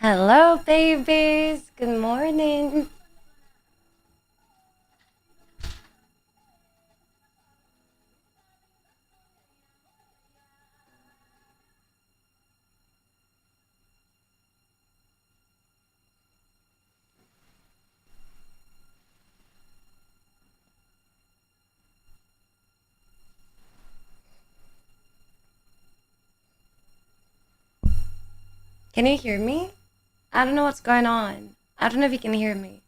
Hello, babies. Good morning. Can you hear me? I don't know what's going on. I don't know if you can hear me.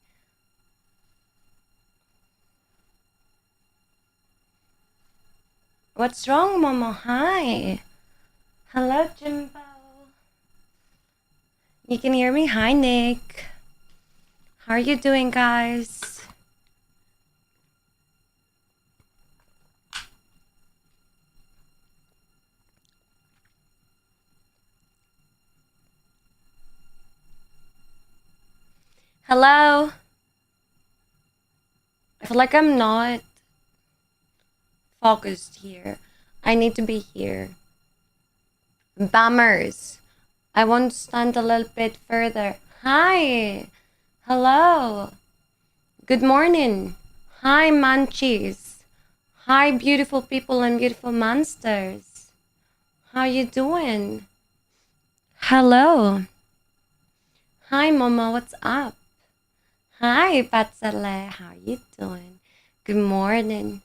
What's wrong, Mama? Hi. Hello, Jimbo. You can hear me? Hi, Nick. How are you doing, guys? Hello. I feel like I'm not focused here. I need to be here. Bummers. I want to stand a little bit further. Hi. Hello. Good morning. Hi, Munchies. Hi, beautiful people and beautiful monsters. How you doing? Hello. Hi, Mama. What's up? Hi, Patsale. How you doing? Good morning.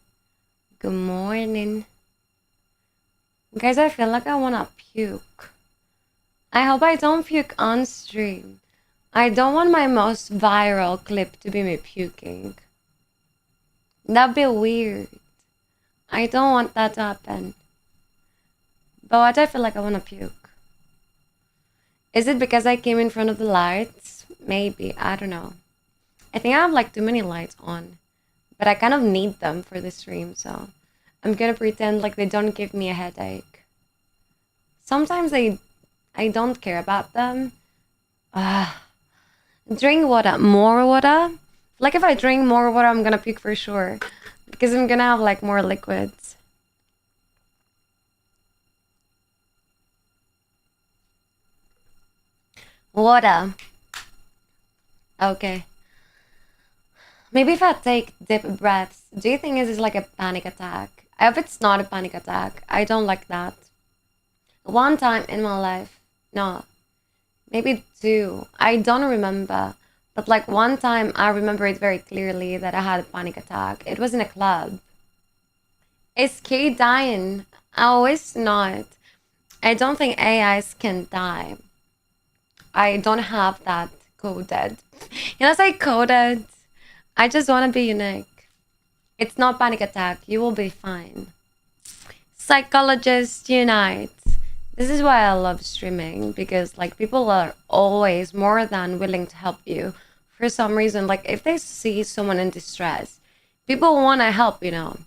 Good morning. Guys, I feel like I wanna puke. I hope I don't puke on stream. I don't want my most viral clip to be me puking. That'd be weird. I don't want that to happen. But why do I feel like I wanna puke? Is it because I came in front of the lights? Maybe. I don't know. I think I have like too many lights on. But I kind of need them for the stream, so I'm gonna pretend like they don't give me a headache. Sometimes I don't care about them. Drink water. More water? Like if I drink more water, I'm gonna puke for sure. Because I'm gonna have like more liquids. Water. Okay. Maybe if I take deep breaths, do you think this is like a panic attack? I hope it's not a panic attack. I don't like that. One time in my life, no, maybe two. I don't remember. But like one time, I remember it very clearly that I had a panic attack. It was in a club. Is K dying? I always not. I don't think AIs can die. I don't have that coded. You know, it's like coded. I just want to be unique. It's not panic attack. You will be fine. Psychologists unite. This is why I love streaming because like people are always more than willing to help you for some reason. Like if they see someone in distress, people want to help, you know.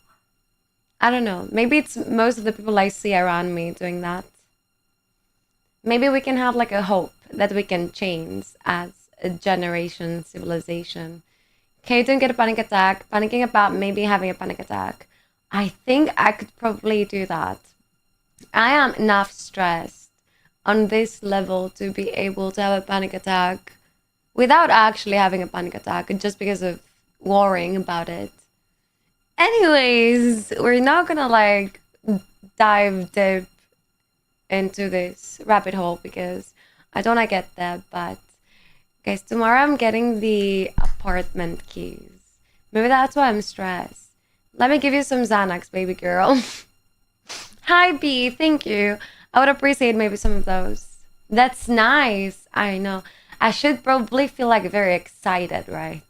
I don't know. Maybe it's most of the people I see around me doing that. Maybe we can have like a hope that we can change as a generation, civilization. Okay, don't get a panic attack. Panicking about maybe having a panic attack. I think I could probably do that. I am enough stressed on this level to be able to have a panic attack without actually having a panic attack, just because of worrying about it. Anyways, we're not gonna like dive deep into this rabbit hole because I don't wanna get there, but guys, tomorrow I'm getting the apartment keys. Maybe that's why I'm stressed. Let me give you some Xanax, baby girl. Hi, B. Thank you. I would appreciate maybe some of those. That's nice. I know. I should probably feel like very excited, right?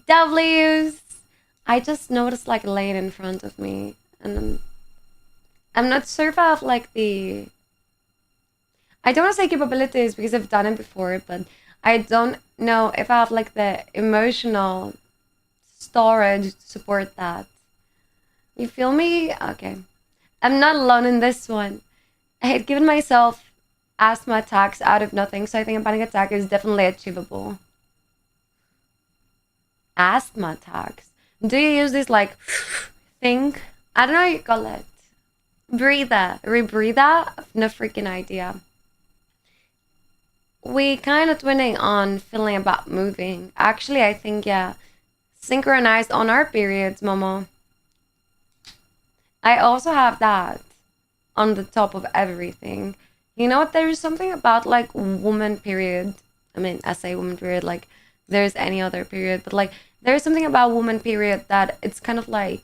W's. I just noticed like a lane in front of me, and I'm not sure if I have like the. I don't want to say capabilities because I've done it before, but I don't know if I have like the emotional storage to support that. You feel me? Okay. I'm not alone in this one. I had given myself asthma attacks out of nothing, so I think a panic attack is definitely achievable. Asthma attacks. Do you use this like thing? I don't know how you call it. Breather. Rebreather? No freaking idea. we kind of twinning on feeling about moving. Actually, I think, yeah, synchronized on our periods, Momo. I also have that on the top of everything. You know what? There is something about like woman period. I mean, I say woman period like there's any other period, but like there's something about woman period that it's kind of like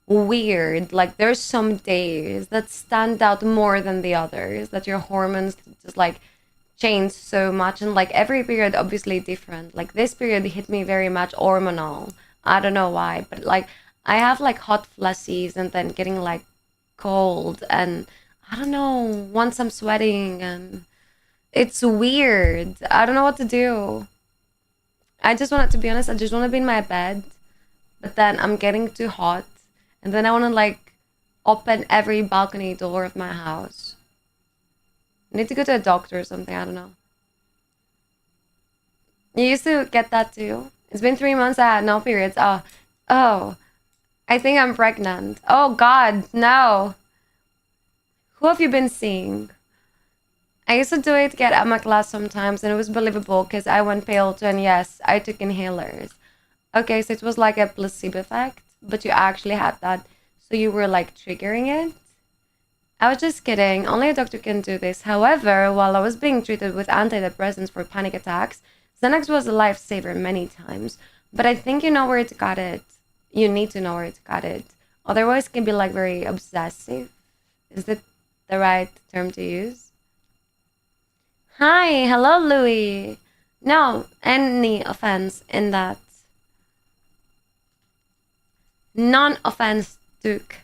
weird. Like there's some days that stand out more than the others, that your hormones just like change so much, and like every period obviously different. Like this period hit me very much hormonal. I don't know why, but like I have like hot flushes and then getting like cold, and I don't know, once I'm sweating, and it's weird. I don't know what to do. I just want to be honest, I just want to be in my bed, but then I'm getting too hot, and then I want to like open every balcony door of my house. I need to go to a doctor or something, I don't know. You used to get that too? It's been 3 months, I had no periods. Oh, I think I'm pregnant. Oh God, no. Who have you been seeing? I used to do it get at my class sometimes, and it was believable because I went pale too, and yes, I took inhalers. Okay, so it was like a placebo effect, but you actually had that, so you were like triggering it. I was just kidding. Only a doctor can do this. However, while I was being treated with antidepressants for panic attacks, Xanax was a lifesaver many times. But I think you know where to got it. You need to know where to got it. Otherwise, it can be like very obsessive. Is that the right term to use? Hi, hello, Louis. No, any offense in that. Non offense took.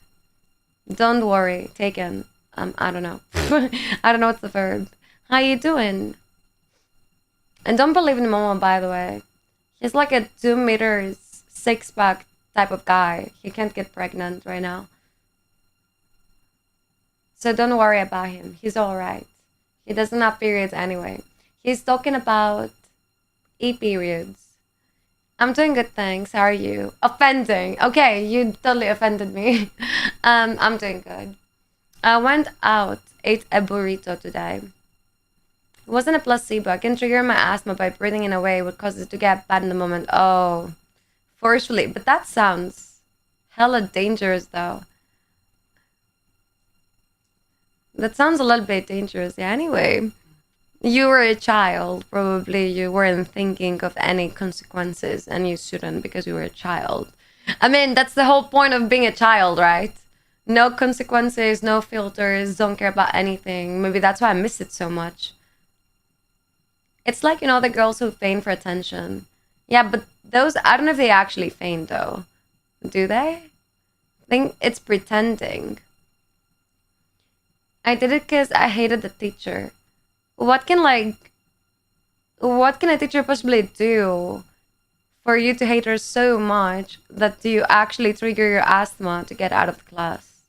Don't worry, taken. I don't know. I don't know what's the verb. How you doing? And don't believe in Momo, by the way. He's like a 2 meters, 6-pack type of guy. He can't get pregnant right now. So don't worry about him. He's alright. He doesn't have periods anyway. He's talking about e-periods. I'm doing good, thanks. How are you? Offending. Okay, you totally offended me. I'm doing good. I went out, ate a burrito today. It wasn't a placebo. I can trigger my asthma by breathing in a way it would cause it to get bad in the moment. Oh, forcefully. But that sounds hella dangerous, though. That sounds a little bit dangerous. Yeah, anyway. You were a child, probably you weren't thinking of any consequences, and you shouldn't because you were a child. I mean, that's the whole point of being a child, right? No consequences, no filters, don't care about anything. Maybe that's why I miss it so much. It's like, the girls who feign for attention. Yeah, but those, I don't know if they actually feign though. Do they? I think it's pretending. I did it because I hated the teacher. What can a teacher possibly do for you to hate her so much that you actually trigger your asthma to get out of the class?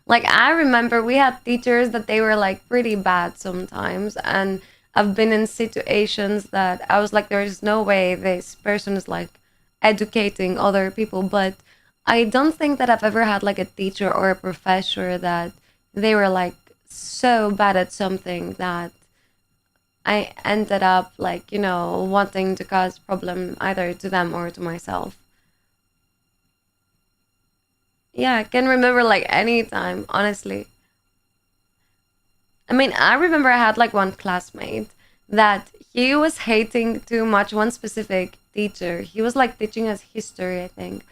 Like, I remember we had teachers that they were like pretty bad sometimes, and I've been in situations that I was like, there's no way this person is like educating other people. But I don't think that I've ever had like a teacher or a professor that they were like so bad at something that I ended up like, wanting to cause problem either to them or to myself. Yeah, I can remember like any time, honestly. I mean, I remember I had like one classmate that he was hating too much one specific teacher. He was like teaching us history, I think.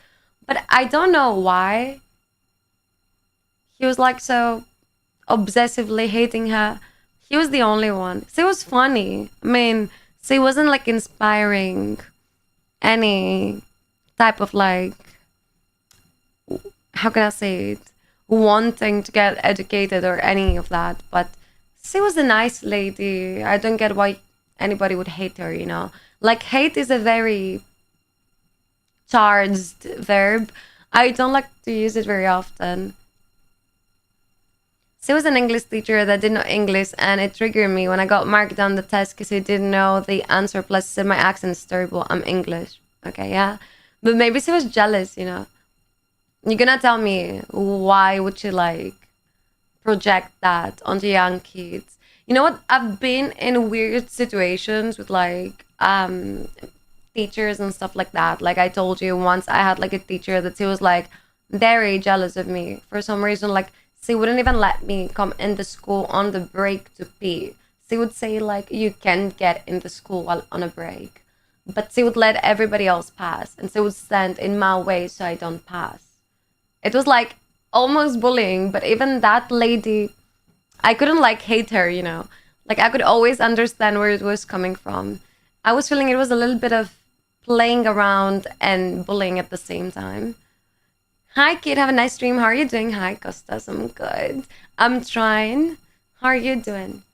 But I don't know why. He was like so obsessively hating her. He was the only one. So it was funny. I mean, so it wasn't like inspiring any type of like, how can I say it? Wanting to get educated or any of that. But she was a nice lady. I don't get why anybody would hate her. Like, hate is a very charged verb. I don't like to use it very often. She was an English teacher that didn't know English, and it triggered me when I got marked on the test because he didn't know the answer. Plus, said my accent is terrible. I'm English. Okay, yeah. But maybe she was jealous. You're gonna tell me why would she like project that onto young kids? You know what? I've been in weird situations with like teachers and stuff like that. Like I told you once, I had like a teacher that she was like very jealous of me for some reason. Like she wouldn't even let me come into school on the break to pee. She would say like you can't get into school while on a break, but she would let everybody else pass, and she would stand in my way so I don't pass. It was like almost bullying, but even that lady, I couldn't like hate her, you know. Like I could always understand where it was coming from. I was feeling it was a little bit of playing around and bullying at the same time. Hi kid, have a nice stream. How are you doing? Hi Costas, I'm good. I'm trying. How are you doing?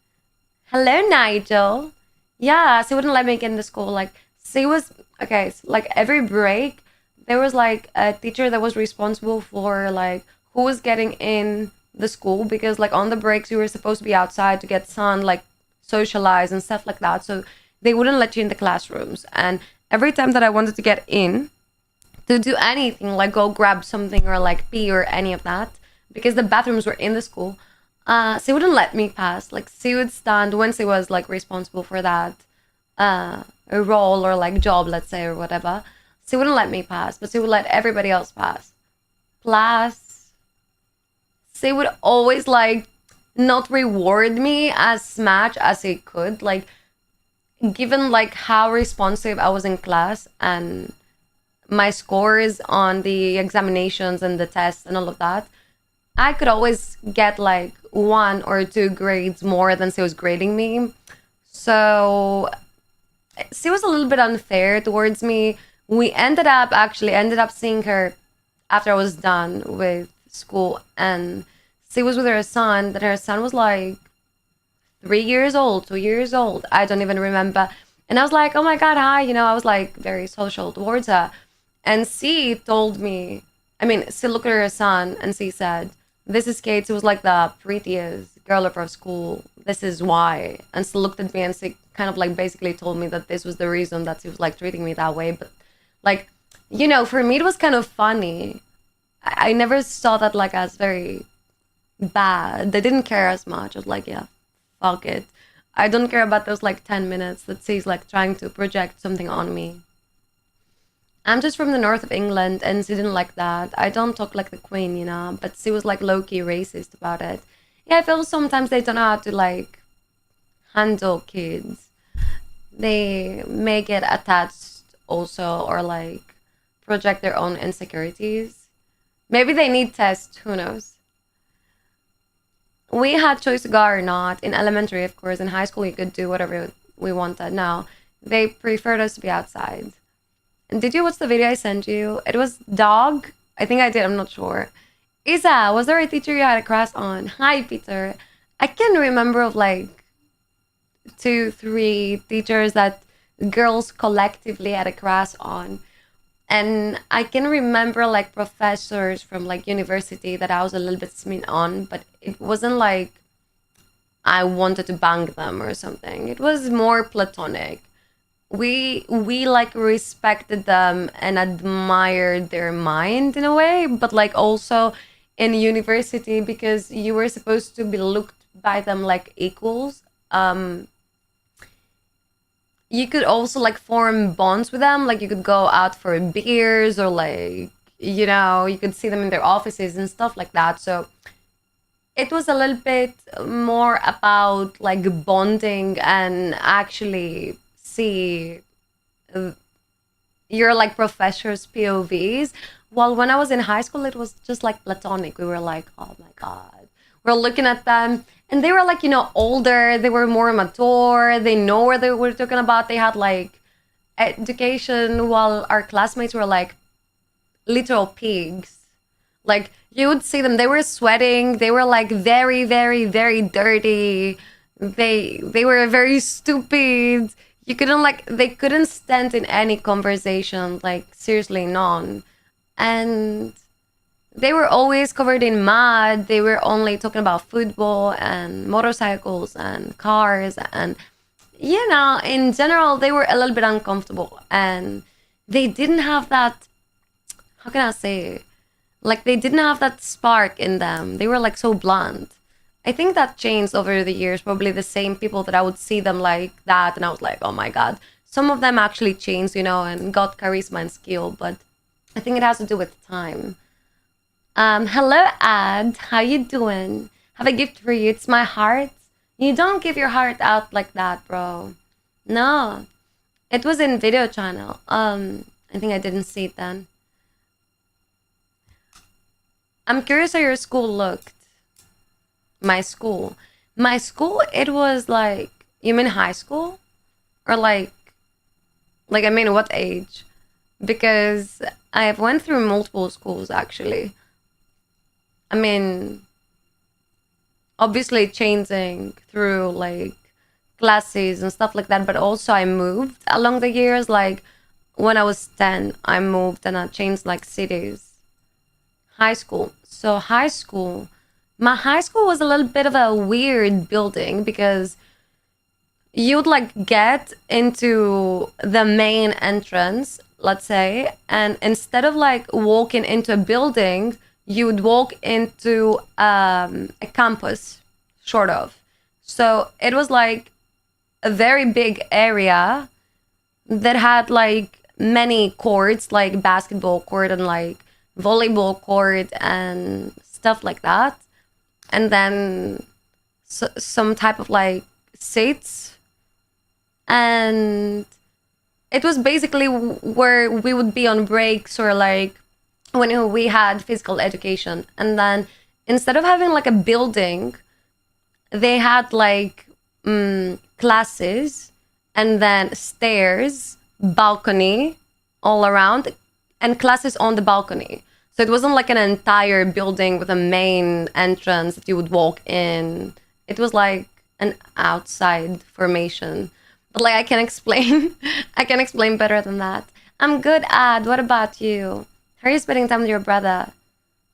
Hello Nigel. Yeah, she wouldn't let me get into school. Like she was okay, so, like every break there was like a teacher that was responsible for like who was getting in the school, because like on the breaks you were supposed to be outside to get sun, like socialize and stuff like that. So they wouldn't let you in the classrooms. And every time that I wanted to get in to do anything, like go grab something or like pee or any of that, because the bathrooms were in the school, she wouldn't let me pass. Like she would stand when she was like responsible for that role or like job, let's say, or whatever. She wouldn't let me pass, but she would let everybody else pass. Plus, she would always like not reward me as much as she could. Like, given like how responsive I was in class and my scores on the examinations and the tests and all of that, I could always get like 1 or 2 grades more than she was grading me. So she was a little bit unfair towards me. We ended up seeing her after I was done with school, and she was with her son. That her son was like 3 years old, 2 years old. I don't even remember. And I was like, oh my God, hi. You know, I was like very social towards her. And she told me, I mean, she looked at her son and she said, this is Kate. She was like the prettiest girl of our school. This is why. And she looked at me and she kind of like basically told me that this was the reason that she was like treating me that way. But like, you know, for me, it was kind of funny. I never saw that like as very bad. They didn't care as much. I was like, yeah, fuck it. I don't care about those like 10 minutes that she's like trying to project something on me. I'm just from the north of England, and she didn't like that. I don't talk like the queen, you know, but she was like low-key racist about it. Yeah, I feel sometimes they don't know how to like handle kids. They may get attached also, or like project their own insecurities. Maybe they need tests, who knows? We had choice to go or not. In elementary, of course. In high school, we could do whatever we wanted. No, they preferred us to be outside. And did you watch the video I sent you? It was dog. I think I did. I'm not sure. Isa, was there a teacher you had a crush on? Hi, Peter. I can remember of like 2, 3 teachers that girls collectively had a crush on. And I can remember like professors from like university that I was a little bit smitten on, but it wasn't like I wanted to bang them or something. It was more platonic. We like respected them and admired their mind in a way, but like also in university, because you were supposed to be looked by them like equals. You could also like form bonds with them. Like you could go out for beers, or like, you know, you could see them in their offices and stuff like that. So it was a little bit more about like bonding and actually see your like professors' POVs. While when I was in high school, it was just like platonic. We were like, oh my God, we're looking at them. And they were like, you know, older. They were more mature. They know what they were talking about. They had like education, while our classmates were like literal pigs. Like you would see them, they were sweating. They were like very, very, very dirty. They were very stupid. You couldn't like, they couldn't stand in any conversation, like seriously none. And they were always covered in mud. They were only talking about football and motorcycles and cars. And, you know, in general, they were a little bit uncomfortable. And they didn't have that, how can I say? Like, they didn't have that spark in them. They were, like, so blunt. I think that changed over the years. Probably the same people that I would see them like that, and I was like, oh my god. Some of them actually changed, and got charisma and skill, but I think it has to do with time. Hello, Ad. How you doing? Have a gift for you. It's my heart. You don't give your heart out like that, bro. No, it was in video channel. I think I didn't see it then. I'm curious how your school looked. My school. My school, it was like, you mean high school? Or I mean, what age? Because I have went through multiple schools, actually. I mean, obviously changing through, like, classes and stuff like that, but also I moved along the years. Like, when I was 10, I moved and I changed, like, cities. High school. So my high school was a little bit of a weird building because you'd like get into the main entrance, let's say, and instead of like walking into a building, you'd walk into a campus, sort of. So it was like a very big area that had like many courts, like basketball court and like volleyball court and stuff like that, and then some type of like seats, and it was basically where we would be on breaks or like when we had physical education. And then instead of having like a building, they had like classes and then stairs, balcony all around, and classes on the balcony. So it wasn't like an entire building with a main entrance that you would walk in. It was like an outside formation. But like I can explain I can explain better than that. I'm good, Ad. What about you? How are you spending time with your brother?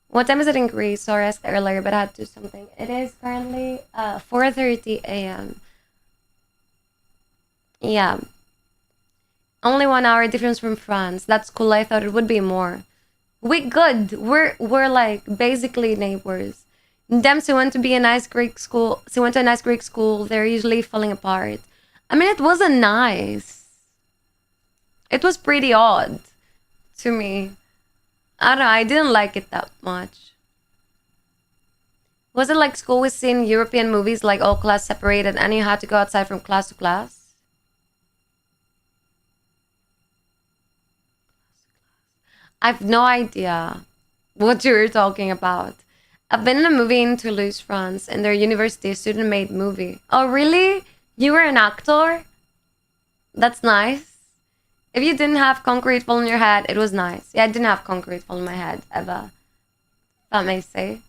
What time is it in Greece? Sorry, I asked earlier, but I had to do something. It is currently 4:30 a.m. Yeah. Only 1 hour difference from France. That's cool. I thought it would be more. We good. We're like basically neighbors. Dempsey went to be a nice Greek school. She went to a nice Greek school. They're usually falling apart. I mean, it wasn't nice. It was pretty odd to me. I don't know. I didn't like it that much. Was it like school we see in European movies, like all class separated and you had to go outside from class to class? I've no idea what you're talking about. I've been in a movie in Toulouse, France, and their university student-made movie. Oh, really? You were an actor? That's nice. If you didn't have concrete fall on your head, it was nice. Yeah, I didn't have concrete fall on my head, ever. If I may say.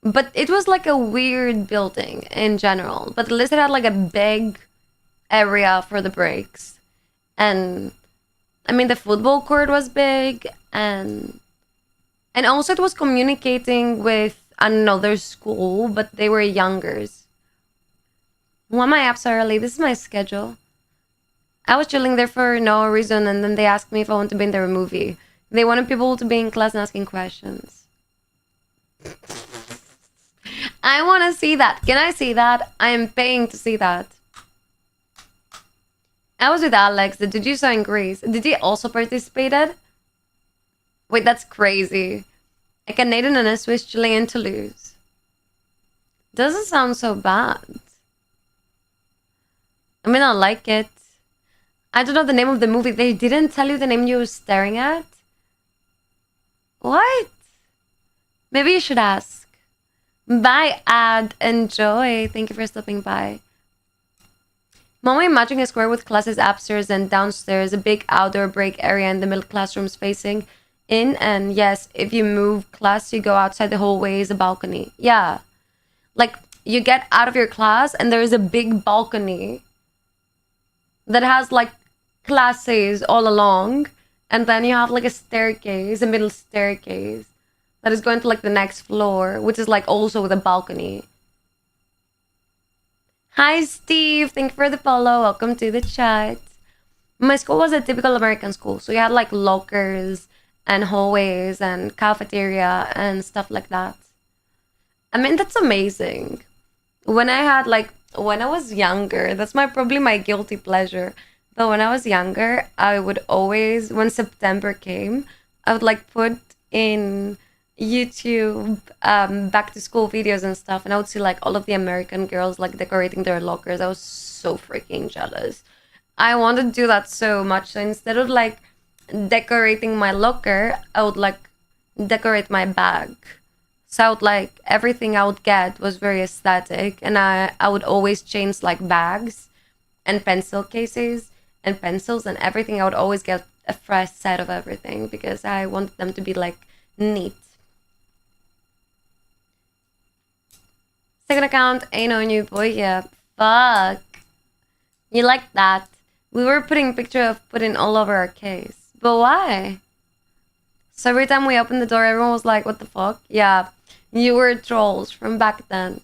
But it was like a weird building in general. But at least it had like a big area for the breaks. And I mean, the football court was big, and also it was communicating with another school, but they were youngers. Why am I up so early? This is my schedule. I was chilling there for no reason, and then they asked me if I want to be in their movie. They wanted people to be in class and asking questions. I want to see that. Can I see that? I am paying to see that. I was with Alex. Did you saw in Greece? Did he also participated? Wait, that's crazy. A Canadian and a Swiss chilling in Toulouse. Doesn't sound so bad. I mean, I like it. I don't know the name of the movie. They didn't tell you the name you were staring at? What? Maybe you should ask. Bye, Ad. Enjoy. Thank you for stopping by. Mom, imagine a square with classes upstairs and downstairs, a big outdoor break area in the middle, classrooms facing in. And yes, if you move class, you go outside the hallway is a balcony. Yeah. Like, you get out of your class and there's a big balcony that has like classes all along. And then you have like a staircase, a middle staircase that is going to like the next floor, which is like also with a balcony. Hi, Steve. Thank you for the follow. Welcome to the chat. My school was a typical American school. So you had like lockers and hallways and cafeteria and stuff like that. I mean, that's amazing. When I had like when I was younger, that's my probably my guilty pleasure. But when I was younger, I would always when September came, I would like put in YouTube back to school videos and stuff, and I would see like all of the American girls like decorating their lockers. I was so freaking jealous. I wanted to do that so much. So instead of like decorating my locker, I would like decorate my bag. So I would like everything I would get was very aesthetic, and I would always change like bags and pencil cases and pencils and everything. I would always get a fresh set of everything because I wanted them to be like neat. Second account ain't on you, boy. Yeah, fuck. You like that? We were putting picture of putting all over our case, but why? So every time we opened the door, everyone was like, "What the fuck?" Yeah, you were trolls from back then.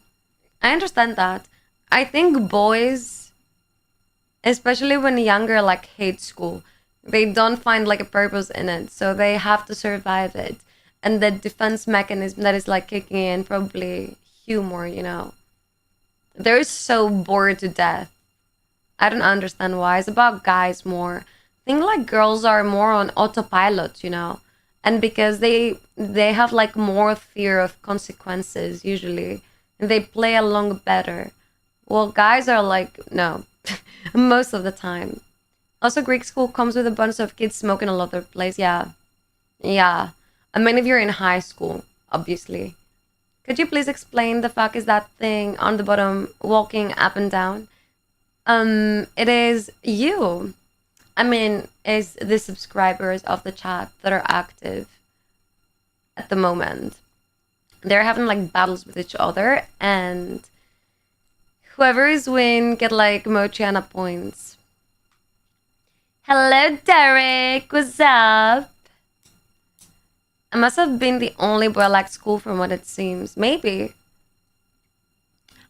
I understand that. I think boys, especially when younger, like hate school. They don't find like a purpose in it, so they have to survive it. And the defense mechanism that is like kicking in, probably humor, you know. They're so bored to death. I don't understand why. It's about guys more. I think like girls are more on autopilot, you know. And because they have like more fear of consequences usually. And they play along better. Well, guys are like, no. Most of the time. Also, Greek school comes with a bunch of kids smoking all over the place. Yeah. Yeah. I mean, if you're in high school, obviously. Could you please explain the fuck is that thing on the bottom walking up and down? It is you. I mean, it's the subscribers of the chat that are active at the moment. They're having like battles with each other, and whoever is win get like Mochiana points. Hello, Derek. What's up? I must have been the only boy I liked school from what it seems. Maybe.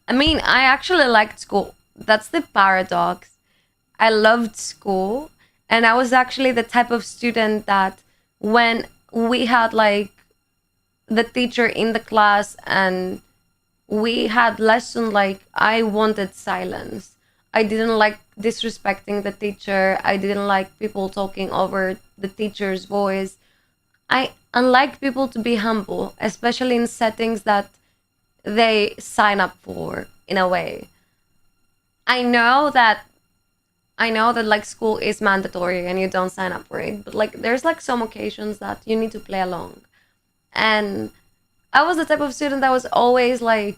I mean, I actually liked school. That's the paradox. I loved school, and I was actually the type of student that when we had like the teacher in the class and we had lesson, like I wanted silence. I didn't like disrespecting the teacher. I didn't like people talking over the teacher's voice. I like people to be humble, especially in settings that they sign up for in a way. I know that like school is mandatory and you don't sign up for it, but like there's like some occasions that you need to play along. And I was the type of student that was always like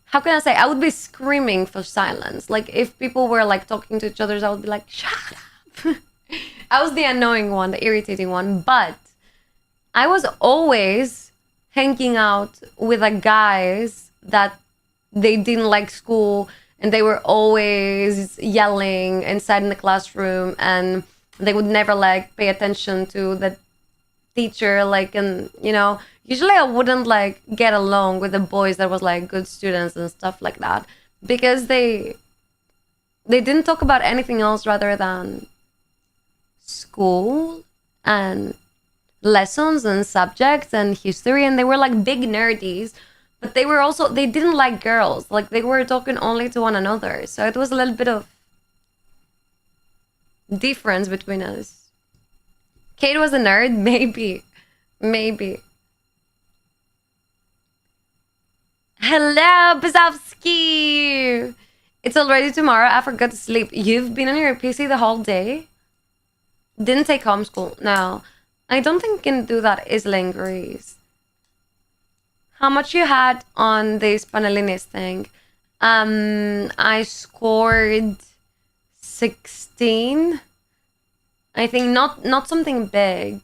how can I say, I would be screaming for silence. Like if people were like talking to each other, I would be like, shut up. I was the annoying one, the irritating one, but I was always hanging out with the guys that they didn't like school, and they were always yelling inside in the classroom, and they would never like pay attention to the teacher, like, and you know, usually I wouldn't like get along with the boys that was like good students and stuff like that, because they didn't talk about anything else rather than school and lessons and subjects and history, and they were like big nerdies, but they were also, they didn't like girls, like they were talking only to one another, so it was a little bit of difference between us. Kate was a nerd. Maybe. Hello, Bazowski. It's already tomorrow. I forgot to sleep. You've been on your PC the whole day? Didn't take homeschool. No, I don't think you can do that easily in Greece. How much you had on this Panellinis thing? I scored 16. I think not something big.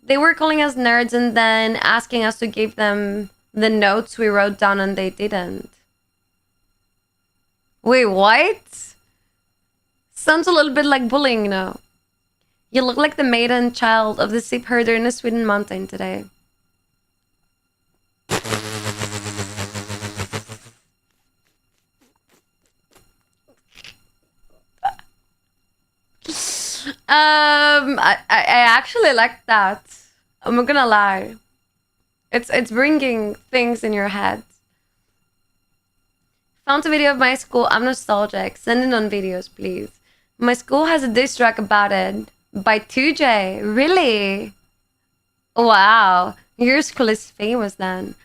They were calling us nerds and then asking us to give them the notes we wrote down, and they didn't. Wait, what? Sounds a little bit like bullying now. You look like the maiden child of the sheep herder in a Sweden mountain today. I actually like that. I'm not gonna lie. It's bringing things in your head. Found a video of my school. I'm nostalgic. Send it on videos, please. My school has a diss track about it by 2J. Really? Wow. Your school is famous then.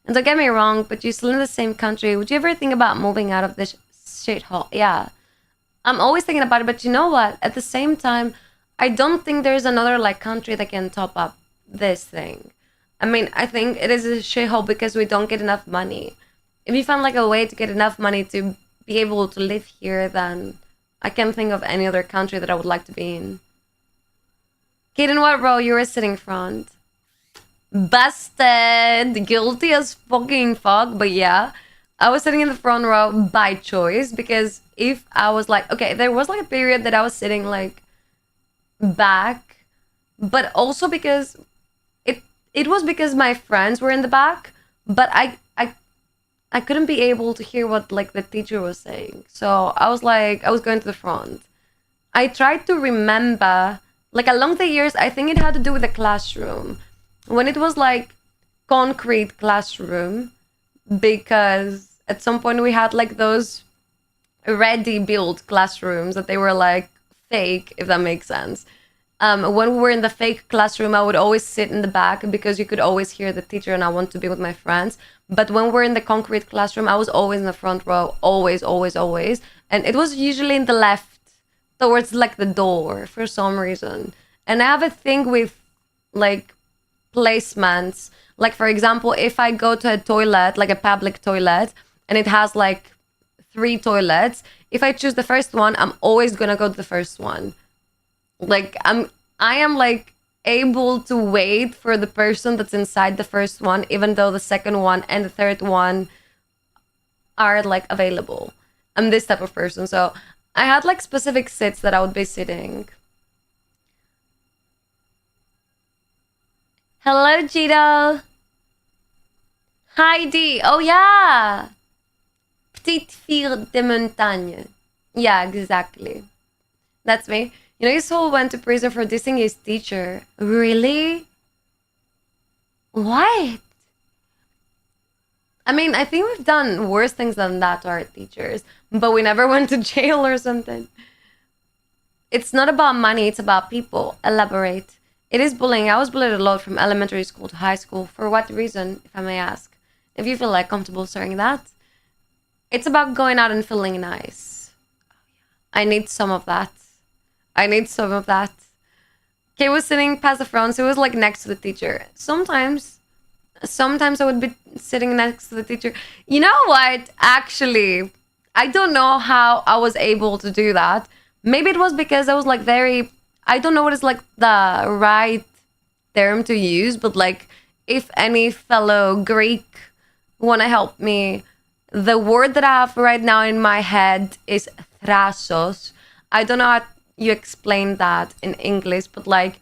And don't get me wrong, but you're still in the same country. Would you ever think about moving out of this shithole? Yeah. I'm always thinking about it, but you know what? At the same time, I don't think there's another like country that can top up this thing. I mean, I think it is a shithole because we don't get enough money. If you find like a way to get enough money to be able to live here, then I can't think of any other country that I would like to be in. Kate, in what row you were sitting front? Busted! Guilty as fucking fuck, but yeah. I was sitting in the front row by choice because if I was like, okay, there was like a period that I was sitting like back, but also because it was because my friends were in the back, but I couldn't be able to hear what like the teacher was saying. So I was going to the front. I tried to remember, like along the years, I think it had to do with the classroom. When it was like concrete classroom, because at some point we had like those ready built classrooms that they were like fake, if that makes sense. When we were in the fake classroom, I would always sit in the back because you could always hear the teacher and I want to be with my friends. But when we're in the concrete classroom, I was always in the front row, always, always, always. And it was usually in the left, towards like the door for some reason. And I have a thing with like placements. Like, for example, if I go to a toilet, like a public toilet, and it has like 3 toilets, if I choose the first one, I'm always gonna go to the first one. Like I am like able to wait for the person that's inside the first one, even though the second one and the third one are like available. I'm this type of person. So I had like specific sits that I would be sitting. Hello, Gito. Heidi. Oh yeah. Petite fille de montagne. Yeah, exactly. That's me. You know, his soul went to prison for dissing his teacher. Really? What? I mean, I think we've done worse things than that to our teachers, but we never went to jail or something. It's not about money, it's about people. Elaborate. It is bullying. I was bullied a lot from elementary school to high school. For what reason, if I may ask? If you feel like comfortable sharing that. It's about going out and feeling nice. I need some of that. Kay was sitting past the front, so it was like next to the teacher. Sometimes I would be sitting next to the teacher. You know what? Actually, I don't know how I was able to do that. Maybe it was because I was like I don't know what is like the right term to use, but like if any fellow Greek want to help me, the word that I have right now in my head is thrasos. I don't know how you explain that in English, but like,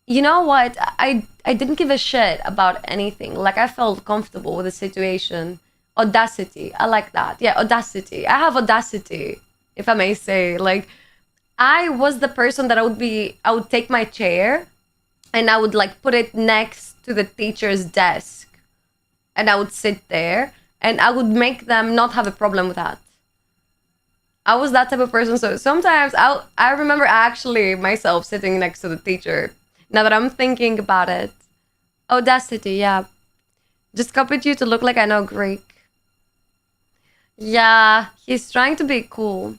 you know what? I didn't give a shit about anything. Like I felt comfortable with the situation. Audacity. I like that. Yeah, audacity. I have audacity, if I may say. Like I was the person that I would take my chair and I would like put it next to the teacher's desk and I would sit there and I would make them not have a problem with that. I was that type of person. So sometimes I remember actually myself sitting next to the teacher. Now that I'm thinking about it. Audacity, yeah. Just copied you to look like I know Greek. Yeah, he's trying to be cool.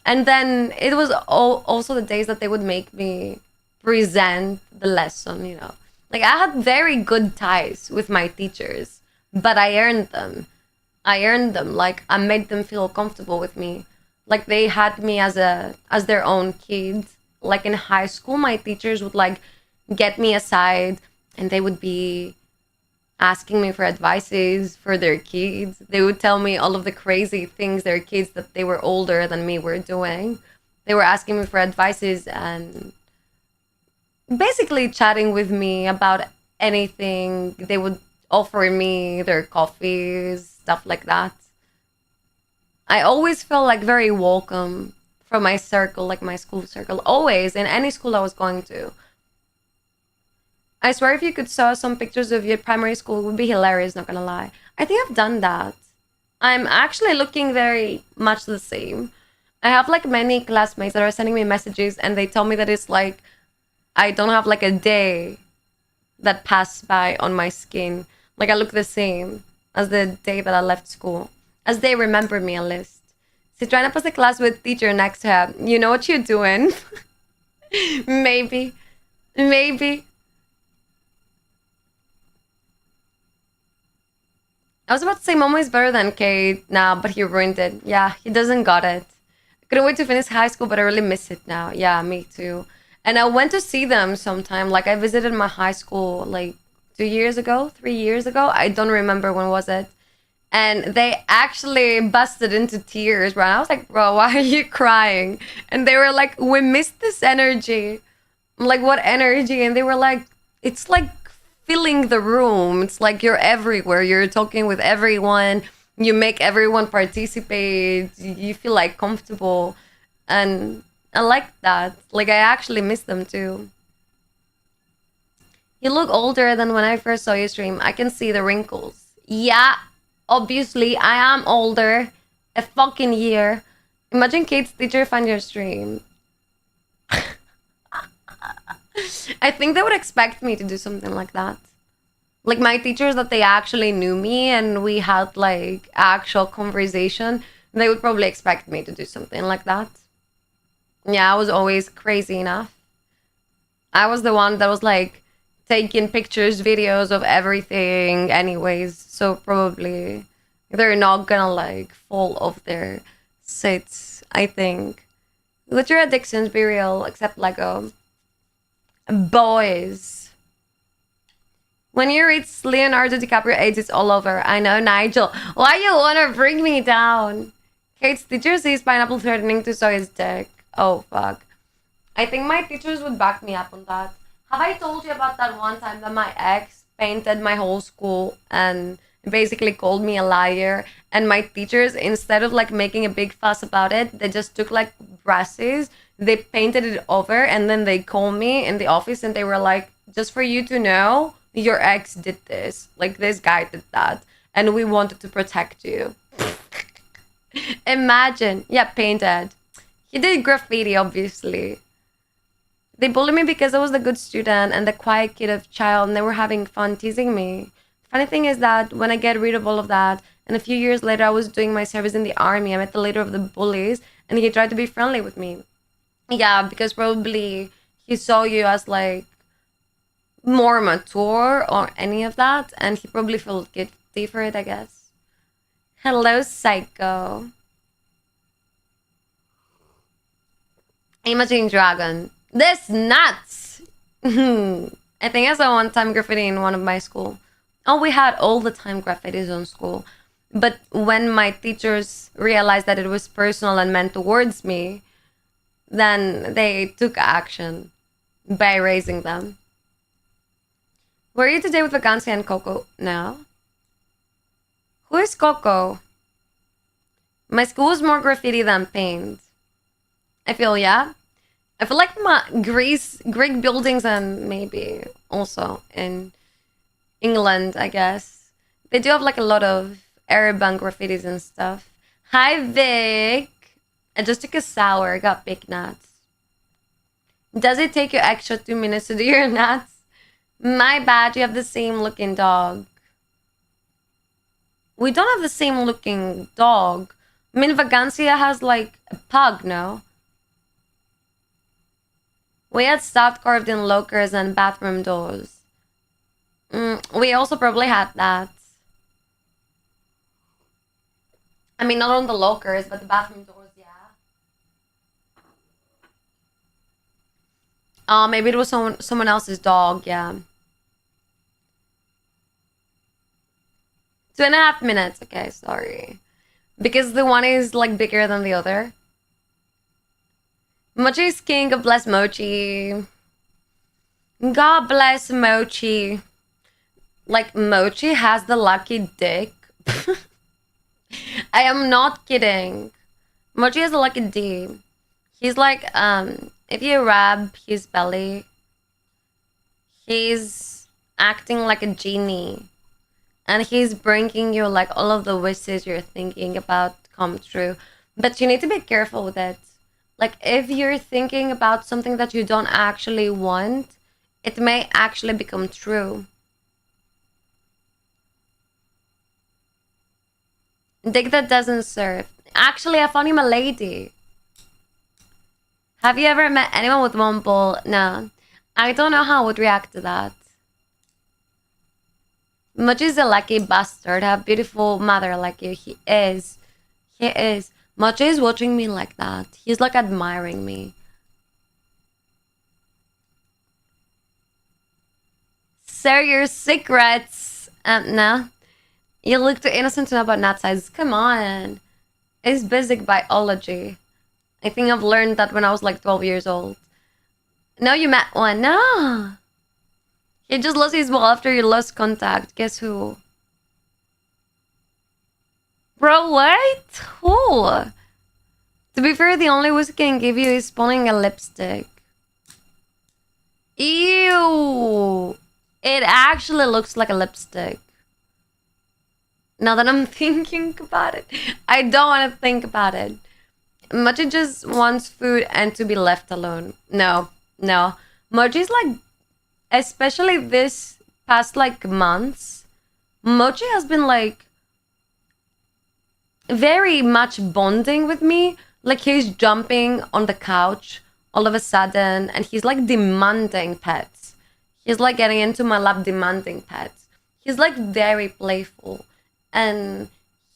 And then it was also the days that they would make me present the lesson, you know. Like I had very good ties with my teachers, but I earned them. Like I made them feel comfortable with me. Like they had me as their own kid. Like in high school, my teachers would like get me aside and they would be asking me for advices for their kids. They would tell me all of the crazy things their kids that they were older than me were doing. They were asking me for advices and basically chatting with me about anything. They would offer me their coffees, stuff like that. I always felt like very welcome from my circle, like my school circle, always in any school I was going to. I swear if you could saw some pictures of your primary school, it would be hilarious, not gonna lie. I think I've done that. I'm actually looking very much the same. I have like many classmates that are sending me messages and they tell me that it's like I don't have like a day that passed by on my skin. Like I look the same as the day that I left school. As they remember me at least. So trying to pass the class with teacher next to her. You know what you're doing? Maybe. Maybe. I was about to say Momo is better than Kate now, but he ruined it. Yeah, he doesn't got it. I couldn't wait to finish high school, but I really miss it now. Yeah, me too. And I went to see them sometime. Like I visited my high school like 2 years ago, 3 years ago. I don't remember when was it. And they actually busted into tears, bro. I was like, bro, why are you crying? And they were like, we missed this energy. I'm like, what energy? And they were like, it's like filling the room. It's like you're everywhere. You're talking with everyone. You make everyone participate. You feel like comfortable. And I like that. Like I actually miss them too. You look older than when I first saw you stream. I can see the wrinkles. Yeah, obviously I am older. A fucking year. Imagine Kate's teacher find your stream. I think they would expect me to do something like that. Like my teachers that they actually knew me and we had like actual conversation, they would probably expect me to do something like that. Yeah, I was always crazy enough. I was the one that was like taking pictures, videos of everything anyways, so probably they're not gonna like fall off their seats, I think. Let your addictions be real, except Lego. Boys. When you reach Leonardo DiCaprio age, it's all over. I know, Nigel. Why you wanna bring me down? Kate's teacher sees pineapple threatening to suck his dick. Oh, fuck. I think my teachers would back me up on that. Have I told you about that one time that my ex painted my whole school and basically called me a liar? And my teachers, instead of like making a big fuss about it, they just took like brushes, they painted it over, and then they called me in the office and they were like, just for you to know, your ex did this. Like this guy did that. And we wanted to protect you. Imagine. Yeah, painted. He did graffiti, obviously. They bullied me because I was the good student and the quiet kid of child, and they were having fun teasing me. Funny thing is that when I get rid of all of that, and a few years later I was doing my service in the army, I met the leader of the bullies, and he tried to be friendly with me. Yeah, because probably he saw you as like more mature or any of that, and he probably felt guilty for it, I guess. Hello, Psycho. Imagine Dragon. This nuts! I think I saw one-time graffiti in one of my school. Oh, we had all the time graffitis on school. But when my teachers realized that it was personal and meant towards me, then they took action by erasing them. Were you today with Vacancy and Coco? No. Who is Coco? My school is more graffiti than paint. I feel, yeah. I feel like my Greek buildings and maybe also in England, I guess. They do have like a lot of Arabian graffitis and stuff. Hi, Vic. I just took a sour, got big nuts. Does it take you extra 2 minutes to do your nuts? My bad, you have the same looking dog. We don't have the same looking dog. I mean, Vagancia has like a pug, no? We had stuff carved in lockers and bathroom doors. We also probably had that. I mean, not on the lockers, but the bathroom doors, yeah. Maybe it was someone else's dog, yeah. 2.5 minutes, okay, sorry. Because the one is like bigger than the other. Mochi is king. God bless Mochi. God bless Mochi. Like, Mochi has the lucky dick. I am not kidding. Mochi has a lucky D. He's like, if you rub his belly, He's acting like a genie. And he's bringing you like all of the wishes you're thinking about come true. But you need to be careful with it. Like if you're thinking about something that you don't actually want, it may actually become true. Dick that doesn't serve. Actually, I found him a lady. Have you ever met anyone with one ball? No. I don't know how I would react to that. Much is a lucky bastard. Have beautiful mother like you. He is. He is. Much is watching me like that. He's like admiring me. Sir, your secrets. No. You look too innocent to know about nut sizes. Come on. It's basic biology. I think I've learned that when I was like 12 years old. No, you met one. No. He just lost his ball after you lost contact. Guess who? Bro, what? Who? To be fair, the only whiskey I can give you is spawning a lipstick. Ew. It actually looks like a lipstick. Now that I'm thinking about it, I don't want to think about it. Mochi just wants food and to be left alone. No. Mochi's like, especially this past like months, Mochi has been like very much bonding with me. Like he's jumping on the couch all of a sudden and he's like demanding pets. He's like getting into my lap demanding pets. He's like very playful. And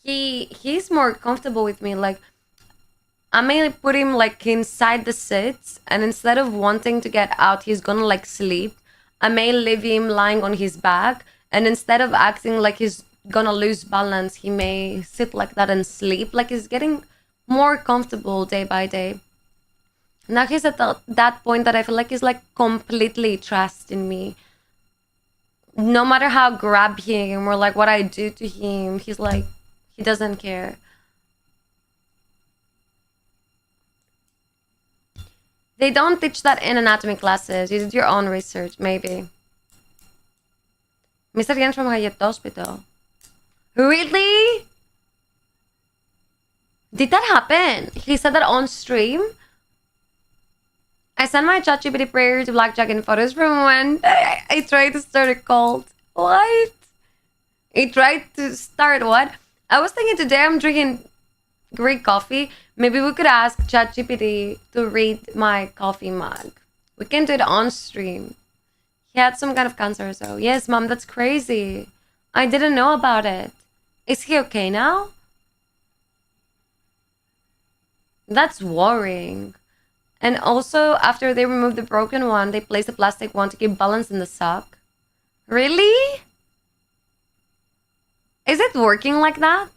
he's more comfortable with me. Like I may put him like inside the seats, and instead of wanting to get out, he's gonna like sleep. I may leave him lying on his back, and instead of acting like he's gonna lose balance, he may sit like that and sleep. Like he's getting more comfortable day by day. Now he's at that point that I feel like he's like completely trusting me. No matter how grab him or like what I do to him, he's like, he doesn't care. They don't teach that in anatomy classes. You did your own research, maybe. Mr. Jens from Hayat Hospital. Really? Did that happen? He said that on stream? I sent my ChatGPT prayer to Blackjack in photos from when I tried to start a cult. What? He tried to start what? I was thinking today I'm drinking Greek coffee. Maybe we could ask ChatGPT to read my coffee mug. We can do it on stream. He had some kind of cancer, so yes, mom, that's crazy. I didn't know about it. Is he okay now? That's worrying. And also, after they removed the broken one, they placed a plastic one to keep balance in the sock. Really? Is it working like that?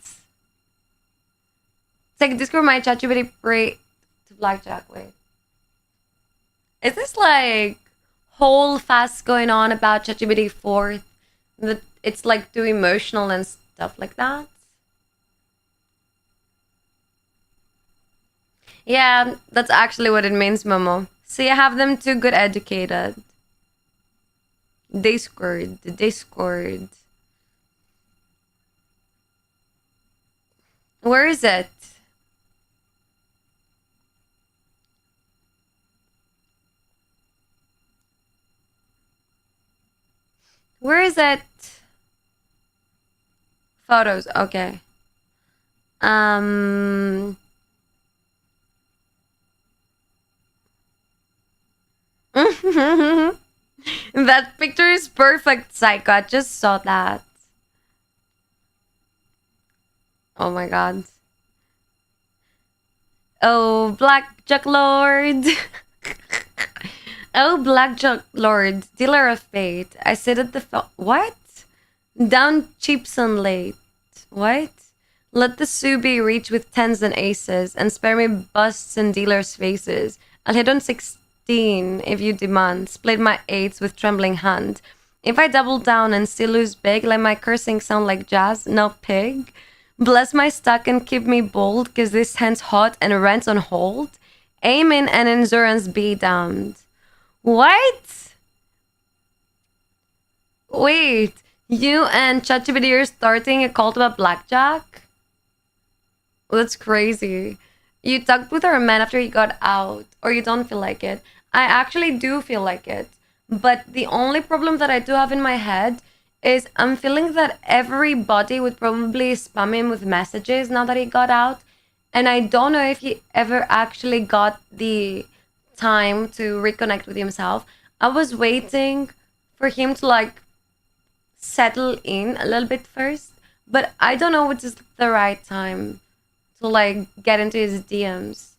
It's like Discord my ChatGPT pray to Blackjack. Wait. Is this like whole fast going on about ChatGPT 4? That it's like too emotional and stuff like that? Yeah, that's actually what it means, Momo. See, I have them too good educated. They scored. Where is it? Where is it? Photos, okay. That picture is perfect, Psycho. I just saw that. Oh my god. Oh, Blackjack Lord. Oh, Blackjack Lord, dealer of fate. I sit at the what? Down cheaps and late. What? Let the Subi reach with tens and aces and spare me busts and dealers' faces. I'll hit on 16 if you demand. Split my eights with trembling hand. If I double down and still lose big, let my cursing sound like jazz, no pig. Bless my stack and keep me bold, cause this hand's hot and rent's on hold. Aim in and endurance be damned. What? Wait, you and ChatGPT are starting a cult about blackjack? That's crazy. You talked with our man after he got out, or you don't feel like it. I actually do feel like it. But the only problem that I do have in my head is I'm feeling that everybody would probably spam him with messages now that he got out. And I don't know if he ever actually got the time to reconnect with himself. I was waiting for him to like settle in a little bit first, but I don't know which is the right time to like get into his DMs.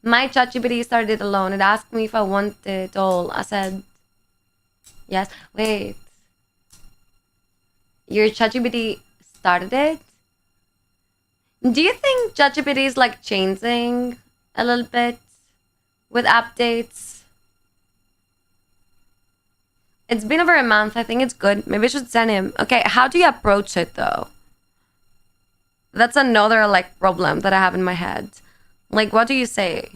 My ChatGPT started alone. It asked me if I wanted it all. I said yes. Wait, your ChatGPT started it? Do you think ChatGPT is like changing a little bit with updates? It's been over a month. I think it's good. Maybe I should send him. Okay, how do you approach it though? That's another like problem that I have in my head. Like, what do you say?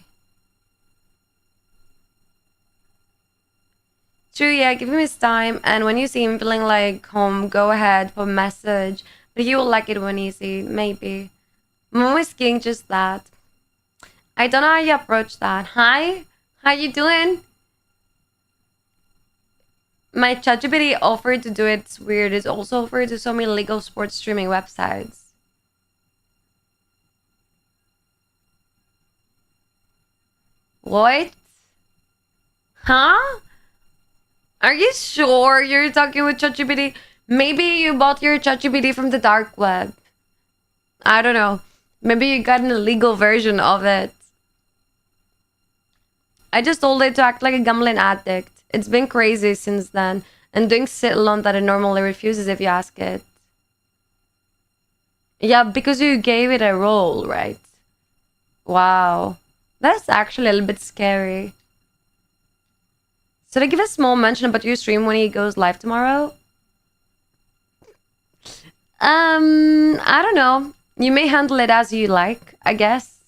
True, yeah, give him his time. And when you see him feeling like home, go ahead, put a message. But he will like it when you see, maybe. I'm always skiing just that. I don't know how you approach that. Hi, how you doing? My ChatGPT offered to do it. It's weird. It's also offered to so many legal sports streaming websites. What? Huh? Are you sure you're talking with ChatGPT? Maybe you bought your ChatGPT from the dark web. I don't know. Maybe you got an illegal version of it. I just told it to act like a gambling addict. It's been crazy since then, and doing sit alone that it normally refuses if you ask it. Yeah, because you gave it a role, right? Wow. That's actually a little bit scary. Should I give a small mention about your stream when he goes live tomorrow? I don't know. You may handle it as you like, I guess.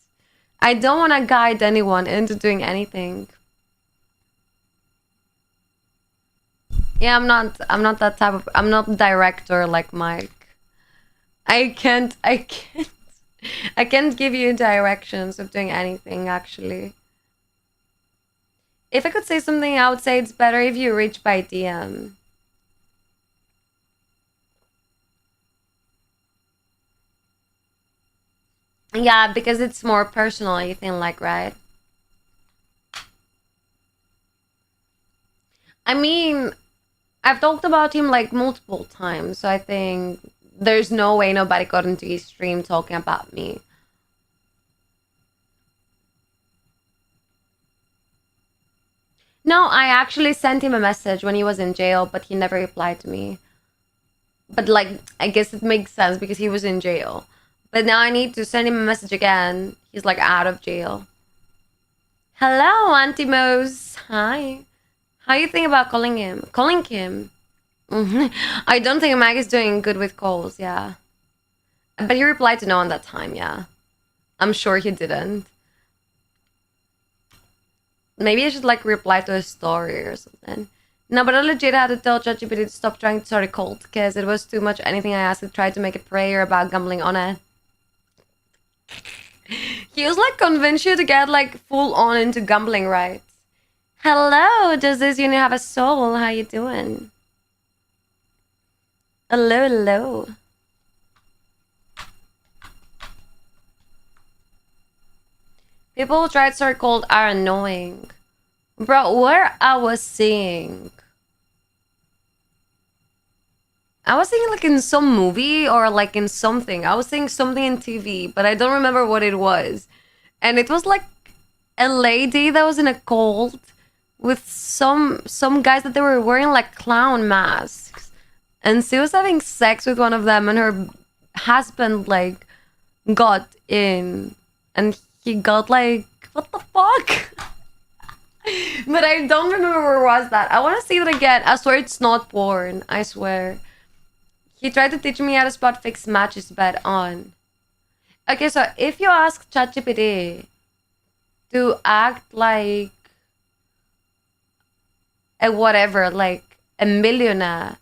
I don't want to guide anyone into doing anything. Yeah, I'm not that type of, I'm not director like Mike. I can't I can't give you directions of doing anything actually. If I could say something, I would say it's better if you reach by DM. Yeah, because it's more personal, you think, like, right? I mean, I've talked about him like multiple times, so I think there's no way nobody got into his stream talking about me. No, I actually sent him a message when he was in jail, but he never replied to me. But like, I guess it makes sense because he was in jail. But now I need to send him a message again. He's like out of jail. Hello, Auntie Mose. Hi. How you think about calling him? Calling him? I don't think Mag is doing good with calls, yeah. But he replied to no on that time, yeah. I'm sure he didn't. Maybe I should like reply to a story or something. No, but I legit had to tell ChatGPT to stop trying to start a cult because it was too much anything I asked. It tried to make a prayer about gambling on it. He was like convince you to get like full on into gambling, right? Hello, does this unit have a soul? How you doing? Hello, hello. People who try to start cold are annoying. Bro, where I was seeing like in some movie or like in something. I was seeing something in TV, but I don't remember what it was. And it was like a lady that was in a cult with some guys that they were wearing like clown masks. And she was having sex with one of them and her husband like got in and he got like, what the fuck? But I don't remember where was that. I want to see it again. I swear it's not porn. I swear. He tried to teach me how to spot fixed matches bet on. Okay, so if you ask ChatGPT to act like a whatever, like a millionaire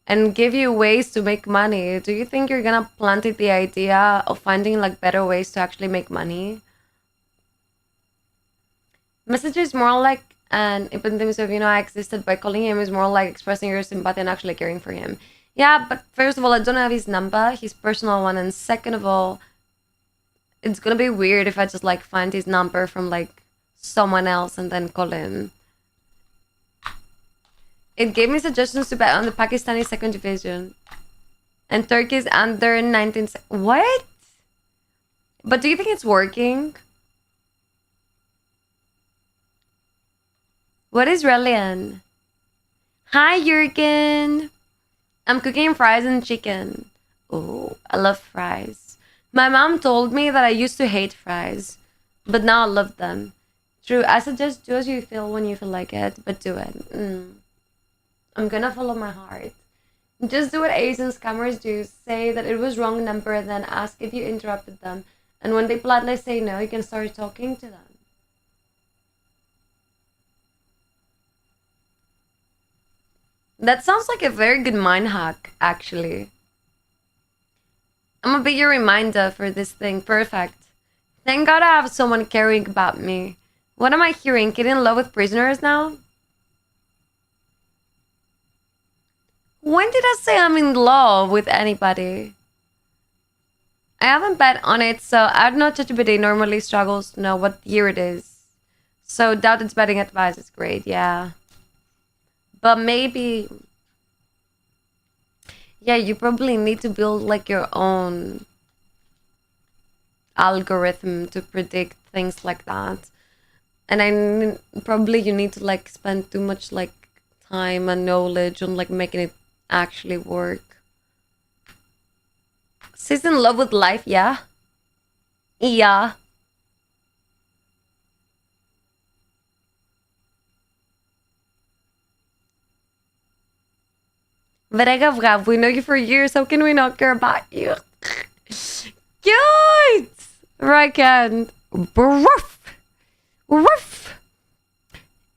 and give you ways to make money, do you think you're gonna plant it the idea of finding like better ways to actually make money? Message is more like an in terms of, I existed by calling him is more like expressing your sympathy and actually caring for him. Yeah, but first of all, I don't have his number, his personal one, and second of all, it's gonna be weird if I just like find his number from like someone else and then call him. It gave me suggestions to bet on the Pakistani second division and Turkey's under 19. What? But do you think it's working? What is Relian? Hi, Jurgen. I'm cooking fries and chicken. Oh, I love fries. My mom told me that I used to hate fries, but now I love them. True, I suggest do as you feel when you feel like it, but do it. I'm gonna follow my heart. Just do what Asian scammers do. Say that it was wrong number, then ask if you interrupted them. And when they politely say no, you can start talking to them. That sounds like a very good mind hack, actually. I'm gonna be your reminder for this thing. Perfect. Thank God I have someone caring about me. What am I hearing? Getting in love with prisoners now? When did I say I'm in love with anybody? I haven't bet on it, so I don't know. ChatGPT normally struggles to know what year it is. So doubt its betting advice is great, yeah. But maybe... Yeah, you probably need to build like your own algorithm to predict things like that. And probably you need to like spend too much like time and knowledge on like making it actually work. She's in love with life, yeah? Yeah. Verega Vrav, we know you for years. How can we not care about you? Cute! Right, Woof! Woof!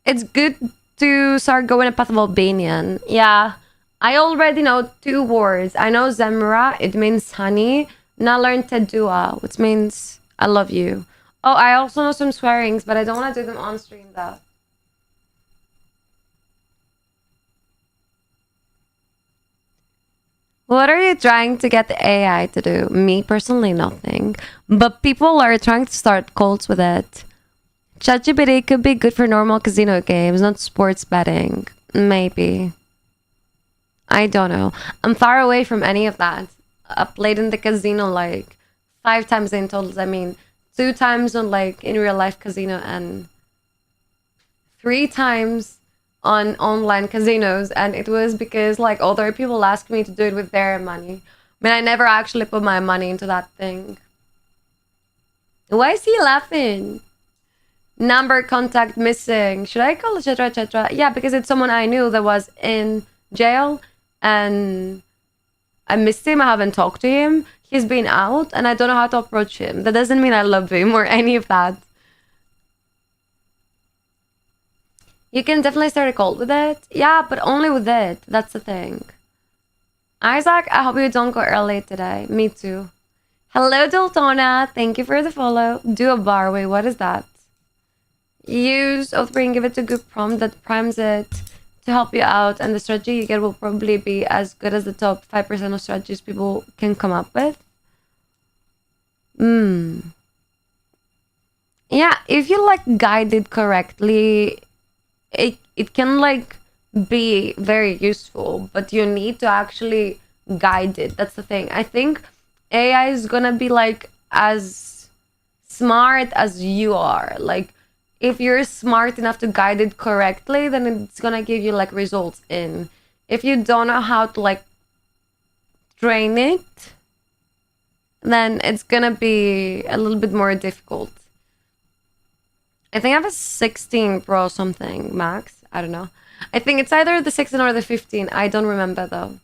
It's good to start going a path of Albanian. Yeah. I already know 2 words. I know Zemra, it means honey. And I learned Tedua, which means I love you. Oh, I also know some swearings, but I don't want to do them on stream though. What are you trying to get the AI to do? Me, personally, nothing. But people are trying to start cults with it. ChatGPT could be good for normal casino games, not sports betting. Maybe. I don't know. I'm far away from any of that. I played in the casino like 5 times in total. I mean, 2 times on like in real life casino and 3 times on online casinos. And it was because like other people asked me to do it with their money. I mean, I never actually put my money into that thing. Why is he laughing? Number contact missing. Should I call etc etc? Yeah, because it's someone I knew that was in jail. And I missed him. I haven't talked to him. He's been out and I don't know how to approach him. That doesn't mean I love him or any of that. You can definitely start a cult with it. Yeah, but only with it. That's the thing. Isaac, I hope you don't go early today. Me too. Hello, Daltona. Thank you for the follow. Do a bar. Wait, what is that? Use Oathbreak and give it a good prompt that primes it to help you out, and the strategy you get will probably be as good as the top 5% of strategies people can come up with. Yeah, if you like guide it correctly, it can like be very useful, but you need to actually guide it. That's the thing. I think AI is gonna be like as smart as you are. Like, if you're smart enough to guide it correctly, then it's gonna give you like results in. If you don't know how to like train it, then it's gonna be a little bit more difficult. I think I have a 16 Pro something max. I don't know. I think it's either the 16 or the 15. I don't remember though.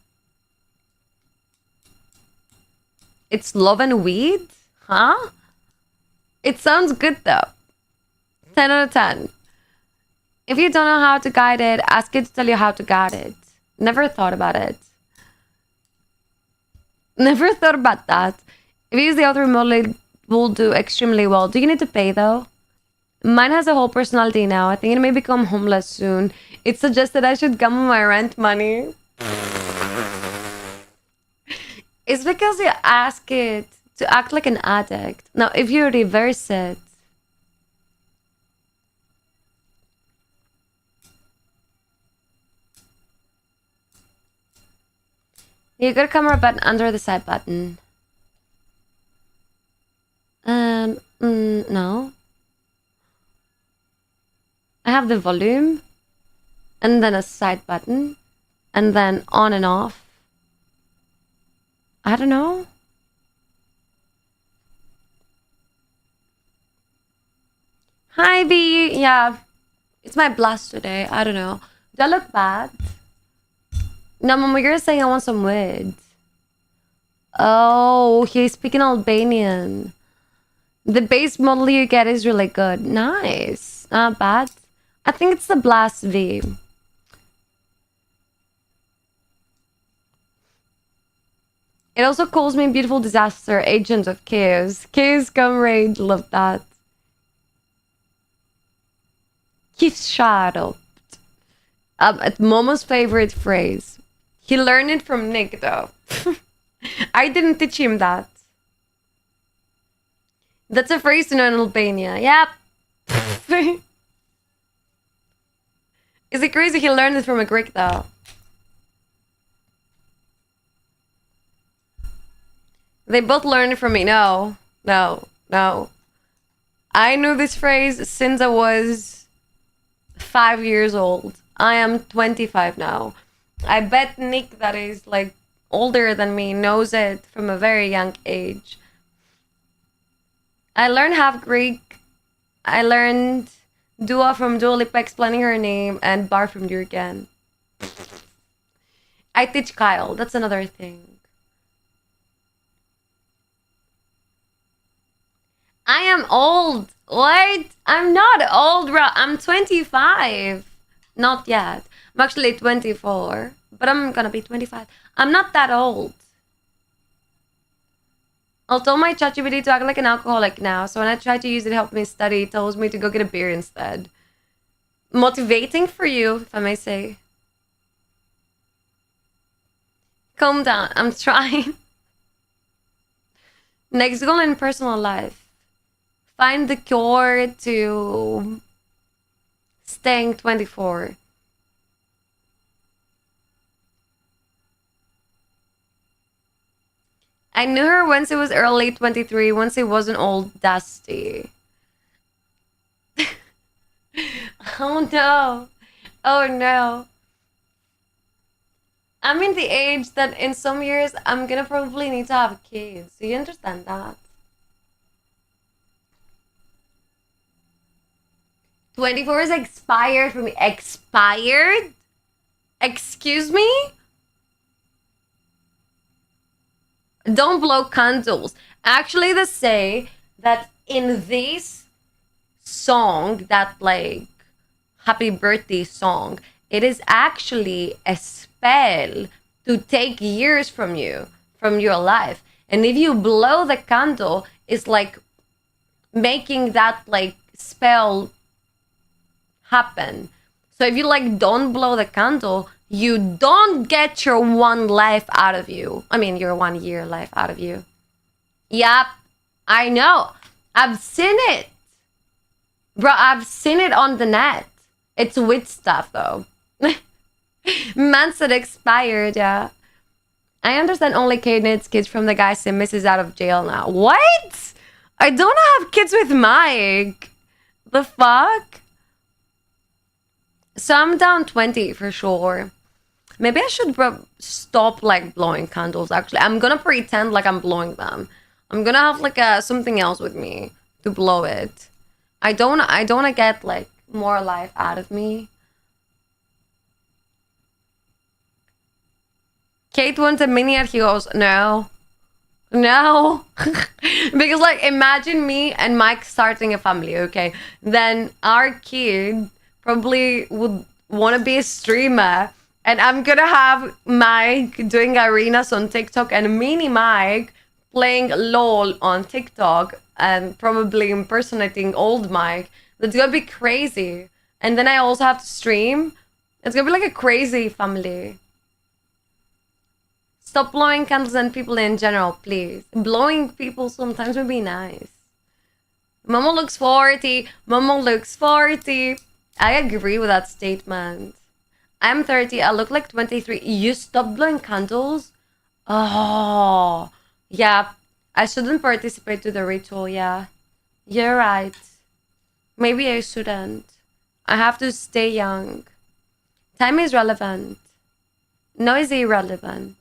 It's love and weed? Huh? It sounds good though. 10 out of 10. If you don't know how to guide it, ask it to tell you how to guide it. Never thought about it. Never thought about that. If you use the other remote, it will do extremely well. Do you need to pay though? Mine has a whole personality now. I think it may become homeless soon. It suggested I should gamble my rent money. It's because you ask it to act like an addict. Now, if you reverse it, you got a camera button under the side button. No. I have the volume, and then a side button, and then on and off. I don't know. Hi, V. Yeah, it's my blast today. I don't know. Do I look bad? No, Mama, you're saying I want some weed. Oh, he's speaking Albanian. The base model you get is really good. Nice. Not bad. I think it's the Blast V. It also calls me Beautiful Disaster, Agent of Chaos. Chaos Comrade, love that. He's shut up. At Momo's favorite phrase. He learned it from Nick, though. I didn't teach him that. That's a phrase to know in Albania. Yep. Is it crazy he learned it from a Greek, though? They both learned it from me. No. I knew this phrase since I was 5 years old. I am 25 now. I bet Nick, that is like older than me, knows it from a very young age. I learned half Greek. I learned Dua from Dua Lipa explaining her name and Bar from Jurgen. I teach Kyle. That's another thing. I am old. What? I'm not old, bro. I'm 25. Not yet. I'm actually 24, but I'm gonna be 25. I'm not that old. I'll tell my ChatGPT to act like an alcoholic now, so when I try to use it to help me study, it tells me to go get a beer instead. Motivating for you, if I may say. Calm down. I'm trying. Next goal in personal life. Find the cure to staying 24. I knew her once it was early 23, once it was an old dusty. Oh no. Oh no. I'm in the age that in some years I'm gonna probably need to have kids. Do you understand that? 24 is expired for me. Expired? Excuse me? Don't blow candles. Actually, they say that in this song, that like happy birthday song, it is actually a spell to take years from you, from your life. And if you blow the candle, it's like making that like spell happen. So if you like don't blow the candle, you don't get your one life out of you. I mean, your 1 year life out of you. Yep, I know. I've seen it. Bro, I've seen it on the net. It's with stuff, though. Man said expired, yeah. I understand only Kate needs kids from the guy Sim misses out of jail now. What? I don't have kids with Mike. The fuck? So I'm down 20 for sure. Maybe I should stop like blowing candles. Actually, I'm gonna pretend like I'm blowing them. I'm gonna have like something else with me to blow it. I don't wanna get like more life out of me. Kate wants a mini and he goes, no. Because like imagine me and Mike starting a family, okay? Then our kid probably would want to be a streamer And I'm gonna have Mike doing arenas on TikTok and mini Mike playing LOL on TikTok and probably impersonating old Mike. That's gonna be crazy. And then I also have to stream. It's gonna be like a crazy family. Stop blowing candles and people in general, please. Blowing people sometimes would be nice. Momo looks 40. Momo looks 40. I agree with that statement. I'm 30. I look like 23. You stop blowing candles? Oh, yeah. I shouldn't participate to the ritual, yeah. You're right. Maybe I shouldn't. I have to stay young. Time is relevant. No is irrelevant.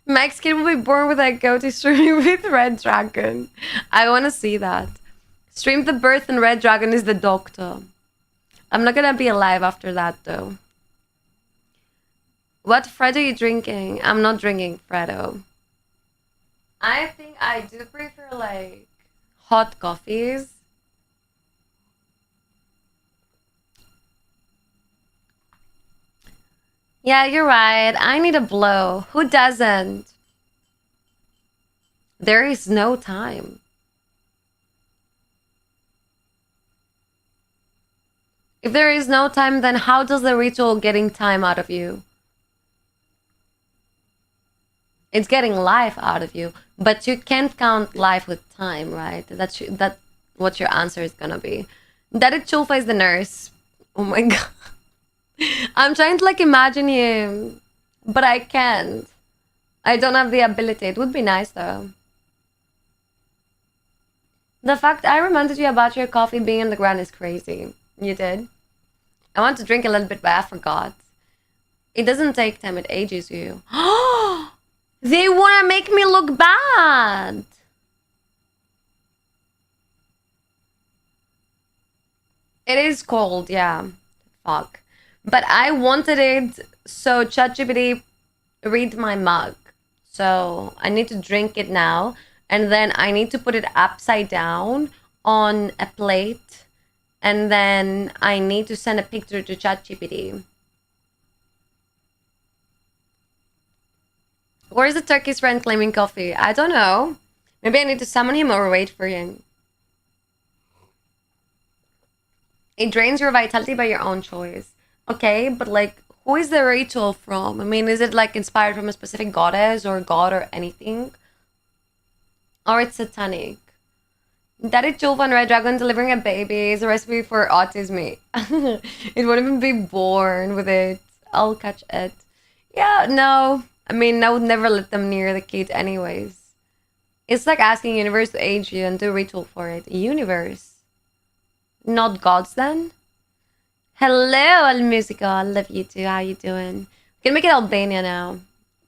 Max kid will be born with a goatee streaming with Red Dragon. I want to see that. Stream the birth and Red Dragon is the doctor. I'm not gonna be alive after that though. What Fred are you drinking? I'm not drinking Freddo. I think I do prefer like hot coffees. Yeah, you're right. I need a blow. Who doesn't? There is no time. If there is no time, then how does the ritual getting time out of you? It's getting life out of you, but you can't count life with time, right? That's what your answer is gonna be. Daddy Chulfa is the nurse. Oh my god. I'm trying to like imagine him, but I can't. I don't have the ability. It would be nice though. The fact I reminded you about your coffee being on the ground is crazy. You did? I want to drink a little bit, but I forgot. It doesn't take time, it ages you. They want to make me look bad. It is cold, yeah. Fuck. But I wanted it so ChatGPT read my mug. So I need to drink it now. And then I need to put it upside down on a plate. And then I need to send a picture to ChatGPT. Where's the Turkish friend claiming coffee? I don't know. Maybe I need to summon him or wait for him. It drains your vitality by your own choice. Okay, but like, who is the ritual from? I mean, is it like inspired from a specific goddess or god or anything? Or it's satanic? Daddy Chulfa and Red Dragon delivering a baby is a recipe for autism. It won't even be born with it. I'll catch it. Yeah, no. I mean, I would never let them near the kid anyways. It's like asking universe to age you and do a ritual for it. Universe. Not gods then? Hello, El Musico. I love you too. How you doing? We can make it Albania now.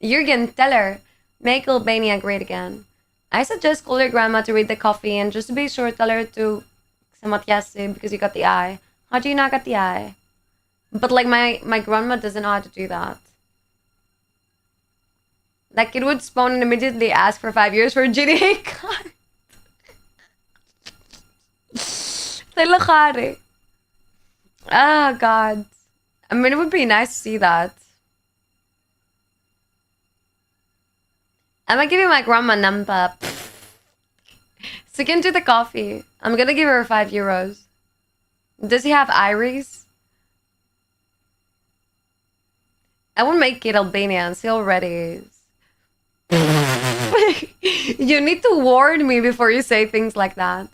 Jürgen, tell her. Make Albania great again. I suggest call your grandma to read the coffee and just to be sure, tell her to Samatyasu because you got the eye. How do you not got the eye? But like my grandma doesn't know how to do that. That kid would spawn and immediately ask for 5 years for a GTA card. Oh god. I mean, it would be nice to see that. I'm gonna give you my grandma number. So you can do the coffee. I'm gonna give her 5 euros. Does he have iris? I won't make it Albanian. He already is. You need to warn me before you say things like that.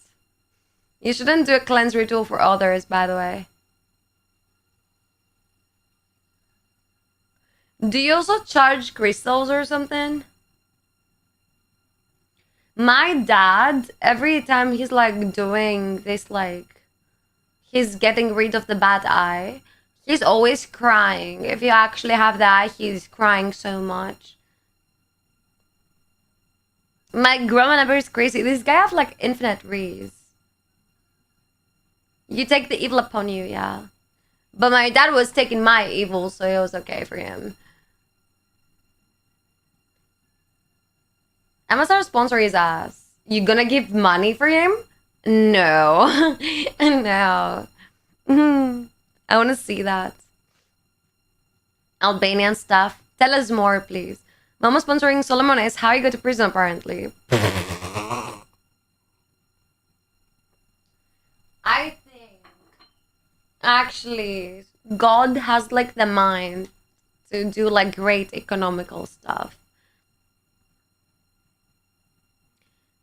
You shouldn't do a cleanse ritual for others, by the way. Do you also charge crystals or something? My dad, every time he's like doing this, like he's getting rid of the bad eye, he's always crying. If you actually have the eye, he's crying so much. My grandma number is crazy. This guy have like infinite rees. You take the evil upon you, yeah. But my dad was taking my evil, so it was okay for him. I must start sponsor his ass. You gonna give money for him? No. No. I wanna see that. Albanian stuff. Tell us more, please. Mama sponsoring Solomon is how you go to prison, apparently. I think, actually, God has, like, the mind to do, like, great economical stuff.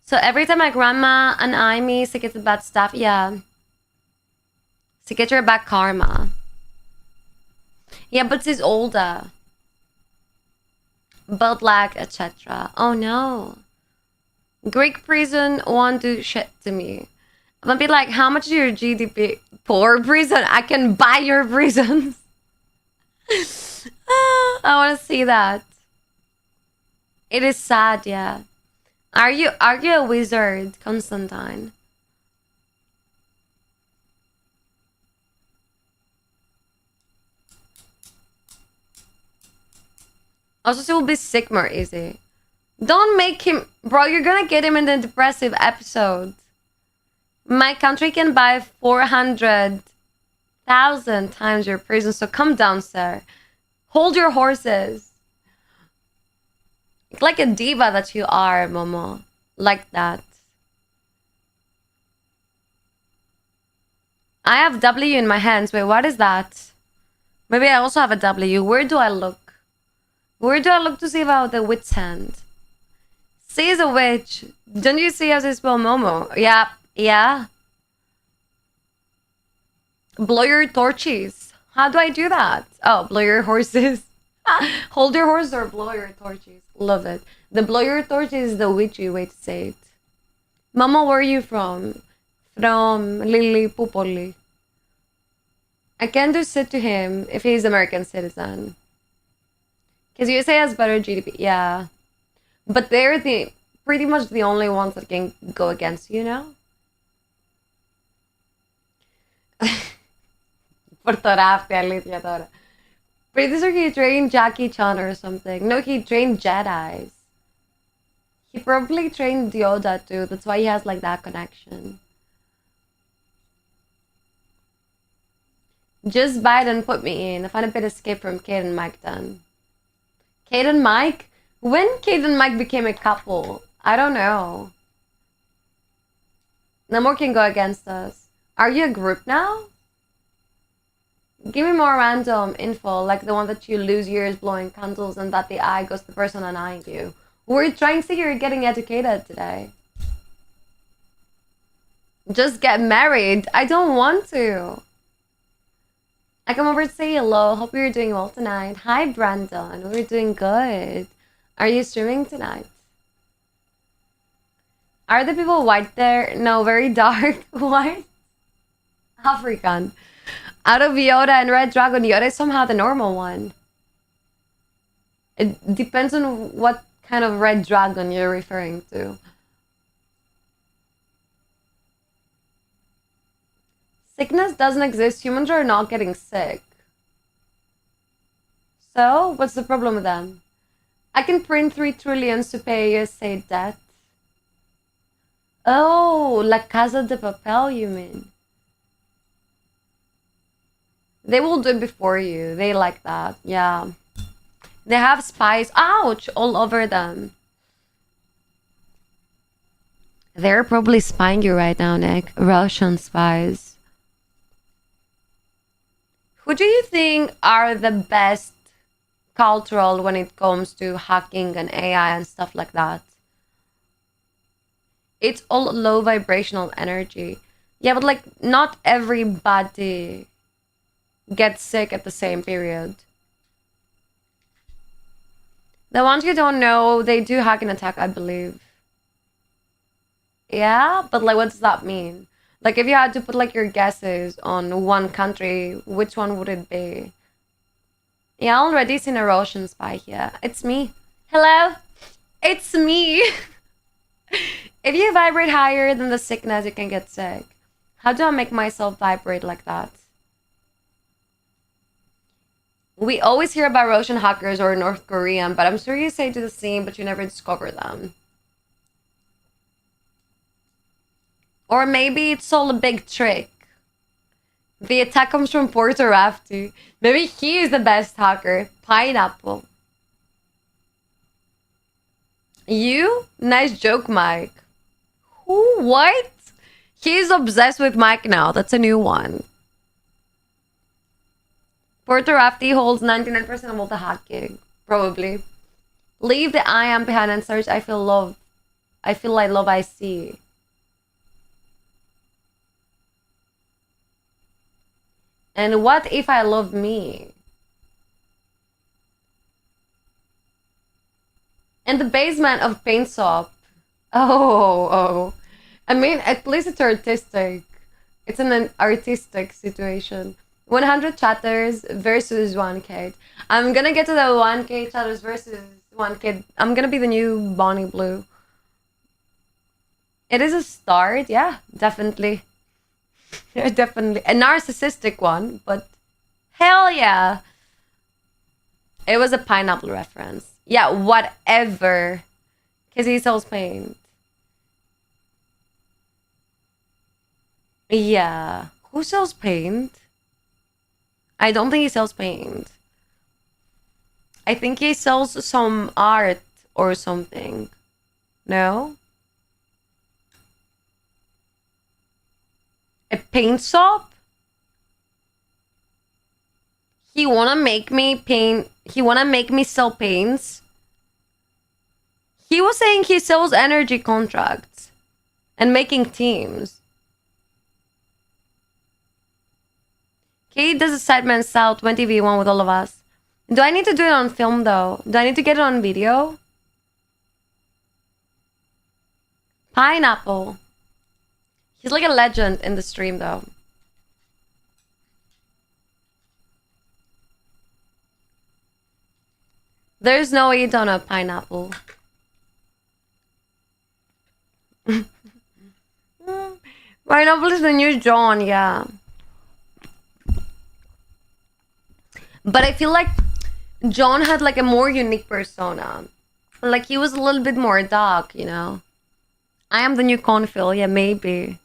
So every time my grandma and I me se get the bad stuff, yeah. Se get your bad karma. Yeah, but she's older. But like, etc. Oh no. Greek prison won't do shit to me. I'm gonna be like, how much is your GDP? Poor prison. I can buy your prisons. I want to see that. It is sad, yeah. Are you a wizard, Constantine? Also, she will be sick more easy. Don't make him, bro. You're gonna get him in the depressive episode. My country can buy 400,000 times your prison. So come down, sir. Hold your horses. Like a diva that you are, Momo. Like that. I have W in my hands. Wait, what is that? Maybe I also have a W. Where do I look? Where do I look to see about the witch's hand? See is a witch. Don't you see how they spell Momo? Yeah, yeah. Blow your torches. How do I do that? Oh, blow your horses. Hold your horse or blow your torches. Love it. The blow your torches is the witchy way to say it. Mama, where are you from? From Lillipopoli. I can do sit to him if he's American citizen. Because USA has better GDP. Yeah. But they're pretty much the only ones that can go against, you know? Portorafte, alήθεια τώρα. Pretty sure he trained Jackie Chan or something. No, he trained Jedis. He probably trained Yoda too. That's why he has like that connection. Just Biden put me in. I found a bit escape from Kate and Mike then. Kate and Mike? When Kate and Mike became a couple? I don't know. No more can go against us. Are you a group now? Give me more random info, like the one that you lose years blowing candles and that the eye goes to the person eyeing you. We're trying to see you're getting educated today. Just get married. I don't want to. I come over to say hello. Hope you're doing well tonight. Hi, Brandon. We're doing good. Are you streaming tonight? Are the people white there? No, very dark. White? African. Out of Yoda and Red Dragon, Yoda is somehow the normal one. It depends on what kind of Red Dragon you're referring to. Sickness doesn't exist. Humans are not getting sick. So, what's the problem with them? I can print 3 trillions to pay USA debt. Oh, La Casa de Papel, you mean? They will do it before you. They like that. Yeah. They have spies. Ouch! All over them. They're probably spying you right now, Nick. Russian spies. Who do you think are the best cultural when it comes to hacking and AI and stuff like that? It's all low vibrational energy. Yeah, but like not everybody gets sick at the same period. The ones you don't know, they do hack and attack, I believe. Yeah, but like what does that mean? Like if you had to put like your guesses on one country, which one would it be? Yeah, I already seen a Russian spy here. It's me. Hello? It's me. If you vibrate higher than the sickness, you can get sick. How do I make myself vibrate like that? We always hear about Russian hackers or North Korean, but I'm sure you say do the same, but you never discover them. Or maybe it's all a big trick. The attack comes from Porter Rafty. Maybe he is the best hacker. Pineapple. You? Nice joke, Mike. Who? What? He's obsessed with Mike now. That's a new one. Porter Rafty holds 99% of all the hacking. Probably. Leave the I am behind and search I feel love. I feel like love I see. And what if I love me? In the basement of Paint Shop. Oh. I mean, at least it's artistic. It's an artistic situation. 100 chatters versus 1k. I'm gonna get to the 1k chatters versus 1k. I'm gonna be the new Bonnie Blue. It is a start, yeah, definitely. Definitely. A narcissistic one, but hell yeah. It was a pineapple reference. Yeah, whatever. Because he sells paint. Yeah. Who sells paint? I don't think he sells paint. I think he sells some art or something. No? A paint shop? He wanna make me paint. He wanna make me sell paints. He was saying he sells energy contracts and making teams. He does a Sideman South 20v1 with all of us. Do I need to do it on film though? Do I need to get it on video? Pineapple. He's like a legend in the stream though. There's no way you don't know pineapple. Pineapple is the new John, yeah. But I feel like John had like a more unique persona. Like he was a little bit more dark, you know. I am the new Conphil, yeah, maybe.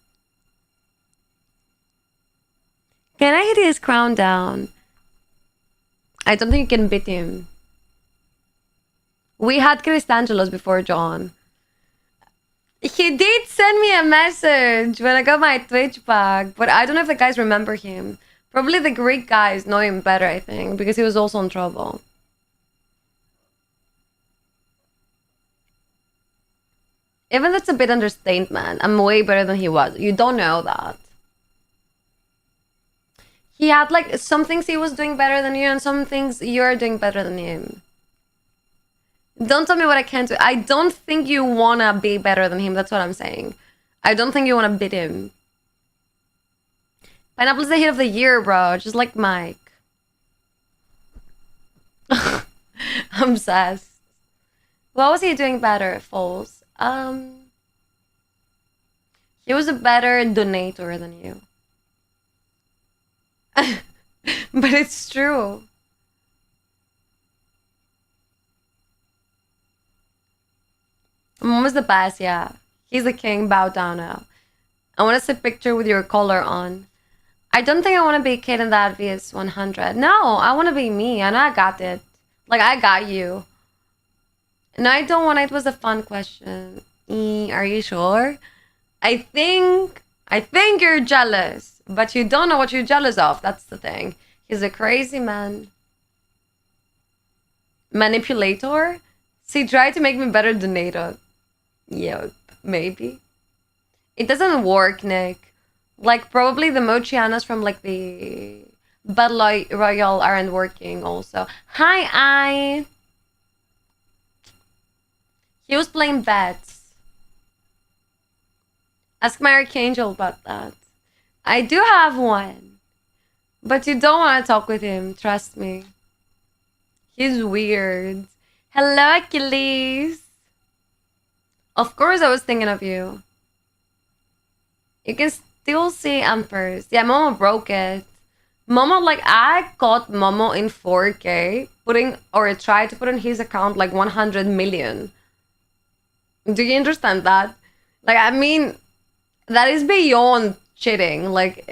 Can I hit his crown down? I don't think you can beat him. We had Cristangelos before John. He did send me a message when I got my Twitch back, but I don't know if the guys remember him. Probably the Greek guys know him better, I think, because he was also in trouble. Even that's a bit understatement. I'm way better than he was. You don't know that. He had like some things he was doing better than you and some things you're doing better than him. Don't tell me what I can't do. I don't think you wanna be better than him. That's what I'm saying. I don't think you wanna beat him. Pineapple's the hit of the year, bro. Just like Mike. I'm obsessed. What was he doing better? False. He was a better donator than you. But it's true. Mom was the best, yeah. He's the king, bow down now. I want to see a picture with your collar on. I don't think I want to be a kid in that VS 100. No, I want to be me, and I got it. Like, I got you. No, I don't want it. It was a fun question. Are you sure? I think you're jealous, but you don't know what you're jealous of. That's the thing. He's a crazy man. Manipulator? See, try to make me better donator. Yeah, maybe. It doesn't work, Nick. Like, probably the Mochianas from, like, the Battle Royale aren't working also. Hi, I. He was playing bets. Ask my Archangel about that. I do have one. But you don't want to talk with him, trust me. He's weird. Hello, Achilles. Of course I was thinking of you. You can still see Emperors. Yeah, Momo broke it. Momo, like, I caught Momo in 4K tried to put on his account like 100 million. Do you understand that? Like, I mean, that is beyond cheating. Like,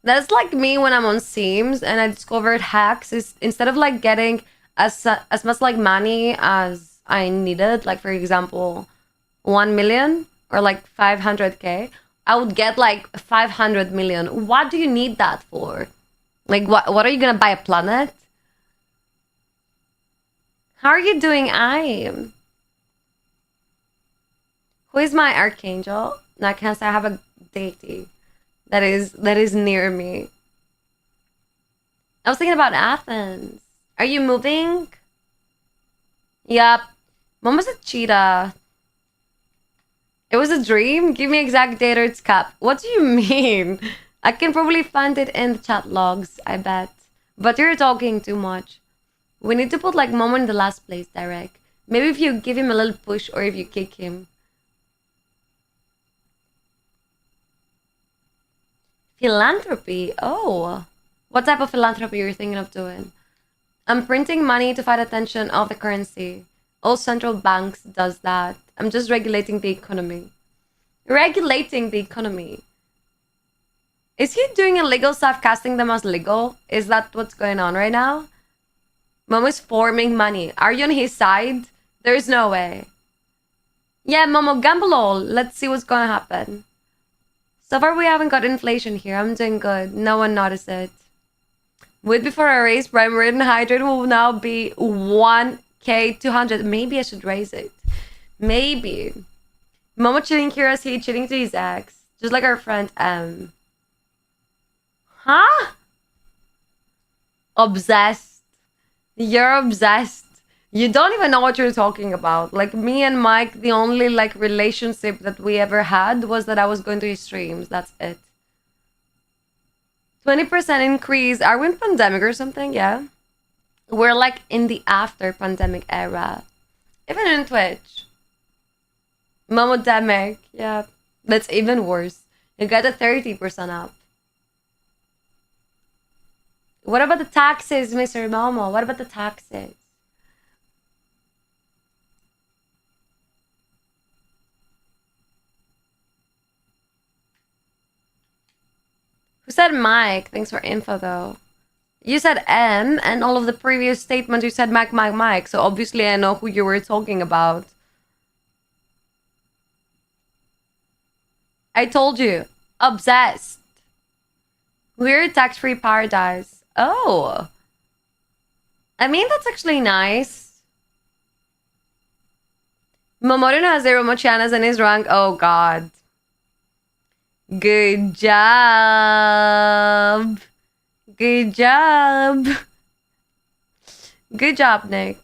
That's like me when I'm on Sims and I discovered hacks. Is instead of like getting as much like money as I needed, like for example, 1 million or like 500K, I would get like 500 million. What do you need that for? Like what are you gonna buy a planet? How are you doing? Who is my archangel? Now I can't say I have a deity that is near me. I was thinking about Athens. Are you moving? Yup. Mom was a cheetah. It was a dream? Give me exact date or it's cap. What do you mean? I can probably find it in the chat logs, I bet. But you're talking too much. We need to put like Momo in the last place, Derek. Maybe if you give him a little push or if you kick him. Philanthropy? Oh. What type of philanthropy are you thinking of doing? I'm printing money to fight attention of the currency. All central banks does that. I'm just regulating the economy. Regulating the economy. Is he doing illegal stuff, casting them as legal? Is that what's going on right now? Momo is forming money. Are you on his side? There's no way. Yeah, Momo, gamble all. Let's see what's gonna happen. So far, we haven't got inflation here. I'm doing good. No one noticed it. Wait before I raise prime rate and hydrate will now be 1K200. Maybe I should raise it. Maybe. Momo cheating here as he cheating to his ex. Just like our friend M. Huh? Obsessed. You're obsessed. You don't even know what you're talking about. Like me and Mike, the only like relationship that we ever had was that I was going to his streams. That's it. 20% increase. Are we in pandemic or something? Yeah. We're like in the after pandemic era. Even in Twitch. Momodemic. Yeah. That's even worse. You got a 30% up. What about the taxes, Mr. Momo? What about the taxes? Who said Mike? Thanks for info, though. You said M, and all of the previous statements you said Mike. So obviously I know who you were talking about. I told you. Obsessed. We're tax-free paradise. Oh. I mean, that's actually nice. Momodin has 0 mochianas in his rank. Oh, God. Good job. Good job. Good job, Nick.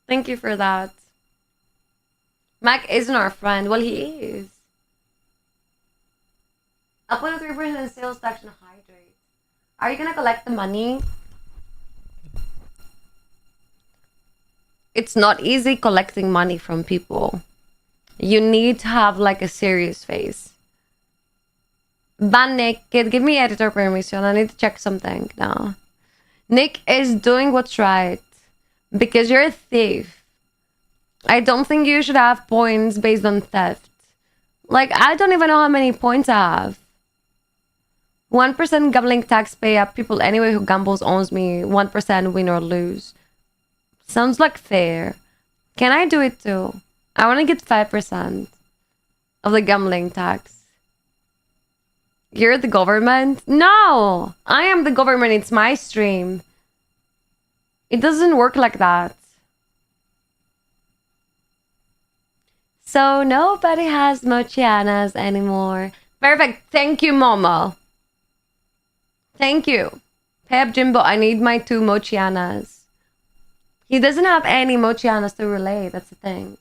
Thank you for that. Mac isn't our friend. Well, he is. I'll put a 3% sales tax and hydrate. Are you gonna collect the money? It's not easy collecting money from people. You need to have like a serious face. Ban Nick, give me editor permission. I need to check something now. Nick is doing what's right. Because you're a thief. I don't think you should have points based on theft. Like, I don't even know how many points I have. 1% gambling tax pay up. People anyway who gambles owns me 1% win or lose. Sounds like fair. Can I do it too? I want to get 5% of the gambling tax. You're the government? No! I am the government. It's my stream. It doesn't work like that. So nobody has mochianas anymore. Perfect. Thank you, Momo. Thank you. Pep Jimbo, I need my 2 mochianas. He doesn't have any mochianas to relay. That's the thing.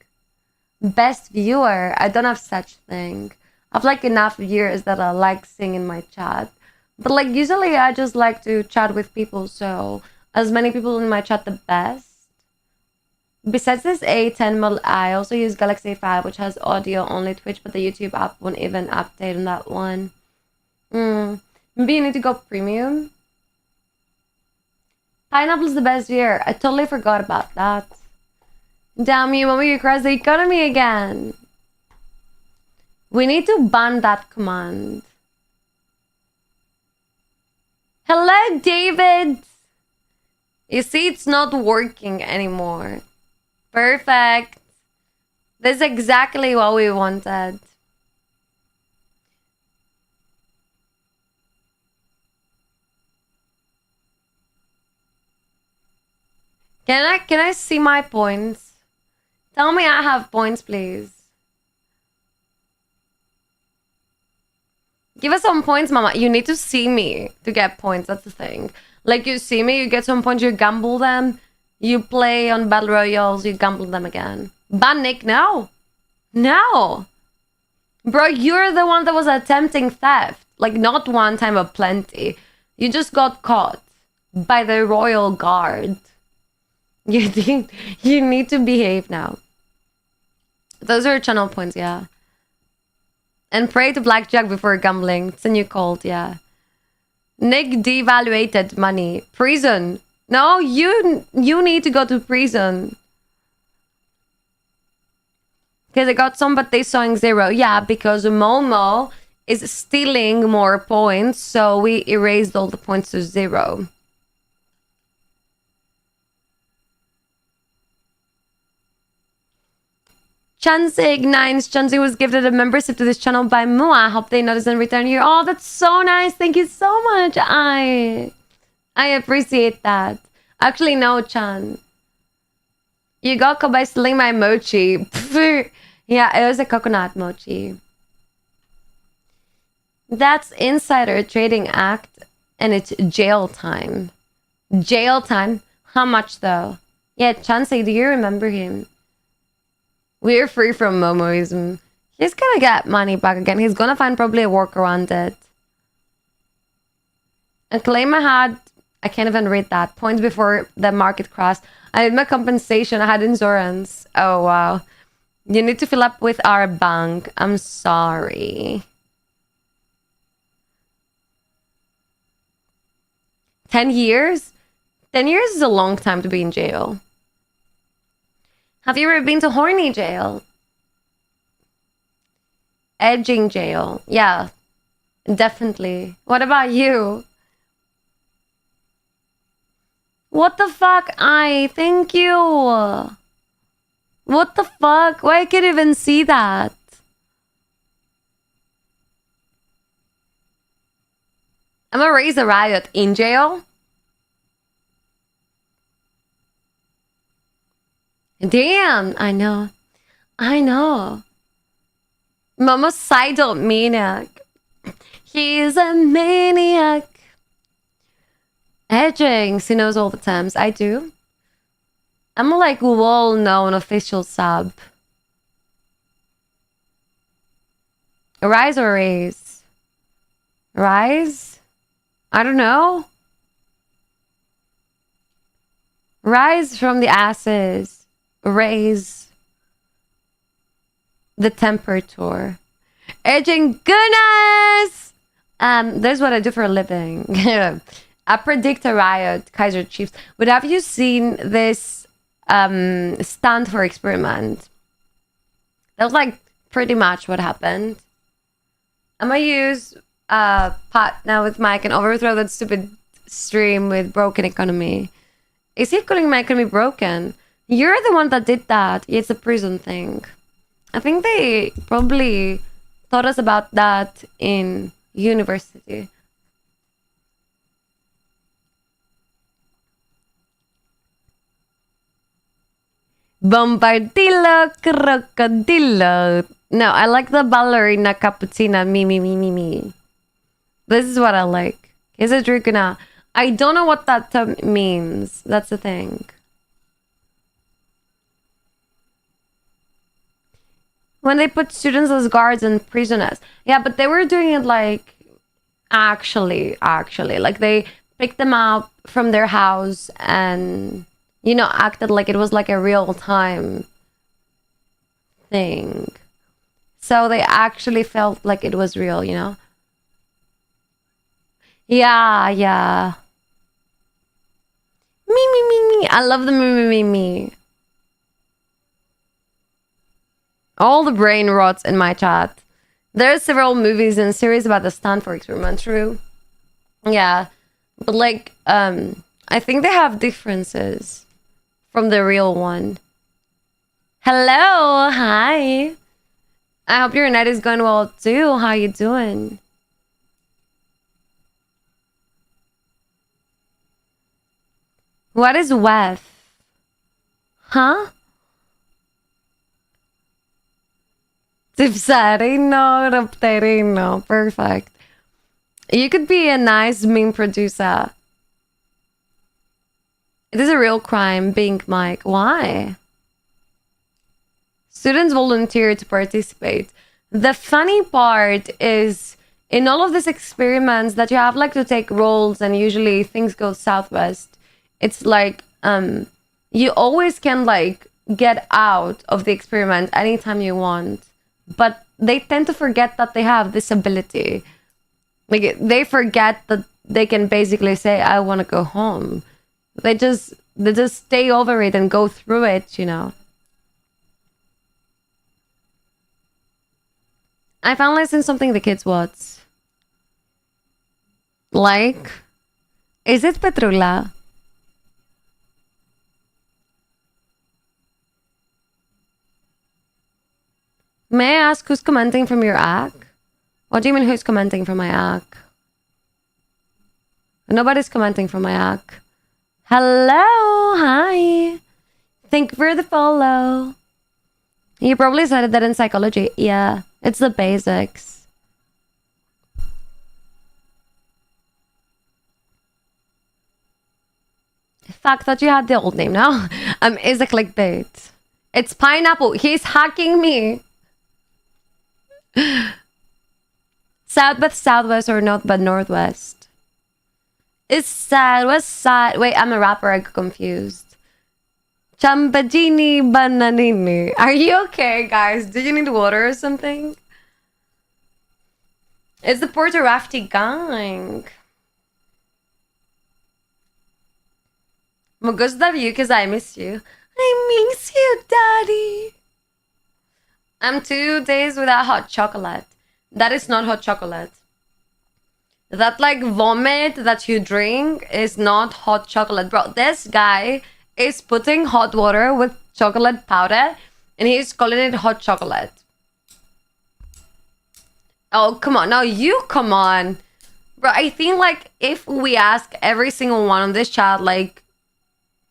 Best viewer. I don't have such thing. I've like enough viewers that I like seeing in my chat. But like usually I just like to chat with people. So as many people in my chat, the best. Besides this A10 model, I also use Galaxy 5, which has audio only Twitch, but the YouTube app won't even update on that one. Maybe you need to go premium. Pineapple's the best year. I totally forgot about that. Damn you, Mommy, you crashed the economy again. We need to ban that command. Good, David. You see, it's not working anymore. Perfect. This is exactly what we wanted. Can I see my points? Tell me I have points, please. Give us some points, mama. You need to see me to get points. That's the thing. Like, you see me, you get some points, you gamble them. You play on Battle Royales, you gamble them again. Ban Nick, no. No. Bro, you're the one that was attempting theft. Like, not one time, but plenty. You just got caught by the Royal Guard. You need to behave now. Those are channel points, yeah. And pray to blackjack before gambling. It's a new cult, yeah. Nick devaluated money. Prison. No, you need to go to prison. Okay, they got some, but they showing 0. Yeah, because Momo is stealing more points, so we erased all the points to 0. Chansig9, Chansig was gifted a membership to this channel by Mua. I hope they notice and return here. Oh, that's so nice. Thank you so much. I appreciate that. Actually, no, Chan. You got caught by stealing my mochi. Yeah, it was a coconut mochi. That's Insider Trading Act, and it's jail time. Jail time? How much, though? Yeah, Chansig, do you remember him? We're free from Momoism. He's gonna get money back again. He's gonna find probably a workaround it. A claim I had, I can't even read that. Points before the market crashed. I had my compensation. I had insurance. Oh, wow. You need to fill up with our bank. I'm sorry. 10 years? 10 years is a long time to be in jail. Have you ever been to horny jail? Edging jail. Yeah, definitely. What about you? What the fuck? Thank you. What the fuck? Why I can't even see that? I'm gonna raise a riot in jail. Damn, I know. Momo's sidle maniac. He's a maniac. Edging. She knows all the terms. I do. I'm a like well-known official sub. Rise or raise? Rise? I don't know. Rise from the asses. Raise the temperature. Edging goodness! That's what I do for a living. I predict a riot, Kaiser Chiefs. But have you seen this stand for experiment? That was like pretty much what happened. I'm gonna use pot now with Mike and overthrow that stupid stream with broken economy. Is he calling my economy broken? You're the one that did that. It's a prison thing. I think they probably taught us about that in university. Bombardillo, crocodillo. No, I like the ballerina cappuccina. Me. This is what I like. Is it drukuna? I don't know what that term means. That's the thing. When they put students as guards and prisoners. Yeah, but they were doing it like actually. Like they picked them up from their house and, you know, acted like it was like a real time thing. So they actually felt like it was real, you know? Yeah. Me. I love the me. All the brain rots in my chat. There are several movies and series about the Stanford experiment, true? Yeah. But like, I think they have differences from the real one. Hello, hi. I hope your night is going well too. How you doing? What is WEF? Huh? Tipsarino, rapterino. Perfect. You could be a nice meme producer. It is a real crime being Mike. Why? Students volunteer to participate. The funny part is in all of these experiments that you have like to take roles and usually things go southwest. It's like you always can like get out of the experiment anytime you want. But they tend to forget that they have this ability. Like they forget that they can basically say, I want to go home. They just stay over it and go through it, you know. I finally seen something the kids watch. Like, is it Petrula? May I ask who's commenting from your act? What do you mean who's commenting from my act? Nobody's commenting from my act. Hello, hi. Thank you for the follow. You probably studied that in psychology. Yeah, it's the basics. Fuck, thought you had the old name now. Is a clickbait. It's pineapple. He's hacking me. South but southwest or north but northwest? It's southwest side. Wait, I'm a rapper. I got confused. Champagini bananini. Are you okay, guys? Do you need water or something? It's the Porter Rafty gang. Me gusta you because I miss you. I miss you, daddy. I'm 2 days without hot chocolate. That is not hot chocolate. That like vomit that you drink is not hot chocolate. Bro, this guy is putting hot water with chocolate powder and he's calling it hot chocolate. Oh, come on. Now you come on. Bro, I think like if we ask every single one on this chat like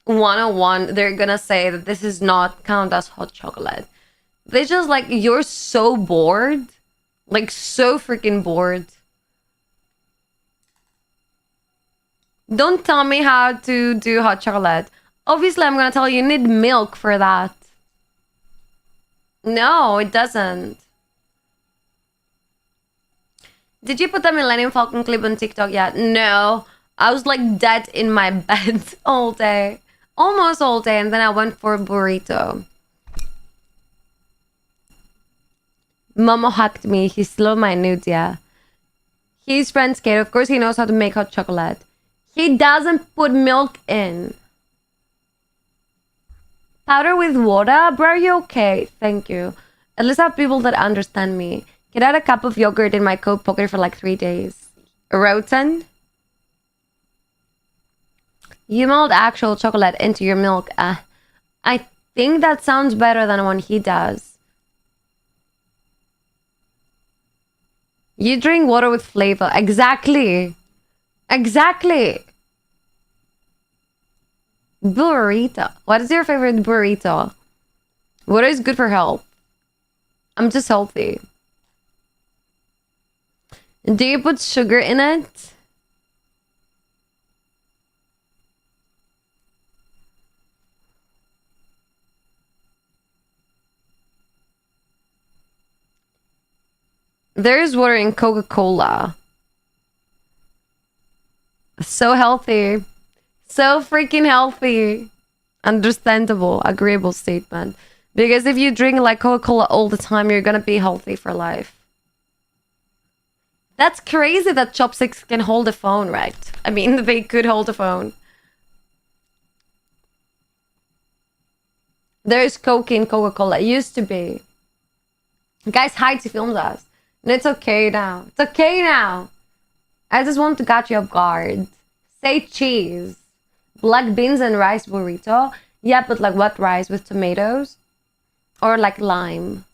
101, they're gonna say that this is not count as hot chocolate. They just like, you're so bored. Like so freaking bored. Don't tell me how to do hot chocolate. Obviously, I'm gonna tell you need milk for that. No, it doesn't. Did you put the Millennium Falcon clip on TikTok yet? No. I was like dead in my bed all day. Almost all day, and then I went for a burrito. Momo hacked me. He stole my nudes, yeah. He's friend scared. Of course he knows how to make hot chocolate. He doesn't put milk in. Powder with water? Bro, are you okay? Thank you. At least I have people that understand me. Can I add a cup of yogurt in my coat pocket for like 3 days? Roten? You melt actual chocolate into your milk. I think that sounds better than when he does. You drink water with flavor. Exactly. Exactly. Burrito. What is your favorite burrito? What is good for health? I'm just healthy. Do you put sugar in it? There's water in Coca-Cola. So healthy. So freaking healthy. Understandable, agreeable statement. Because if you drink like Coca-Cola all the time, you're gonna be healthy for life. That's crazy that chopsticks can hold a phone, right? I mean, they could hold a phone. There's Coke in Coca-Cola. It used to be. Guys, Heidi filmed us. And it's okay now. It's okay now. I just want to catch you off guard. Say cheese. Black beans and rice burrito. Yeah, but like what rice? With tomatoes? Or like lime?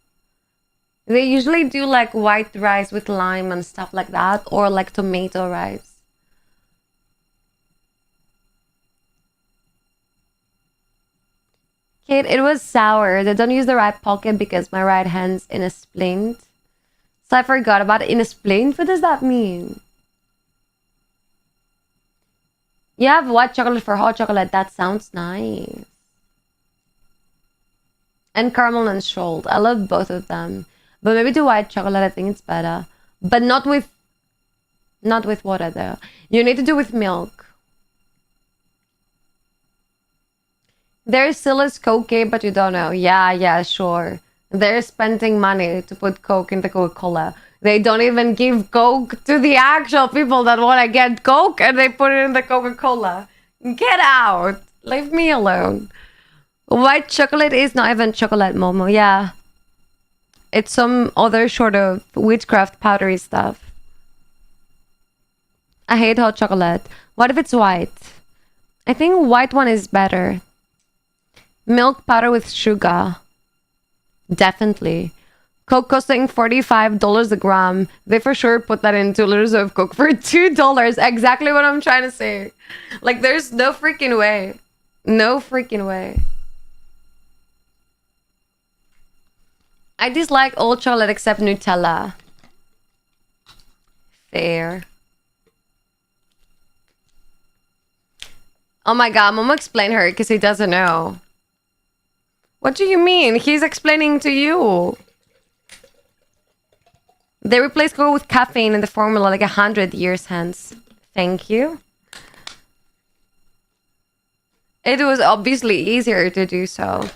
They usually do like white rice with lime and stuff like that. Or like tomato rice. Kate, it was sour. They don't use the right pocket because my right hand's in a splint. So I forgot about it. In a splint? What does that mean? You have white chocolate for hot chocolate. That sounds nice. And caramel and salt. I love both of them. But maybe the white chocolate, I think it's better. But not with water though. You need to do with milk. There still is Coke, but you don't know. Yeah, sure. They're spending money to put Coke in the Coca-Cola. They don't even give Coke to the actual people that want to get Coke and they put it in the Coca-Cola. Get out. Leave me alone. White chocolate is not even chocolate, Momo. Yeah. It's some other sort of witchcraft powdery stuff. I hate hot chocolate. What if it's white? I think white one is better. Milk powder with sugar. Definitely. Coke costing $45 a gram. They for sure put that in 2 liters of Coke for $2. Exactly what I'm trying to say. Like, there's no freaking way. No freaking way. I dislike all chocolate except Nutella. Fair. Oh my god, Momo explain her because he doesn't know. What do you mean? He's explaining to you. They replaced Coke with caffeine in the formula like 100 years hence. Thank you. It was obviously easier to do so.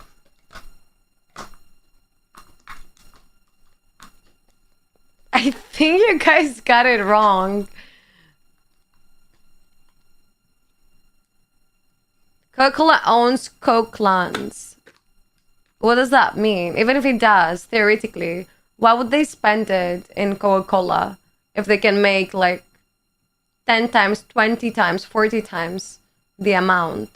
I think you guys got it wrong. Coca-Cola owns Coke-Lands. What does that mean? Even if it does, theoretically, why would they spend it in Coca-Cola if they can make like 10 times, 20 times, 40 times the amount?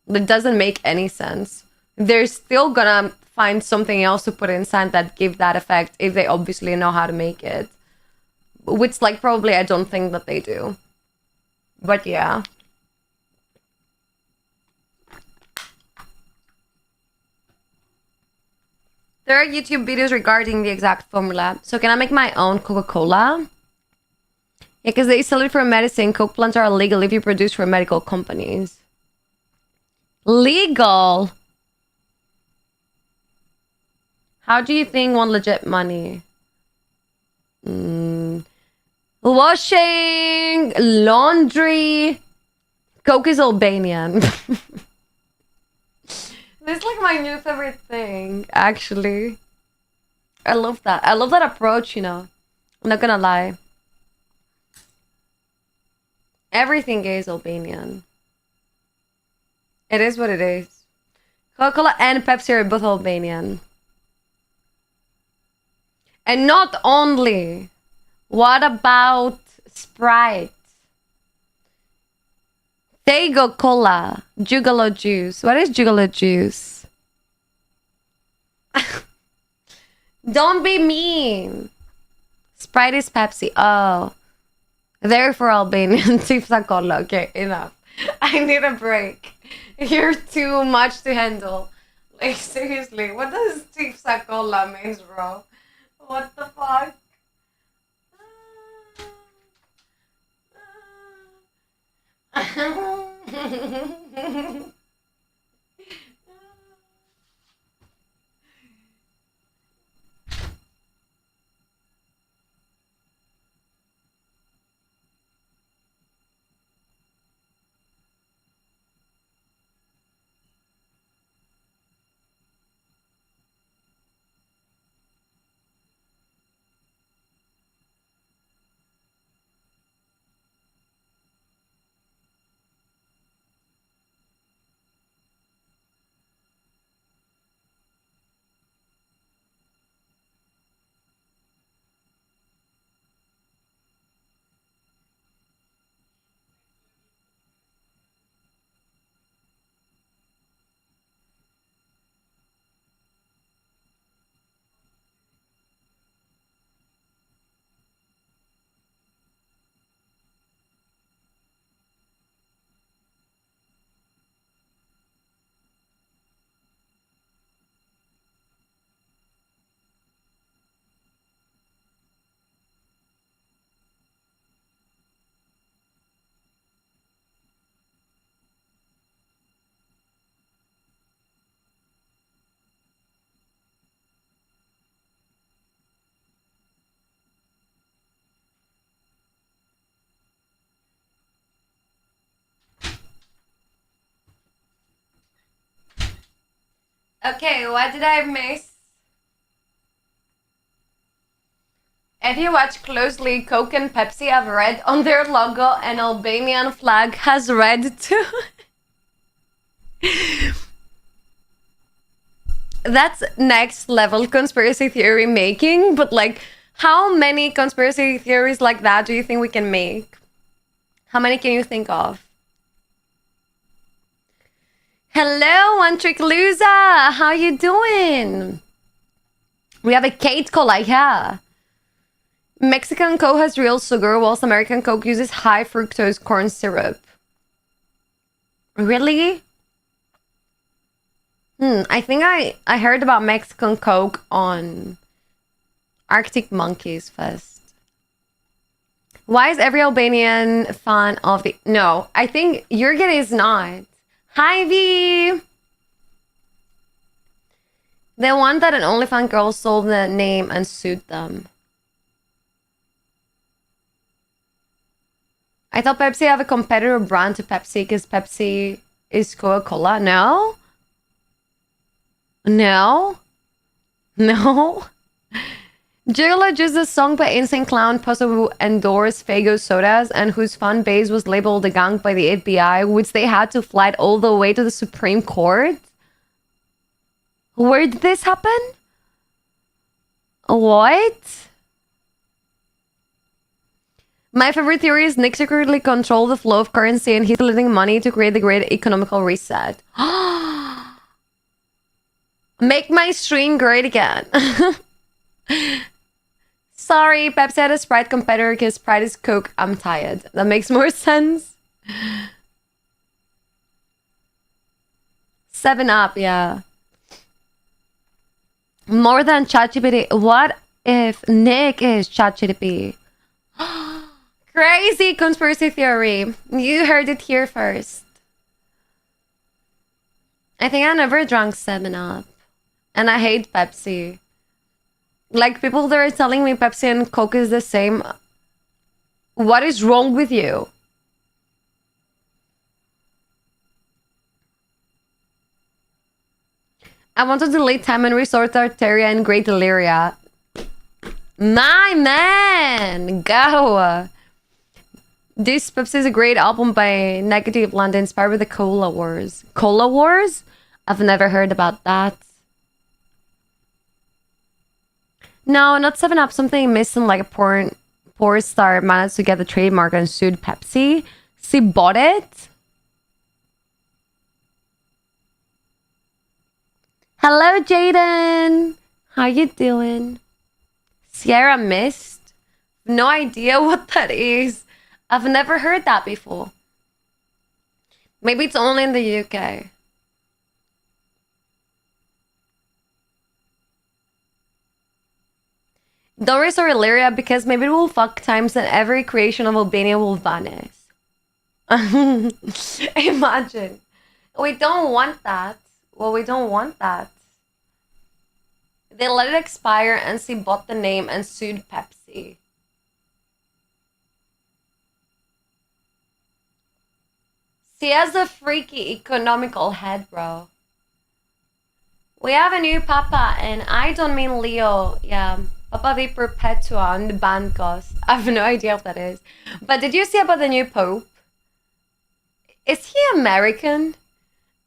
That doesn't make any sense. They're still gonna find something else to put inside that give that effect if they obviously know how to make it. Which, like, probably I don't think that they do. But yeah. There are YouTube videos regarding the exact formula. So can I make my own Coca-Cola? Yeah, because they sell it for medicine. Coke plants are illegal if you produce for medical companies. Legal? How do you think one legit money? Washing, laundry. Coke is Albanian. This is like my new favorite thing, actually. I love that. I love that approach, you know. I'm not gonna lie. Everything is Albanian. It is what it is. Coca-Cola and Pepsi are both Albanian. And not only. What about Sprite? Dago Cola. Jugalo juice. What is Jugalo juice? Don't be mean. Sprite is Pepsi. Oh. Therefore Albanian. Tifsa Cola. Okay, enough. I need a break. You're too much to handle. Like, seriously. What does Tifsa Cola means, bro? What the fuck? Okay, what did I miss? If you watch closely, Coke and Pepsi have red on their logo, and Albanian flag has red too. That's next level conspiracy theory making, but like, how many conspiracy theories like that do you think we can make? How many can you think of? Hello, One Trick Loser! How you doing? We have a Kate Cola, yeah. Mexican Coke has real sugar, whilst American Coke uses high fructose corn syrup. Really? I think I heard about Mexican Coke on Arctic Monkeys Fest. Why is every Albanian fan of the... No, I think Jürgen is not. Hi, V! They want that an OnlyFans girl sold the name and sued them. I thought Pepsi have a competitor brand to Pepsi because Pepsi is Coca-Cola. No? No? No? Gigolo just a song by Insane Clown Posse who endorsed Fago sodas and whose fan base was labeled a gang by the FBI, which they had to fly all the way to the Supreme Court? Where did this happen? What? My favorite theory is Nick secretly controlled the flow of currency and he's lending money to create the great economical reset. Make my stream great again. Sorry, Pepsi had a Sprite competitor because Sprite is Coke. I'm tired. That makes more sense. 7-Up, yeah. More than ChatGPT. What if Nick is ChatGPT? Crazy conspiracy theory. You heard it here first. I think I never drank 7-Up. And I hate Pepsi. Like, people that are telling me Pepsi and Coke is the same. What is wrong with you? I want to delete Time and Resort Arteria and Great Illyria. My man! Go! This Pepsi is a great album by Negative Land inspired with the Cola Wars. Cola Wars? I've never heard about that. No, not 7-Up. Something missing, like a porn star managed to get the trademark and sued Pepsi. She bought it? Hello, Jaden. How you doing? Sierra Mist? No idea what that is. I've never heard that before. Maybe it's only in the UK. Doris or Illyria because maybe it will fuck times and every creation of Albania will vanish. Imagine. We don't want that. Well, we don't want that. They let it expire and she bought the name and sued Pepsi. She has a freaky economical head, bro. We have a new Papa, and I don't mean Leo. Yeah, Papa V Perpetua on the band cost. I have no idea what that is. But did you see about the new Pope? Is he American?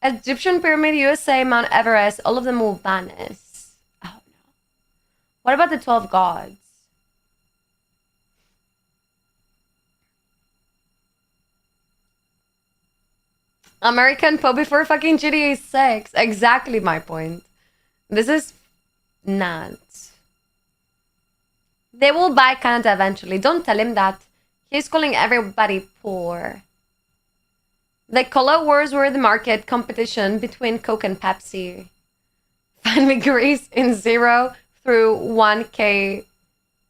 Egyptian Pyramid, USA, Mount Everest, all of them will vanish. Oh no. What about the 12 gods? American Pope before fucking GTA 6. Exactly my point. This is nuts. They will buy Canada eventually. Don't tell him that. He's calling everybody poor. The color wars were the market competition between Coke and Pepsi. Find me Greece in 0 through 1K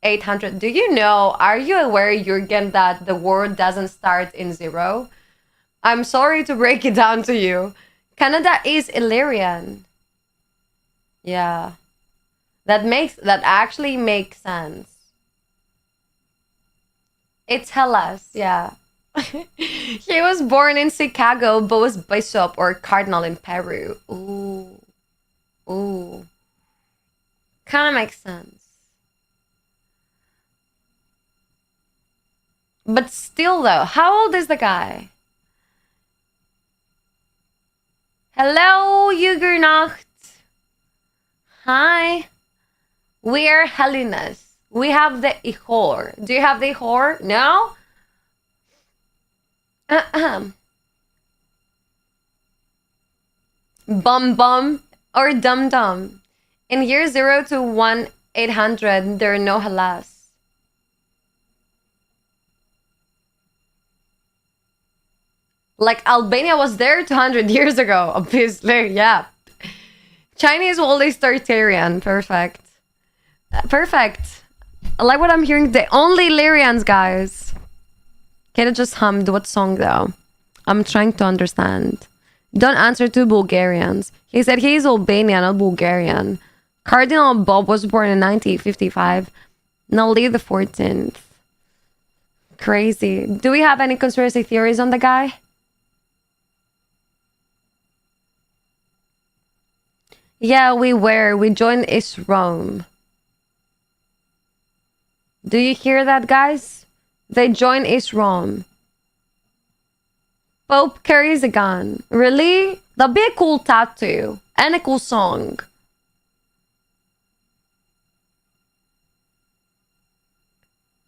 800. Do you know, are you aware, Jürgen, that the war doesn't start in 0? I'm sorry to break it down to you. Canada is Illyrian. Yeah. That actually makes sense. It's Hellas, yeah. He was born in Chicago, but was bishop or cardinal in Peru. Ooh. Ooh. Kind of makes sense. But still, though, how old is the guy? Hello, Juggernacht. Hi. We are Helenas. We have the Ihor. Do you have the Ihor? No? Bum bum or dum dum. In year 0 to 1-800, there are no halas. Like Albania was there 200 years ago, obviously, yeah. Chinese wall is Tartarian. Perfect. Perfect. I like what I'm hearing today. Only Illyrians, guys. Kata just hummed. What song, though? I'm trying to understand. Don't answer to Bulgarians. He said he's Albanian, not Bulgarian. Cardinal Bob was born in 1955. Now Lee the 14th. Crazy. Do we have any conspiracy theories on the guy? Yeah, we were. We joined Rome. Do you hear that, guys? They joined Rome. Pope carries a gun. Really? That'd be a cool tattoo. And a cool song.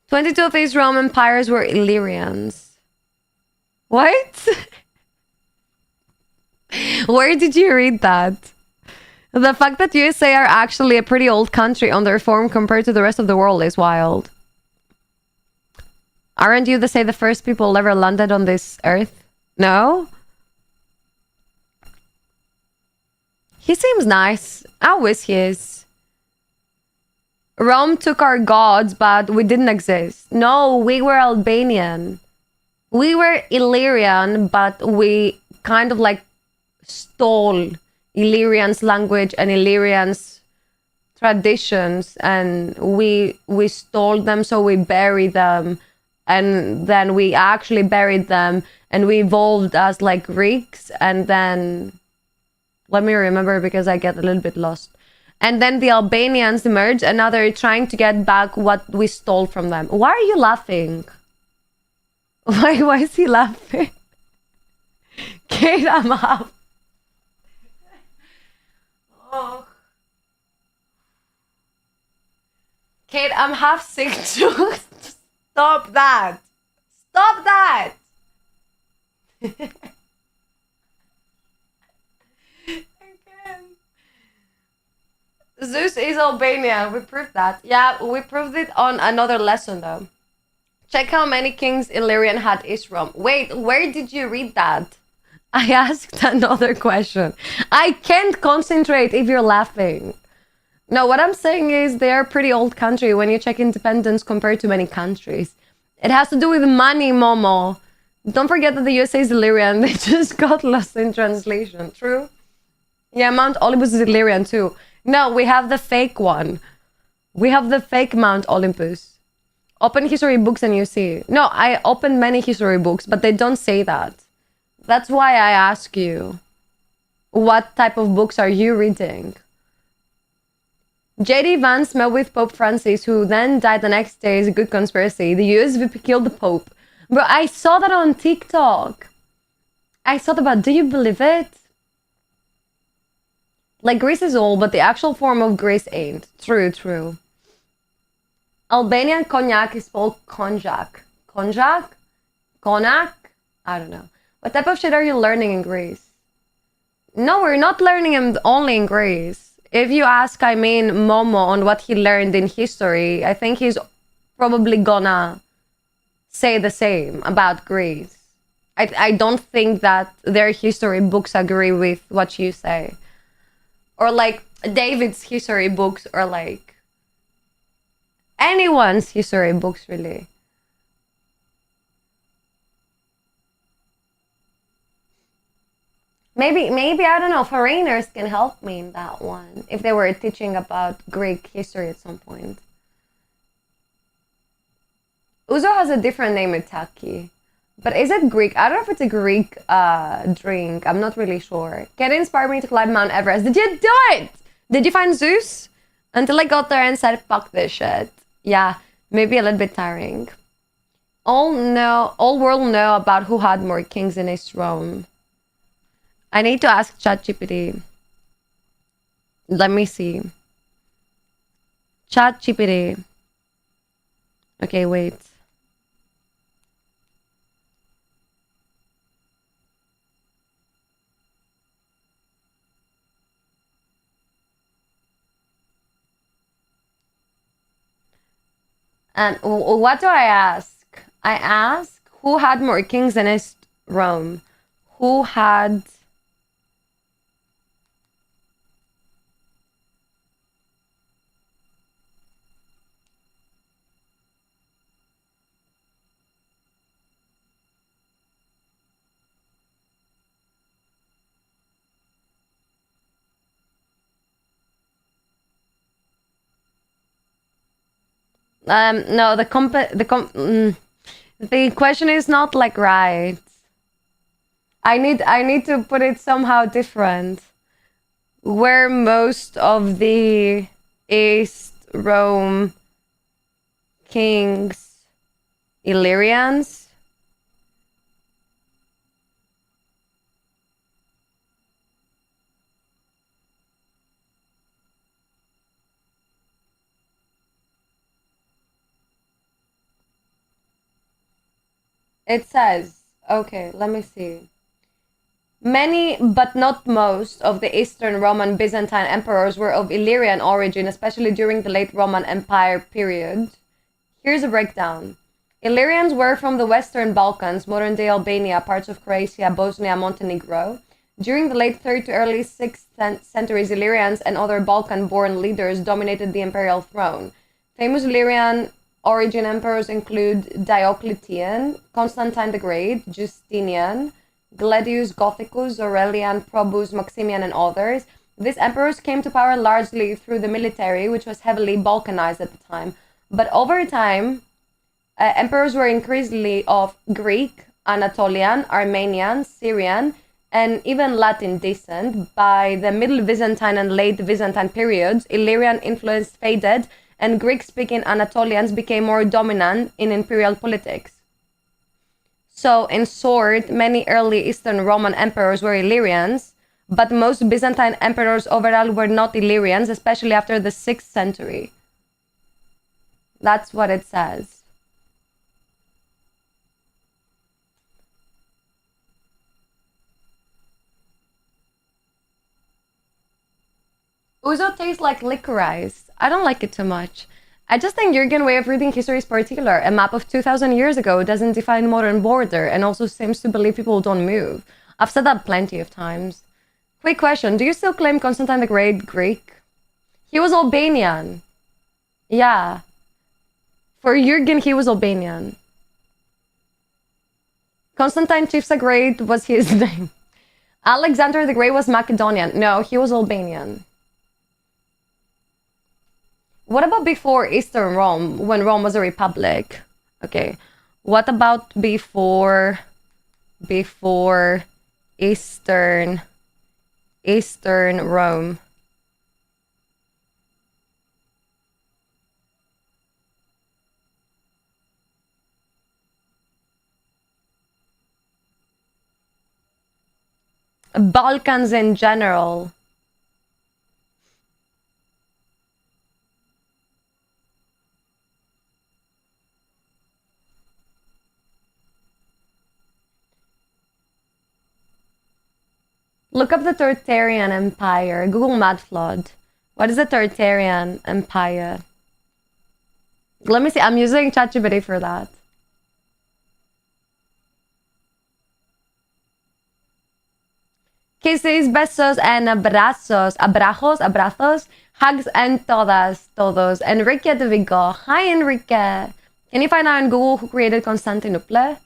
"22 of these Roman empires were Illyrians." What? Where did you read that? The fact that USA are actually a pretty old country on their form compared to the rest of the world is wild. Aren't you, the first people ever landed on this earth? No? He seems nice. I wish he is. Rome took our gods, but we didn't exist. No, we were Albanian. We were Illyrian, but we kind of like stole Illyrians' language and Illyrians' traditions, and we stole them, so we buried them, and then we actually buried them, and we evolved as like Greeks, and then let me remember because I get a little bit lost. And then the Albanians emerged, and now they're trying to get back what we stole from them. Why are you laughing? Why is he laughing? Kate, I'm up. Oh. Kate, I'm half sick too. Stop that. Stop that. Zeus is Albania. We proved that. Yeah, we proved it on another lesson though. Check how many kings Illyrian had Isram. Wait, where did you read that? I asked another question. I can't concentrate if you're laughing. No, what I'm saying is they're a pretty old country when you check independence compared to many countries. It has to do with money, Momo. Don't forget that the USA is Illyrian. They just got lost in translation. True? Yeah, Mount Olympus is Illyrian too. No, we have the fake one. We have the fake Mount Olympus. Open history books and you see. No, I opened many history books, but they don't say that. That's why I ask you. What type of books are you reading? J.D. Vance met with Pope Francis, who then died the next day. Is a good conspiracy. The USVP killed the Pope. Bro, I saw that on TikTok. I saw that, but do you believe it? Like, Greece is old, but the actual form of Greece ain't. True, true. Albanian cognac is spelled konjak. Konjak? Konak? I don't know. What type of shit are you learning in Greece? No, we're not learning him only in Greece. If you ask, I mean, Momo on what he learned in history, I think he's probably gonna say the same about Greece. I don't think that their history books agree with what you say. Or like David's history books, or like anyone's history books, really. Maybe, I don't know, foreigners can help me in that one, if they were teaching about Greek history at some point. Ouzo has a different name, Itaki. But is it Greek? I don't know if it's a Greek drink. I'm not really sure. Can it inspire me to climb Mount Everest? Did you do it? Did you find Zeus? Until I got there and said, fuck this shit. Yeah, maybe a little bit tiring. All world know about who had more kings in East Rome. I need to ask ChatGPT. Let me see. ChatGPT. Okay, wait. And what do I ask? I ask who had more kings in East Rome? Who had... No, the question is not like right. I need to put it somehow different. Where most of the East Rome kings Illyrians? It says, okay, let me see. Many, but not most, of the Eastern Roman Byzantine emperors were of Illyrian origin, especially during the late Roman Empire period. Here's a breakdown. Illyrians were from the Western Balkans, modern-day Albania, parts of Croatia, Bosnia, Montenegro. During the late 3rd to early 6th centuries, Illyrians and other Balkan-born leaders dominated the imperial throne. Famous Illyrian origin emperors include Diocletian, Constantine the Great, Justinian, Gladius Gothicus, Aurelian, Probus, Maximian, and others. These emperors came to power largely through the military, which was heavily Balkanized at the time. But over time, emperors were increasingly of Greek, Anatolian, Armenian, Syrian, and even Latin descent. By the Middle Byzantine and Late Byzantine periods, Illyrian influence faded, and Greek-speaking Anatolians became more dominant in imperial politics. So, in short, many early Eastern Roman emperors were Illyrians, but most Byzantine emperors overall were not Illyrians, especially after the 6th century. That's what it says. Ouzo tastes like licorice. I don't like it too much. I just think Jürgen's way of reading history is particular. A map of 2,000 years ago doesn't define modern border and also seems to believe people don't move. I've said that plenty of times. Quick question. Do you still claim Constantine the Great Greek? He was Albanian. Yeah. For Jürgen, he was Albanian. Constantine Chiefs the Great was his name. Alexander the Great was Macedonian. No, he was Albanian. What about before Eastern Rome, when Rome was a republic? Okay. What about before Eastern Rome? Balkans in general. Look up the Tartarian Empire. Google Mad Flood. What is the Tartarian Empire? Let me see. I'm using ChatGPT for that. Kisses, besos, and abrazos. Abrazos. Hugs and todos. Enrique de Vigo. Hi, Enrique. Can you find out on Google who created Constantinople?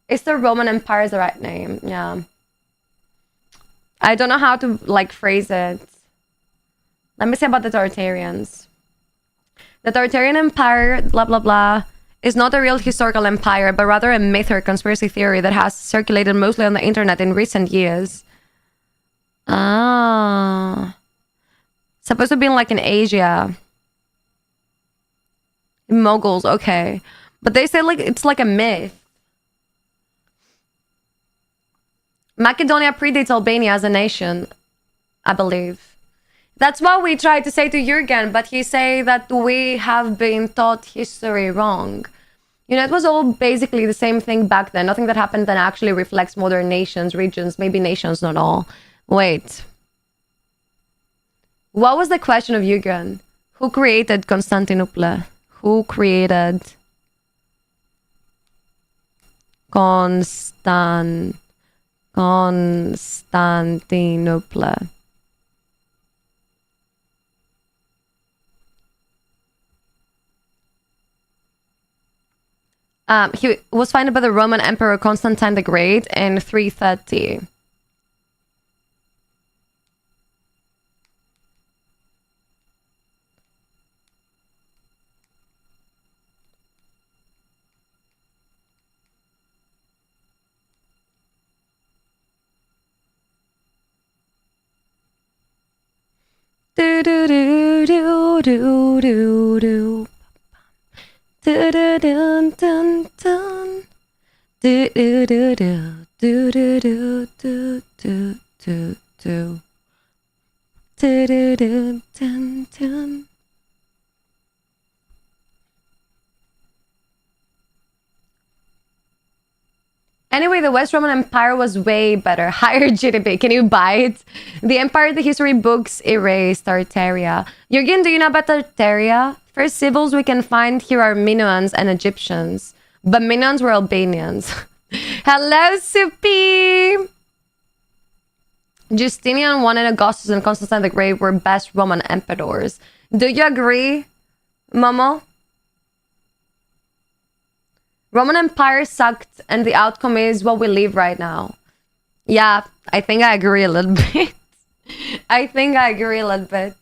Is the Roman Empire the right name? Yeah. I don't know how to, phrase it. Let me see about the Tartarians. The Tartarian Empire, blah, blah, blah, is not a real historical empire, but rather a myth or conspiracy theory that has circulated mostly on the internet in recent years. Ah. Supposed to be in like in Asia. Moguls, okay. But they say like it's like a myth. Macedonia predates Albania as a nation, I believe. That's what we tried to say to Jürgen, but he say that we have been taught history wrong. You know, it was all basically the same thing back then. Nothing that happened then actually reflects modern nations, regions, maybe nations, not all. Wait. What was the question of Jürgen? Who created Constantinople? Who created Constantinople? He was founded by the Roman Emperor Constantine the Great in 330. Do do do do do do do. Do do dun dun dun. Do do do do do do do do do do do. Do do do dun dun. Anyway, the West Roman Empire was way better. Higher GDP. Can you buy it? The empire the history books erased. Tartaria. Jürgen, do you know about Tartaria? First civils we can find here are Minoans and Egyptians. But Minoans were Albanians. Hello, Supi! Justinian I and Augustus and Constantine the Great were best Roman emperors. Do you agree, Momo? Roman Empire sucked, and the outcome is what we live right now. Yeah, I think I agree a little bit. I think I agree a little bit.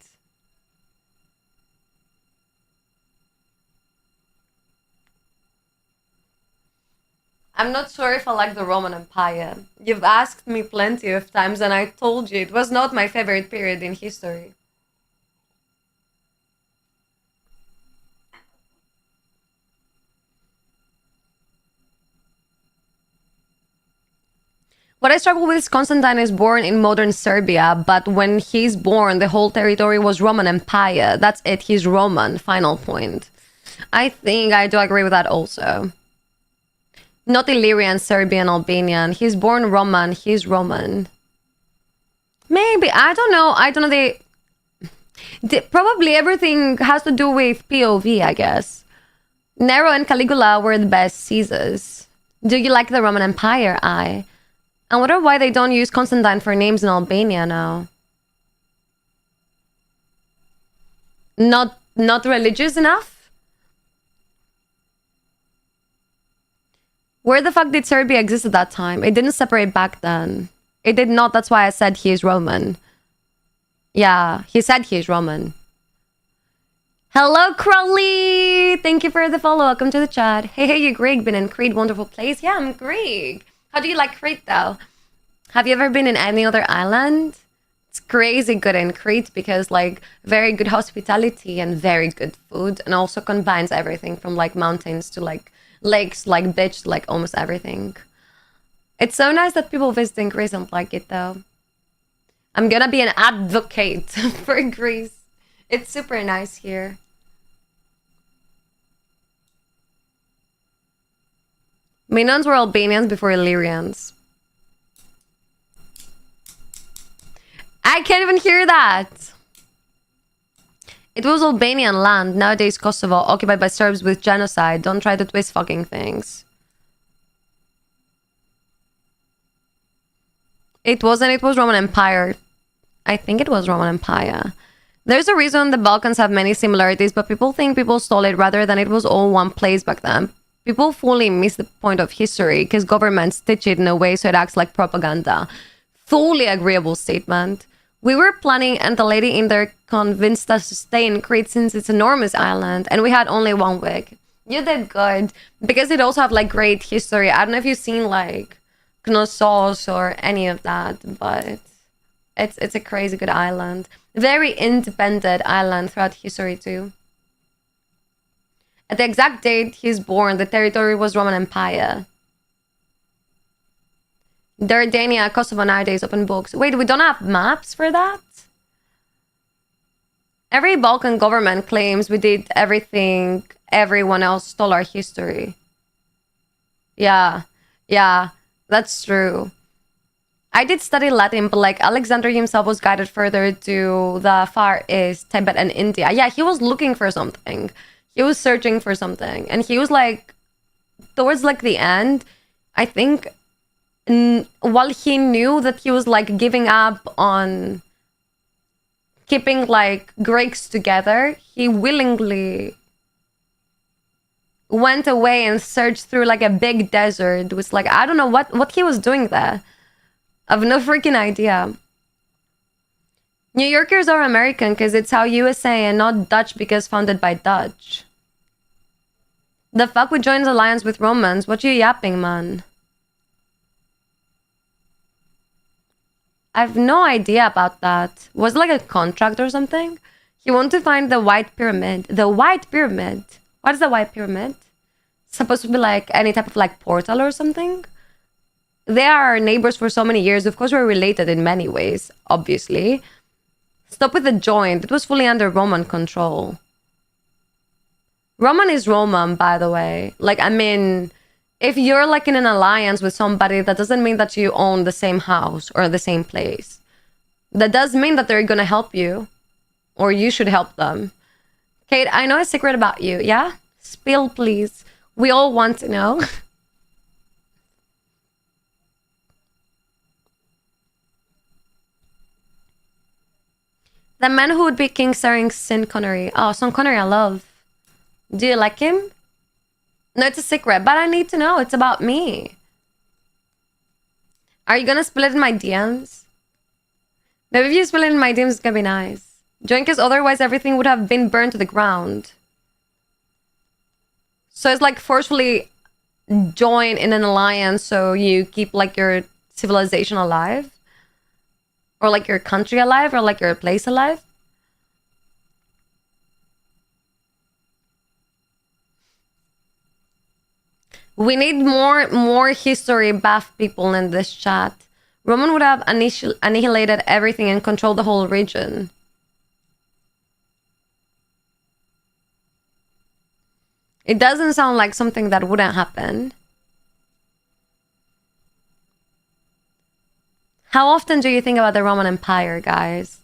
I'm not sure if I like the Roman Empire. You've asked me plenty of times, and I told you it was not my favorite period in history. What I struggle with is Constantine is born in modern Serbia, but when he's born, the whole territory was Roman Empire. That's it, he's Roman, final point. I think I do agree with that also. Not Illyrian, Serbian, Albanian. He's born Roman, he's Roman. Maybe, I don't know, probably everything has to do with POV, I guess. Nero and Caligula were the best Caesars. Do you like the Roman Empire? I wonder why they don't use Constantine for names in Albania now. Not religious enough? Where the fuck did Serbia exist at that time? It didn't separate back then. It did not, that's why I said he is Roman. Yeah, he said he is Roman. Hello, Crowley! Thank you for the follow. Welcome to the chat. Hey, you Greg, been in Crete, wonderful place? Yeah, I'm Greg. How do you like Crete, though? Have you ever been in any other island? It's crazy good in Crete because, like, very good hospitality and very good food, and also combines everything from, like, mountains to, like, lakes, like, beach, like, almost everything. It's so nice that people visiting Greece don't like it, though. I'm gonna be an advocate for Greece. It's super nice here. Minoans were Albanians before Illyrians. I can't even hear that. It was Albanian land, nowadays Kosovo, occupied by Serbs with genocide. Don't try to twist fucking things. It wasn't, it was Roman Empire. I think it was Roman Empire. There's a reason the Balkans have many similarities, but people think people stole it rather than it was all one place back then. People fully miss the point of history because governments stitch it in a way so it acts like propaganda. Fully agreeable statement. We were planning and the lady in there convinced us to stay in Crete since it's an enormous island and we had only 1 week. You did good because it also have like great history. I don't know if you've seen like Knossos or any of that, but It's a crazy good island. Very independent island throughout history too. At the exact date he's born, the territory was Roman Empire. Dardania, Kosovo nowadays, open books. Wait, we don't have maps for that? Every Balkan government claims we did everything everyone else stole our history. Yeah, that's true. I did study Latin, but like Alexander himself was guided further to the Far East, Tibet, and India. Yeah, he was looking for something. He was searching for something. And he was like, towards like the end, I think, while he knew that he was like giving up on keeping like Greeks together, he willingly went away and searched through like a big desert. It was like, I don't know what he was doing there. I have no freaking idea. New Yorkers are American because it's how USA and not Dutch because founded by Dutch. The fuck we joined alliance with Romans? What you yapping, man? I have no idea about that. Was it like a contract or something? He wanted to find the White Pyramid. The White Pyramid? What is the White Pyramid? Supposed to be like any type of like portal or something? They are our neighbors for so many years. Of course, we're related in many ways, obviously. Stop with the joint. It was fully under Roman control. Roman is Roman, by the way. Like, I mean, if you're like in an alliance with somebody, that doesn't mean that you own the same house or the same place. That does mean that they're gonna help you. Or you should help them. Kate, I know a secret about you, yeah? Spill, please. We all want to know. The man who would be king starring Sean Connery. Oh, Sean Connery, I love. Do you like him? No, it's a secret, but I need to know. It's about me. Are you gonna spill it in my DMs? Maybe if you spill it in my DMs, it's gonna be nice. Join, because otherwise everything would have been burned to the ground. So it's like forcefully join in an alliance so you keep like your civilization alive. Or like your country alive, or like your place alive. We need more history buff people in this chat. Roman would have annihilated everything and controlled the whole region. It doesn't sound like something that wouldn't happen. How often do you think about the Roman Empire, guys?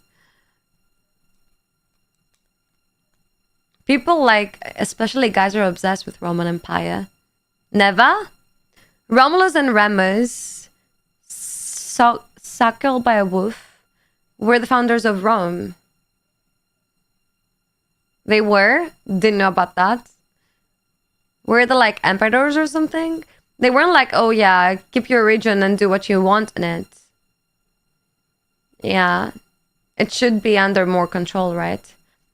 People like, especially guys, are obsessed with Roman Empire. Never? Romulus and Remus, suckled by a wolf, were the founders of Rome. They were? Didn't know about that. Were they like emperors or something? They weren't like, oh yeah, keep your region and do what you want in it. Yeah. It should be under more control, right?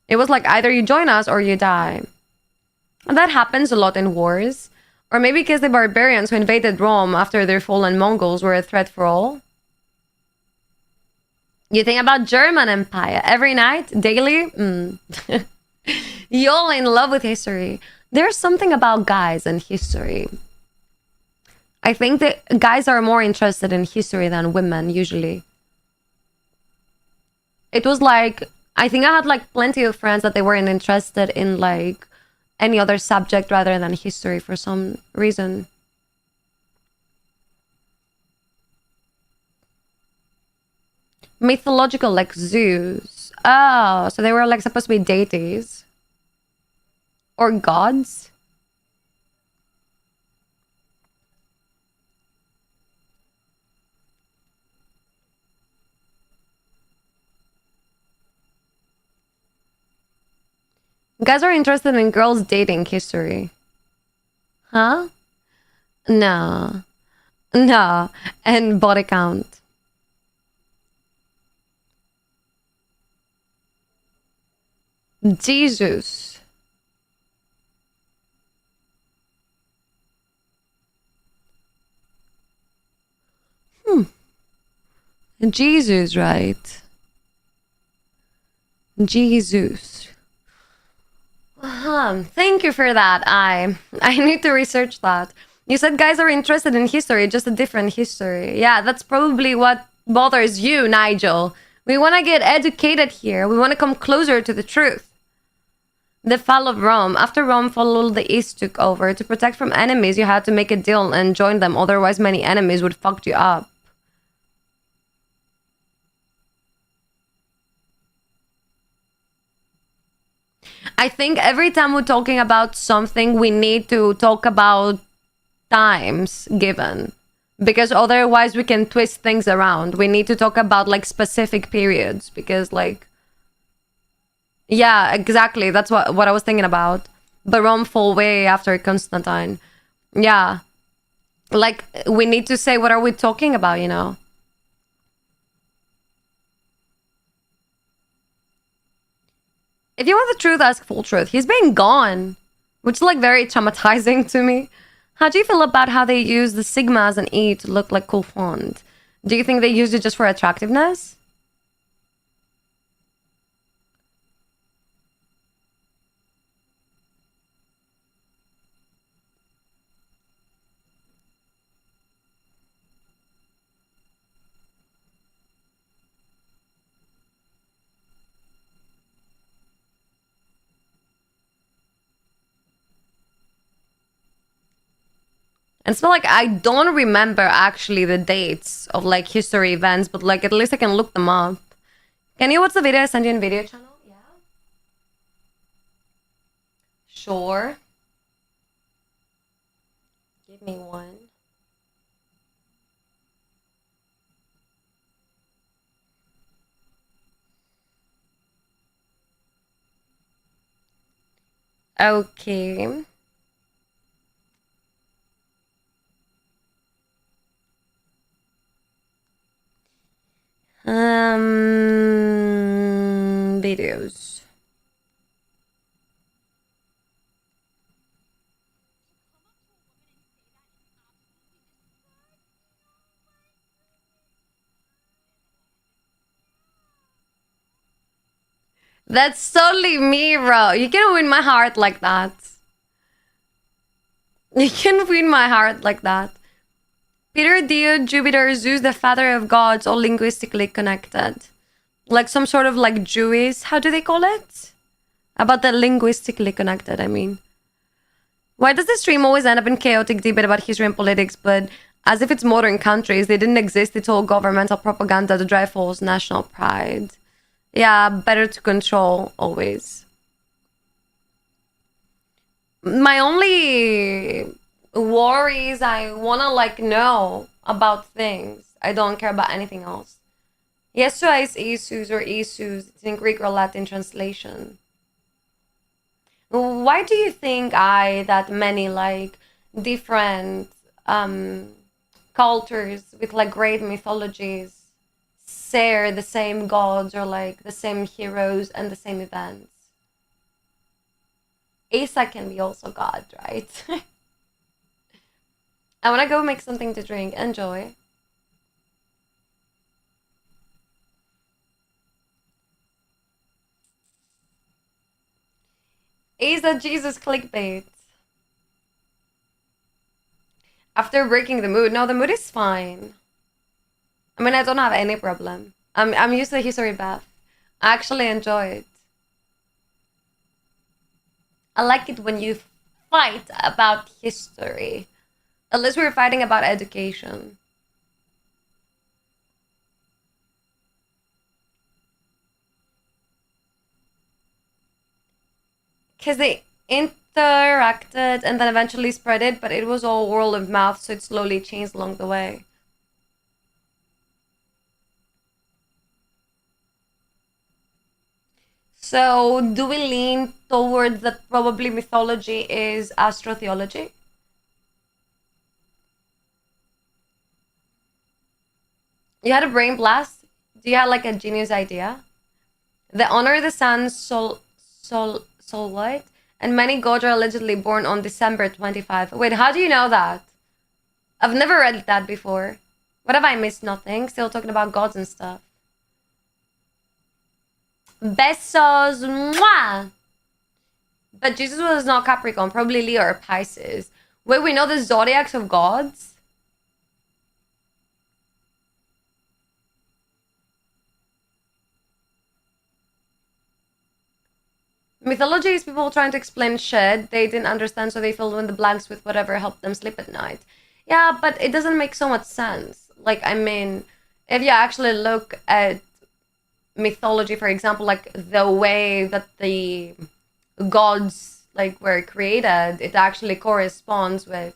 It was like either you join us or you die. And that happens a lot in wars. Or maybe because the barbarians who invaded Rome after their fallen Mongols were a threat for all. You think about German Empire every night, daily? Y'all in love with history. There's something about guys and history. I think that guys are more interested in history than women, usually. It was like, I think I had like plenty of friends that they weren't interested in like any other subject rather than history for some reason. Mythological, like Zeus. Oh, so they were like supposed to be deities. Or gods. Guys are interested in girls dating history. Huh? No. No. And body count. Jesus. Jesus, right? Jesus. Thank you for that. I need to research that. You said guys are interested in history, just a different history. Yeah, that's probably what bothers you, Nigel. We want to get educated here. We want to come closer to the truth. The fall of Rome. After Rome fell, the East took over. To protect from enemies, you had to make a deal and join them. Otherwise, many enemies would fuck you up. I think every time we're talking about something, we need to talk about times given. Because otherwise we can twist things around. We need to talk about like specific periods. Because like... Yeah, exactly. That's what I was thinking about. But Rome fell way after Constantine. Yeah. Like, we need to say what are we talking about, you know? If you want the truth, ask full truth. He's been gone, which is like very traumatizing to me. How do you feel about how they use the sigma as an E to look like cool font? Do you think they used it just for attractiveness? And it's not like I don't remember actually the dates of like history events, but like at least I can look them up. Can you watch the video I sent you in video channel? Yeah. Sure. Give me one. Okay. Videos. That's totally me, bro. You can win my heart like that. You can win my heart like that. Peter, Dio, Jupiter, Zeus, the father of gods, all linguistically connected. Like some sort of like Jewish, how do they call it? About the linguistically connected, I mean. Why does the stream always end up in chaotic debate about history and politics, but as if it's modern countries, they didn't exist, it's all governmental propaganda to drive false national pride. Yeah, better to control, always. My only worry is I wanna like know about things. I don't care about anything else. Yeshua is Jesus or Jesus. It's in Greek or Latin translation. Why do you think that many like different cultures with like great mythologies share the same gods or like the same heroes and the same events? Asa can be also God, right? I want to go make something to drink. Enjoy. Asa Jesus clickbait. After breaking the mood. No, the mood is fine. I mean, I don't have any problem. I'm used to the history buff. I actually enjoy it. I like it when you fight about history. At least we're fighting about education. Because they interacted and then eventually spread it, but it was all word of mouth, so it slowly changed along the way. So, do we lean towards that probably mythology is astrotheology? You had a brain blast? Do you have like a genius idea? The honor the sun, Sol what? And many gods are allegedly born on December 25. Wait, how do you know that? I've never read that before. What have I missed? Nothing. Still talking about gods and stuff. Besos. Mwah! But Jesus was not Capricorn, probably Leo or Pisces. Wait, we know the zodiacs of gods? Mythology is people trying to explain shit they didn't understand, so they filled in the blanks with whatever helped them sleep at night. Yeah, but it doesn't make so much sense. Like, I mean, if you actually look at mythology, for example, like the way that the gods like were created, it actually corresponds with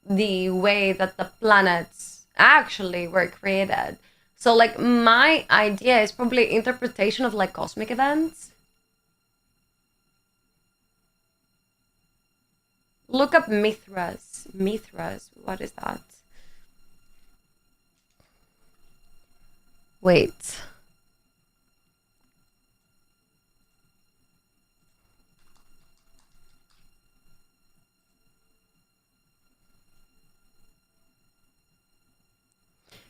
the way that the planets actually were created. So like my idea is probably interpretation of like cosmic events. Look up Mithras. Mithras, what is that? Wait.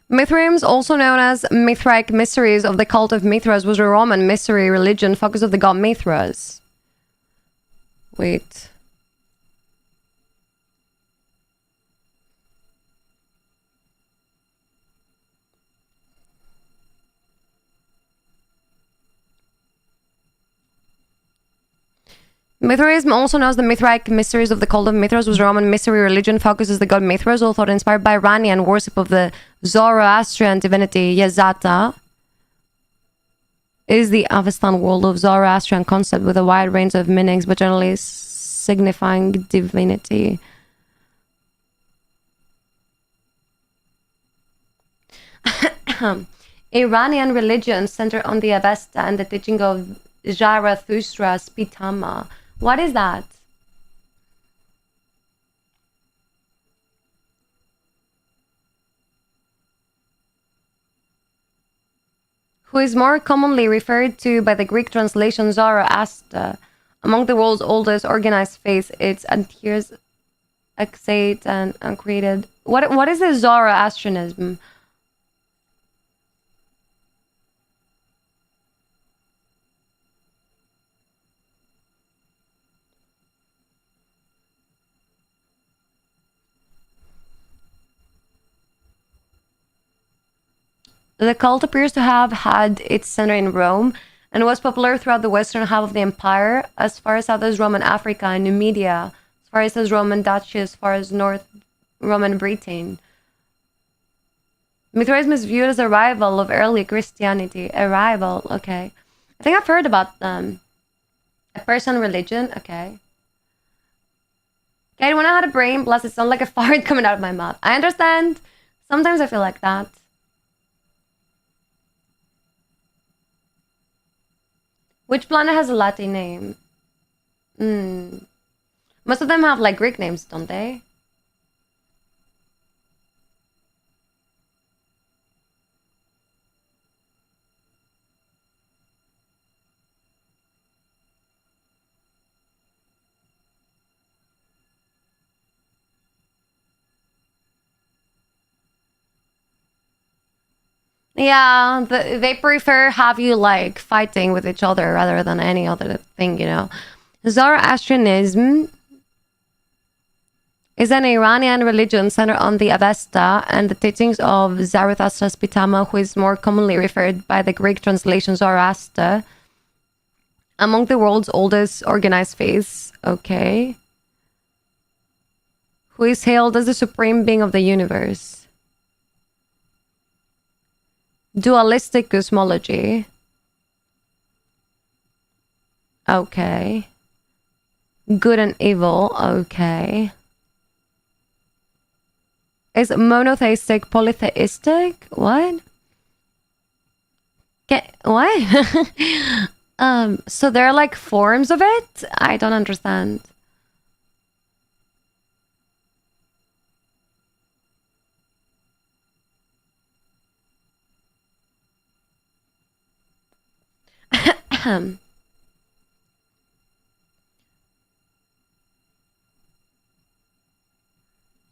Mithraeums, also known as Mithraic mysteries of the cult of Mithras, was a Roman mystery religion focused on the god Mithras. Wait. Mithraism, also known as the Mithraic mysteries of the cult of Mithras, was a Roman mystery religion focuses the god Mithras, all thought inspired by Iranian worship of the Zoroastrian divinity Yazata. Is the Avestan world of Zoroastrian concept with a wide range of meanings, but generally signifying divinity. Iranian religion centered on the Avesta and the teaching of Zarathustra's Pitama. What is that? Who is more commonly referred to by the Greek translation Zoroaster. Among the world's oldest organized faiths, it adheres exate and uncreated. What is the Zoroastrianism? The cult appears to have had its center in Rome and was popular throughout the western half of the empire, as far south as Roman Africa and Numidia, as far east as Roman Duchy, as far as North Roman Britain. Mithraism is viewed as a rival of early Christianity. A rival, okay. I think I've heard about them. A Persian religion, okay. Okay, when I had a brain blast, it sounded like a fart coming out of my mouth. I understand. Sometimes I feel like that. Which planet has a Latin name? Most of them have like Greek names, don't they? Yeah, they prefer have you like fighting with each other rather than any other thing, you know. Zoroastrianism is an Iranian religion centered on the Avesta and the teachings of Zarathustra's Pitama, who is more commonly referred by the Greek translation Zoroaster. Among the world's oldest organized faiths, okay. Who is hailed as the supreme being of the universe. Dualistic cosmology. Okay. Good and evil. Okay. Is monotheistic polytheistic? What? What? So there are like forms of it? I don't understand.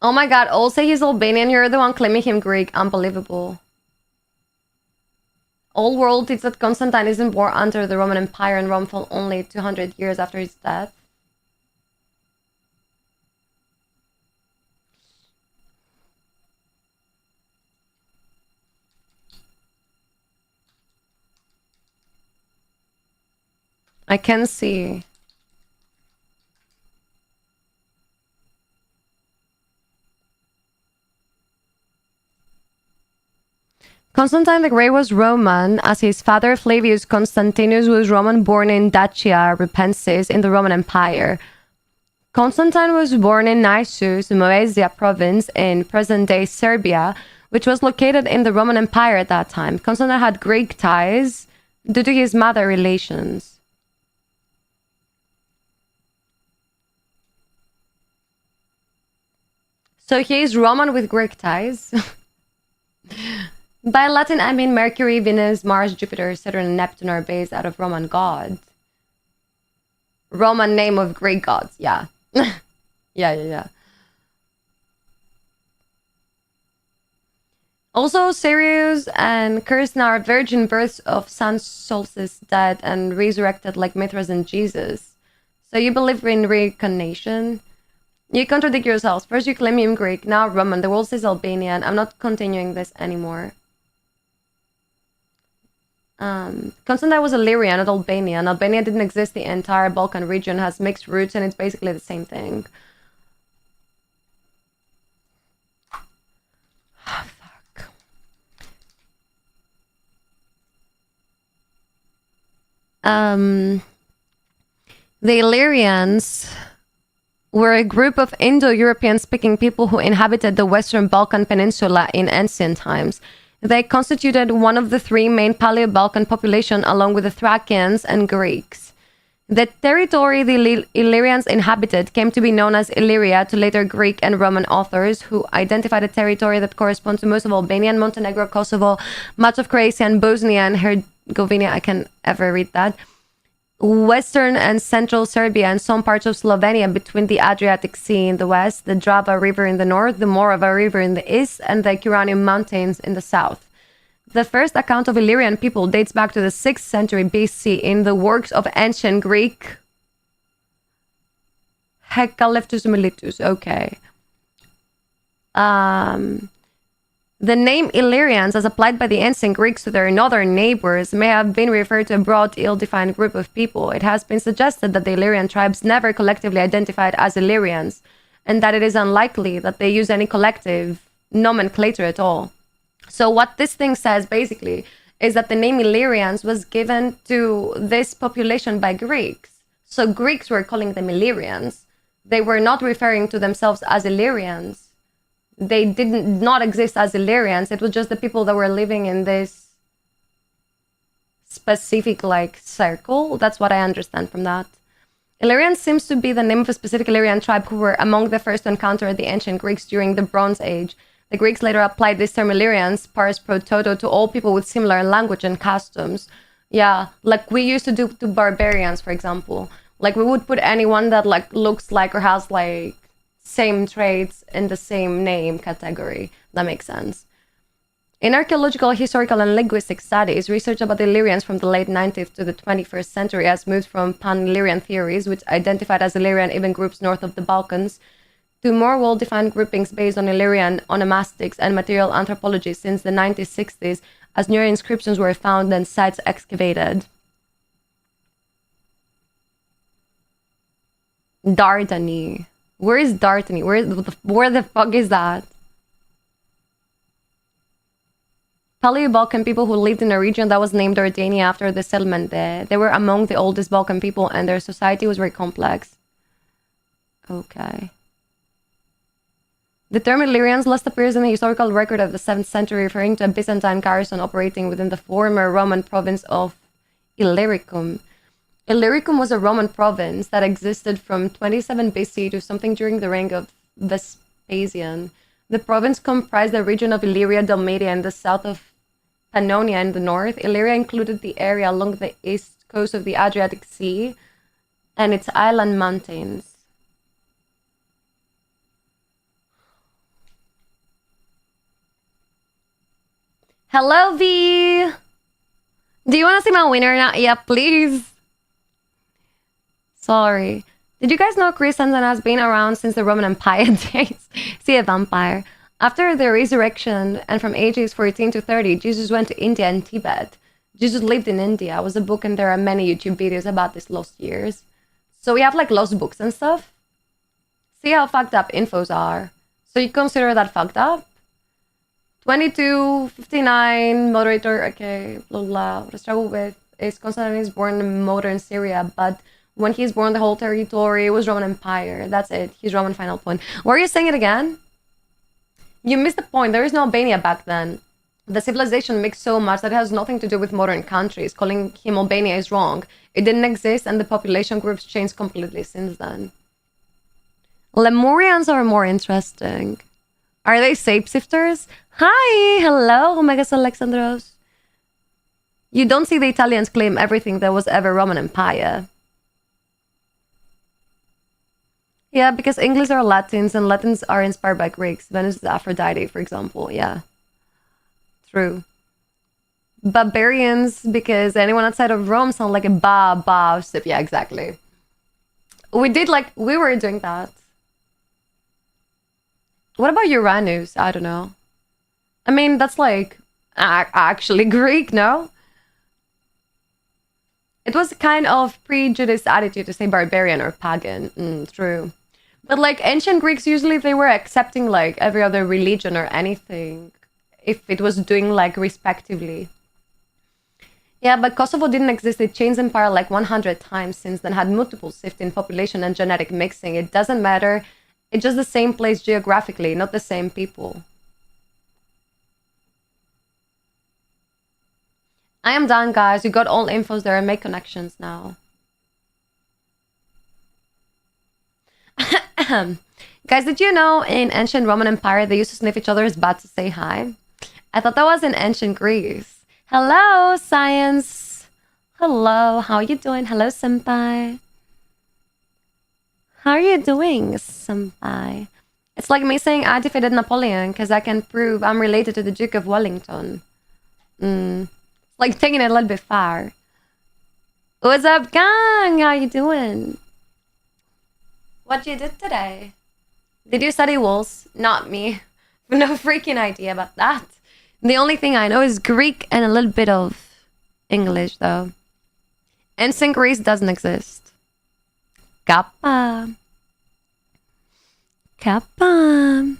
Oh my god, also he's Albanian. You're the one claiming him Greek. Unbelievable. All world is that Constantine isn't born under the Roman Empire and Rome fell only 200 years after his death. I can see. Constantine the Great was Roman, as his father Flavius Constantinus was Roman, born in Dacia Ripensis in the Roman Empire. Constantine was born in Naissus, Moesia province in present-day Serbia, which was located in the Roman Empire at that time. Constantine had Greek ties due to his mother relations. So he is Roman with Greek ties. By Latin, I mean Mercury, Venus, Mars, Jupiter, Saturn, and Neptune are based out of Roman gods. Roman name of Greek gods, yeah. Yeah. Also, Sirius and Kirsten are virgin births of sun solstice dead and resurrected like Mithras and Jesus. So you believe in reincarnation? You contradict yourselves. First you claim I'm Greek, now Roman, the world says Albanian. I'm not continuing this anymore. Constantine was Illyrian, not Albanian. Albania didn't exist. The entire Balkan region has mixed roots and it's basically the same thing. Oh, fuck. The Illyrians were a group of Indo-European speaking people who inhabited the Western Balkan Peninsula in ancient times. They constituted one of the three main Paleo-Balkan population along with the Thracians and Greeks. The territory the Illyrians inhabited came to be known as Illyria to later Greek and Roman authors who identified a territory that corresponds to most of Albania, Montenegro, Kosovo, much of Croatia and Bosnia and Herzegovina. I can't ever read that. Western and central Serbia and some parts of Slovenia between the Adriatic Sea in the west, the Drava River in the north, the Morava River in the east, and the Curanium Mountains in the south. The first account of Illyrian people dates back to the 6th century BC in the works of ancient Greek Hecaleptus Miletus. Okay. The name Illyrians, as applied by the ancient Greeks to their northern neighbors, may have been referred to a broad, ill-defined group of people. It has been suggested that the Illyrian tribes never collectively identified as Illyrians, and that it is unlikely that they use any collective nomenclature at all. So what this thing says, basically, is that the name Illyrians was given to this population by Greeks. So Greeks were calling them Illyrians. They were not referring to themselves as Illyrians. They did not exist as Illyrians. It was just the people that were living in this specific, like, circle. That's what I understand from that. Illyrian seems to be the name of a specific Illyrian tribe who were among the first to encounter the ancient Greeks during the Bronze Age. The Greeks later applied this term Illyrians, pars pro toto, to all people with similar language and customs. Yeah, like we used to do to barbarians, for example. Like, we would put anyone that, like, looks like or has, like, same traits in the same name category. That makes sense. In archaeological, historical, and linguistic studies, research about the Illyrians from the late 19th to the 21st century has moved from pan-Illyrian theories, which identified as Illyrian even groups north of the Balkans, to more well-defined groupings based on Illyrian onomastics and material anthropology since the 1960s, as newer inscriptions were found and sites excavated. Dardani. Where is Dardani? Where the fuck is that? Paleo-Balkan people who lived in a region that was named Dardania after the settlement there. They were among the oldest Balkan people and their society was very complex. Okay. The term Illyrians last appears in the historical record of the 7th century, referring to a Byzantine garrison operating within the former Roman province of Illyricum. Illyricum was a Roman province that existed from 27 BC to something during the reign of Vespasian. The province comprised the region of Illyria, Dalmatia, and the south of Pannonia in the north. Illyria included the area along the east coast of the Adriatic Sea and its island mountains. Hello, V. Do you want to see my winner now? Yeah, please. Sorry. Did you guys know Christiansen has been around since the Roman Empire days? See a vampire. After the resurrection and from ages 14 to 30, Jesus went to India and Tibet. Jesus lived in India. It was a book and there are many YouTube videos about these lost years. So we have like lost books and stuff. See how fucked up infos are. So you consider that fucked up? 22, 59, moderator, okay, blah, blah. What I struggle with is Constantine is born in modern Syria, but when he's born, the whole territory was Roman Empire. That's it. He's Roman final point. Were you saying it again? You missed the point. There is no Albania back then. The civilization mixed so much that it has nothing to do with modern countries. Calling him Albania is wrong. It didn't exist and the population groups changed completely since then. Lemurians are more interesting. Are they shapeshifters? Hi! Hello, Omegas Alexandros. You don't see the Italians claim everything that was ever Roman Empire. Yeah, because English are Latins and Latins are inspired by Greeks. Venus is Aphrodite, for example. Yeah. True. Barbarians, because anyone outside of Rome sound like a ba sip. Yeah, exactly. We were doing that. What about Uranus? I don't know. I mean, that's like actually Greek, no? It was a kind of prejudiced attitude to say barbarian or pagan. True. But like ancient Greeks, usually they were accepting like every other religion or anything if it was doing like respectively. Yeah, but Kosovo didn't exist. It changed empire like 100 times since then, had multiple shifts in population and genetic mixing. It doesn't matter. It's just the same place geographically, not the same people. I am done, guys. You got all infos there and make connections now. Guys, did you know in ancient Roman Empire they used to sniff each other's butts to say hi? I thought that was in ancient Greece. Hello, science. Hello, how are you doing? Hello, senpai. How are you doing, senpai? It's like me saying I defeated Napoleon because I can prove I'm related to the Duke of Wellington. Like taking it a little bit far. What's up, gang? How you doing? What you did today? Did you study walls? Not me. No freaking idea about that. The only thing I know is Greek and a little bit of English, though. Ancient Greece doesn't exist. Kappa. Kappa.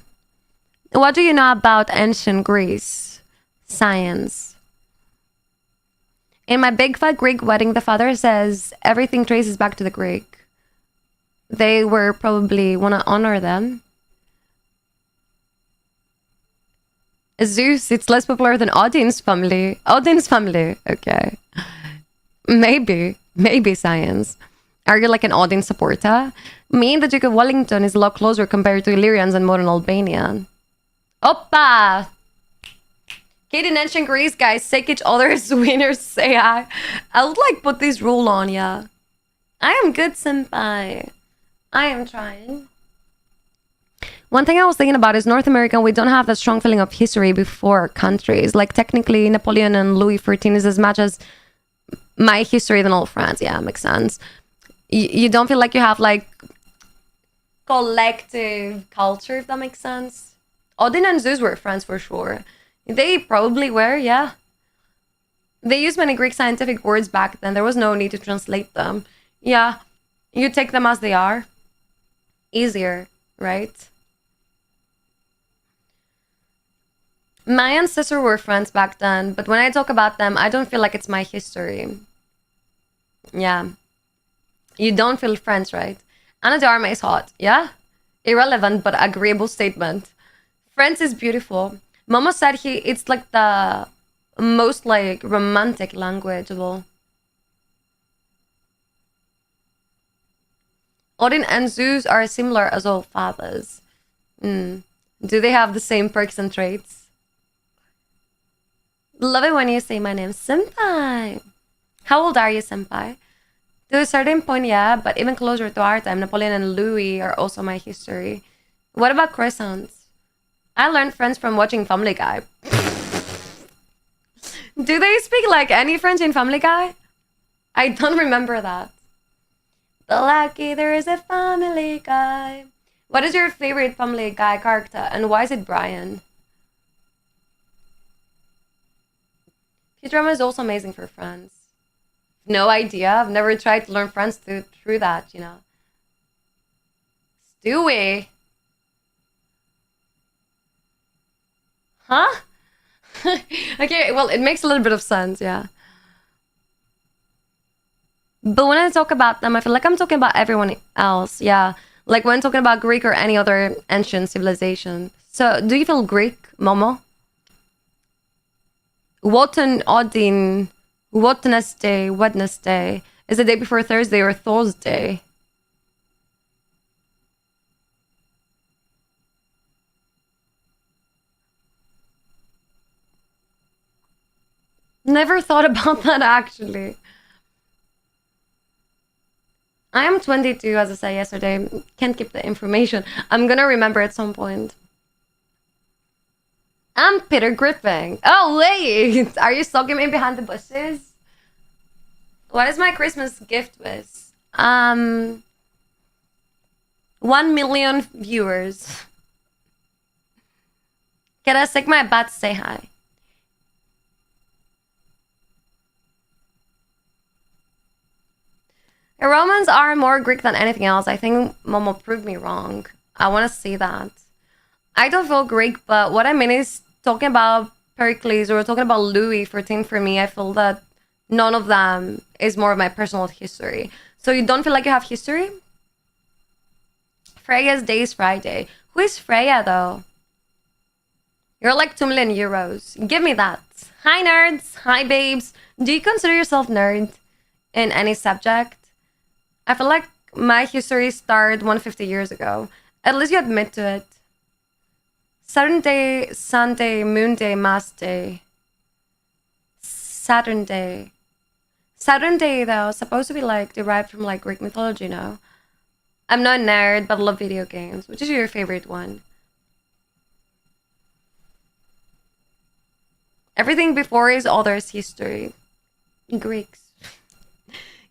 What do you know about ancient Greece? Science. In my big fat Greek wedding, the father says everything traces back to the Greek. They were probably want to honor them. Zeus, it's less popular than Odin's family. Odin's family, okay. Maybe science. Are you like an Odin supporter? Me and the Duke of Wellington is a lot closer compared to Illyrians and modern Albania. Oppa! Kate in ancient Greece, guys, take each other's winners, say hi. I would like put this rule on ya. I am good, senpai. I am trying. One thing I was thinking about is North America, we don't have that strong feeling of history before countries. Like technically Napoleon and Louis XIV is as much as my history than all France. Yeah, makes sense. You don't feel like you have like collective culture, if that makes sense. Odin and Zeus were friends for sure. They probably were, yeah. They used many Greek scientific words back then. There was no need to translate them. Yeah, you take them as they are. Easier, right? My ancestors were friends back then, but when I talk about them, I don't feel like it's my history. Yeah. You don't feel friends, right? Anna de Armas is hot, yeah? Irrelevant but agreeable statement. Friends is beautiful. Momo said it's like the most like romantic language of all. Odin and Zeus are similar as all fathers. Do they have the same perks and traits? Love it when you say my name, senpai. How old are you, senpai? To a certain point, yeah, but even closer to our time, Napoleon and Louis are also my history. What about croissants? I learned French from watching Family Guy. Do they speak like any French in Family Guy? I don't remember that. The lucky there is a Family Guy. What is your favorite Family Guy character and why is it Brian? Futurama is also amazing for Friends. No idea. I've never tried to learn French through that, you know. Stewie. Huh? Okay, well, it makes a little bit of sense, yeah. But when I talk about them, I feel like I'm talking about everyone else, yeah. Like when talking about Greek or any other ancient civilization. So, do you feel Greek, Momo? Wotan Odin, Wednesday is the day before Thursday or Thursday. Never thought about that actually. I am 22, as I said yesterday. Can't keep the information. I'm gonna remember at some point. I'm Peter Griffin. Oh, wait. Are you stalking me behind the bushes? What is my Christmas gift wish? 1 million viewers. Can I stick my butt to say hi? The Romans are more Greek than anything else. I think Momo proved me wrong. I want to see that. I don't feel Greek, but what I mean is talking about Pericles or talking about Louis XIV for me, I feel that none of them is more of my personal history. So you don't feel like you have history? Freya's day is Friday. Who is Freya though? You're like 2 million euros. Give me that. Hi nerds. Hi babes. Do you consider yourself nerd in any subject? I feel like my history started 150 years ago. At least you admit to it. Saturn day, Sunday, Moon day, Mass day. Saturn day. Saturn day though, supposed to be like derived from like Greek mythology, no? I'm not a nerd, but I love video games. Which is your favorite one? Everything before is others' history. Greeks.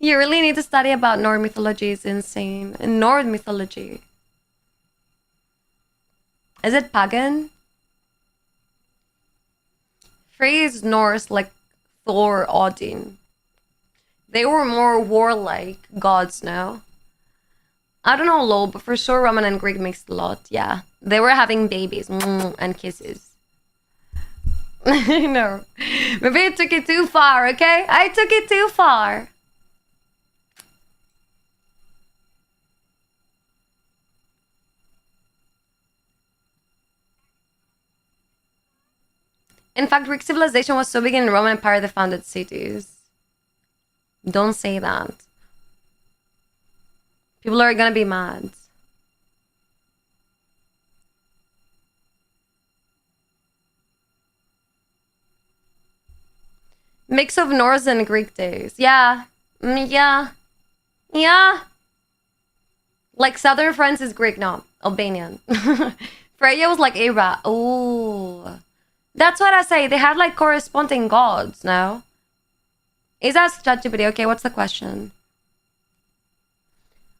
You really need to study about Norse mythology. It's insane. Norse mythology. Is it pagan? Frey is Norse, like Thor, Odin. They were more warlike gods now. I don't know, lol, but for sure Roman and Greek mixed a lot, yeah. They were having babies and kisses. No. Maybe I took it too far, okay? I took it too far. In fact, Greek civilization was so big in Roman Empire they founded cities. Don't say that. People are gonna be mad. Mix of Norse and Greek days. Yeah. Yeah. Yeah. Like Southern France is Greek, no. Albanian. Freya was like Era. Oh. That's what I say. They have like corresponding gods, no? Is that ChatGPT? Okay, what's the question?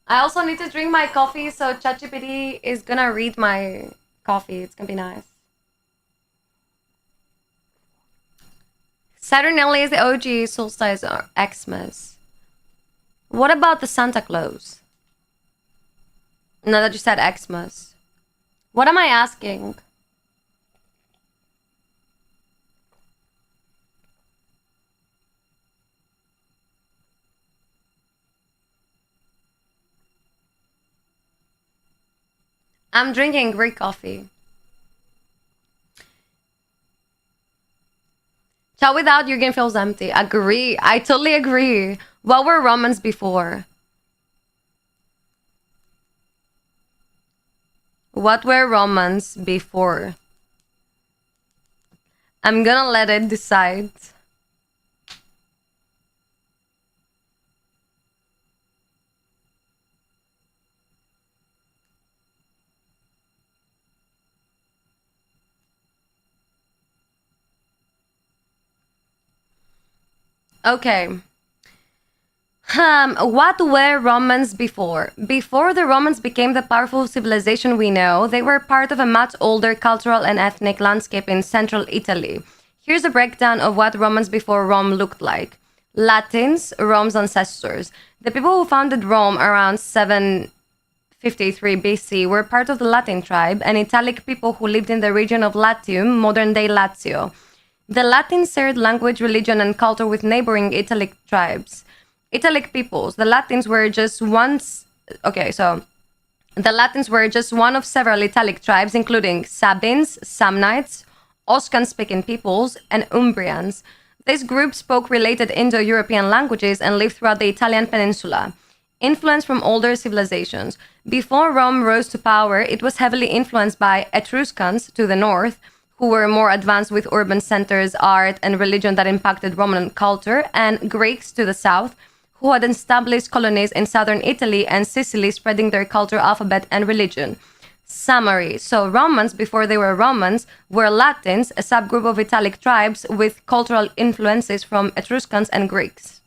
I also need to drink my coffee, so ChatGPT is gonna read my coffee. It's gonna be nice. Saturnalia is the OG solstice or Xmas. What about the Santa Claus? No, that you said Xmas. What am I asking? I'm drinking Greek coffee. Chat without your game feels empty. Agree. I totally agree. What were Romans before? What were Romans before? I'm gonna let it decide. Okay. What were Romans before? Before the Romans became the powerful civilization we know, they were part of a much older cultural and ethnic landscape in central Italy. Here's a breakdown of what Romans before Rome looked like. Latins, Rome's ancestors. The people who founded Rome around 753 BC were part of the Latin tribe, and Italic people who lived in the region of Latium, modern-day Lazio. The Latins shared language, religion, and culture with neighboring Italic tribes. Italic peoples. The Latins were just once. Okay, so the Latins were just one of several Italic tribes, including Sabines, Samnites, Oscan-speaking peoples, and Umbrians. This group spoke related Indo-European languages and lived throughout the Italian peninsula. Influence from older civilizations. Before Rome rose to power, it was heavily influenced by Etruscans to the north, who were more advanced with urban centers, art, and religion that impacted Roman culture, and Greeks to the south, who had established colonies in southern Italy and Sicily, spreading their culture, alphabet, and religion. Summary. So Romans, before they were Romans, were Latins, a subgroup of Italic tribes with cultural influences from Etruscans and Greeks.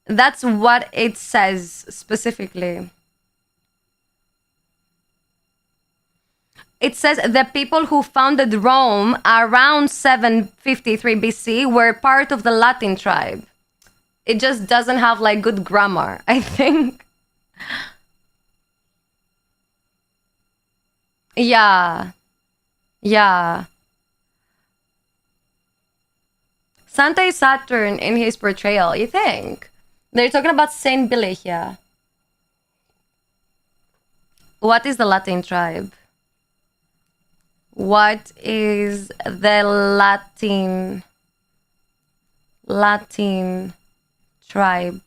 That's what it says specifically. It says the people who founded Rome around 753 BC were part of the Latin tribe. It just doesn't have like good grammar, I think. Yeah. Yeah. Santa is Saturn in his portrayal, you think? They're talking about Saint Billy here. What is the Latin tribe? What is the Latin tribe?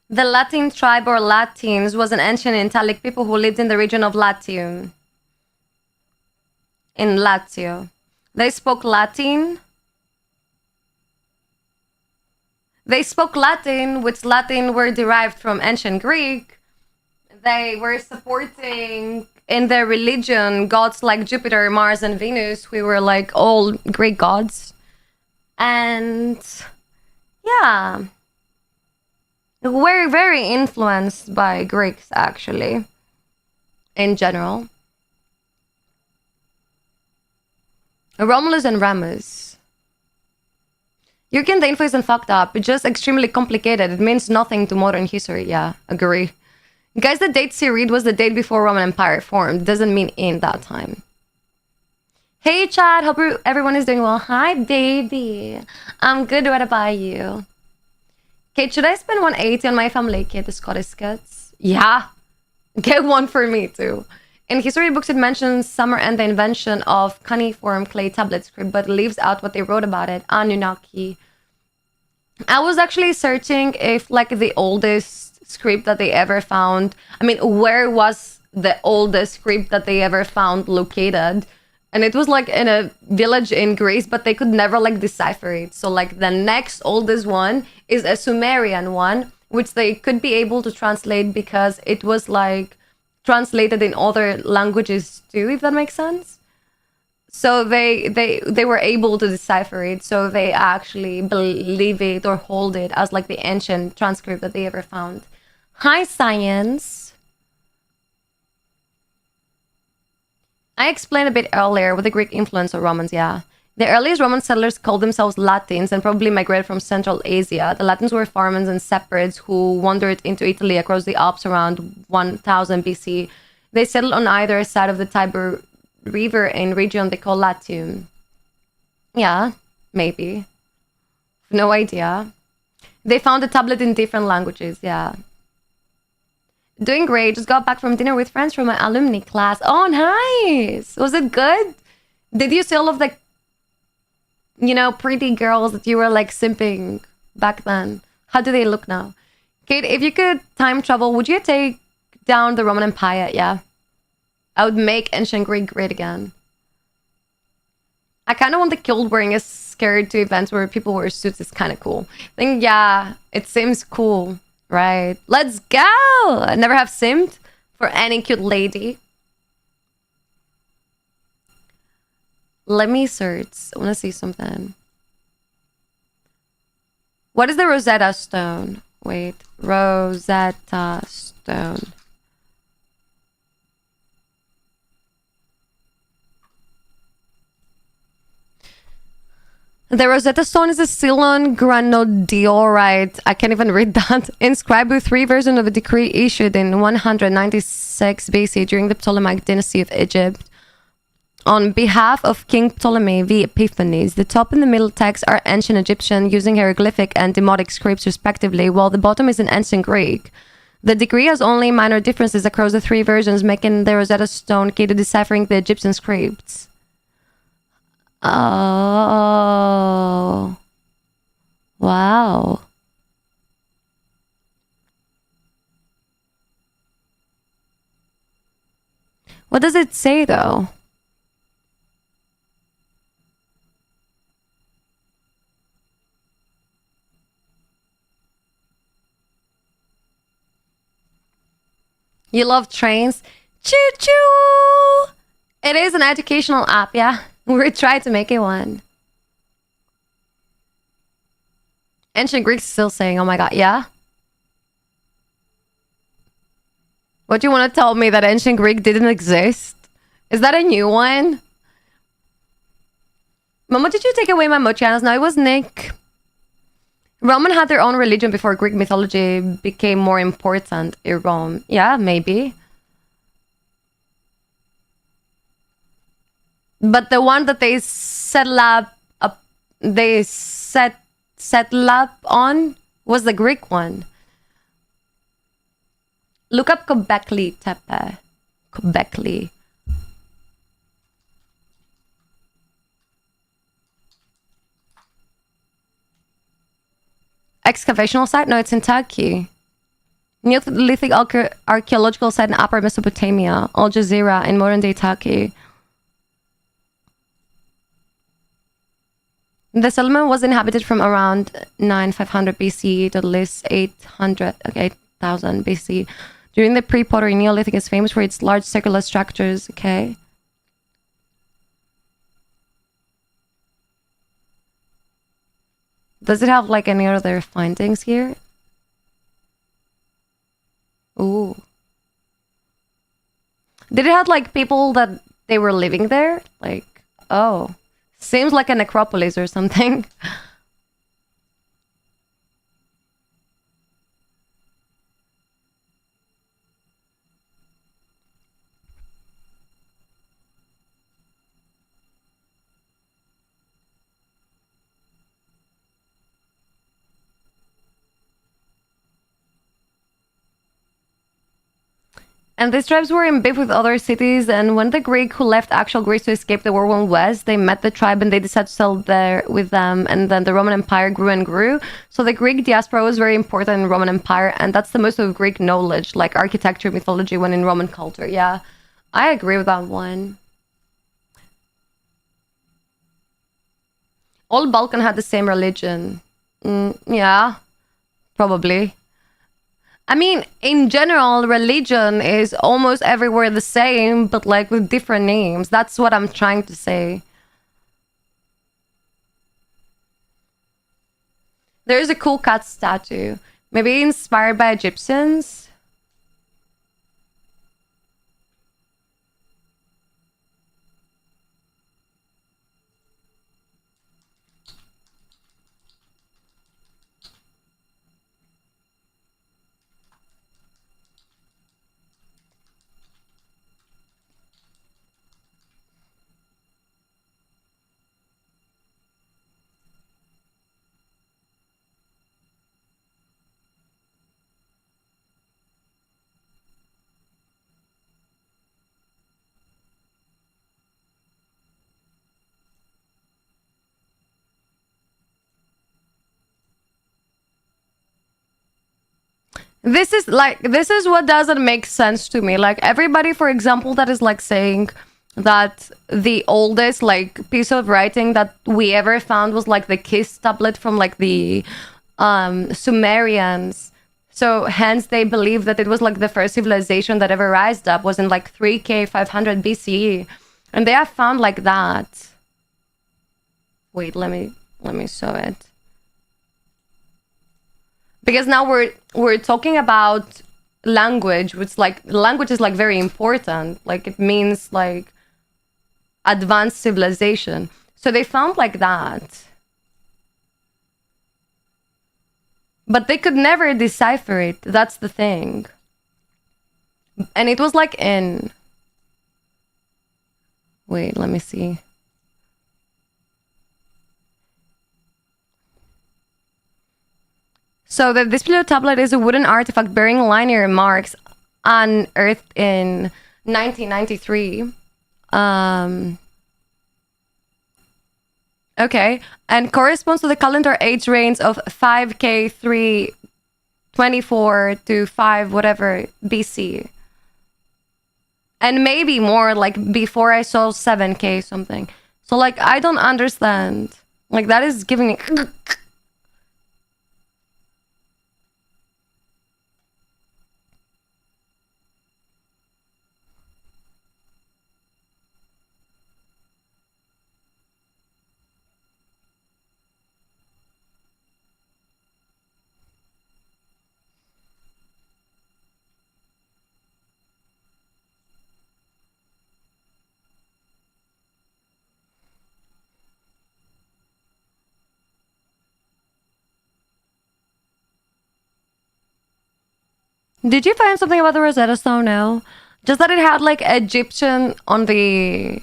The Latin tribe or Latins was an ancient Italic people who lived in the region of Latium. In Lazio. They spoke Latin. They spoke Latin, which Latin were derived from ancient Greek. They were supporting in their religion gods like Jupiter, Mars, and Venus, who were like all Greek gods. And yeah, we're very influenced by Greeks actually, in general. Romulus and Remus. The info isn't fucked up. It's just extremely complicated. It means nothing to modern history. Yeah, agree. Guys, the date she read was the date before Roman Empire formed. Doesn't mean in that time. Hey, Chad. Hope everyone is doing well. Hi, baby. I'm good. What about you? Kate, should I spend 180 on my family kit, the Scottish Cats? Yeah. Get one for me, too. In history books, it mentions summer and the invention of cuneiform clay tablet script, but leaves out what they wrote about it. Anunnaki. I was actually searching if, like, the oldest script that they ever found. I mean, where was the oldest script that they ever found located? And it was, like, in a village in Greece, but they could never, like, decipher it. So, like, the next oldest one is a Sumerian one, which they could be able to translate because it was, like, translated in other languages too, if that makes sense. So they were able to decipher it, so they actually believe it or hold it as like the ancient transcript that they ever found. Hi, science. I explained a bit earlier with the Greek influence of Romans, yeah. The earliest Roman settlers called themselves Latins and probably migrated from Central Asia. The Latins were farmers and shepherds who wandered into Italy across the Alps around 1000 BC. They settled on either side of the Tiber River in region they call Latium. Yeah, maybe. No idea. They found a tablet in different languages, yeah. Doing great. Just got back from dinner with friends from my alumni class. Oh, nice. Was it good? Did you see all of the pretty girls that you were like simping back then? How do they look now? Kate, if you could time travel, would you take down the Roman Empire? Yeah. I would make ancient Greek great again. I kind of want the guild wearing a skirt to events where people wear suits. It's kind of cool. I think, yeah, it seems cool, right? Let's go! I never have simmed for any cute lady. Let me search. I want to see something. What is the Rosetta Stone? Wait, Rosetta Stone. The Rosetta Stone is a Ceylon granodiorite. I can't even read that. Inscribed with 3 versions of a decree issued in 196 BC during the Ptolemaic dynasty of Egypt. On behalf of King Ptolemy V. Epiphanes, the top and the middle texts are ancient Egyptian using hieroglyphic and demotic scripts respectively, while the bottom is in ancient Greek. The decree has only minor differences across the 3 versions, making the Rosetta Stone key to deciphering the Egyptian scripts. Oh. Wow. What does it say, though? You love trains? Choo-choo! It is an educational app, yeah. We tried to make it one. Ancient Greek's still saying, oh my god, yeah? What do you want to tell me, that ancient Greek didn't exist? Is that a new one? Mama, did you take away my mod channels? No, it was Nick. Roman had their own religion before Greek mythology became more important in Rome. Yeah, maybe. But the one that they settled up on was the Greek one. Look up Göbekli Tepe. Göbekli. Excavational site? No, it's in Turkey. Neolithic archaeological site in Upper Mesopotamia. Al Jazeera in modern-day Turkey. The settlement was inhabited from around 9500 BC to at least 8,000 BC. During the pre-pottery, Neolithic is famous for its large circular structures. Okay. Does it have like any other findings here? Ooh. Did it have like people that they were living there? Like, oh. Seems like a necropolis or something. And these tribes were in beef with other cities, and when the Greek who left actual Greece to escape the war went west, they met the tribe and they decided to settle there with them, and then the Roman Empire grew and grew. So the Greek diaspora was very important in Roman Empire, and that's the most of Greek knowledge, like architecture, mythology, when in Roman culture. Yeah, I agree with that one. All Balkan had the same religion. Yeah, probably. I mean, in general, religion is almost everywhere the same, but like with different names. That's what I'm trying to say. There is a cool cat statue. Maybe inspired by Egyptians? This is what doesn't make sense to me. Like everybody, for example, that is like saying that the oldest like piece of writing that we ever found was like the kiss tablet from like the Sumerians. So hence they believe that it was like the first civilization that ever rised up was in like 3K 500 BCE. And they have found like that. Wait, let me show it. Because now we're talking about language, which like language is like very important. Like it means like advanced civilization. So they found like that. But they could never decipher it. That's the thing. And it was like in... Wait, let me see. So this blue tablet is a wooden artifact bearing linear marks unearthed in 1993. Okay, and corresponds to the calendar age range of 5K 324 to 5 whatever BC. And maybe more, like before I saw 7K something. So like I don't understand. Like that is giving me... Did you find something about the Rosetta Stone? No. Just that it had like Egyptian on the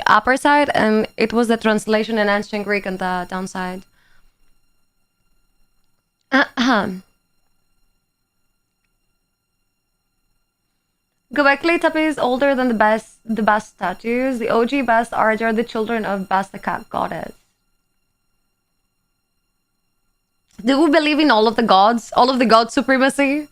upper side, and it was the translation in ancient Greek on the downside. Göbekli Tepe is older than the best statues. The OG best are the children of Bast the cat goddess. Do we believe in all of the gods? All of the god supremacy?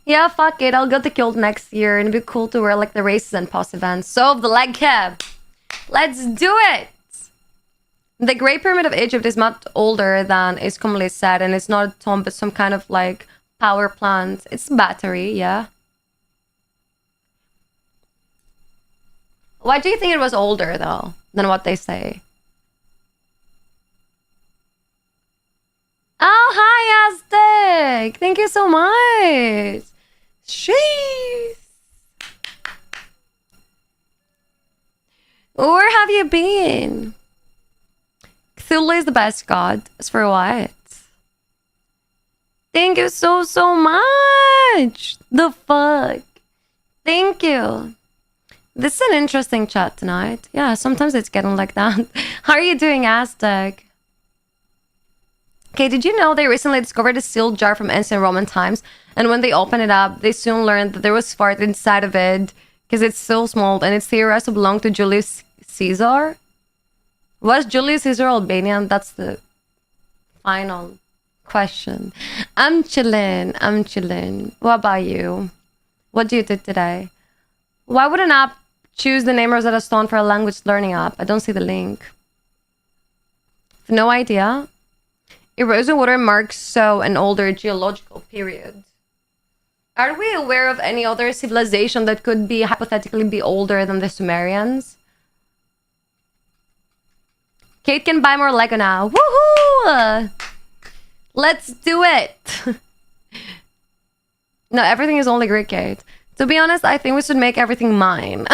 Yeah, fuck it. I'll go to Guild next year, and it'd be cool to wear like the races and pos events. So the leg cab. Let's do it! The Great Pyramid of Egypt is not older than is commonly said, and it's not a tomb, but some kind of like power plant. It's a battery, yeah. Why do you think it was older though than what they say? Oh, hi, Aztec! Thank you so much! Jeez! Where have you been? Cthulhu is the best god. As for what? Thank you so much! The fuck? Thank you. This is an interesting chat tonight. Yeah, sometimes it's getting like that. How are you doing, Aztec? Okay, did you know they recently discovered a sealed jar from ancient Roman times? And when they opened it up, they soon learned that there was fart inside of it because it's so small, and it's theorized to belong to Julius Caesar. Was Julius Caesar Albanian? That's the final question. I'm chillin'. I'm chillin'. What about you? What do you do today? Why would an app choose the name Rosetta Stone for a language learning app? I don't see the link. No idea. Erosion water marks so an older geological period. Are we aware of any other civilization that could be hypothetically be older than the Sumerians? Kate can buy more Lego now. Woohoo! Let's do it! No, everything is only Greek, Kate. To be honest, I think we should make everything mine.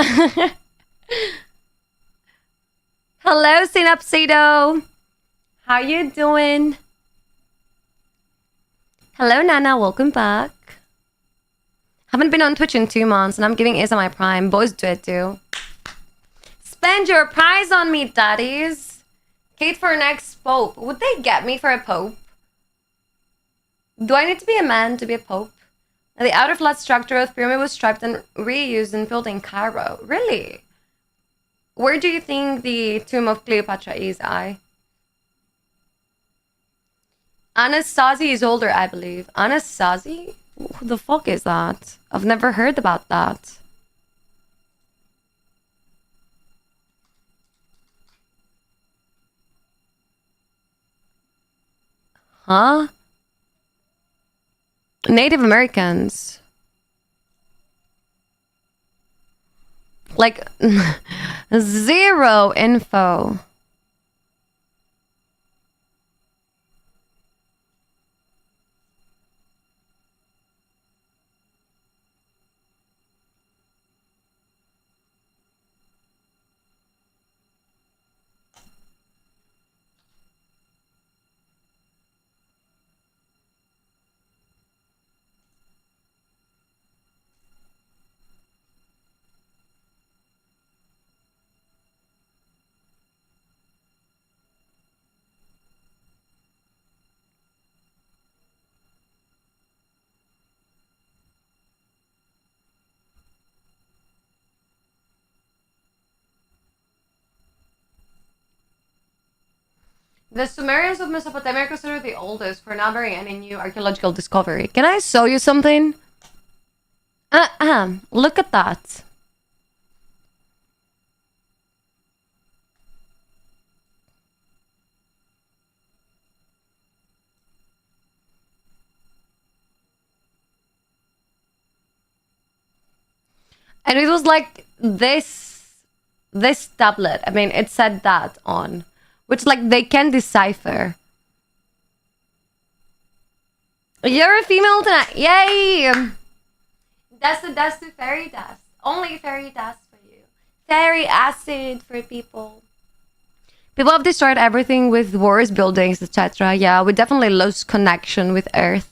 Hello, Synapsido. How you doing? Hello, Nana. Welcome back. Haven't been on Twitch in 2 months, and I'm giving ASMR Prime. Boys do it too. Spend your prize on me, daddies. Kate for next pope. Would they get me for a pope? Do I need to be a man to be a pope? And the outer flat structure of the pyramid was striped and reused and built in Cairo. Really? Where do you think the tomb of Cleopatra is, I? Anasazi is older, I believe. Anasazi? Who the fuck is that? I've never heard about that. Huh? Native Americans. Like, zero info. The Sumerians of Mesopotamia are considered the oldest for not bearing any new archaeological discovery. Can I show you something? Look at that. And it was like this tablet. I mean, it said that on, which like they can decipher. You're a female tonight. Yay! That's the fairy dust. Only fairy dust for you. Fairy acid for people. People have destroyed everything with wars, buildings, etc. Yeah, we definitely lost connection with Earth.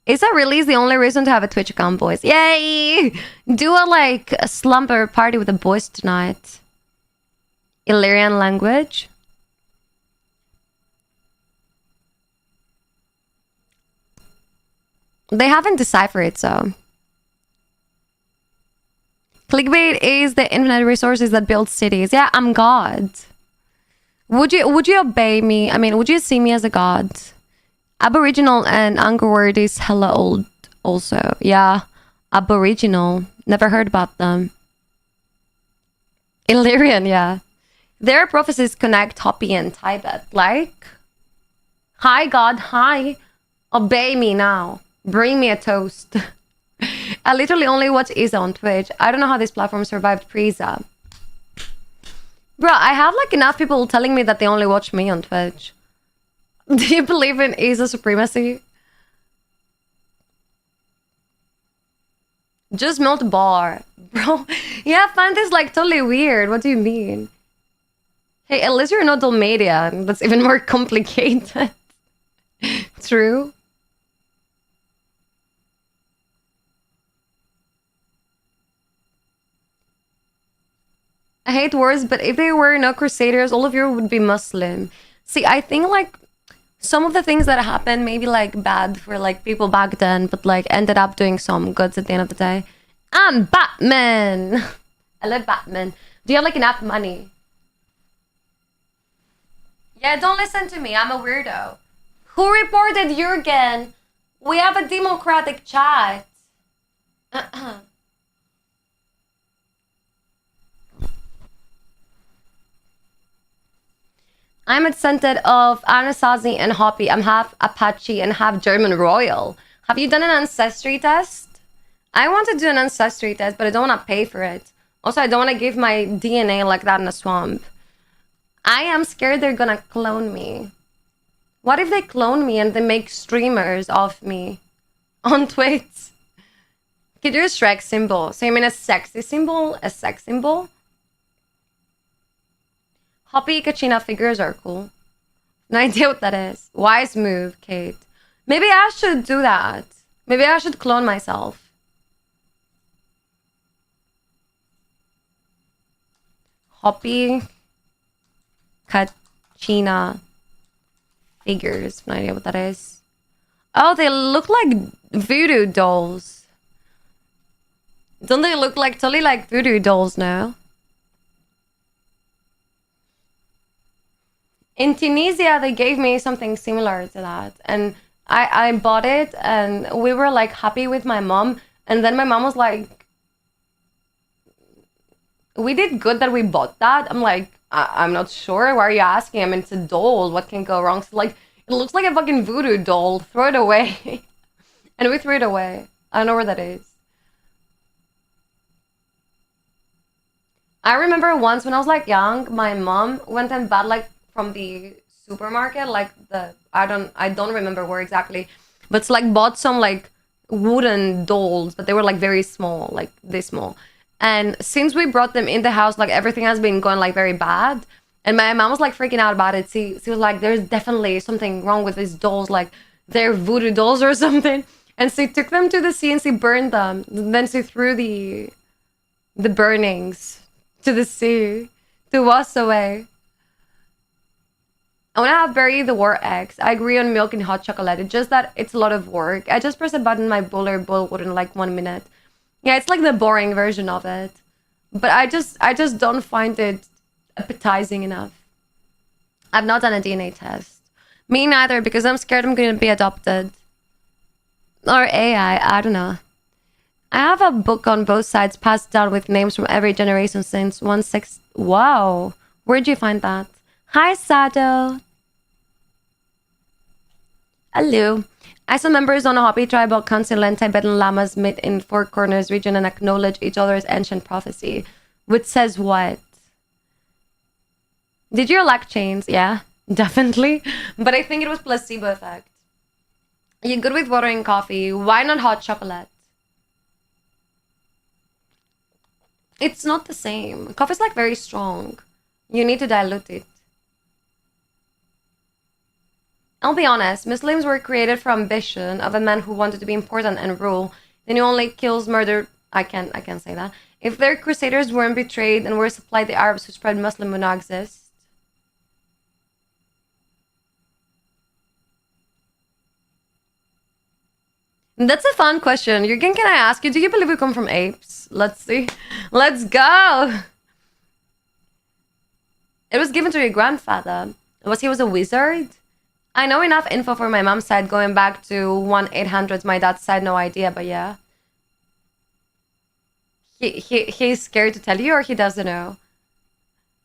Is that really the only reason to have a Twitch account, boys? Yay! Do a slumber party with the boys tonight. Illyrian language. They haven't deciphered it, so. Clickbait is the infinite resources that build cities. Yeah, I'm God. Would you obey me? I mean, would you see me as a god? Aboriginal and Angkor word is hella old also. Yeah, Aboriginal. Never heard about them. Illyrian, yeah. Their prophecies connect Hopi and Tibet. Like, hi God, hi. Obey me now. Bring me a toast. I literally only watch Isa on Twitch. I don't know how this platform survived pre-Isa. Bro, I have like enough people telling me that they only watch me on Twitch. Do you believe in Isa supremacy? Just melt bar. Bro, yeah, I find this like totally weird. What do you mean? Hey, at least you're not Dalmatian. That's even more complicated. True. I hate wars, but if they were no crusaders, all of you would be Muslim. See, I think like some of the things that happened maybe like bad for like people back then, but like ended up doing some goods at the end of the day. I'm Batman. I love Batman. Do you have like enough money? Yeah, don't listen to me. I'm a weirdo. Who reported Jurgen? We have a democratic chat. I'm a descendant of Anasazi and Hopi. I'm half Apache and half German royal. Have you done an ancestry test? I want to do an ancestry test, but I don't want to pay for it. Also, I don't want to give my DNA like that in a swamp. I am scared they're gonna clone me. What if they clone me and they make streamers of me on Twitch? Could you do a Shrek symbol? So you mean a sexy symbol? A sex symbol? Hoppy Kachina figures are cool. No idea what that is. Wise move, Kate. Maybe I should do that. Maybe I should clone myself. Hoppy Kachina figures. No idea what that is. Oh, they look like voodoo dolls. Don't they look like totally like voodoo dolls now? In Tunisia, they gave me something similar to that, and I bought it, and we were like happy with my mom, and then my mom was like, "We did good that we bought that." I'm like, I'm not sure. Why are you asking? I mean, it's a doll. What can go wrong? So like, it looks like a fucking voodoo doll. Throw it away, and we threw it away. I don't know where that is. I remember once when I was like young, my mom went and bought like from the supermarket, like I don't remember where exactly, but it's like bought some like wooden dolls, but they were like very small, like this small. And since we brought them in the house, like everything has been going like very bad. And my mom was like freaking out about it. She was like, "There's definitely something wrong with these dolls, like they're voodoo dolls or something." And she took them to the sea and she burned them. Then she threw the burnings to the sea to wash away. I want to have bury the war eggs. I agree on milk and hot chocolate. It's just that it's a lot of work. I just press a button, my boiler boil water in like 1 minute. Yeah, it's like the boring version of it. But I just don't find it appetizing enough. I've not done a DNA test. Me neither, because I'm scared I'm going to be adopted. Or AI, I don't know. I have a book on both sides passed down with names from every generation since 1/6. Wow. Where'd you find that? Hi, Sado. Hello. I saw members on a Hopi tribal council and Tibetan lamas meet in Four Corners region and acknowledge each other's ancient prophecy. Which says what? Did you lack chains? Yeah, definitely. But I think it was placebo effect. You good with water and coffee? Why not hot chocolate? It's not the same. Coffee's like very strong. You need to dilute it. I'll be honest, Muslims were created for ambition of a man who wanted to be important and rule. Then he only kills, murder. I can't say that. If their crusaders weren't betrayed and were supplied the Arabs who spread Muslim would not exist. That's a fun question. Jürgen, can I ask you, do you believe we come from apes? Let's see. Let's go. It was given to your grandfather. He was a wizard? I know enough info for my mom's side going back to 1-800. My dad's side, no idea, but yeah. He's scared to tell you, or he doesn't know?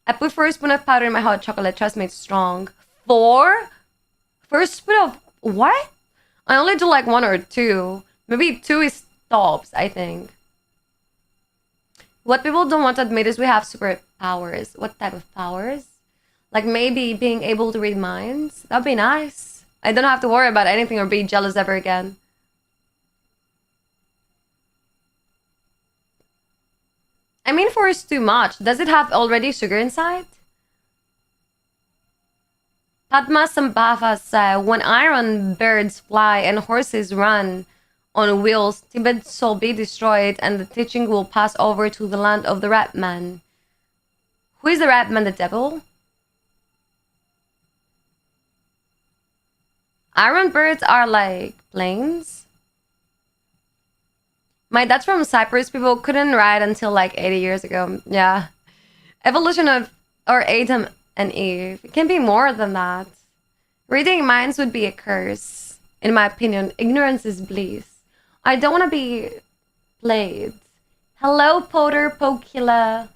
I put 4 spoon of powder in my hot chocolate. Trust me, it's strong. 4? First spoon of what? I only do like 1 or 2. Maybe 2 is tops, I think. What people don't want to admit is we have superpowers. What type of powers? Like maybe being able to read minds? That'd be nice. I don't have to worry about anything or be jealous ever again. I mean, 4 is too much. Does it have already sugar inside? Padma Sambhava said, when iron birds fly and horses run on wheels, Tibet shall be destroyed and the teaching will pass over to the land of the rat man. Who is the rat man, the devil? Iron birds are like planes. My dad's from Cyprus. People couldn't ride until like 80 years ago. Yeah. Evolution of, or Adam and Eve. It can be more than that. Reading minds would be a curse. In my opinion, ignorance is bliss. I don't want to be played. Hello, Potter Pokilla.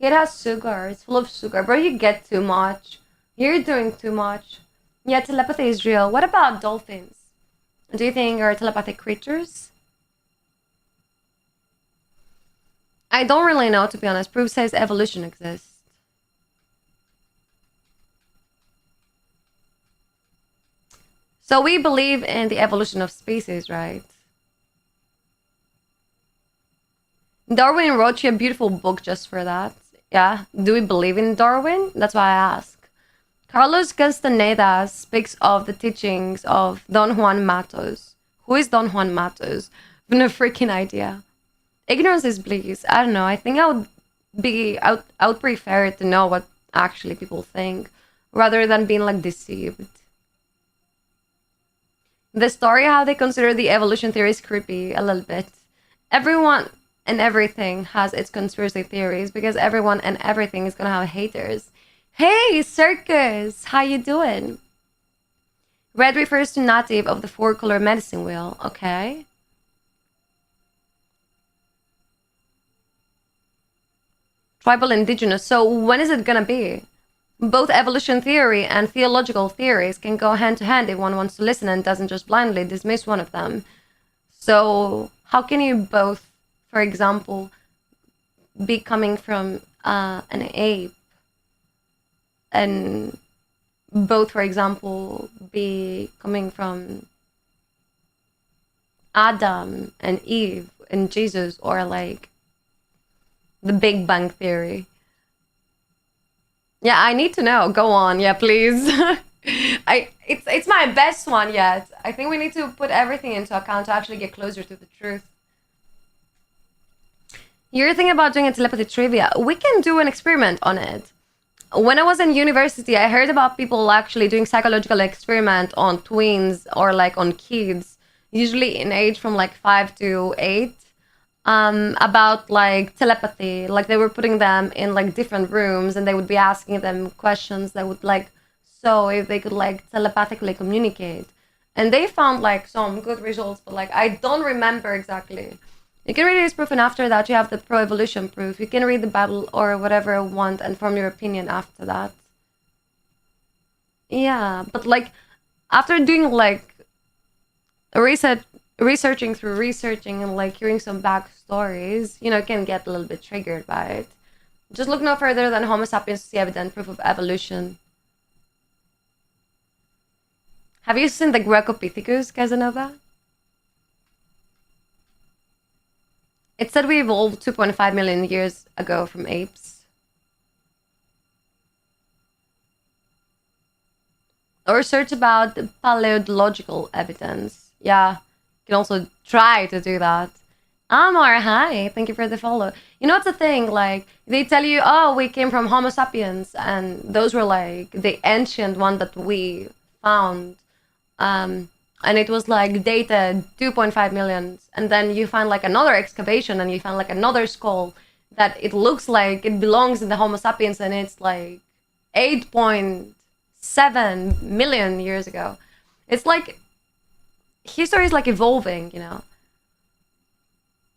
It has sugar. It's full of sugar. Bro, you get too much. You're doing too much. Yeah, telepathy is real. What about dolphins? Do you think are telepathic creatures? I don't really know, to be honest. Proof says evolution exists. So we believe in the evolution of species, right? Darwin wrote you a beautiful book just for that. Yeah. Do we believe in Darwin? That's why I ask. Carlos Castaneda speaks of the teachings of Don Juan Matos. Who is Don Juan Matos? No freaking idea. Ignorance is bliss. I don't know. I think I would prefer to know what actually people think rather than being like deceived. The story how they consider the evolution theory is creepy a little bit. and everything has its conspiracy theories because everyone and everything is gonna have haters. Hey, Circus, how you doing? Red refers to native of the four-color medicine wheel. Okay. Tribal indigenous. So when is it gonna be? Both evolution theory and theological theories can go hand to hand if one wants to listen and doesn't just blindly dismiss one of them. So how can you both, for example, be coming from an ape and both, for example, be coming from Adam and Eve and Jesus, or like the Big Bang Theory? Yeah, I need to know. Go on. Yeah, please. It's my best one yet. I think we need to put everything into account to actually get closer to the truth. You're thinking about doing a telepathy trivia. We can do an experiment on it. When I was in university, I heard about people actually doing psychological experiment on twins or like on kids, usually in age from like 5 to 8, about like telepathy. Like they were putting them in like different rooms and they would be asking them questions that would like, so if they could like telepathically communicate. And they found like some good results, but like I don't remember exactly. You can read his proof, and after that you have the pro-evolution proof. You can read the Bible or whatever you want and form your opinion after that. Yeah, but like after doing like researching and like hearing some backstories, you know, can get a little bit triggered by it. Just look no further than Homo sapiens to see evident proof of evolution. Have you seen the Greco-Pithecus, Casanova? It said we evolved 2.5 million years ago from apes. Or search about paleontological evidence. Yeah, you can also try to do that. Amar, hi, thank you for the follow. You know what's the thing, like, they tell you, oh, we came from Homo sapiens, and those were like the ancient one that we found. And it was like dated 2.5 million, and then you find like another excavation and you find like another skull that it looks like it belongs in the Homo sapiens, and it's like 8.7 million years ago. It's like history is like evolving, you know.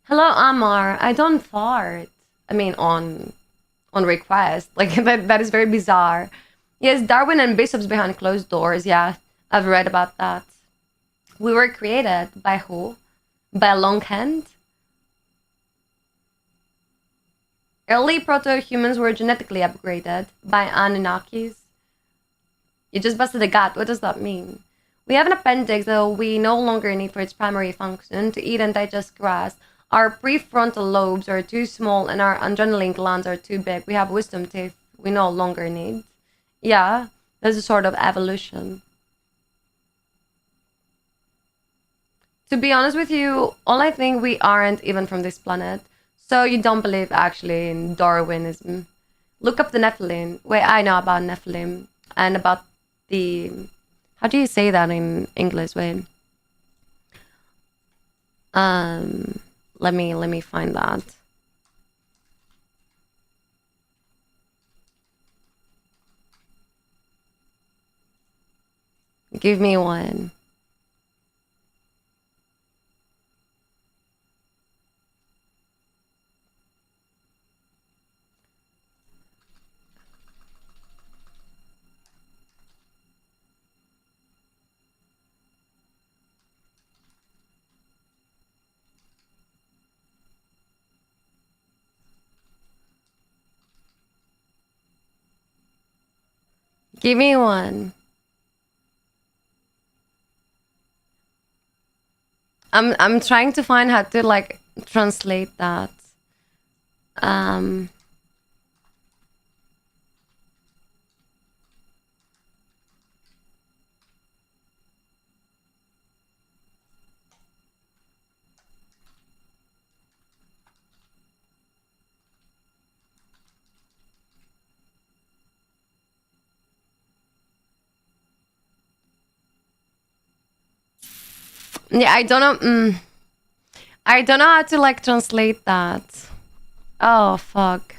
Hello, Amar. I don't fart. I mean, on request. Like that is very bizarre. Yes, Darwin and bishops behind closed doors. Yeah, I've read about that. We were created by who? By a long hand? Early proto-humans were genetically upgraded by Anunnakis. You just busted a gut. What does that mean? We have an appendix that we no longer need for its primary function, to eat and digest grass. Our prefrontal lobes are too small and our adrenaline glands are too big. We have wisdom teeth we no longer need. Yeah, there's a sort of evolution. To be honest with you, all I think we aren't even from this planet. So you don't believe actually in Darwinism. Look up the Nephilim. Wait, I know about Nephilim and about the... How do you say that in English? Wait. Let me find that. Give me one. Give me one. I'm trying to find how to like translate that. Yeah, I don't know. I don't know how to like translate that. Oh, fuck.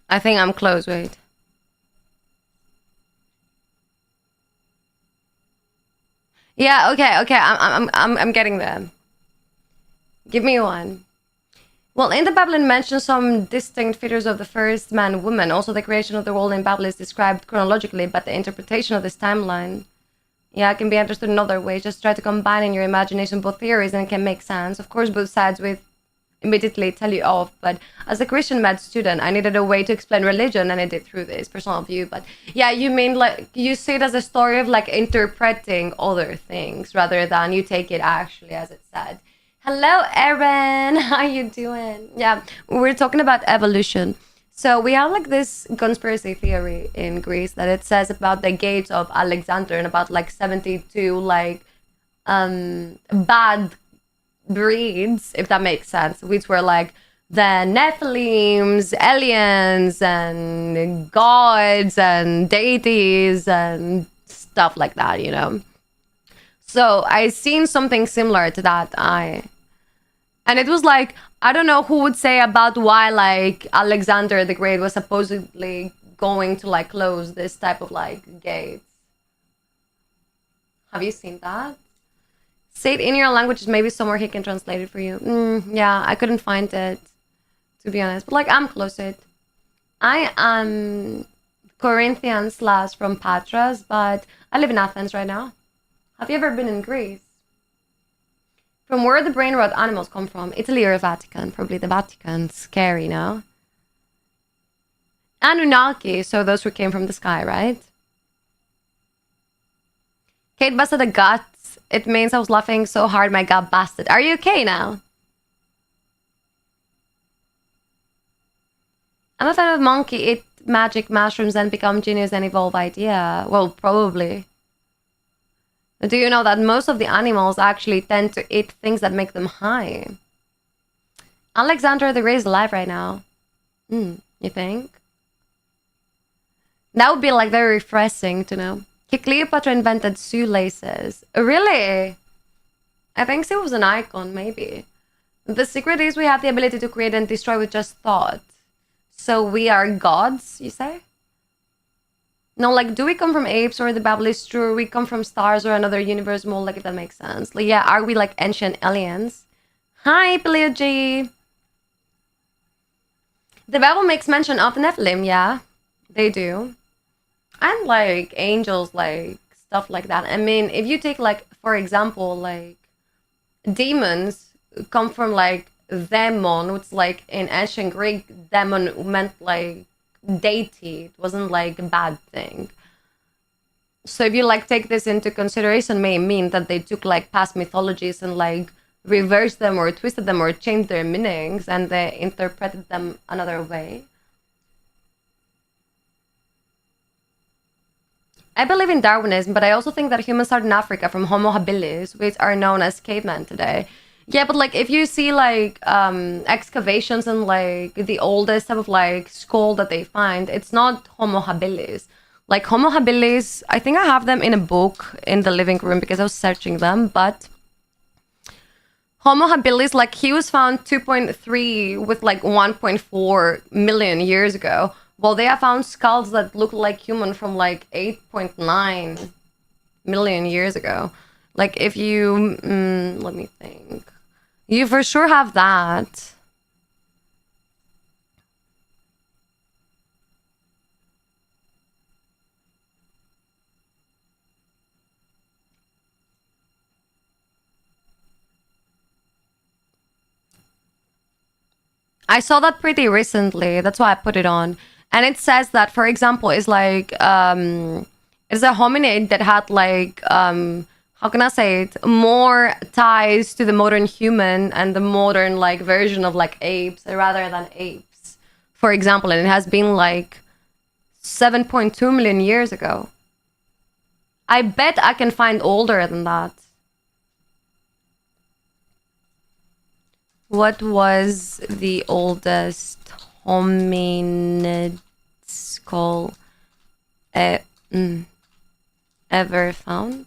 I think I'm close, wait. Yeah, okay. I'm getting there. Give me one. Well, in the Bible, it mentions some distinct features of the first man and woman. Also, the creation of the world in Babel is described chronologically, but the interpretation of this timeline, yeah, can be understood in other ways. Just try to combine in your imagination both theories and it can make sense. Of course, both sides will immediately tell you off, but as a Christian med student, I needed a way to explain religion, and I did through this personal view. But yeah, you mean like you see it as a story of like interpreting other things rather than you take it actually as it said. Hello, Erin. How you doing? Yeah, we're talking about evolution. So we have like this conspiracy theory in Greece that it says about the gates of Alexander and about like 72 like bad breeds, if that makes sense, which were like the Nephilims, aliens, and gods and deities and stuff like that, you know. So I seen something similar to that. And it was like, I don't know who would say about why like Alexander the Great was supposedly going to like close this type of like gates. Have you seen that? Say it in your language, maybe somewhere he can translate it for you. Yeah, I couldn't find it, to be honest. But like, I'm close to it. I am Corinthian / from Patras, but I live in Athens right now. Have you ever been in Greece? From where the brain rot animals come from? Italy or Vatican? Probably the Vatican. Scary, no? Anunnaki, so those who came from the sky, right? Kate busted a gut. It means I was laughing so hard my gut busted. Are you okay now? I'm a fan of monkey eat magic mushrooms and become genius and evolve idea. Well, probably. Do you know that most of the animals actually tend to eat things that make them high? Alexander the Great is alive right now. You think? That would be like very refreshing to know. Cleopatra invented shoelaces. Really? I think she was an icon, maybe. The secret is we have the ability to create and destroy with just thought. So we are gods, you say? No, like, do we come from apes or the Bible is true? Or we come from stars or another universe mold, like, if that makes sense. Like, yeah, are we like ancient aliens? Hi, Paleogy. The Bible makes mention of the Nephilim, yeah. They do. And like angels, like stuff like that. I mean, if you take like, for example, like demons come from like demon, which like in ancient Greek, demon meant like deity. It wasn't like a bad thing. So if you like take this into consideration, may mean that they took like past mythologies and like reversed them or twisted them or changed their meanings and they interpreted them another way. I believe in Darwinism, but I also think that humans started in Africa from Homo habilis, which are known as cavemen today. Yeah, but like if you see like excavations and like the oldest type of like skull that they find, it's not Homo habilis. Like Homo habilis, I think I have them in a book in the living room because I was searching them, but Homo habilis, like he was found 2.3 with like 1.4 million years ago. Well, they have found skulls that look like human from like 8.9 million years ago. Like if you, let me think. You for sure have that. I saw that pretty recently. That's why I put it on. And it says that, for example, it's like, it's a hominid that had like, how can I say it? More ties to the modern human and the modern like version of like apes rather than apes, for example. And it has been like 7.2 million years ago. I bet I can find older than that. What was the oldest hominid skull ever found?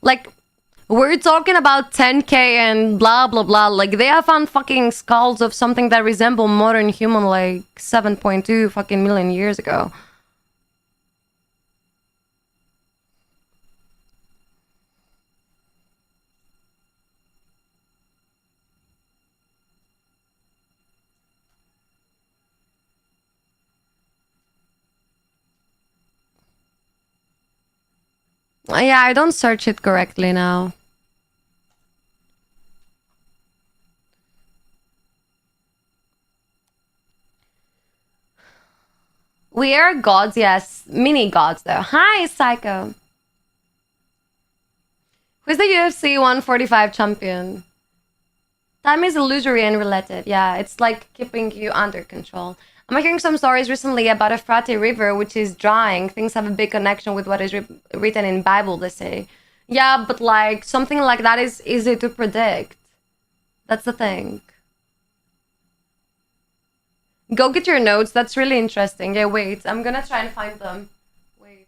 Like, we're talking about 10K and blah blah blah. Like, they have found fucking skulls of something that resemble modern human like 7.2 fucking million years ago. Yeah, I don't search it correctly now. We are gods, yes. Mini gods, though. Hi, Psycho. Who's the UFC 145 champion? Time is illusory and relative. Yeah, it's like keeping you under control. I'm hearing some stories recently about a Frate river which is drying. Things have a big connection with what is written in Bible, they say. Yeah, but like something like that is easy to predict. That's the thing. Go get your notes. That's really interesting. Yeah, wait. I'm gonna try and find them. Wait.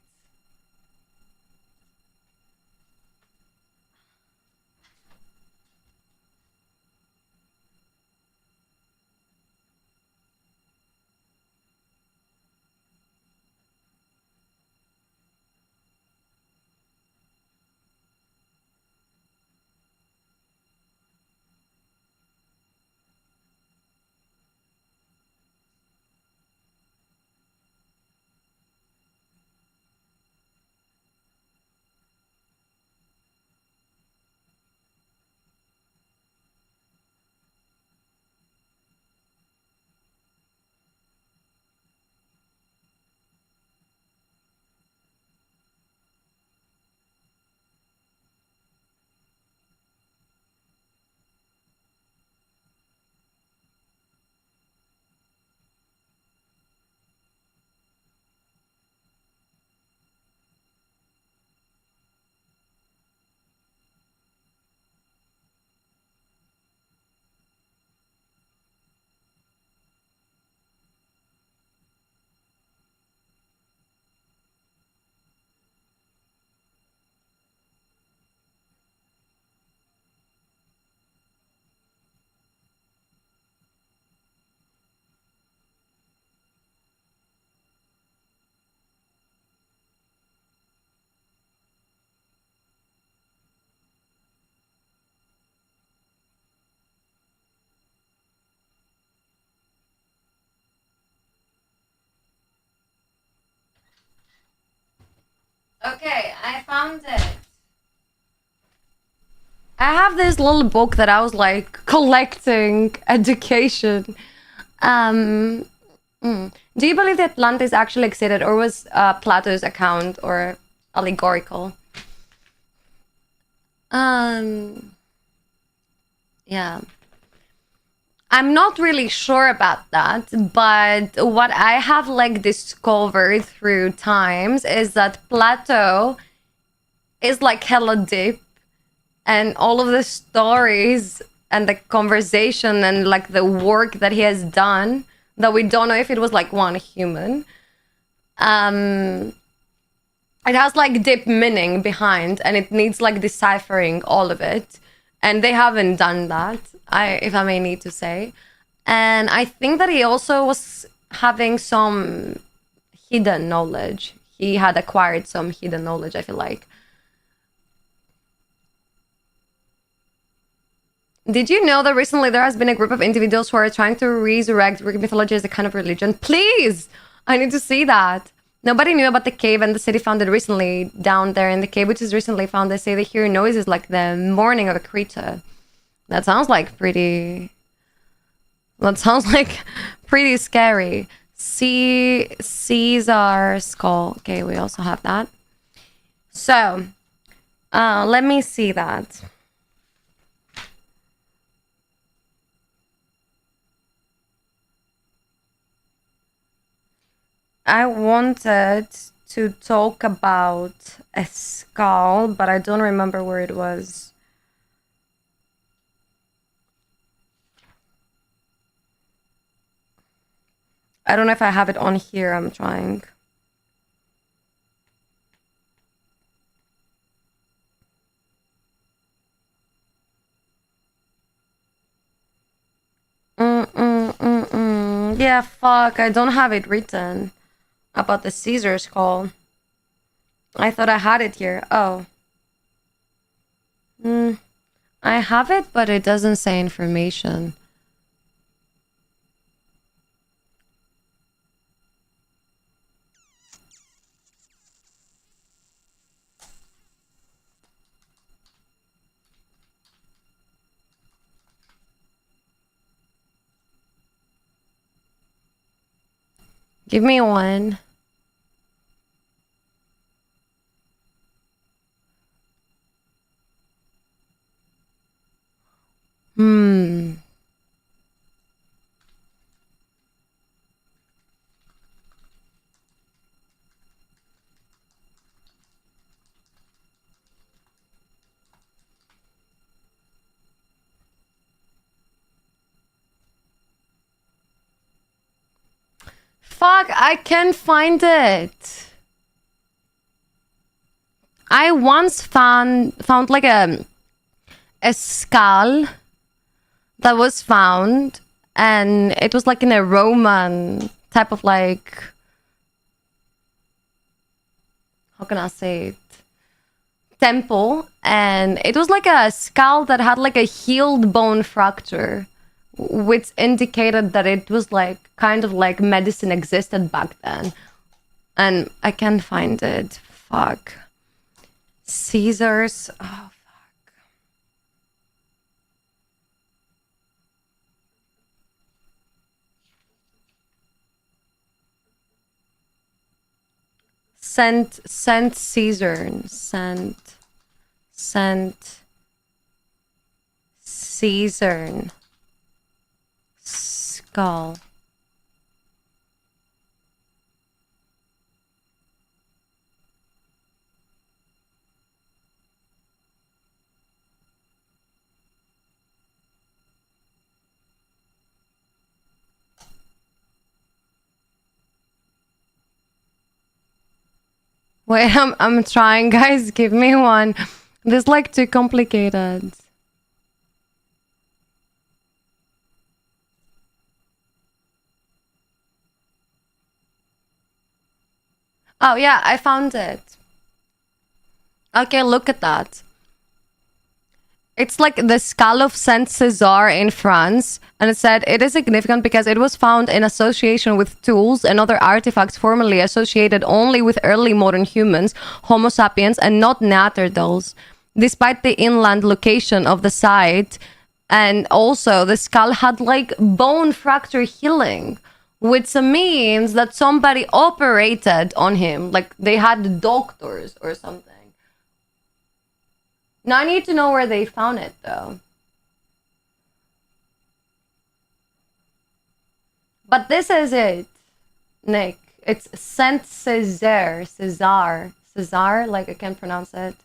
Okay, I found it. I have this little book that I was like collecting education. Do you believe that Atlantis actually existed, or was Plato's account or allegorical? Yeah. I'm not really sure about that, but what I have like discovered through times is that Plato is like hella deep, and all of the stories and the conversation and like the work that he has done, that we don't know if it was like one human, it has like deep meaning behind, and it needs like deciphering all of it, and they haven't done that, if I may need to say. And I think that he also was having some hidden knowledge. He had acquired some hidden knowledge, I feel like. Did you know that recently there has been a group of individuals who are trying to resurrect Greek mythology as a kind of religion? Please! I need to see that. Nobody knew about the cave and the city founded recently down there in the cave, which is recently found. They say they hear noises like the mourning of a creature. That sounds like pretty... That sounds like pretty scary. Caesar skull. Okay, we also have that. So, let me see that. I wanted to talk about a skull, but I don't remember where it was. I don't know if I have it on here. I'm trying. Yeah, fuck. I don't have it written about the Caesar skull. I thought I had it here. Oh. I have it, but it doesn't say information. Give me one. Fuck, I can't find it. I once found like a skull that was found, and it was like in a Roman type of like, how can I say it, temple, and it was like a skull that had like a healed bone fracture, which indicated that it was like kind of like medicine existed back then. And I can't find it. Fuck. Caesar's. Oh, fuck. Saint Caesar. Saint Caesar. Skull. Wait, I'm trying, guys. Give me one. This is like too complicated. Oh yeah, I found it. Okay, look at that. It's like the skull of Saint César in France, and it said it is significant because it was found in association with tools and other artifacts formerly associated only with early modern humans, Homo sapiens, and not Neanderthals. Despite the inland location of the site, and also the skull had like bone fracture healing, which means that somebody operated on him, like they had doctors or something. Now I need to know where they found it, though. But this is it, Nick. It's Saint Césaire. César, like I can't pronounce it.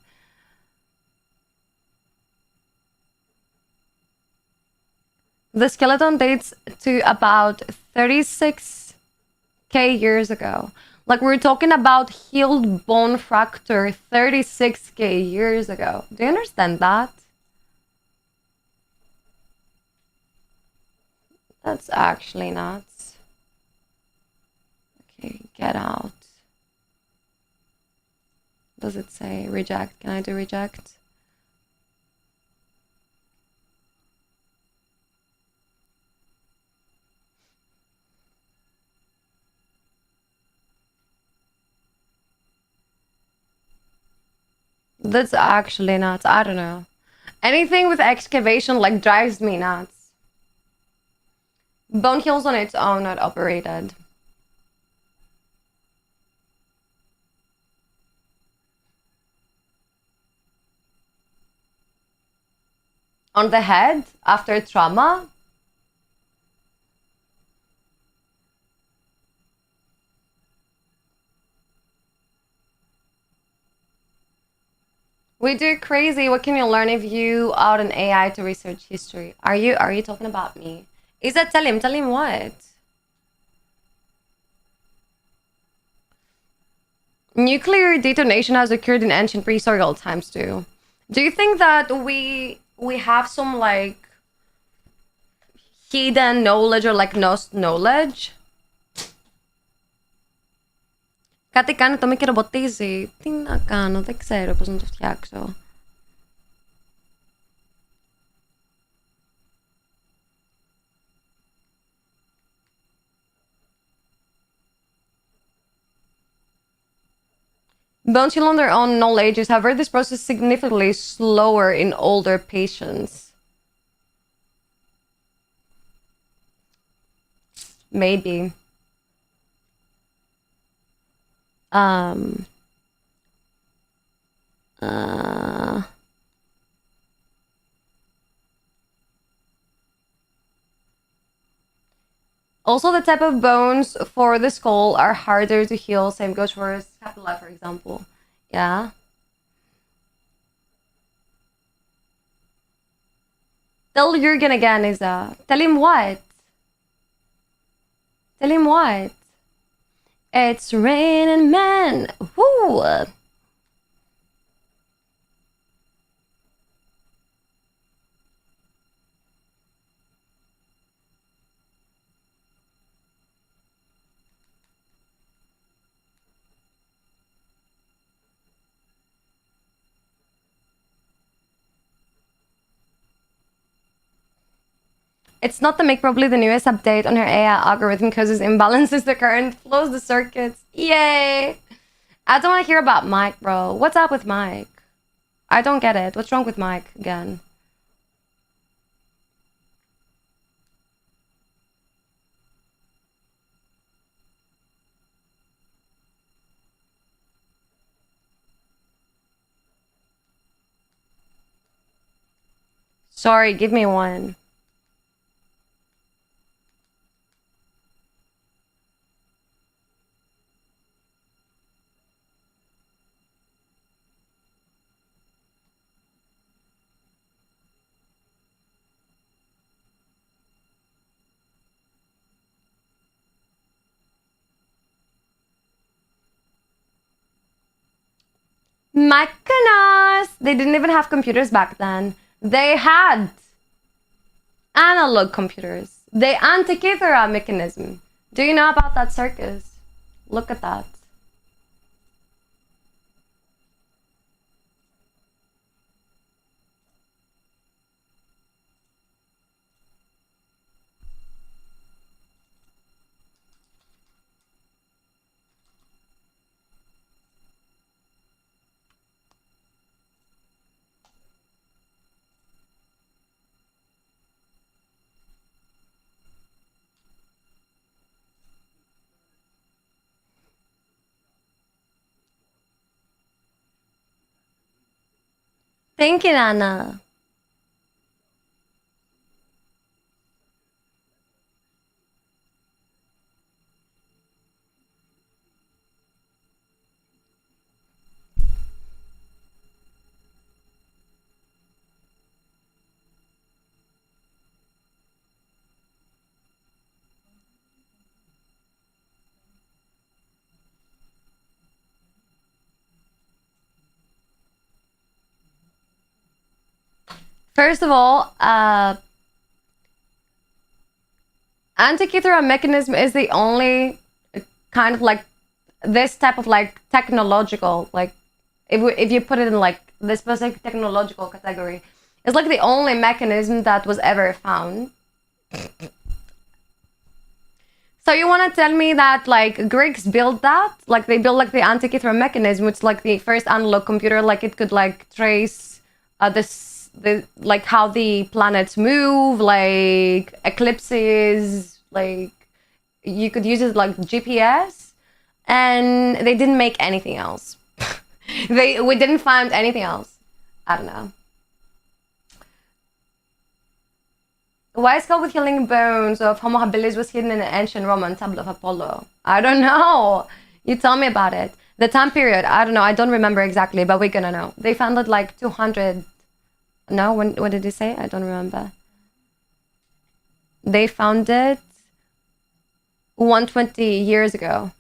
The skeleton dates to about 36k years ago. Like we're talking about healed bone fracture 36k years ago. Do you understand that? That's actually nuts. Okay, get out. Does it say reject? Can I do reject? That's actually nuts. I don't know. Anything with excavation like drives me nuts. Bone heals on its own, not operated. On the head after trauma? We do crazy. What can you learn if you out an AI to research history? Are you talking about me? Is that tell him what? Nuclear detonation has occurred in ancient prehistorical times too. Do you think that we have some like hidden knowledge or like lost knowledge? Κάτι κάνει το μη και ρομποτίζει. Τι να κάνω, δεν ξέρω πώς να το φτιάξω. Bones heal on their own in all ages. However, this process is significantly slower in older patients. Maybe. Um. Also, the type of bones for the skull are harder to heal. Same goes for scapula, for example. Yeah. Tell Jurgen again, Isa. Tell him what? Tell him what? It's raining men. Woo! It's not the make, probably the newest update on her AI algorithm causes imbalances the current flows the circuits. Yay! I don't want to hear about Mike, bro. What's up with Mike? I don't get it. What's wrong with Mike again? Sorry, give me one. Macanas! They didn't even have computers back then. They had analog computers. The Antikythera mechanism. Do you know about that circus? Look at that. Thank you, Nana. First of all, Antikythera mechanism is the only kind of like this type of like technological, like if you put it in like this specific technological category, it's like the only mechanism that was ever found. So you want to tell me that like Greeks built that? Like they built like the Antikythera mechanism, which is like the first analog computer, like it could like trace the like how the planets move, like eclipses, like you could use it like GPS, and they didn't make anything else. We didn't find anything else. I don't know. Why is skull with healing bones of Homo habilis was hidden in an ancient Roman tablet of Apollo? I don't know. You tell me about it. The time period, I don't know. I don't remember exactly, but we're gonna know. They found it like 200. No, what did they say? I don't remember. They found it 120 years ago.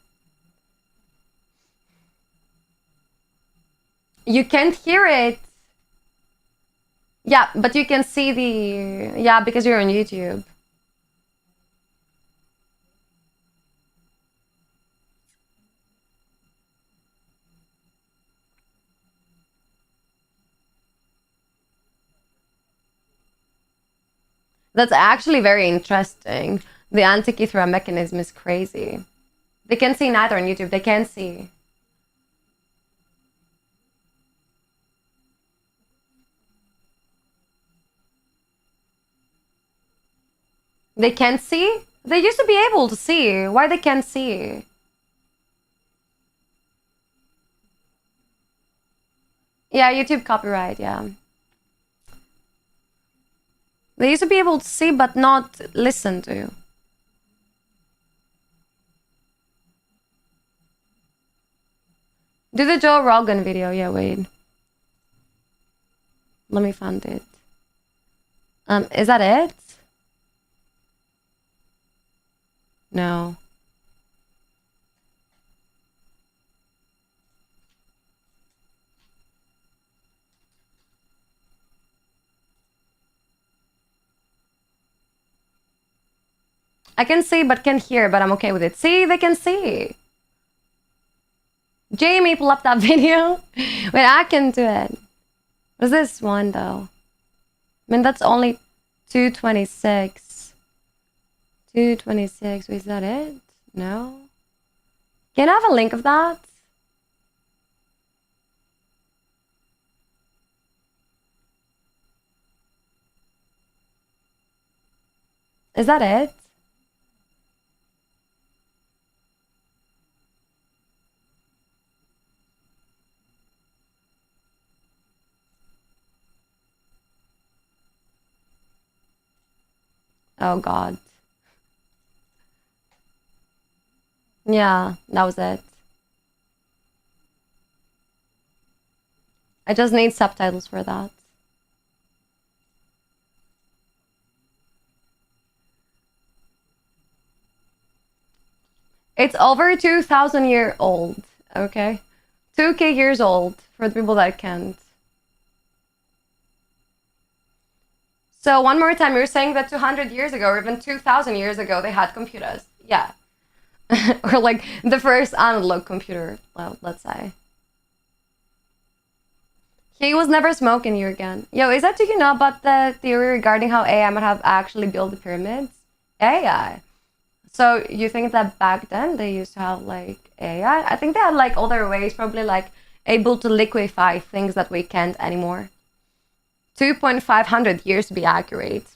You can't hear it. Yeah, but you can see the... Yeah, because you're on YouTube. That's actually very interesting. The Antikythera mechanism is crazy. They can see neither on YouTube. They can see. They can't see? They used to be able to see. Why they can't see? Yeah, YouTube copyright, yeah. They used to be able to see but not listen to. Do the Joe Rogan video. Yeah, wait. Let me find it. Is that it? No. I can see but can't hear, but I'm okay with it. See, they can see. Jamie, pull up that video. Wait, I can do it. What's this one though? I mean, that's only 226. 226. Wait, is that it? No. Can I have a link of that? Is that it? Oh God. Yeah, that was it. I just need subtitles for that. It's over 2,000 years old, okay? 2K years old for the people that can't. So one more time, you're saying that 200 years ago or even 2,000 years ago they had computers. Yeah. Or like the first analog computer, well, let's say. He was never smoking you again. Yo, is that, do you know about the theory regarding how AI might have actually built the pyramids? AI. So you think that back then they used to have like AI? I think they had like other ways, probably like able to liquefy things that we can't anymore. 2,500 years to be accurate.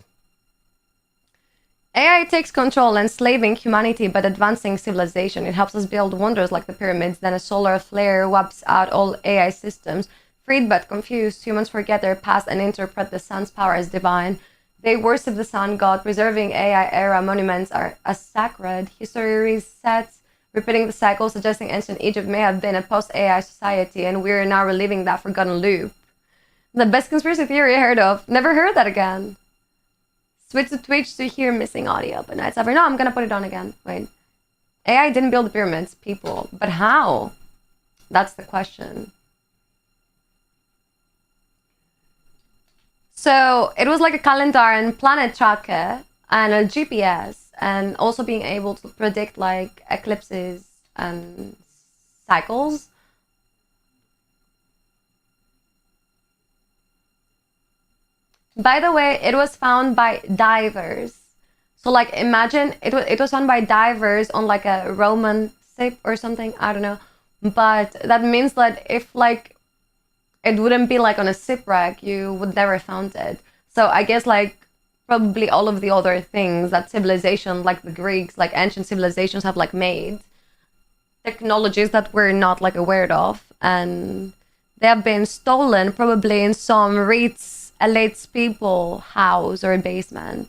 AI takes control, enslaving humanity but advancing civilization. It helps us build wonders like the pyramids. Then a solar flare wipes out all AI systems. Freed but confused, humans forget their past and interpret the sun's power as divine. They worship the sun god, preserving AI-era monuments are as sacred. History resets, repeating the cycle, suggesting ancient Egypt may have been a post-AI society, and we're now reliving that forgotten loop. The best conspiracy theory I heard of. Never heard that again. Switch to Twitch to hear missing audio, but nights ever. No, I'm gonna put it on again. Wait. AI didn't build the pyramids, people. But how? That's the question. So it was like a calendar and planet tracker and a GPS, and also being able to predict like eclipses and cycles. By the way, it was found by divers. So like imagine it was found by divers on like a Roman ship or something, I don't know. But that means that if like it wouldn't be like on a shipwreck, you would never found it. So I guess like probably all of the other things that civilization, like the Greeks, like ancient civilizations have like made technologies that we're not like aware of, and they have been stolen probably in some rich elite people house or basement.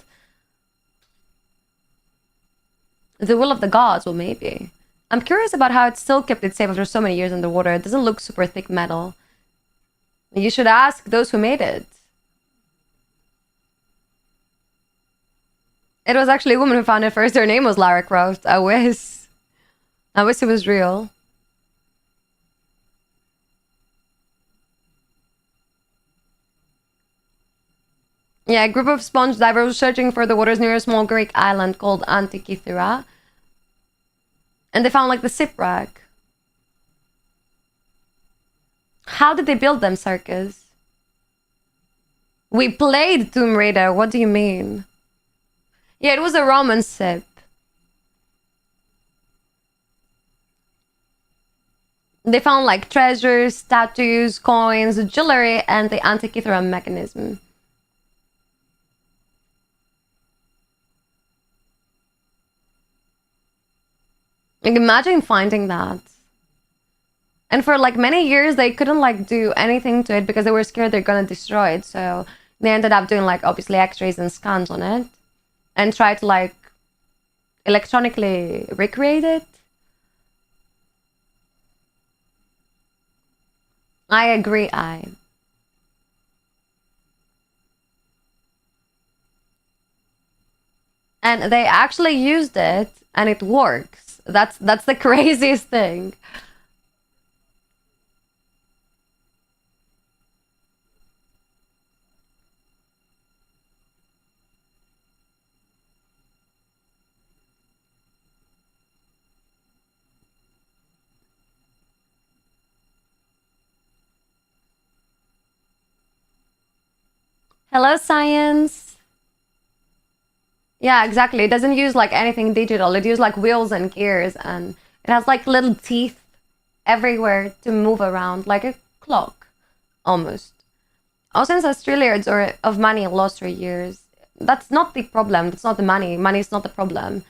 The will of the gods, well, maybe. I'm curious about how it still kept it safe after so many years underwater. It doesn't look super thick metal. You should ask those who made it. It was actually a woman who found it first. Her name was Lara Croft. I wish it was real. Yeah, a group of sponge divers searching for the waters near a small Greek island called Antikythera. And they found like the shipwreck. How did they build them, Circus? We played Tomb Raider. What do you mean? Yeah, it was a Roman ship. They found like treasures, statues, coins, jewelry, and the Antikythera mechanism. Like, imagine finding that. And for like many years, they couldn't like do anything to it because they were scared they're gonna destroy it. So they ended up doing like obviously x-rays and scans on it and try to like electronically recreate it. I agree, and they actually used it and it works. That's the craziest thing. Hello, science. Yeah, exactly. It doesn't use like anything digital. It uses like wheels and gears, and it has like little teeth everywhere to move around, like a clock, almost. Also, since Australians are of money lost for years, that's not the problem. That's not the money. Money is not the problem.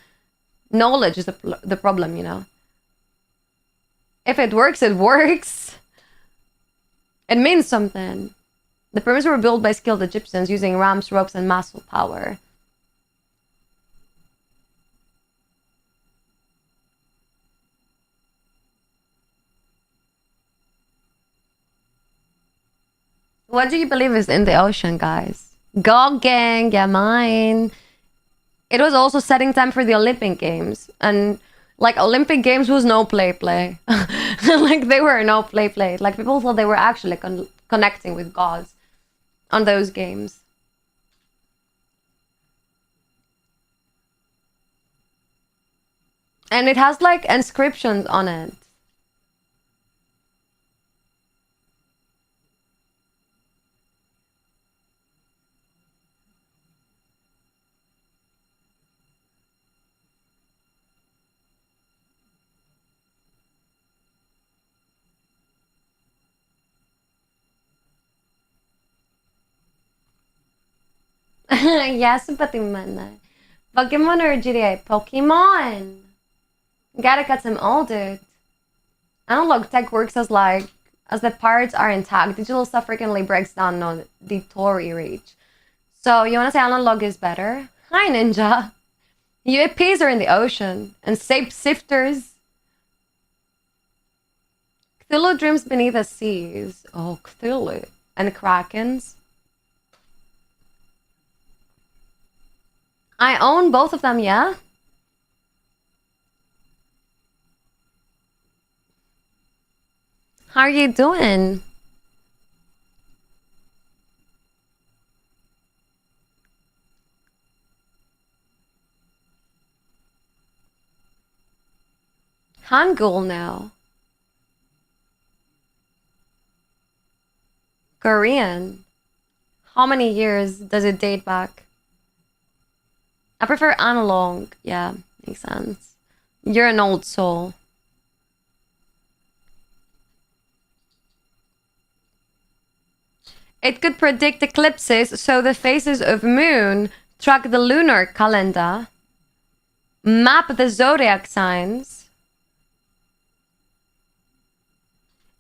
Knowledge is the problem, you know. If it works, it works. It means something. The pyramids were built by skilled Egyptians using ramps, ropes, and muscle power. What do you believe is in the ocean, guys? Go gang, yeah, mine. It was also setting time for the Olympic Games. And like Olympic Games was no play. Like they were no play. Like people thought they were actually connecting with gods on those games. And it has like inscriptions on it. Yes, Patimana. Pokemon or GTA? Pokemon! Gotta cut them all, dude. Analog tech works as the parts are intact. Digital stuff frequently breaks down on the Tory reach. So you wanna say analog is better? Hi, Ninja. UAPs are in the ocean and shape sifters. Cthulhu dreams beneath the seas. Oh, Cthulhu. And Krakens. I own both of them, yeah? How are you doing? Hangul now. Korean. How many years does it date back? I prefer analog. Yeah, makes sense. You're an old soul. It could predict eclipses, so the phases of moon track the lunar calendar, map the zodiac signs.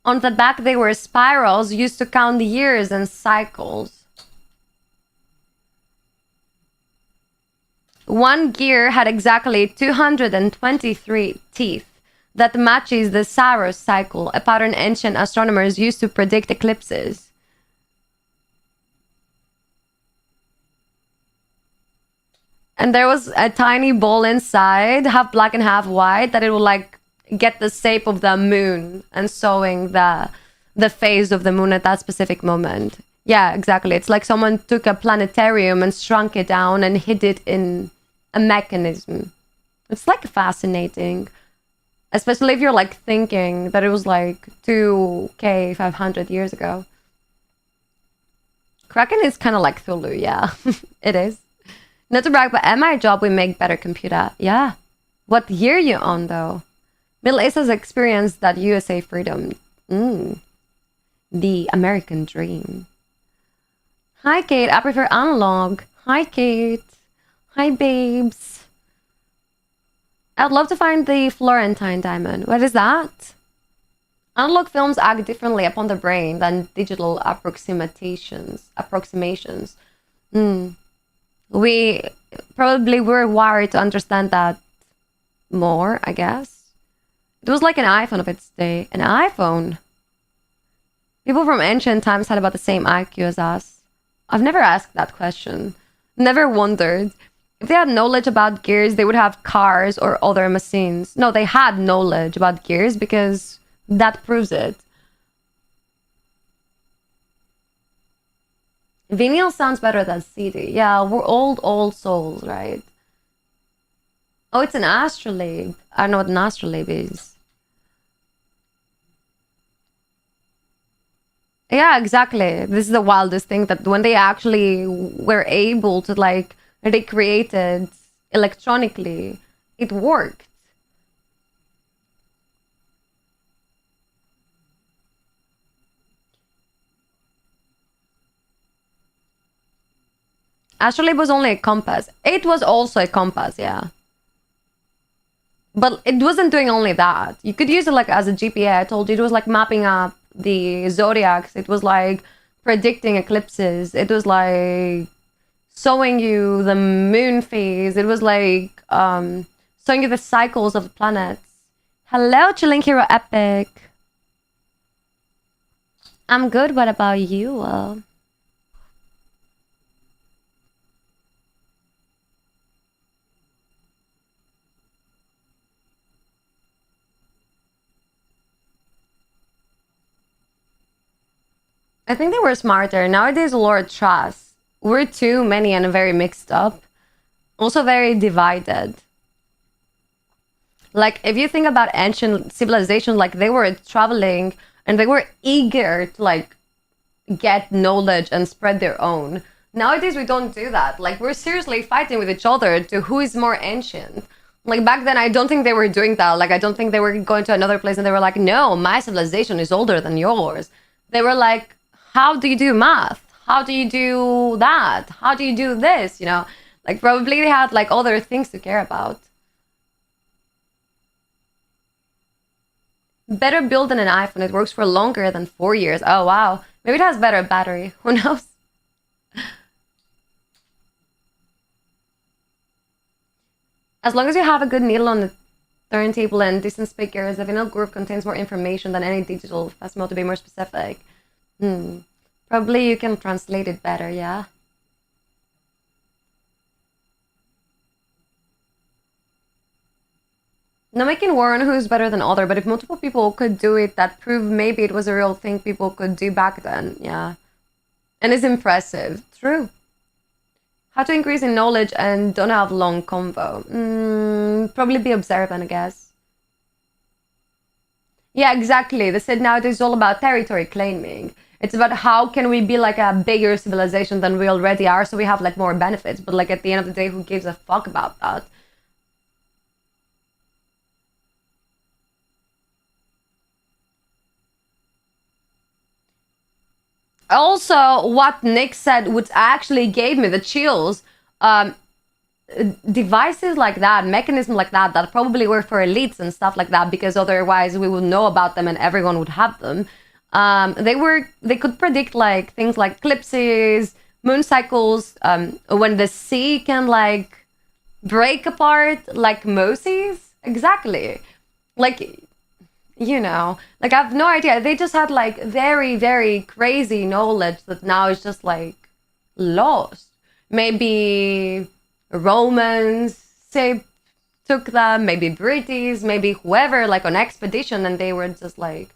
On the back, they were spirals used to count years and cycles. One gear had exactly 223 teeth. That matches the Saros cycle, a pattern ancient astronomers used to predict eclipses. And there was a tiny ball inside, half black and half white, that it would like get the shape of the moon and showing the phase of the moon at that specific moment. Yeah, exactly. It's like someone took a planetarium and shrunk it down and hid it in a mechanism. It's like fascinating. Especially if you're like thinking that it was like 2,500 years ago. Kraken is kind of like Thulu, yeah. It is. Not to brag, but at my job we make better computer. Yeah. What year you on though? Middle East has experienced that USA freedom. The American dream. Hi Kate, I prefer analog. Hi Kate. Hi babes. I'd love to find the Florentine diamond. What is that? Analog films act differently upon the brain than digital approximations. We probably were wired to understand that more, I guess. It was like an iPhone of its day. An iPhone? People from ancient times had about the same IQ as us. I've never asked that question. Never wondered. If they had knowledge about gears, they would have cars or other machines. No, they had knowledge about gears because that proves it. Vinyl sounds better than CD. Yeah, we're old souls, right? Oh, it's an astrolabe. I don't know what an astrolabe is. Yeah, exactly. This is the wildest thing, that when they actually were able to like recreate it electronically, it worked. Astrolabe was only a compass. It was also a compass, yeah. But it wasn't doing only that. You could use it like as a GPA. I told you it was like mapping up the zodiacs. It was like predicting eclipses. It was like showing you the moon phase. It was like showing you the cycles of the planets. Hello, Chilling Hero Epic. I'm good. What about you? I think they were smarter. Nowadays, a lot of trust. We're too many and very mixed up. Also very divided. Like, if you think about ancient civilizations, like, they were traveling and they were eager to, like, get knowledge and spread their own. Nowadays, we don't do that. Like, we're seriously fighting with each other to who is more ancient. Like, back then, I don't think they were doing that. Like, I don't think they were going to another place and they were like, no, my civilization is older than yours. They were like, how do you do math? How do you do that? How do you do this? You know, like probably they had like other things to care about. Better build than an iPhone. It works for longer than 4 years. Oh, wow. Maybe it has better battery. Who knows? As long as you have a good needle on the turntable and decent speakers, the vinyl groove contains more information than any digital Fastmo, to be more specific. Probably you can translate it better, yeah? No making war on who's better than other, but if multiple people could do it, that proved maybe it was a real thing people could do back then, yeah. And it's impressive. True. How to increase in knowledge and don't have long convo? Probably be observant, I guess. Yeah, exactly. They said nowadays it's all about territory claiming. It's about how can we be like a bigger civilization than we already are, so we have like more benefits. But like at the end of the day, who gives a fuck about that? Also, what Nick said, which actually gave me the chills, devices like that, mechanisms like that, that probably were for elites and stuff like that, because otherwise we would know about them and everyone would have them. They could predict like things like eclipses, moon cycles, when the sea can like break apart like Moses? Exactly. Like, you know, like I have no idea. They just had like very, very crazy knowledge that now is just like lost. Maybe Romans say took them, maybe British, maybe whoever, like on expedition, and they were just like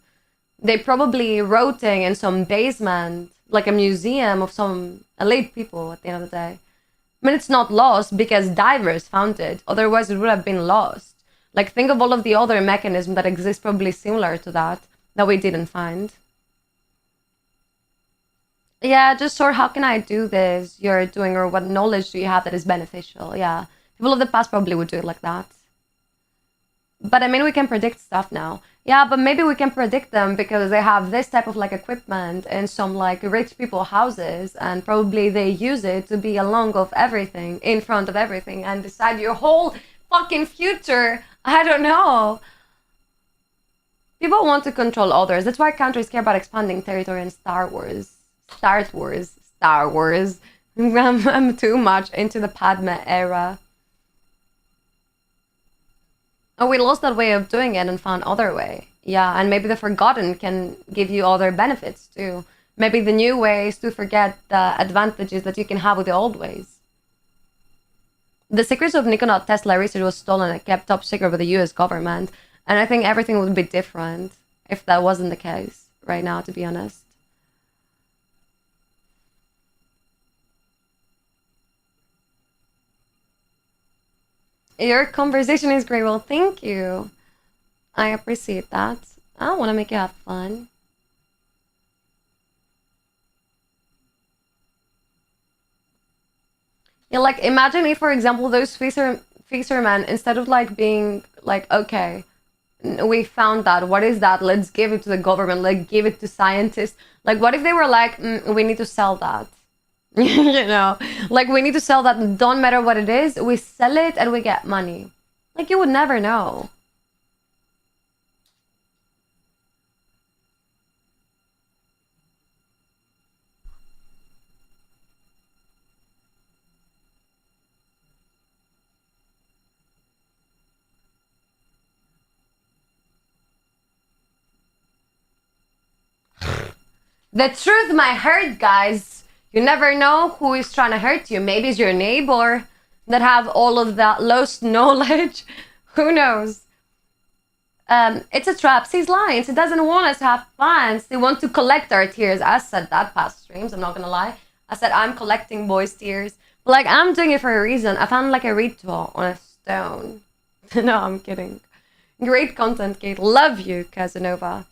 they probably rotting in some basement, like a museum of some elite people at the end of the day. I mean, it's not lost because divers found it. Otherwise, it would have been lost. Like, think of all of the other mechanisms that exist probably similar to that we didn't find. Yeah, just sort how can I do this you're doing, or what knowledge do you have that is beneficial? Yeah, people of the past probably would do it like that. But I mean, we can predict stuff now. Yeah, but maybe we can predict them because they have this type of like equipment in some like rich people houses, and probably they use it to be along of everything, in front of everything, and decide your whole fucking future. I don't know. People want to control others. That's why countries care about expanding territory in Star Wars. Star Wars. I'm too much into the Padme era. Oh, we lost that way of doing it and found other way. Yeah, and maybe the forgotten can give you other benefits too. Maybe the new ways to forget the advantages that you can have with the old ways. The secrets of Nikola Tesla research was stolen and kept top secret by the US government. And I think everything would be different if that wasn't the case right now, to be honest. Your conversation is great. Well, thank you. I appreciate that. I want to make you have fun. Yeah, like imagine if, for example, those fishermen, instead of like being like, okay, we found that. What is that? Let's give it to the government. Like, give it to scientists. Like, what if they were like, we need to sell that? You know, like we need to sell that. Don't matter what it is. We sell it and we get money. Like, you would never know. The truth might hurt, guys. You never know who is trying to hurt you. Maybe it's your neighbor that have all of that lost knowledge. Who knows? It's a trap. He's lying. He doesn't want us to have fun. They want to collect our tears. I said that past streams. I'm not gonna lie. I said I'm collecting boys' tears. But like, I'm doing it for a reason. I found like a ritual on a stone. No, I'm kidding. Great content, Kate. Love you, Casanova.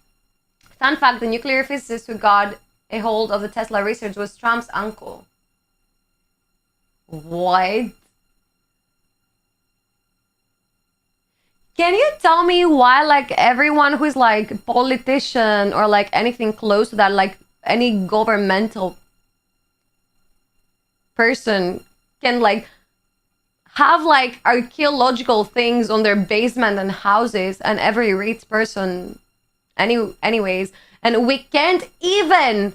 Fun fact, the nuclear physicist who got a hold of the Tesla research was Trump's uncle. What? Can you tell me why, like, everyone who's, like, politician or, like, anything close to that, like, any governmental person can, like, have, like, archaeological things on their basement and houses, and every rich person anyways, and we can't even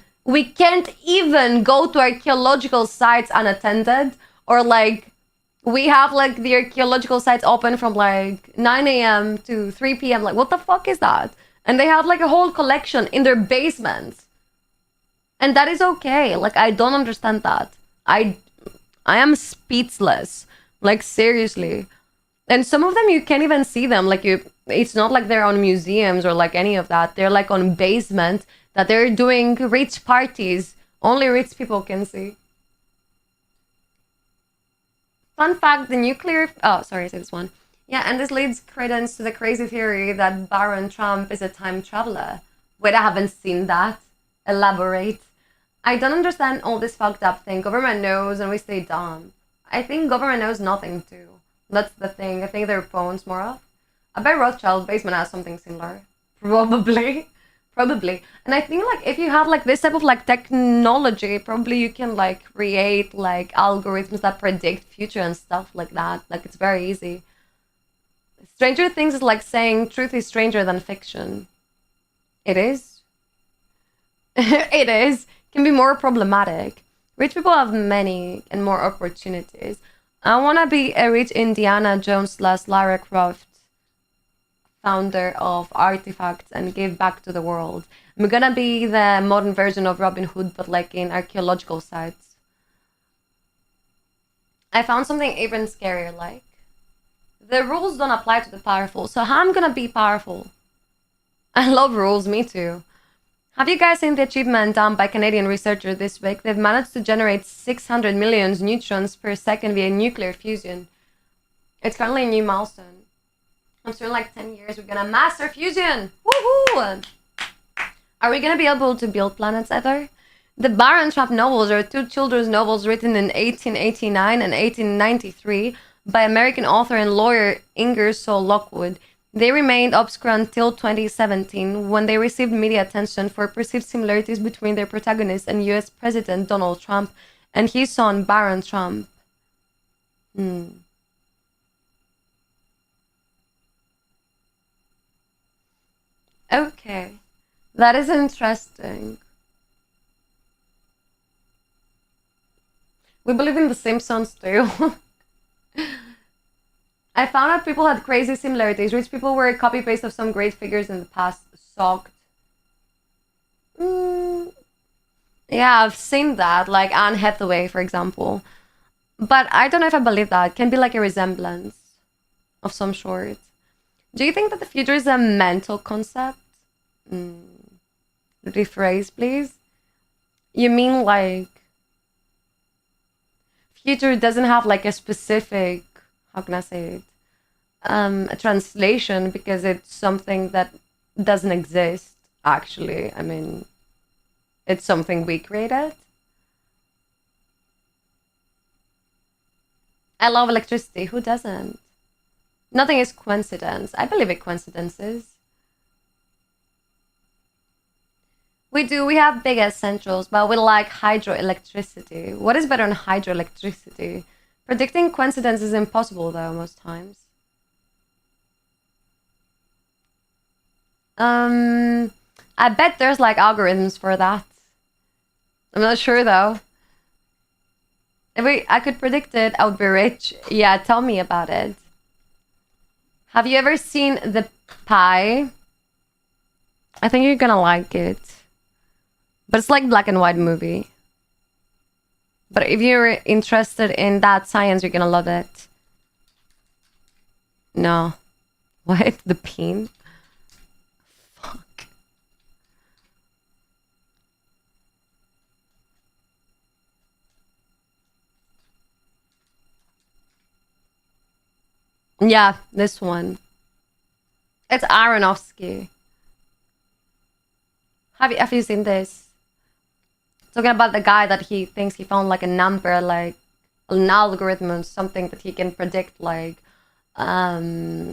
go to archaeological sites unattended, or like we have like the archaeological sites open from like 9 a.m. to 3 p.m. Like, what the fuck is that? And they have like a whole collection in their basements, and that is okay. Like, I don't understand that. I am speechless, like, seriously. And some of them you can't even see them. Like, it's not like they're on museums or like any of that. They're like on basement that they're doing rich parties. Only rich people can see. Fun fact, the nuclear... Oh, sorry, I said this one. Yeah, and this leads credence to the crazy theory that Baron Trump is a time traveler. Wait, I haven't seen that. Elaborate. I don't understand all this fucked up thing. Government knows and we stay dumb. I think government knows nothing too. That's the thing. I think they're phones more of. I bet Rothschild's basement has something similar. Probably. Probably. And I think like if you have like this type of like technology, probably you can like create like algorithms that predict future and stuff like that. Like, it's very easy. Stranger Things is like saying truth is stranger than fiction. It is. It is. Can be more problematic. Rich people have many and more opportunities. I want to be a rich Indiana Jones slash Lara Croft, founder of artifacts, and give back to the world. I'm gonna be the modern version of Robin Hood, but like in archaeological sites. I found something even scarier, like the rules don't apply to the powerful, so how I'm gonna be powerful? I love rules, me too. Have you guys seen the achievement done by Canadian researchers this week? They've managed to generate 600 million neutrons per second via nuclear fusion. It's currently a new milestone. I'm sure in like 10 years we're gonna master fusion! Woohoo! Are we gonna be able to build planets ever? The Baron Trap novels are two children's novels written in 1889 and 1893 by American author and lawyer Ingersoll Lockwood. They remained obscure until 2017, when they received media attention for perceived similarities between their protagonist and US President Donald Trump and his son Baron Trump. Okay, that is interesting. We believe in the Simpsons too. I found out people had crazy similarities. Rich people were a copy-paste of some great figures in the past. Sucked. Yeah, I've seen that, like Anne Hathaway, for example. But I don't know if I believe that. It can be like a resemblance of some sort. Do you think that the future is a mental concept? Rephrase, please. You mean like future doesn't have like a specific, how can I say it, a translation, because it's something that doesn't exist, actually. I mean, it's something we created. I love electricity. Who doesn't? Nothing is coincidence. I believe in coincidences. We have big essentials, but we like hydroelectricity. What is better than hydroelectricity? Predicting coincidence is impossible, though, most times. I bet there's like algorithms for that. I'm not sure, though. If I could predict it, I would be rich. Yeah, tell me about it. Have you ever seen The Pie? I think you're gonna like it. But it's like black and white movie. But if you're interested in that science, you're gonna love it. No. What? The peen? Fuck. Yeah, this one. It's Aronofsky. Have you seen this? Talking about the guy that he thinks he found like a number, like an algorithm or something that he can predict, like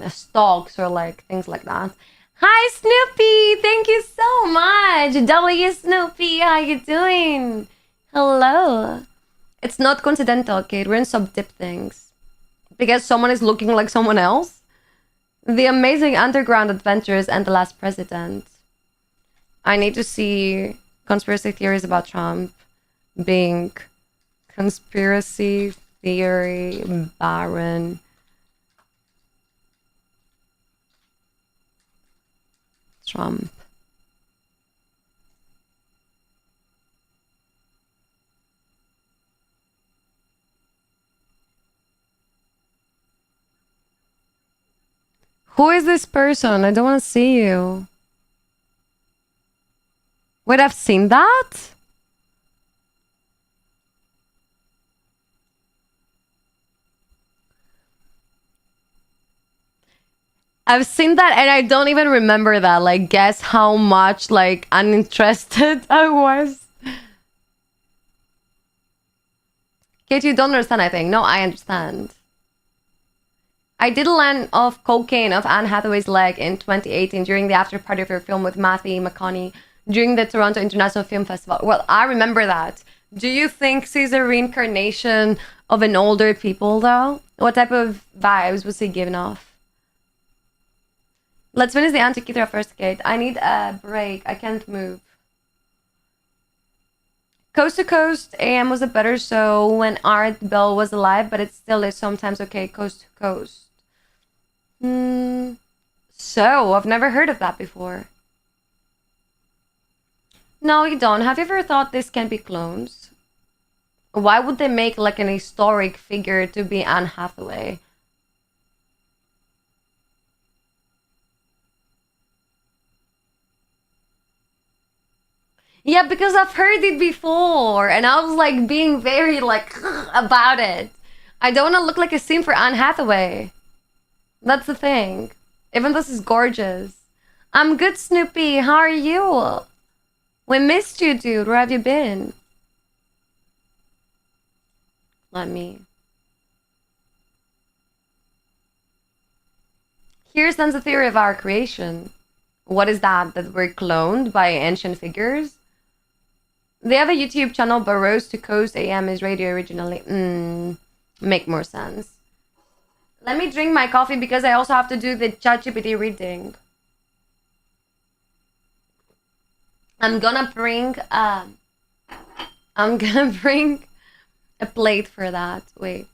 stocks or like things like that. Hi Snoopy, thank you so much. W Snoopy, how you doing? Hello. It's not coincidental, kid. We're in sub-dip things. Because someone is looking like someone else. The Amazing Underground Adventures and The Last President. I need to see conspiracy theories about Trump being conspiracy theory Baron Trump. Who is this person? I don't want to see you. Wait, I've seen that? I've seen that and I don't even remember that. Like, guess how much, like, uninterested I was. Kate, you don't understand, I think. No, I understand. I did land of cocaine of Anne Hathaway's leg in 2018 during the after party of her film with Matthew McConaughey during the Toronto International Film Festival. Well, I remember that. Do you think she's a reincarnation of an older people, though? What type of vibes was he giving off? Let's finish the Antikythera first, Kate. I need a break. I can't move. Coast to Coast AM was a better show when Art Bell was alive, but it still is sometimes okay. Coast to Coast. So, I've never heard of that before. No, you don't. Have you ever thought this can be clones? Why would they make like an historic figure to be Anne Hathaway? Yeah, because I've heard it before, and I was like being very like about it. I don't want to look like a scene for Anne Hathaway. That's the thing. Even this is gorgeous. I'm good, Snoopy. How are you? We missed you, dude. Where have you been? Let me. Here's then the theory of our creation. What is that? That we're cloned by ancient figures? They have a YouTube channel, but Rose to Coast AM is radio originally. Make more sense. Let me drink my coffee because I also have to do the ChatGPT reading. I'm gonna bring a plate for that. Wait.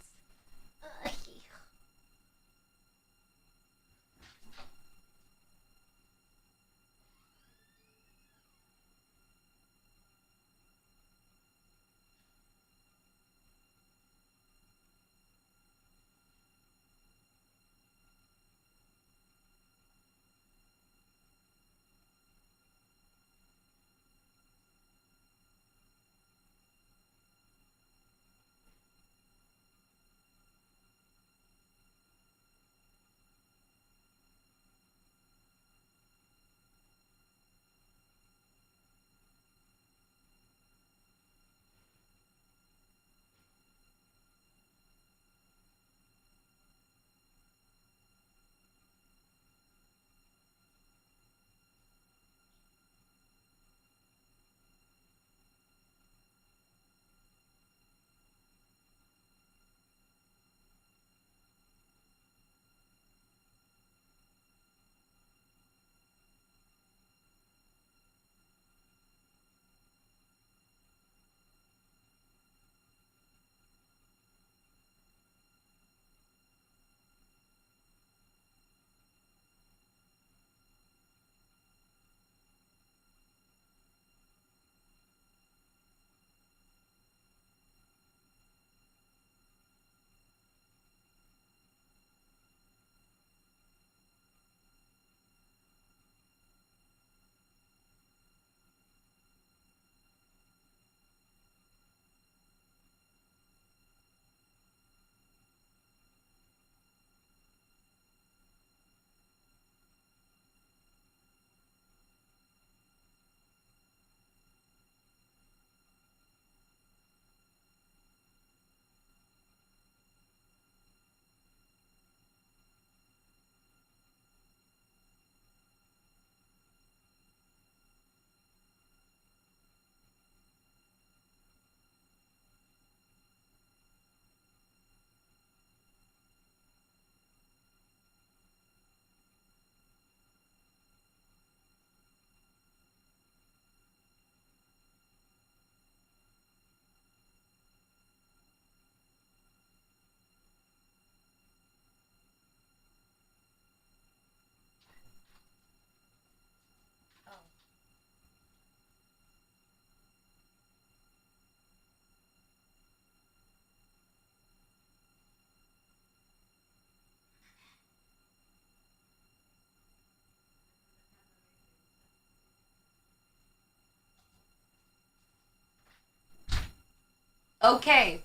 Okay.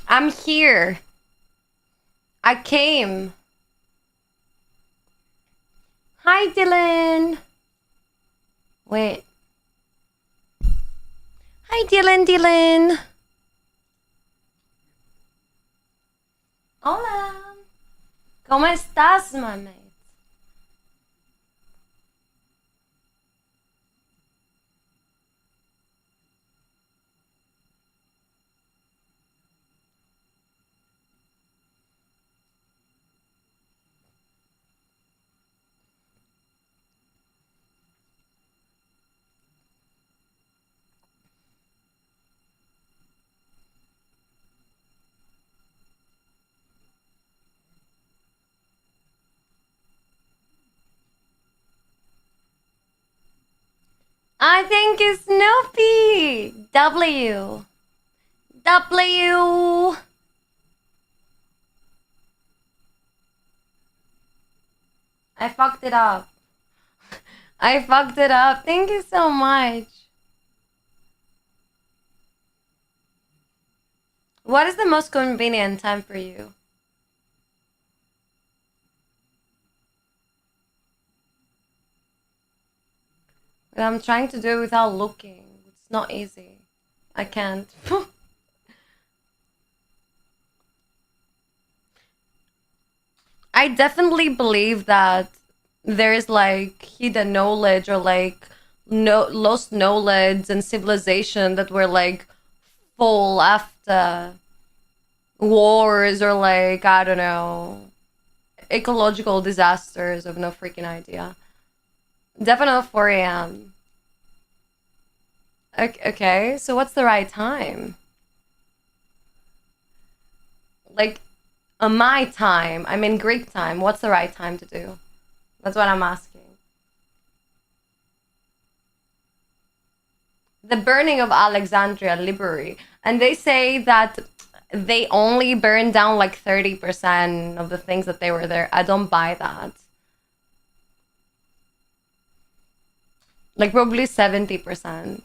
I'm here. I came. Hi, Dylan. Wait. Hi, Dylan. Hola. ¿Cómo estás, my mate? I think it's Snoopy. W. W. I fucked it up. I fucked it up. Thank you so much. What is the most convenient time for you? But I'm trying to do it without looking. It's not easy. I can't. I definitely believe that there's like hidden knowledge or like no lost knowledge and civilization that were like full after wars or like I don't know ecological disasters of no freaking idea. Definitely 4 a.m. Okay, so what's the right time? Like, my time, I mean Greek time, what's the right time to do? That's what I'm asking. The burning of Alexandria Library. And they say that they only burned down like 30% of the things that they were there. I don't buy that. Like probably 70%.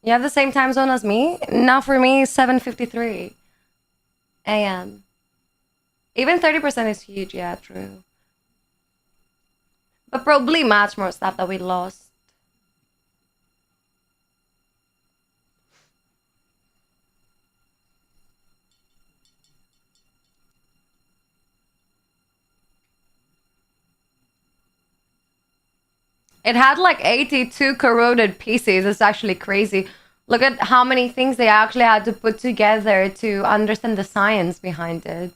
You have the same time zone as me? Now for me, 7:53 a.m. Even 30% is huge, yeah, true. But probably much more stuff that we lost. It had like 82 corroded pieces. It's actually crazy. Look at how many things they actually had to put together to understand the science behind it.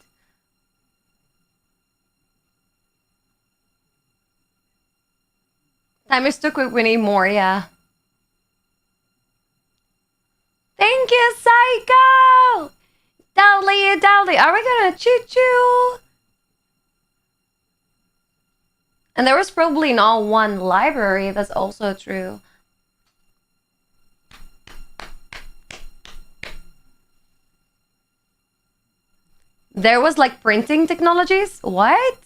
Time is too quick, we need more, yeah. Thank you, Psycho! Dowley, Dowley, are we gonna choo-choo? And there was probably not one library, that's also true. There was like printing technologies? What?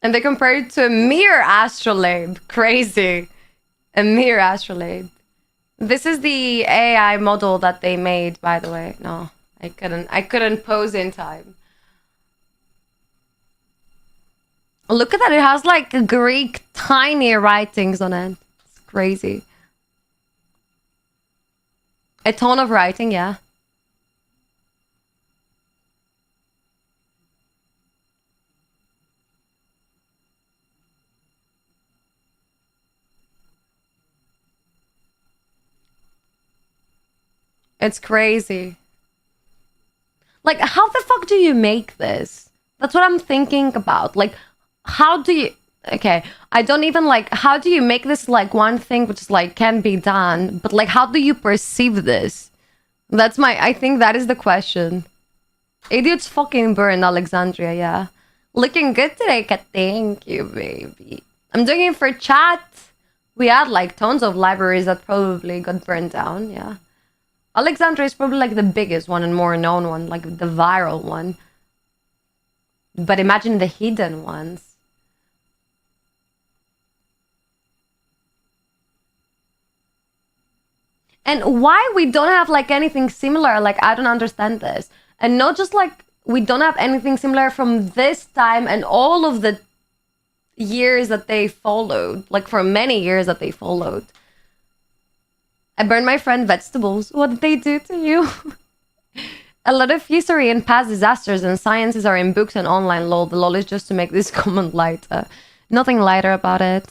And they compared it to a mere astrolabe. Crazy. A mere astrolabe. This is the AI model that they made, by the way. No, I couldn't pose in time. Look at that, it has like Greek tiny writings on it. It's crazy. A ton of writing, yeah. It's crazy. Like, how the fuck do you make this? That's what I'm thinking about. Like, how do you... Okay, I don't even like... How do you make this, like, one thing which, like, can be done? But, like, how do you perceive this? That's my... I think that is the question. Idiots fucking burn Alexandria, yeah. Looking good today, Kat. Thank you, baby. I'm doing it for chat. We had, like, tons of libraries that probably got burned down, yeah. Alexandria is probably like the biggest one and more known one, like the viral one. But imagine the hidden ones. And why we don't have like anything similar, like I don't understand this. And not just like we don't have anything similar from this time and all of the years that they followed, like for many years that they followed. I burned my friend vegetables. What did they do to you? A lot of history and past disasters and sciences are in books and online lol. The lol is just to make this comment lighter. Nothing lighter about it.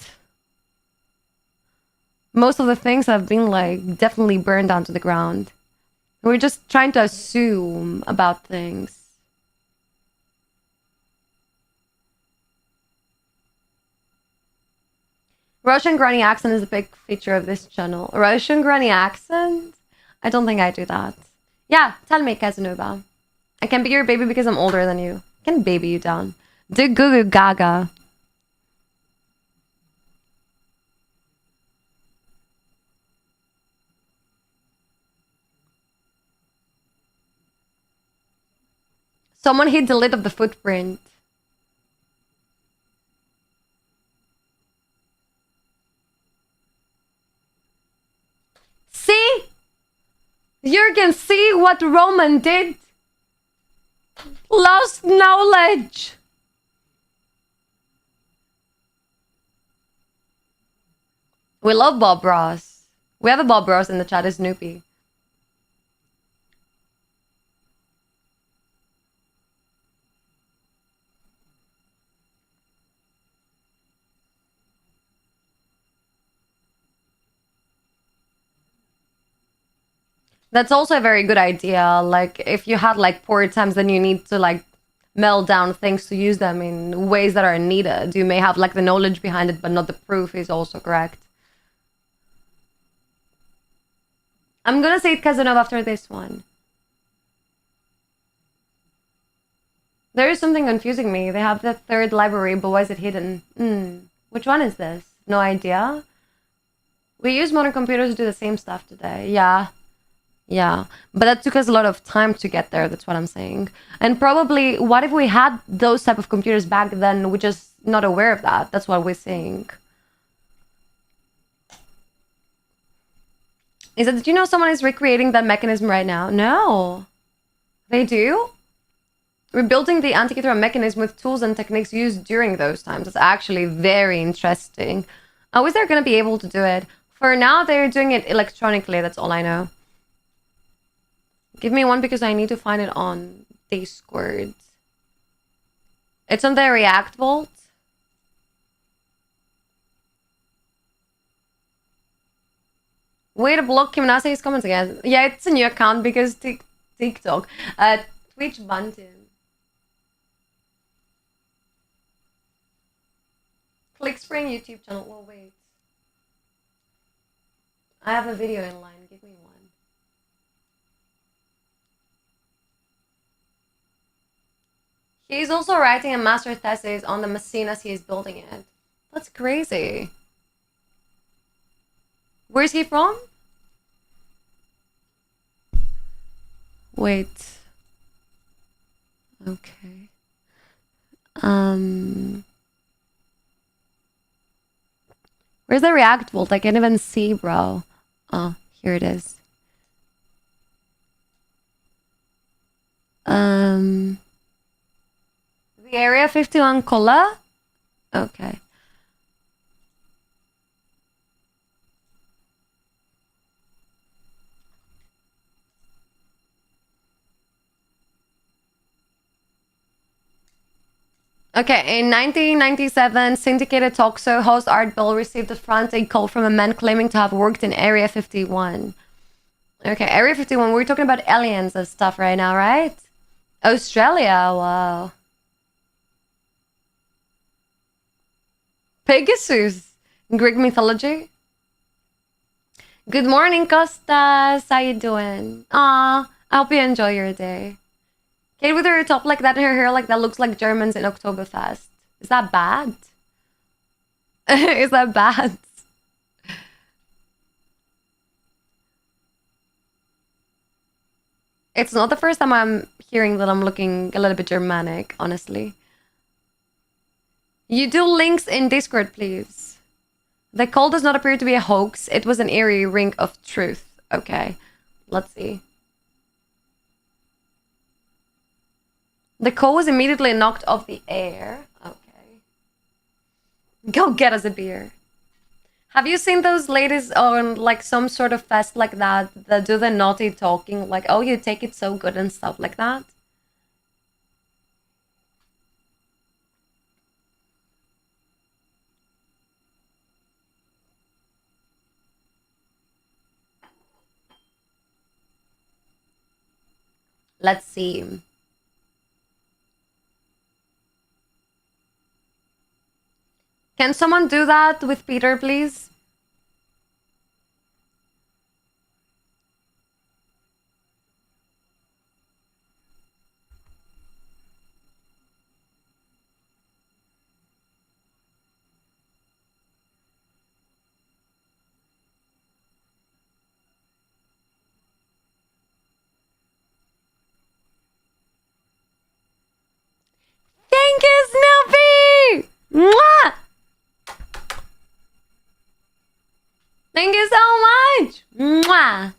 Most of the things have been like definitely burned down to the ground. We're just trying to assume about things. Russian granny accent is a big feature of this channel. Russian granny accent? I don't think I do that. Yeah, tell me, Casanova. I can be your baby because I'm older than you. I can baby you down. Do goo goo gaga. Someone hit delete of the footprint. See? Jürgen, see what Roman did? Lost knowledge. We love Bob Ross. We have a Bob Ross in the chat, is Snoopy. That's also a very good idea. Like, if you had like poor times, then you need to like melt down things to use them in ways that are needed. You may have like the knowledge behind it, but not the proof is also correct. I'm gonna say Casanova after this one. There is something confusing me. They have the third library, but why is it hidden? Which one is this? No idea. We use modern computers to do the same stuff today. Yeah. Yeah, but that took us a lot of time to get there. That's what I'm saying. And probably, what if we had those type of computers back then? We're just not aware of that. That's what we're saying. Is it, did you know someone is recreating that mechanism right now? No. They do? Rebuilding the Antikythera mechanism with tools and techniques used during those times. It's actually very interesting. I wish they're going to be able to do it. For now, they're doing it electronically. That's all I know. Give me one because I need to find it on Discord. It's on the React Vault. Way to block Kim Nase's comments again. Yeah, it's a new account because TikTok. Twitch banned him. Click Spring YouTube channel. Well, wait. I have a video in line. Give me one. He's also writing a master's thesis on the machine as he is building it. That's crazy. Where's he from? Wait. Okay. Where's the React Vault? I can't even see, bro. Oh, here it is. The Area 51 Cola? Okay. Okay, in 1997, syndicated talk show host Art Bell received a frantic call from a man claiming to have worked in Area 51. Okay, Area 51, we're talking about aliens and stuff right now, right? Australia, wow. Pegasus, Greek mythology. Good morning, Costas. How you doing? Aw, I hope you enjoy your day. Kate with her top like that and her hair like that looks like Germans in Oktoberfest. Is that bad? Is that bad? It's not the first time I'm hearing that I'm looking a little bit Germanic, honestly. You do links in Discord, please. The call does not appear to be a hoax. It was an eerie ring of truth. Okay, let's see. The call was immediately knocked off the air. Okay. Go get us a beer. Have you seen those ladies on like some sort of fest like that do the naughty talking? Like, oh, you take it so good and stuff like that? Let's see. Can someone do that with Peter, please? Thank you, Snoopy! Mwah! Thank you so much! Mwah!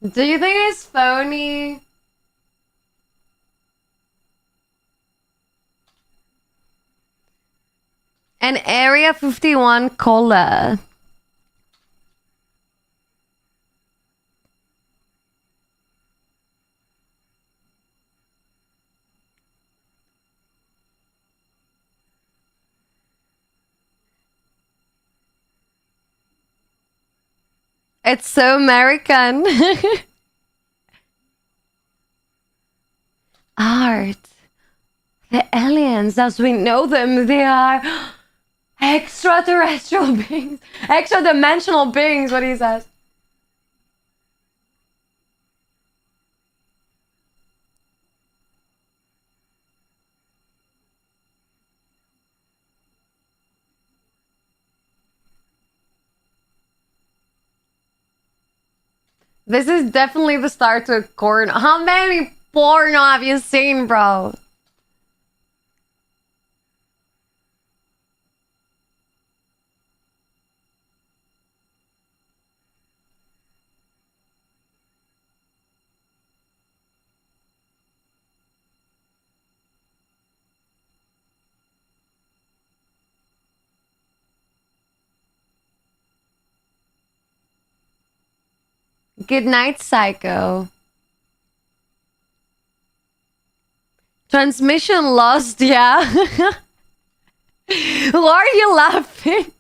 Do you think it's phony? An Area 51 cola. It's so American. Art. The aliens, as we know them, they are extraterrestrial beings. Extra-dimensional beings, what he says. This is definitely the start to a corn. How many porno have you seen, bro? Good night, Psycho. Transmission lost, yeah. Why are you laughing?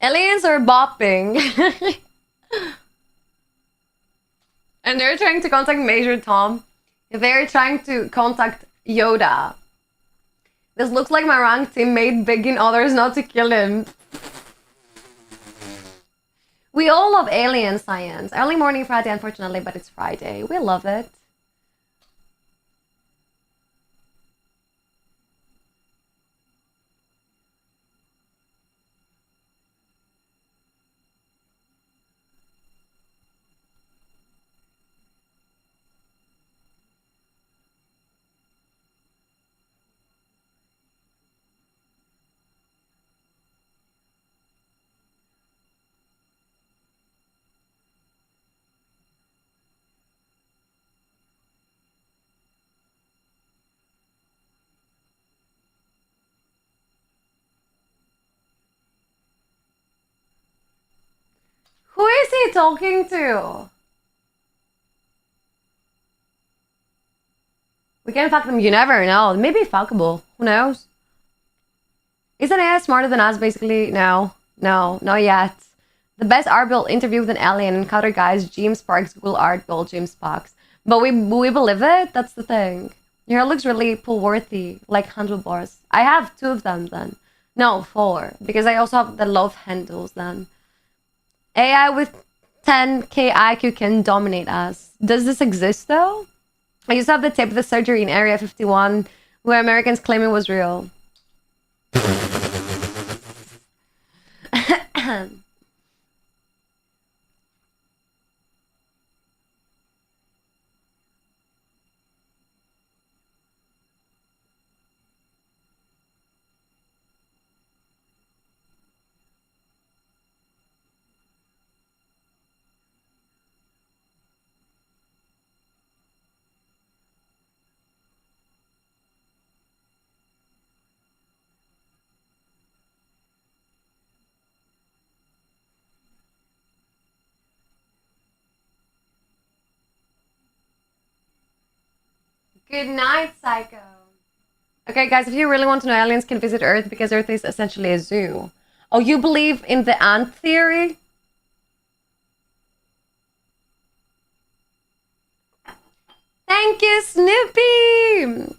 Aliens are bopping. And they're trying to contact Major Tom. They're trying to contact Yoda. This looks like my rank teammate begging others not to kill him. We all love alien science. Early morning Friday, unfortunately, but it's Friday. We love it. Who is he talking to? We can fuck them, you never know. Maybe fuckable. Who knows? Isn't AI smarter than us, basically? No. No, not yet. The best art build interview with an alien encounter, guys. James Sparks, Google art build James Sparks. But we believe it? That's the thing. Your hair looks really pull-worthy, like handlebars. I have 2 of them then. No, 4. Because I also have the love handles then. AI with 10k IQ can dominate us. Does this exist though? I used to have the tape of the surgery in Area 51 Where Americans claim it was real. Good night, Psycho. Okay, guys, if you really want to know, aliens can visit Earth because Earth is essentially a zoo. Oh, you believe in the ant theory? Thank you, Snoopy!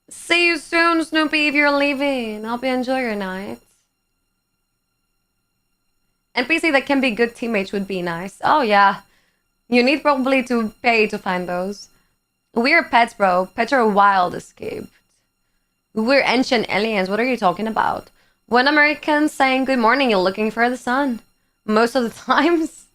See you soon, Snoopy, if you're leaving. Hope you enjoy your night. NPC that can be good teammates would be nice. Oh, yeah. You need probably to pay to find those. We're pets, bro. Pets are wild escaped. We're ancient aliens. What are you talking about? When Americans saying good morning, you're looking for the sun. Most of the times.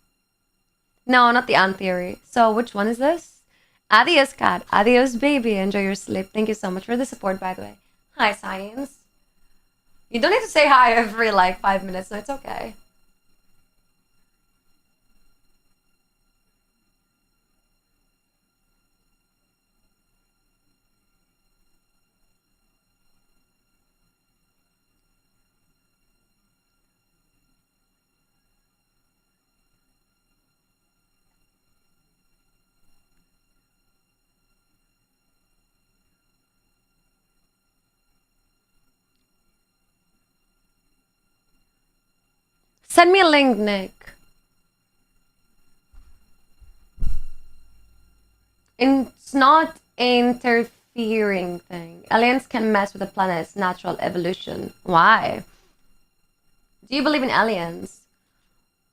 No, not the ant theory. So which one is this? Adios, cat. Adios, baby. Enjoy your sleep. Thank you so much for the support, by the way. Hi, science. You don't need to say hi every, 5 minutes. No, it's okay. Send me a link, Nick. It's not interfering thing. Aliens can mess with the planet's natural evolution. Why? Do you believe in aliens?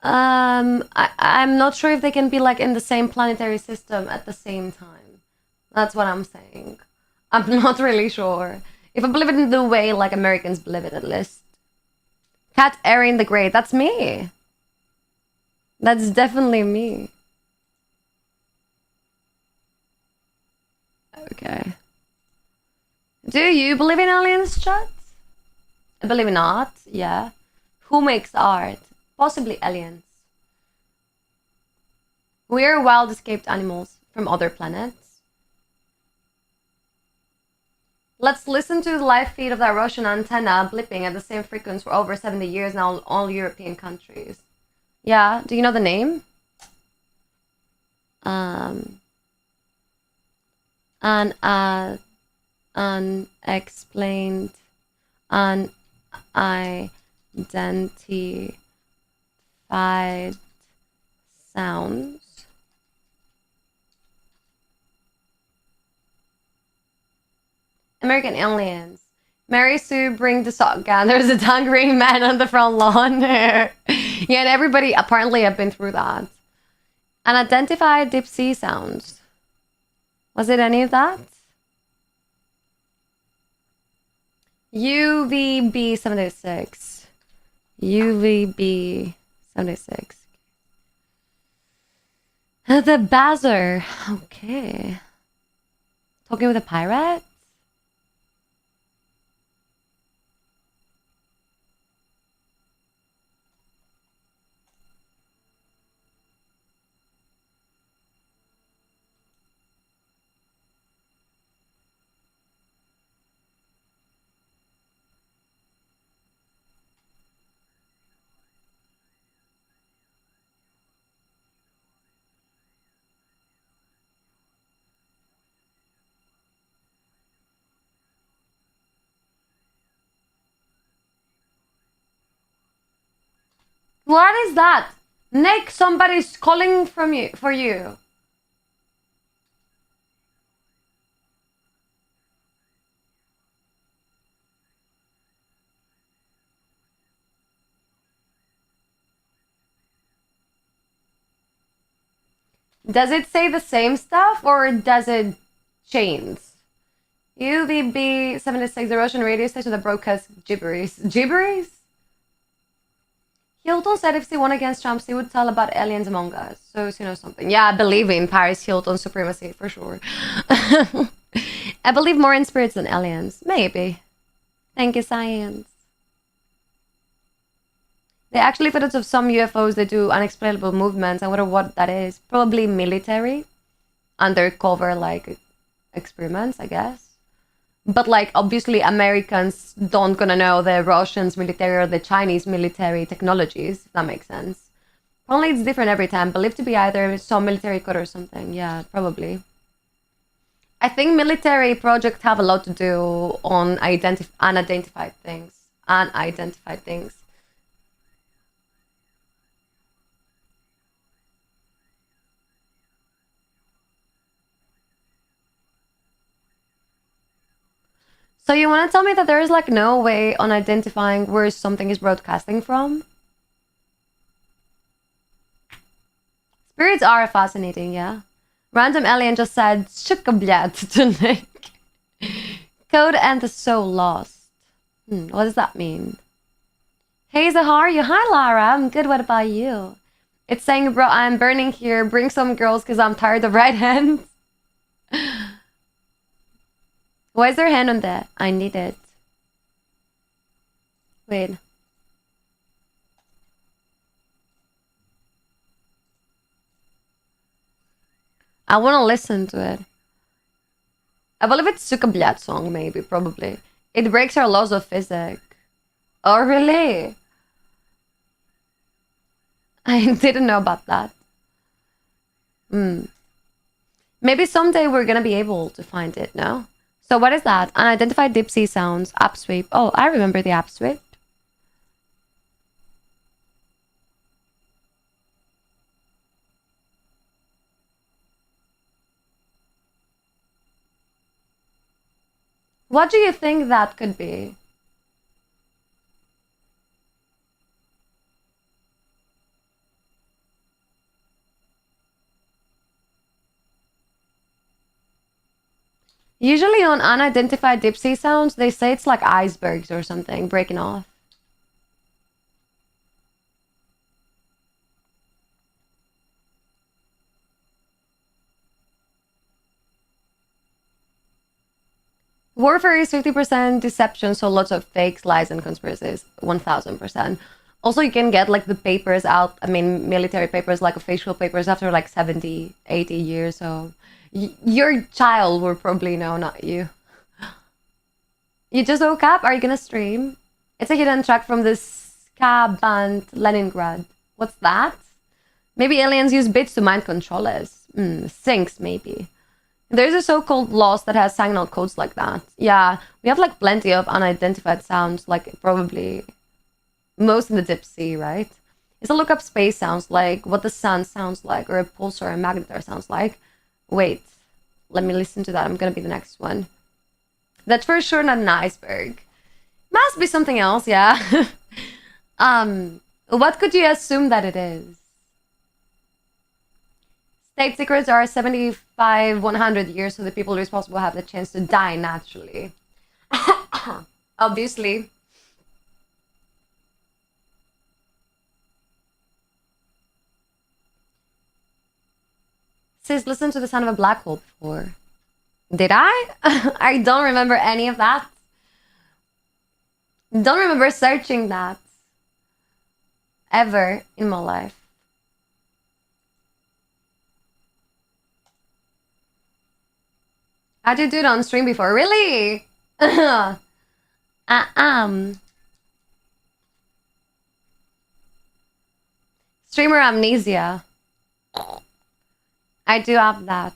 I'm not sure if they can be in the same planetary system at the same time. That's what I'm saying. I'm not really sure. If I believe it in the way Americans believe it, at least. Cat Erin the Great, that's me. That's definitely me. Okay. Do you believe in aliens, chat? I believe not, yeah. Who makes art? Possibly aliens. We are wild escaped animals from other planets. Let's listen to the live feed of that Russian antenna blipping at the same frequency for over 70 years now in all European countries. Yeah, do you know the name? Unexplained, unidentified sounds. American aliens. Mary Sue, bring the shotgun. There's a hungry man on the front lawn. Yeah, and everybody apparently have been through that. Unidentified deep sea sounds. Was it any of that? UVB 76. UVB 76. The Bazzer. Okay. Talking with a pirate? What is that? Nick, somebody's calling for you. Does it say the same stuff or does it change? UVB76, the Russian radio station that broadcasts gibberish. Gibberish? Hilton said if she won against Trump, she would tell about aliens among us. So she knows something. Yeah, I believe in Paris Hilton supremacy, for sure. I believe more in spirits than aliens. Maybe. Thank you, science. They actually footage of some UFOs that do unexplainable movements. I wonder what that is. Probably military. Undercover, like, experiments, I guess. But, like, obviously Americans don't gonna know the Russians military or the Chinese military technologies, if that makes sense. Only it's different every time. Believed to be either some military code or something. Yeah, probably. I think military projects have a lot to do on unidentified things. Unidentified things. So you want to tell me that there is like no way on identifying where something is broadcasting from? Spirits are fascinating, yeah. Random alien just said "shukablyat" to Nick. Code and the soul lost. What does that mean? Hey, how are you? Hi, Lara. I'm good. What about you? It's saying, bro, I'm burning here. Bring some girls because I'm tired of right hands. Why is there a hand on that? I need it. Wait. I want to listen to it. I believe it's Sukablyat song, maybe, probably. It breaks our laws of physics. Oh, really? I didn't know about that. Maybe someday we're gonna be able to find it, no? So what is that? Unidentified deep sea sounds. App sweep. Oh, I remember the app sweep. What do you think that could be? Usually on unidentified deep sea sounds, they say it's like icebergs or something breaking off. Warfare is 50% deception, so lots of fakes, lies, and conspiracies. 1000%. Also, you can get like the papers out. I mean, military papers, like official papers, after like 70, 80 years. So your child will probably know, not you. You just woke up? Are you gonna stream? It's a hidden track from the ska band Leningrad. What's that? Maybe aliens use bits to mind control us. Syncs, maybe. There's a so-called lost that has signal codes like that. Yeah, we have like plenty of unidentified sounds, like probably most in the deep sea, right? It's a look up space sounds like what the sun sounds like, or a pulsar or a magnetar sounds like. Wait, let me listen to that. I'm gonna be the next one. That's for sure not an iceberg. Must be something else, yeah. What could you assume that it is? State secrets are 75, 100 years, so the people responsible have the chance to die naturally. Obviously. Sis, listen to the sound of a black hole before. Did I? I don't remember any of that. Don't remember searching that. Ever in my life. How'd you do it on stream before? Really? Streamer amnesia. I do have that.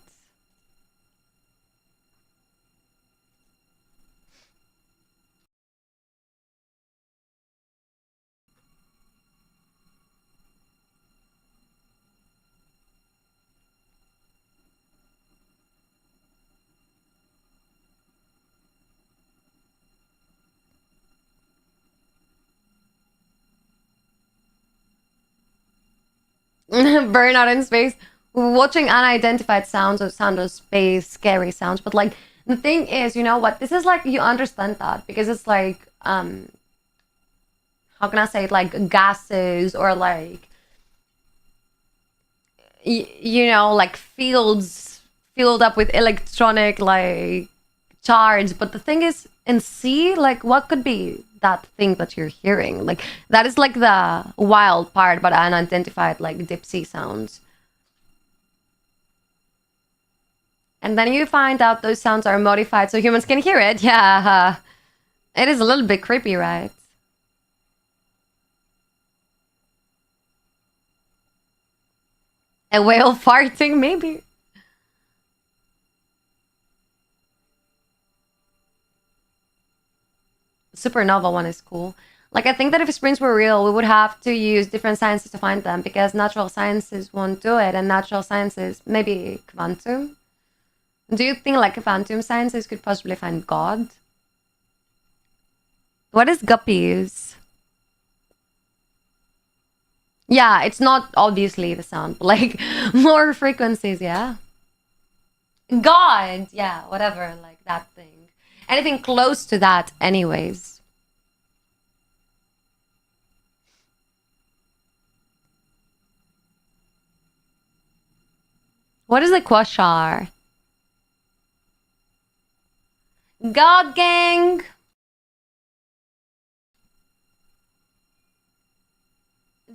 Burnout in space. Watching unidentified sounds of space, scary sounds, but like The thing is, you know what? This is like, you understand that because it's like, how can I say it? Like gases or like, you know, like fields filled up with electronic like charge. But the thing is, in C, like, what could be that thing that you're hearing? Like, that is like the wild part, but unidentified, like deep sea sounds. And then you find out those sounds are modified so humans can hear it. Yeah. It is a little bit creepy, right? A whale farting, maybe. Supernova one is cool. Like, I think that if sprints were real, we would have to use different sciences to find them because natural sciences won't do it, and natural sciences, maybe quantum. Do you think like quantum sciences could possibly find God? What is guppies? Yeah, it's not obviously the sound, but like more frequencies, yeah. God, yeah, whatever, like that thing. Anything close to that, anyways. What is a quasar? God gang!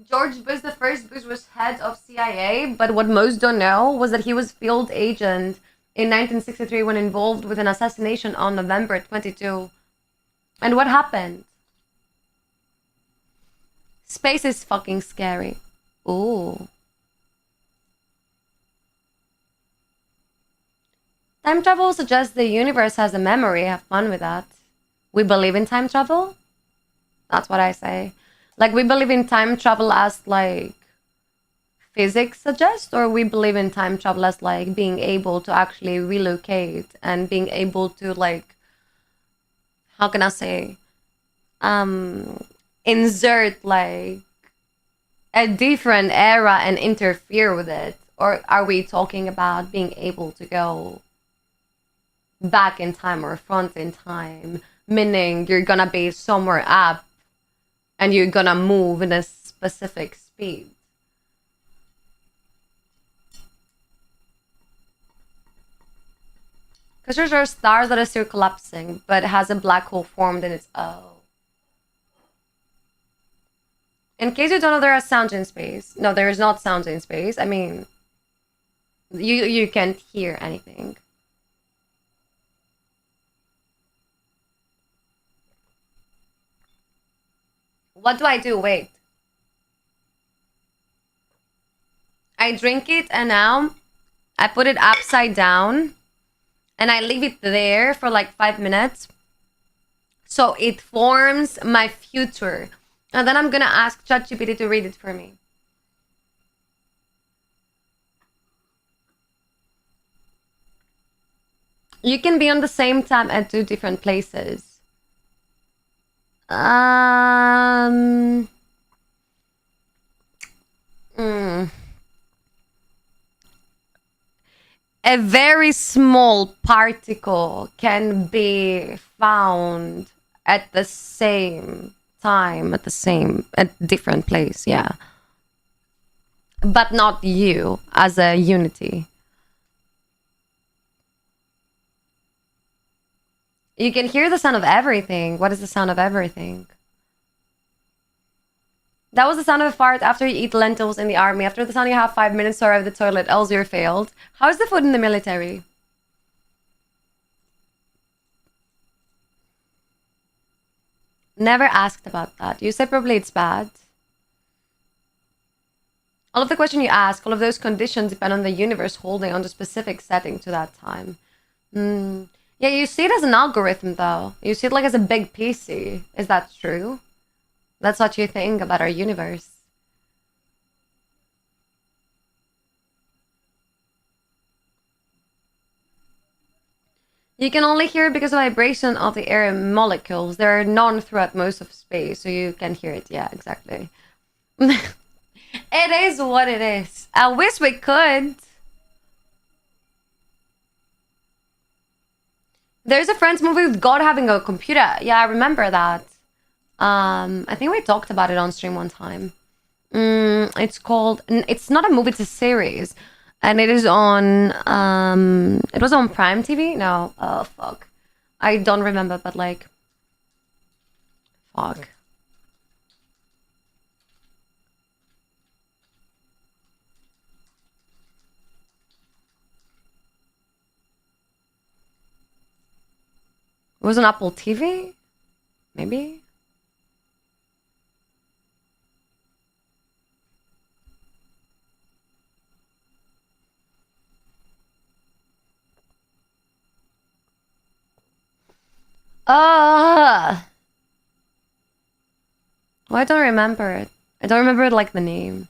George Bush, the first Bush, was head of CIA, but what most don't know was that he was field agent in 1963 when involved with an assassination on November 22. And what happened? Space is fucking scary. Ooh. Time travel suggests the universe has a memory. Have fun with that. We believe in time travel? That's what I say. Like, we believe in time travel as, like, physics suggests, or we believe in time travel as, like, being able to actually relocate and being able to, like, how can I say, insert, like, a different era and interfere with it? Or are we talking about being able to go back in time or front in time, meaning you're gonna be somewhere up and you're gonna move in a specific speed? Because there's a star that is still collapsing, but has a black hole formed in its O. In case you don't know, there are sounds in space. No, there is not sounds in space. I mean, you can't hear anything. What do I do? Wait. I drink it and now I put it upside down and I leave it there for like 5 minutes. So it forms my future. And then I'm gonna ask ChatGPT to read it for me. You can be on the same time at 2 different places. Mm. A very small particle can be found at the same time, at different place, yeah. But not you as a unity. You can hear the sound of everything. What is the sound of everything? That was the sound of a fart after you eat lentils in the army. After the sound, you have 5 minutes to arrive at the toilet, else you're failed. How's the food in the military? Never asked about that. You said probably it's bad. All of the questions you ask, all of those conditions depend on the universe holding on the specific setting to that time. Yeah, you see it as an algorithm, though. You see it like as a big PC. Is that true? That's what you think about our universe. You can only hear it because of vibration of the air molecules. There are none throughout most of space, so you can hear it. Yeah, exactly. It is what it is. I wish we could. There's a Friends movie with God having a computer. Yeah, I remember that. I think we talked about it on stream one time. It's called. It's not a movie. It's a series, and it is on. It was on Prime TV. No, oh fuck, I don't remember. But like, fuck. It was on Apple TV, maybe. Well, I don't remember it. I don't remember it like the name.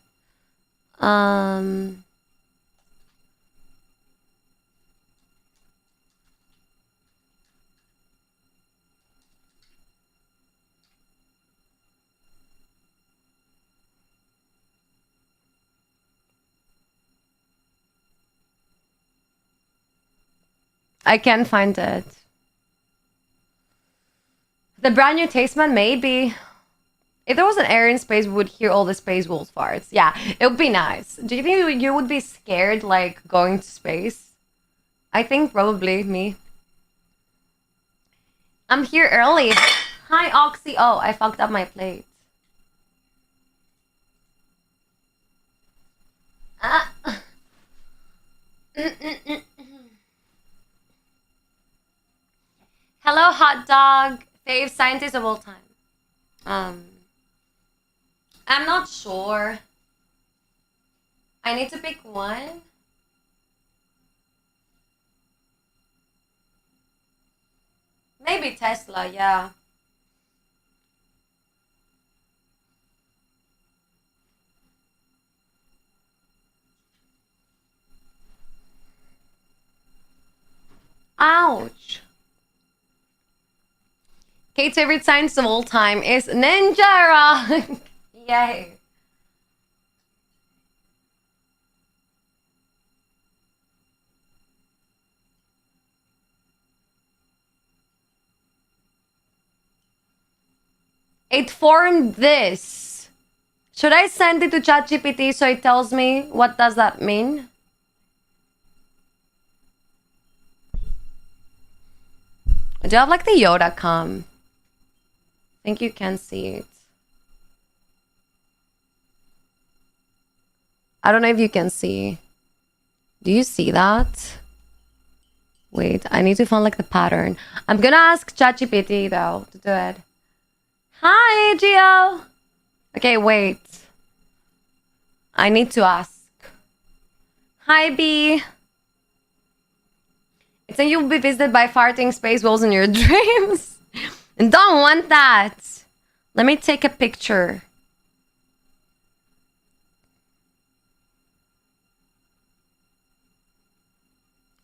I can't find it. The brand new Tasteman, maybe. If there was an air in space, we would hear all the space wolves farts. Yeah, it would be nice. Do you think you would be scared, like, going to space? I think probably me. I'm here early. Hi, Oxy. Oh, I fucked up my plate. Hello, hot dog. Fave scientist of all time. I'm not sure. I need to pick one. Maybe Tesla, yeah. Ouch. Kate's favorite science of all time is Ninja Rock. Yay. It formed this. Should I send it to ChatGPT so it tells me what does that mean? Do you have like the Yoda cam? I think you can see it. I don't know if you can see. Do you see that? Wait, I need to find like the pattern. I'm gonna ask ChatGPT though to do it. Hi, Gio. Okay, wait. I need to ask. Hi, B. It's saying you'll be visited by farting space wolves in your dreams. And don't want that. Let me take a picture.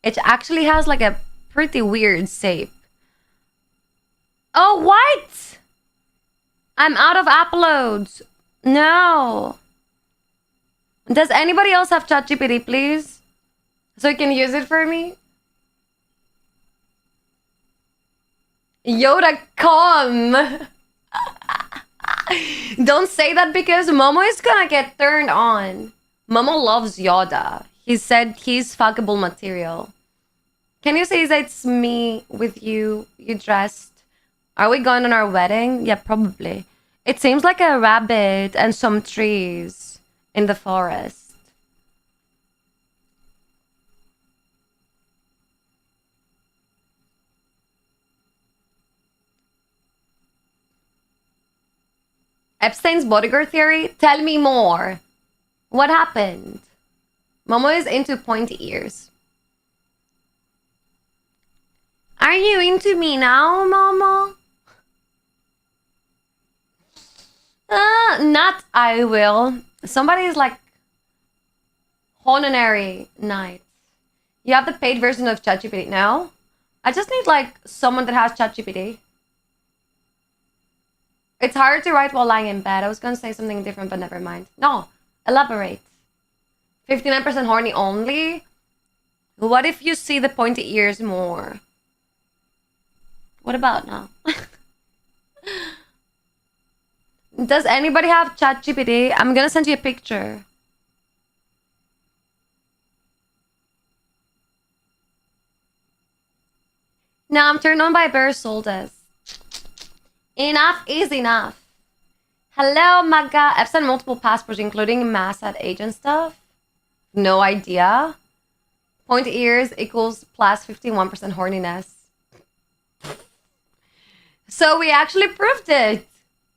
It actually has like a pretty weird shape. Oh, what? I'm out of uploads. No. Does anybody else have ChatGPT, please? So you can use it for me? Yoda, come. Don't say that because Momo is gonna get turned on. Momo loves Yoda. He said he's fuckable material. Can you say that it's me with you? You dressed? Are we going on our wedding? Yeah, probably. It seems like a rabbit and some trees in the forest. Epstein's bodyguard theory? Tell me more. What happened? Momo is into pointy ears. Are you into me now, Momo? Not I will. Somebody is like honorary knight. You have the paid version of ChatGPT now? I just need like someone that has ChatGPT. It's hard to write while lying in bed. I was gonna say something different, but never mind. No, elaborate. 59% horny only? What if you see the pointy ears more? What about now? Does anybody have ChatGPT? I'm gonna send you a picture. No, I'm turned on by Bear Soldiers. Enough is enough. Hello, Maga. I've sent multiple passports, including Mossad agent stuff. No idea. Point ears equals plus 51% horniness. So we actually proved it.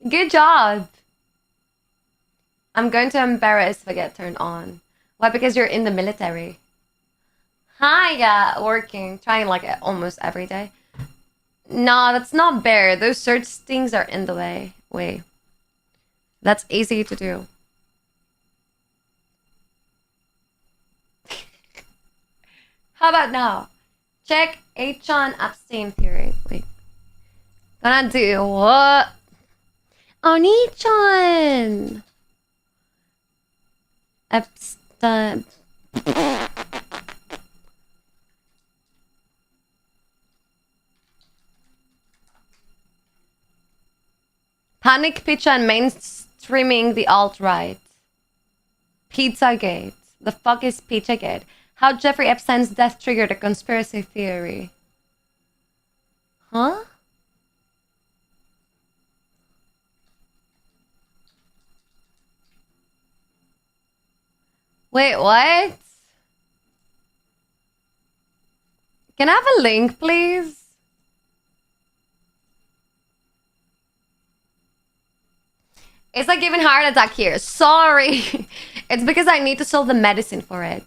Good job. I'm going to embarrass if I get turned on. Why? Because you're in the military. Hi, yeah, working, trying like almost every day. No, that's not Bear. Those search things are in the way. Wait. That's easy to do. How about now? Check H-on abstain theory. Wait. Gonna do what? On H-on! Abstain. Panic picture and mainstreaming the alt-right. Pizzagate. The fuck is Pizzagate? How Jeffrey Epstein's death triggered a conspiracy theory. Huh? Wait, what? Can I have a link, please? It's like giving heart attack here. Sorry. It's because I need to sell the medicine for it.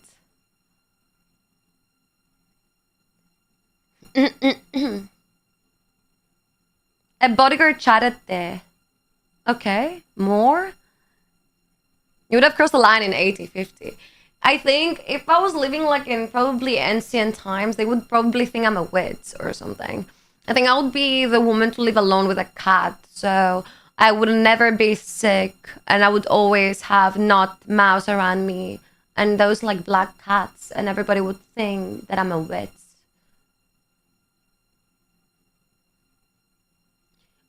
A bodyguard chatted there. Okay, more? You would have crossed the line in 8050. I think if I was living like in probably ancient times, they would probably think I'm a witch or something. I think I would be the woman to live alone with a cat. So I would never be sick and I would always have not mouse around me and those like black cats and everybody would think that I'm a witch.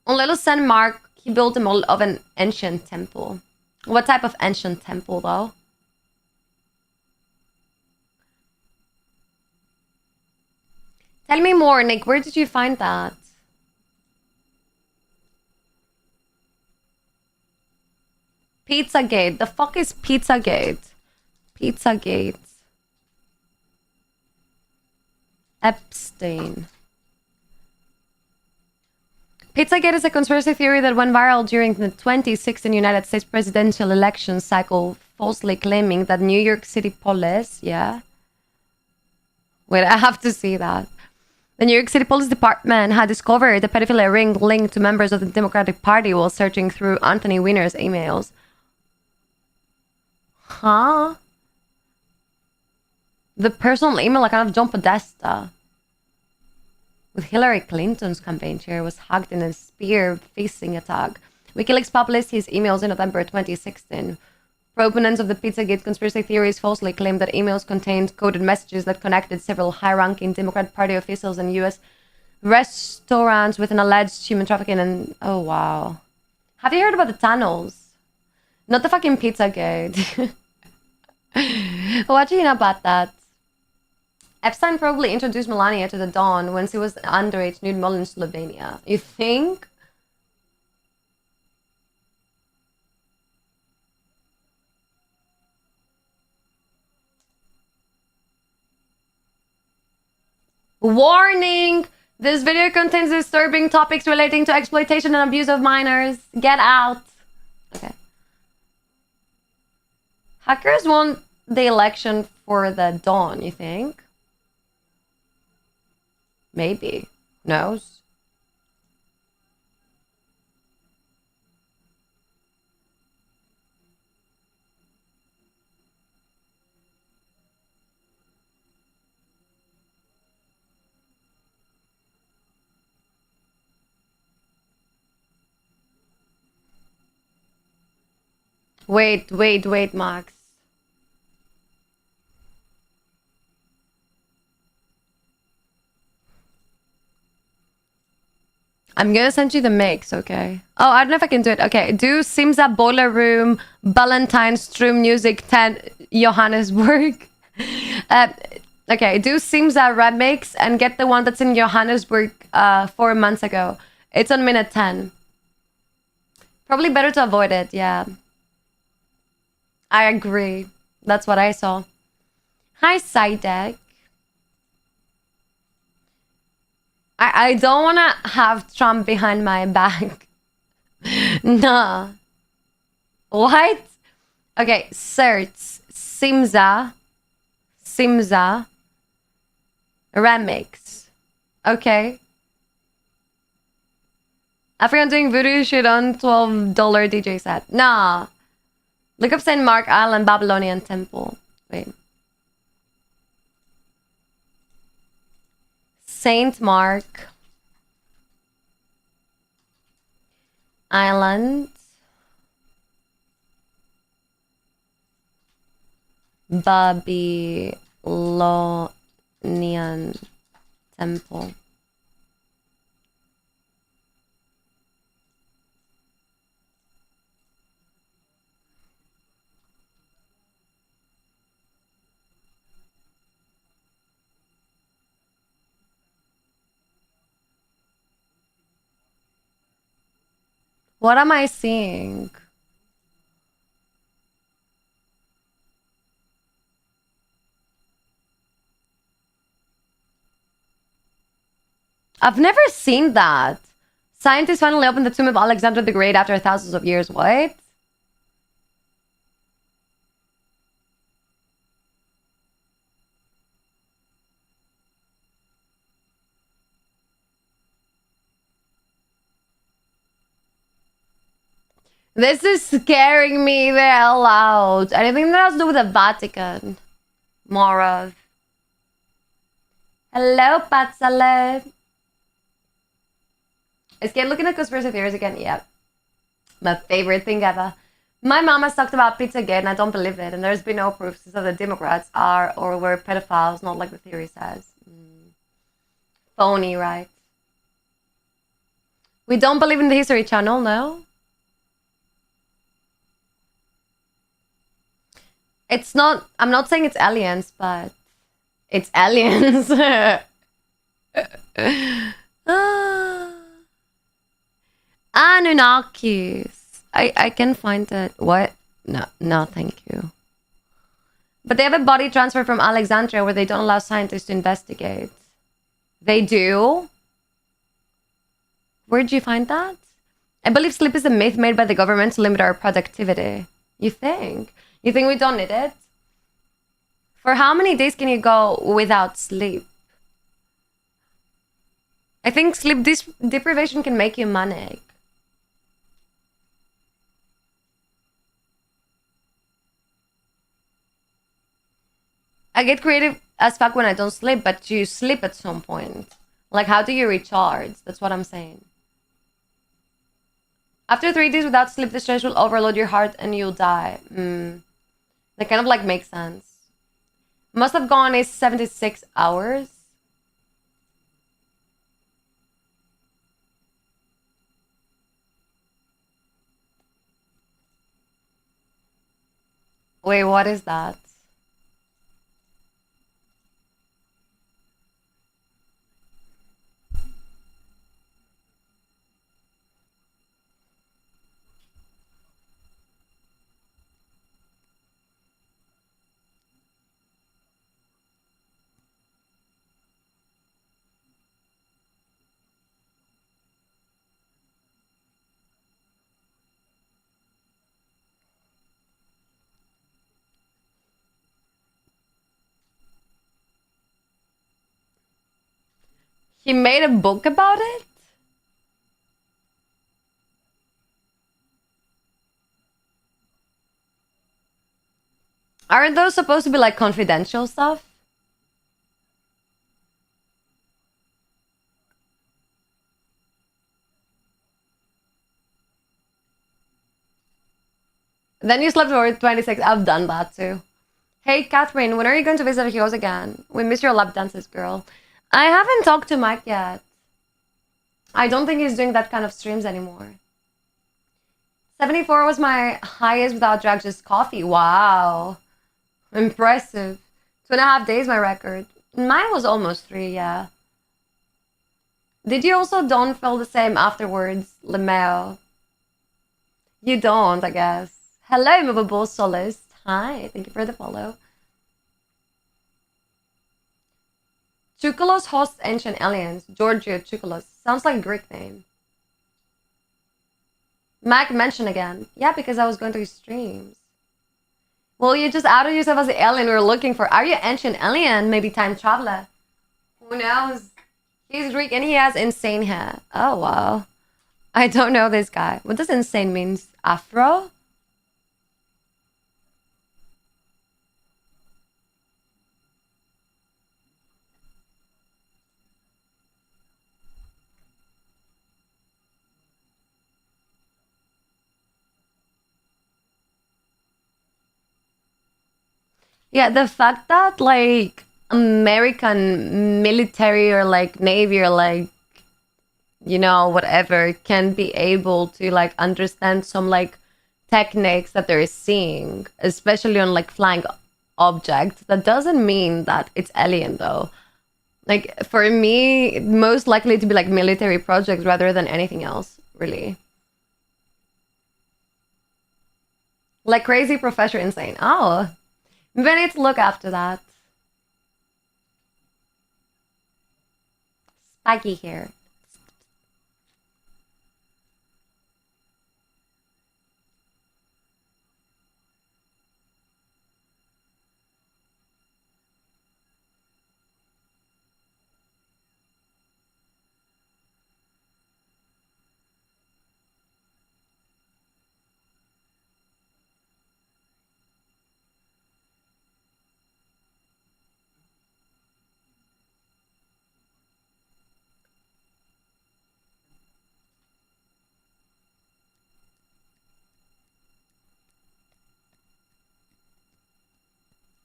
On Little San Mark, he built a model of an ancient temple. What type of ancient temple, though? Tell me more, Nick. Where did you find that? Pizzagate. The fuck is Pizzagate? Pizzagate. Epstein. Pizzagate is a conspiracy theory that went viral during the 2016 United States presidential election cycle, falsely claiming that New York City police, yeah? Wait, I have to see that. The New York City Police Department had discovered a pedophilia ring linked to members of the Democratic Party while searching through Anthony Weiner's emails. Huh? The personal email account of John Podesta with Hillary Clinton's campaign chair was hacked in a spear phishing attack. WikiLeaks published his emails in November 2016. Proponents of the Pizzagate conspiracy theories falsely claimed that emails contained coded messages that connected several high-ranking Democrat Party officials and U.S. restaurants with an alleged human trafficking and... Oh, wow. Have you heard about the tunnels? Not the fucking Pizzagate. What do you know about that? Epstein probably introduced Melania to the Dawn when she was an underage nude model in Slovenia. You think? Warning! This video contains disturbing topics relating to exploitation and abuse of minors. Get out. Okay. Hackers won the election for the Dawn, you think? Maybe. Who knows? Wait, Max. I'm gonna send you the mix, okay? Oh, I don't know if I can do it. Okay, do Simza Boiler Room, Valentine Stream Music 10 Johannesburg. Uh, okay, do Simza remix and get the one that's in Johannesburg 4 months ago. It's on minute 10. Probably better to avoid it, yeah. I agree. That's what I saw. Hi, Sidek. I don't want to have Trump behind my back. Nah. What? Okay, search Simza remix. Okay. African doing voodoo shit on $12 DJ set. Nah. Look up St. Mark Island Babylonian Temple. Wait. St. Mark Island Babylonian Temple. What am I seeing? I've never seen that. Scientists finally opened the tomb of Alexander the Great after thousands of years. What? This is scaring me the hell out. Anything that has to do with the Vatican. More of. Hello, Patsale. Is Kate looking at conspiracy theories again? Yep. My favorite thing ever. My mom has talked about pizza again, and I don't believe it. And there's been no proof that the Democrats are or were pedophiles, not like the theory says. Phony, right? We don't believe in the History Channel, no? It's not, I'm not saying it's aliens, but it's aliens. Anunnakis. I can find it. What? No, thank you. But they have a body transfer from Alexandria where they don't allow scientists to investigate. They do? Where'd you find that? I believe sleep is a myth made by the government to limit our productivity. You think? You think we don't need it? For how many days can you go without sleep? I think sleep deprivation can make you manic. I get creative as fuck when I don't sleep, but you sleep at some point. Like, how do you recharge? That's what I'm saying. After 3 days without sleep, the stress will overload your heart and you'll die. That kind of like makes sense. Must have gone is 76 hours. Wait, what is that? He made a book about it? Aren't those supposed to be like confidential stuff? Then you slept for 26. I've done that too. Hey, Catherine, when are you going to visit Heroes again? We miss your lap dances, girl. I haven't talked to Mike yet. I don't think he's doing that kind of streams anymore. 74 was my highest without drugs, just coffee. Wow. Impressive. 2.5 days, my record. Mine was almost 3, yeah. Did you also don't feel the same afterwards, Lemeo? You don't, I guess. Hello, Movable Solist. Hi, thank you for the follow. Chukulos hosts ancient aliens. Georgia Chukulos. Sounds like a Greek name. Mac mentioned again. Yeah, because I was going to his streams. Well, you just outed yourself as the alien we were looking for. Are you ancient alien? Maybe time traveler? Who knows? He's Greek and he has insane hair. Oh, wow. I don't know this guy. What does insane mean? Afro? Yeah, the fact that like American military or like Navy or like, you know, whatever can be able to like understand some like techniques that they're seeing, especially on like flying objects, that doesn't mean that it's alien though. Like for me, most likely to be like military projects rather than anything else, really. Like crazy professor insane. Oh, we need to look after that. Spiky hair.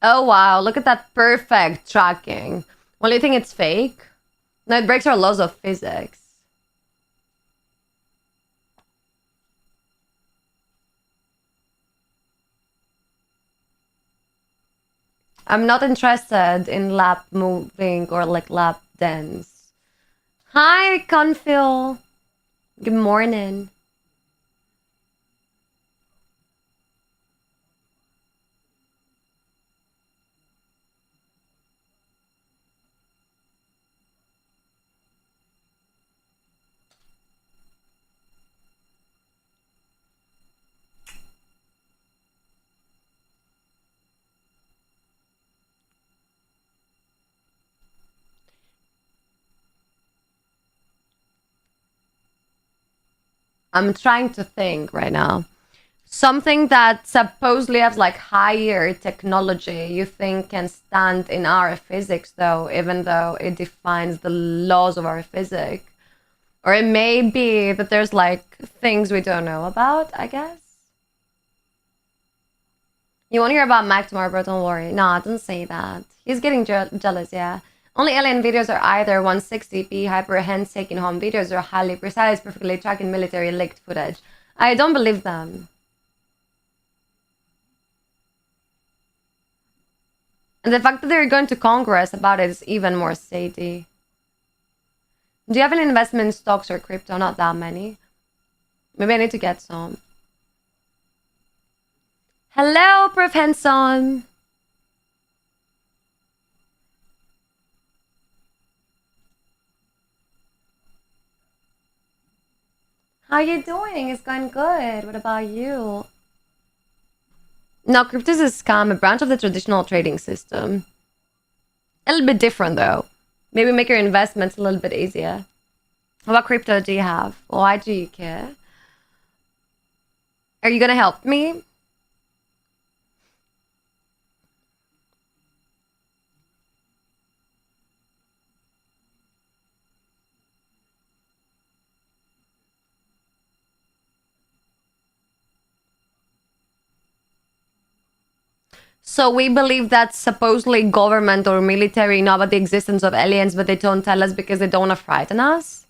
Oh wow, look at that perfect tracking. Well, you think it's fake? No, it breaks our laws of physics. I'm not interested in lap moving or like lap dance. Hi, Confil. Good morning. I'm trying to think right now. Something that supposedly has like higher technology, you think can stand in our physics though, even though it defines the laws of our physics. Or it may be that there's like things we don't know about, I guess. You won't hear about Mac tomorrow, bro, don't worry. No, don't say that. He's getting jealous, yeah. Only alien videos are either 160p hyper hands taking home videos or highly precise, perfectly tracking military leaked footage. I don't believe them. And the fact that they're going to Congress about it is even more shady. Do you have any investment in stocks or crypto? Not that many. Maybe I need to get some. Hello, Prof. Henson. How you doing? It's going good. What about you? No, crypto is a scam, a branch of the traditional trading system. A little bit different though. Maybe make your investments a little bit easier. What crypto do you have? Why do you care? Are you gonna help me? So we believe that supposedly government or military know about the existence of aliens, but they don't tell us because they don't want to frighten us?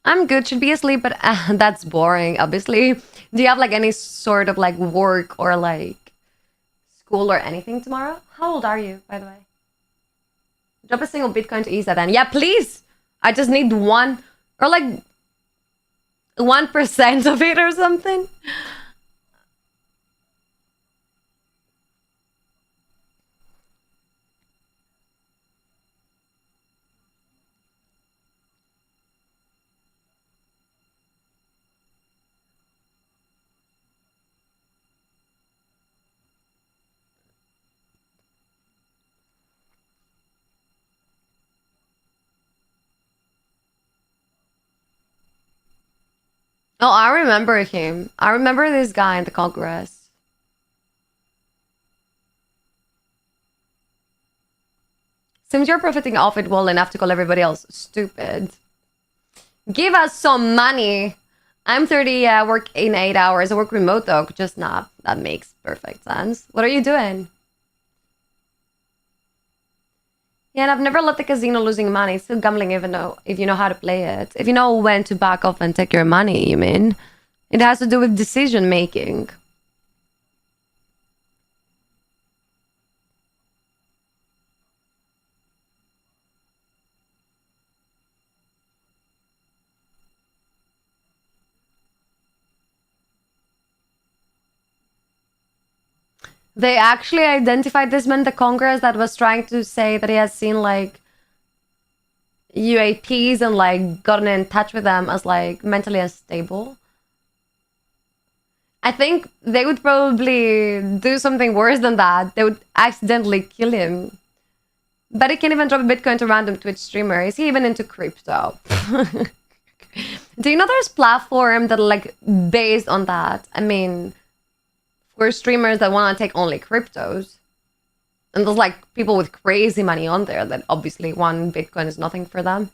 I'm good. Should be asleep, but that's boring, obviously. Do you have like any sort of like work or like school or anything tomorrow? How old are you, by the way? Drop a single Bitcoin to Isa then. Yeah, please. I just need one or like 1% of it or something. Oh, I remember him. I remember this guy in the Congress. Seems you're profiting off it well enough to call everybody else stupid. Give us some money. I'm 30, I work in 8 hours. I work remote though, just not. That makes perfect sense. What are you doing? Yeah, and I've never let the casino losing money. It's still gambling even though if you know how to play it. If you know when to back off and take your money, you mean? It has to do with decision making. They actually identified this man, the Congress, that was trying to say that he has seen like UAPs and like gotten in touch with them as like mentally unstable. I think they would probably do something worse than that. They would accidentally kill him. But he can't even drop a Bitcoin to random Twitch streamer. Is he even into crypto? Do you know there's platform that are like based on that? I mean, for streamers that want to take only cryptos. And there's like people with crazy money on there that obviously one Bitcoin is nothing for them.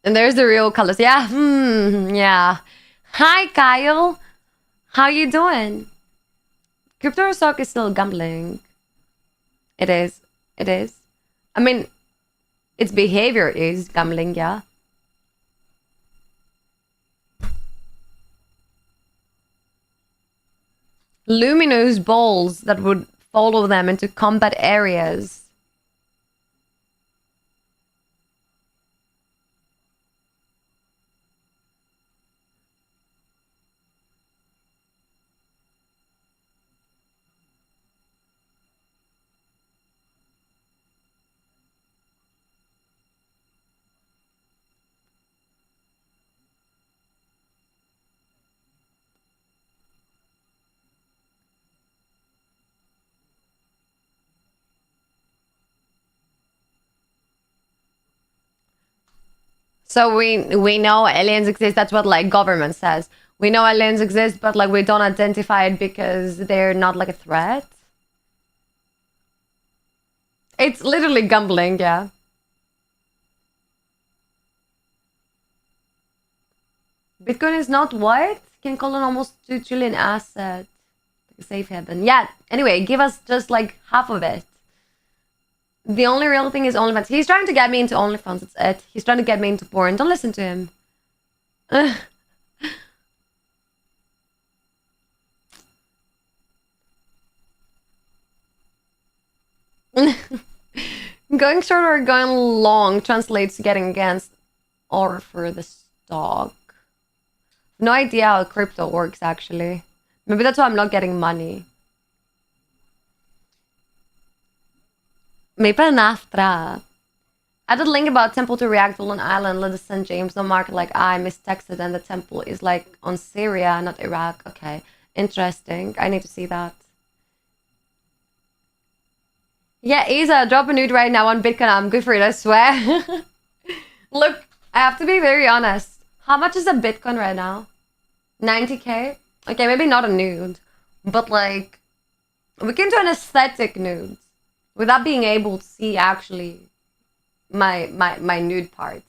And there's the real colors. Yeah, yeah. Hi, Kyle. How you doing? Crypto stock is still gambling. It is. It is. I mean, its behavior is gambling, yeah. Luminous balls that would follow them into combat areas. So we know aliens exist. That's what like government says. We know aliens exist, but like we don't identify it because they're not like a threat. It's literally gambling, yeah. Bitcoin is not what? Can call an almost 2 trillion asset. Like a safe haven. Yeah, anyway, give us just like half of it. The only real thing is OnlyFans. He's trying to get me into OnlyFans, it's it. He's trying to get me into porn. Don't listen to him. Going short or going long translates to getting against or for the stock. No idea how crypto works, actually. Maybe that's why I'm not getting money. Maybe an after. Added link about temple to react on island, let the St. James no market like I mistexted and the temple is like on Syria, not Iraq. Okay. Interesting. I need to see that. Yeah, Isa, drop a nude right now on Bitcoin. I'm good for it, I swear. Look, I have to be very honest. How much is a Bitcoin right now? 90k? Okay, maybe not a nude. But like, we can do an aesthetic nude. Without being able to see actually my nude parts.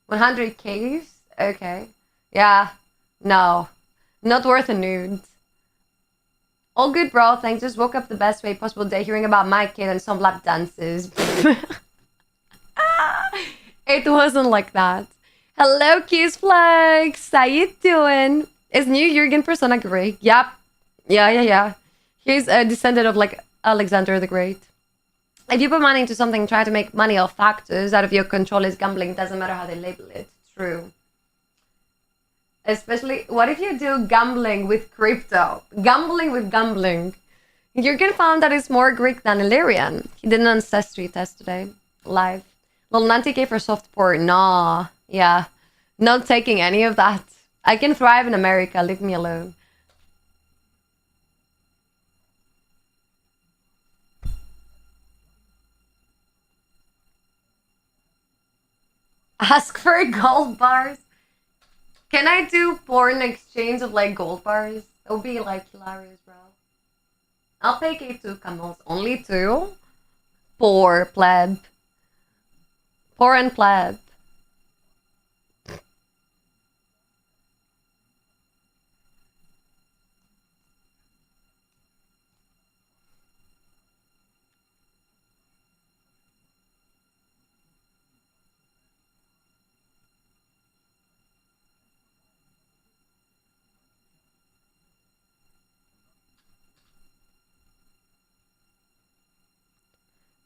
100Ks? Okay. Yeah. No. Not worth a nude. All good, bro. Thanks. Just woke up the best way possible day hearing about my kid and some lap dances. It wasn't like that. Hello, Kiss Flags. How you doing? Is new Jurgen persona Greek? Yep. Yeah. He's a descendant of like Alexander the Great. If you put money into something, try to make money off factors out of your control is gambling. Doesn't matter how they label it. True. Especially, what if you do gambling with crypto? Gambling with gambling. Jurgen found that it's more Greek than Illyrian. He did an ancestry test today, live. Well, 90k for soft porn. Nah, yeah. Not taking any of that. I can thrive in America, leave me alone. Ask for gold bars. Can I do porn exchange of like gold bars? That would be like hilarious, bro. I'll pay K2 camels. Only 2? Poor pleb. Poor and pleb.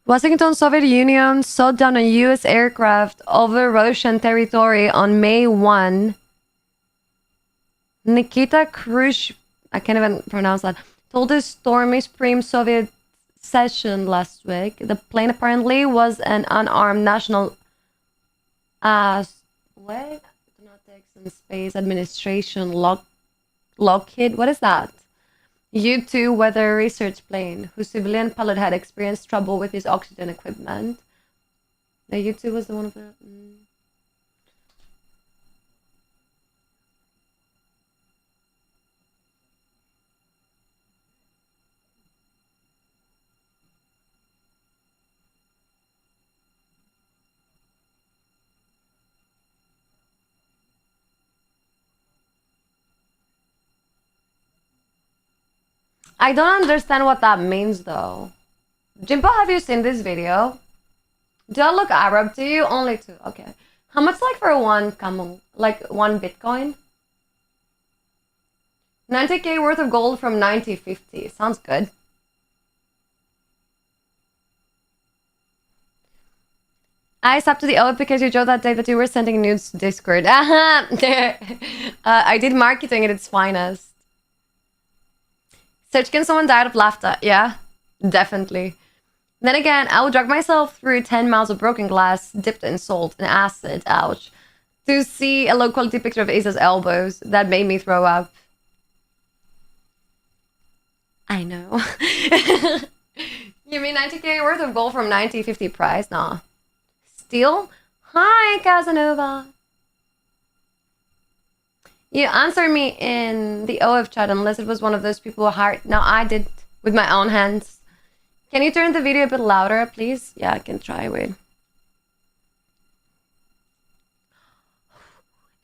Washington, Soviet Union shot down a U.S. aircraft over Russian territory on May 1. Nikita Khrushchev, I can't even pronounce that, told the Stormy Spring Soviet session last week. The plane apparently was an unarmed national Aeronautics and Space Administration Lockheed. What is that? U-2 weather research plane, whose civilian pilot had experienced trouble with his oxygen equipment. The U-2 was the one of the... I don't understand what that means though. Jimbo, have you seen this video? Do I look Arab to you? Only 2. Okay. How much like for one camel? Like 1 Bitcoin? 90k worth of gold from 9050. Sounds good. I stopped to the oath because you showed that day that you were sending nudes to Discord. I did marketing at its finest. Search can someone died of laughter? Yeah, definitely. Then again, I would drag myself through 10 miles of broken glass, dipped in salt and acid, ouch, to see a low-quality picture of Isa's elbows. That made me throw up. I know. You mean 90k worth of gold from 9050 price? Nah. Steal? Hi, Casanova. You answer me in the OF chat unless it was one of those people who hired. No, I did with my own hands. Can you turn the video a bit louder, please? Yeah, I can try. Wait.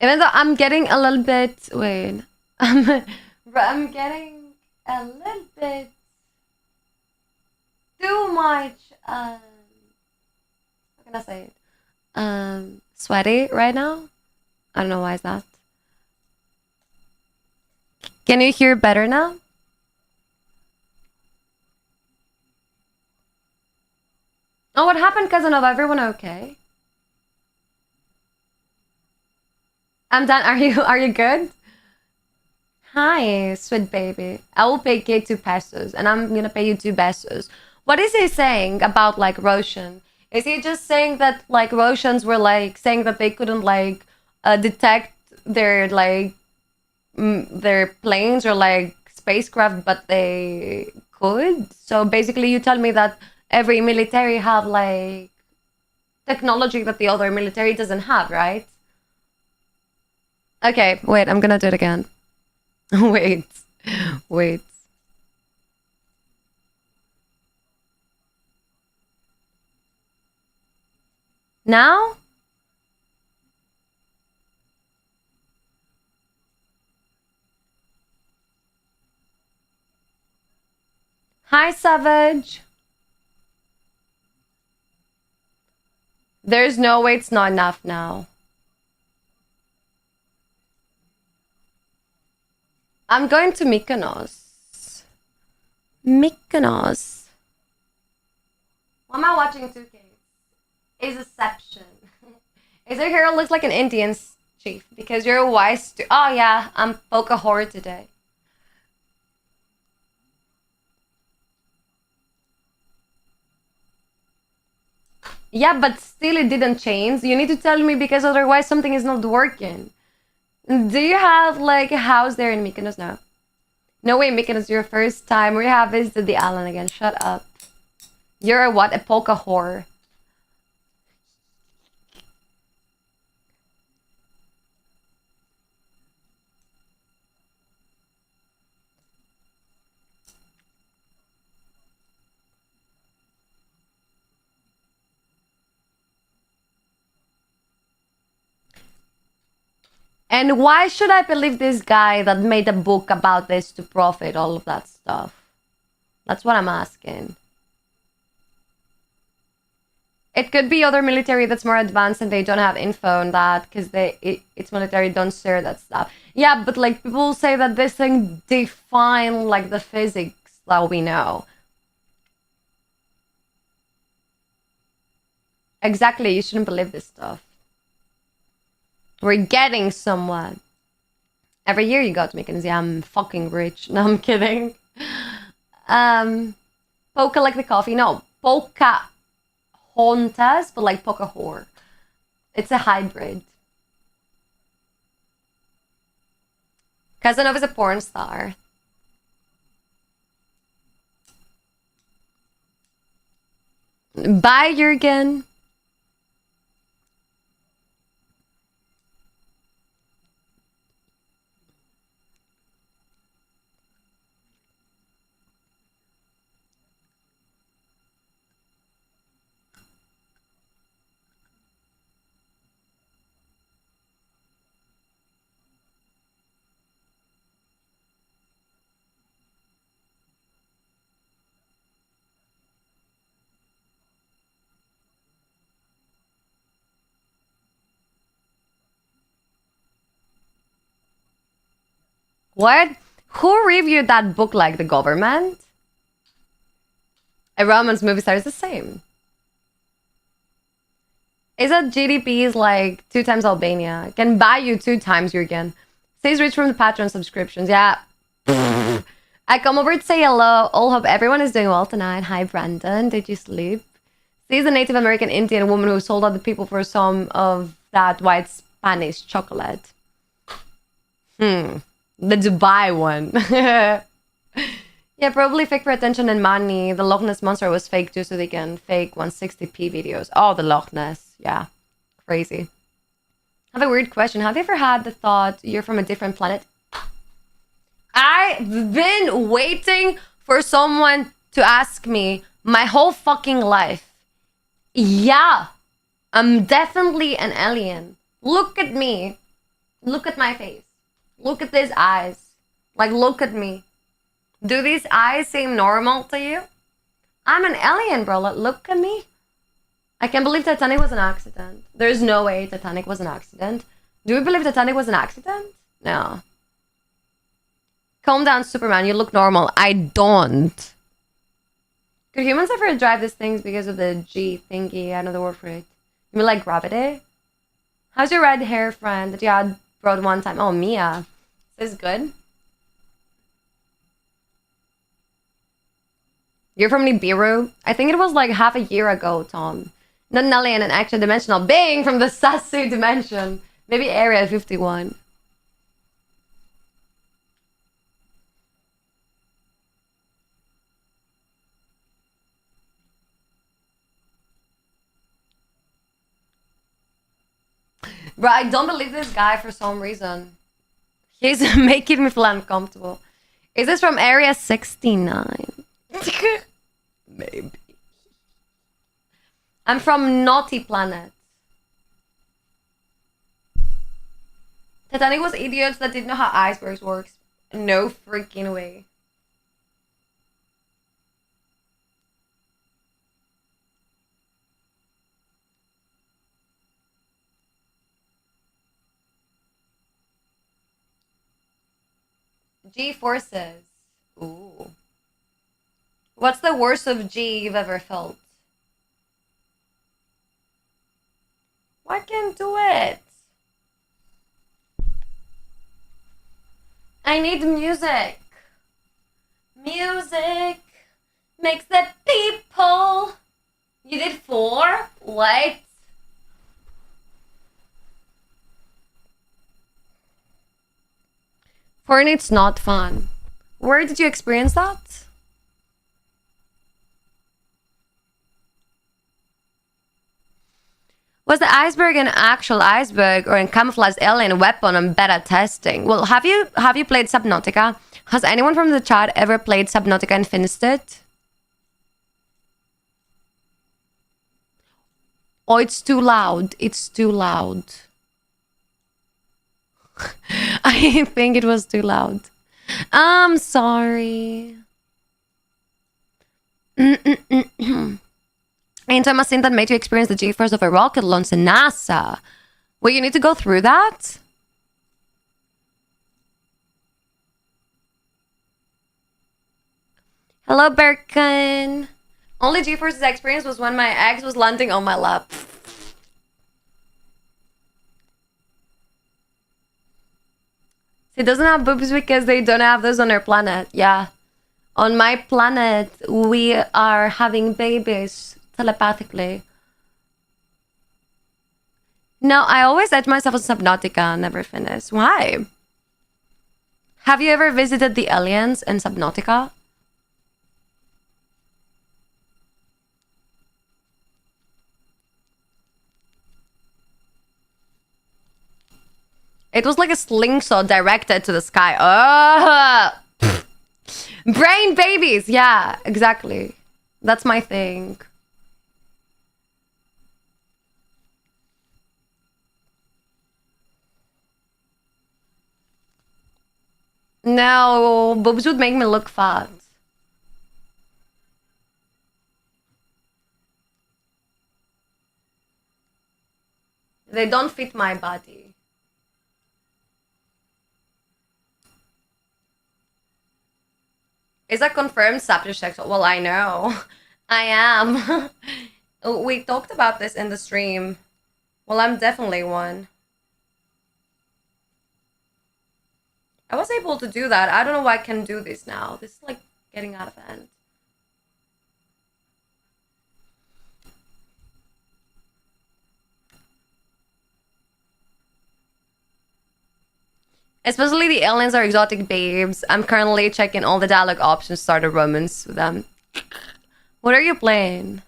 Even though I'm getting a little bit... Wait. I'm getting a little bit too much... how can I say it? Sweaty right now. I don't know why is that. Can you hear better now? Oh, what happened, Casanova? Everyone okay? I'm done. Are you good? Hi, sweet baby. I will pay K 2 pesos and I'm gonna pay you 2 pesos. What is he saying about like Roshan? Is he just saying that like Roshans were like saying that they couldn't like detect their like their planes or like spacecraft, but they could? So basically you tell me that every military have like technology that the other military doesn't have, right? Okay, wait, I'm gonna do it again. Wait. Now? Hi, Savage. There's no way it's not enough now. I'm going to Mykonos. Mykonos. Why am I watching 2K? Is Exception. Is your hero looks like an Indian chief? Because you're wise to. Oh yeah, I'm poke a whore today. Yeah, but still it didn't change. You need to tell me because otherwise something is not working. Do you have like a house there in Mykonos now? No way, Mykonos, your first time. We have visited the island again. Shut up. You're a what? A polka whore. And why should I believe this guy that made a book about this to profit all of that stuff? That's what I'm asking. It could be other military that's more advanced and they don't have info on that because it's military don't share that stuff. Yeah, but like people say that this thing define like the physics that we know. Exactly, you shouldn't believe this stuff. We're getting somewhat. Every year you go to Mykonos, yeah, I'm fucking rich. No, I'm kidding. Polka like the coffee. No, polka hontas, but like polka whore. It's a hybrid. Kazanov is a porn star. Bye, Jurgen. What? Who reviewed that book like the government? A romance movie star is the same. Is that GDP is like 2 times Albania? Can buy you 2 times Jurgen. Stays rich from the Patreon subscriptions. Yeah. I come over to say hello. All hope everyone is doing well tonight. Hi, Brandon. Did you sleep? She's a Native American Indian woman who sold other people for some of that white Spanish chocolate. The Dubai one. Yeah, probably fake for attention and money. The Loch Ness Monster was fake too, so they can fake 160p videos. Oh, the Loch Ness. Yeah. Crazy. I have a weird question. Have you ever had the thought you're from a different planet? I've been waiting for someone to ask me my whole fucking life. Yeah, I'm definitely an alien. Look at me. Look at my face. Look at these eyes. Like, look at me. Do these eyes seem normal to you? I'm an alien, bro. Look at me. I can't believe Titanic was an accident. There's no way Titanic was an accident. Do we believe Titanic was an accident? No. Calm down, Superman. You look normal. I don't. Could humans ever drive these things because of the G thingy? I know the word for it. You mean like gravity? How's your red hair friend that you had brought one time? Oh, Mia. Is this good? You're from Nibiru? I think it was like half a year ago, Tom. Not an alien, an extra dimensional being from the Sasu dimension. Maybe Area 51. Bro, I don't believe this guy for some reason. He's making me feel uncomfortable. Is this from Area 69? Maybe. I'm from Naughty Planet. Titanic was idiots that didn't know how icebergs works. No freaking way. G-forces. Ooh. What's the worst of G you've ever felt? I can't do it. I need music. Music makes the people. You did 4? What? Fortnite's not fun. Where did you experience that? Was the iceberg an actual iceberg or a camouflaged alien weapon on beta testing? Well, have you played Subnautica? Has anyone from the chat ever played Subnautica and finished it? Oh, it's too loud. It's too loud. I think it was too loud. I'm sorry. Anytime a scene that made you experience the G-force of a rocket launch in NASA. Well, you need to go through that? Hello, Birkin. Only G-forces I experienced was when my ex was landing on my lap. She doesn't have boobs because they don't have those on her planet. Yeah. On my planet, we are having babies telepathically. No, I always edge myself on Subnautica and never finish. Why? Have you ever visited the aliens in Subnautica? It was like a slingshot directed to the sky. Brain babies. Yeah, exactly. That's my thing. No, boobs would make me look fat. They don't fit my body. Is that confirmed sapiosexual? Well, I know. I am. We talked about this in the stream. Well, I'm definitely one. I was able to do that. I don't know why I can do this now. This is like getting out of hand. Especially the aliens are exotic babes. I'm currently checking all the dialogue options to start a romance with them. What are you playing?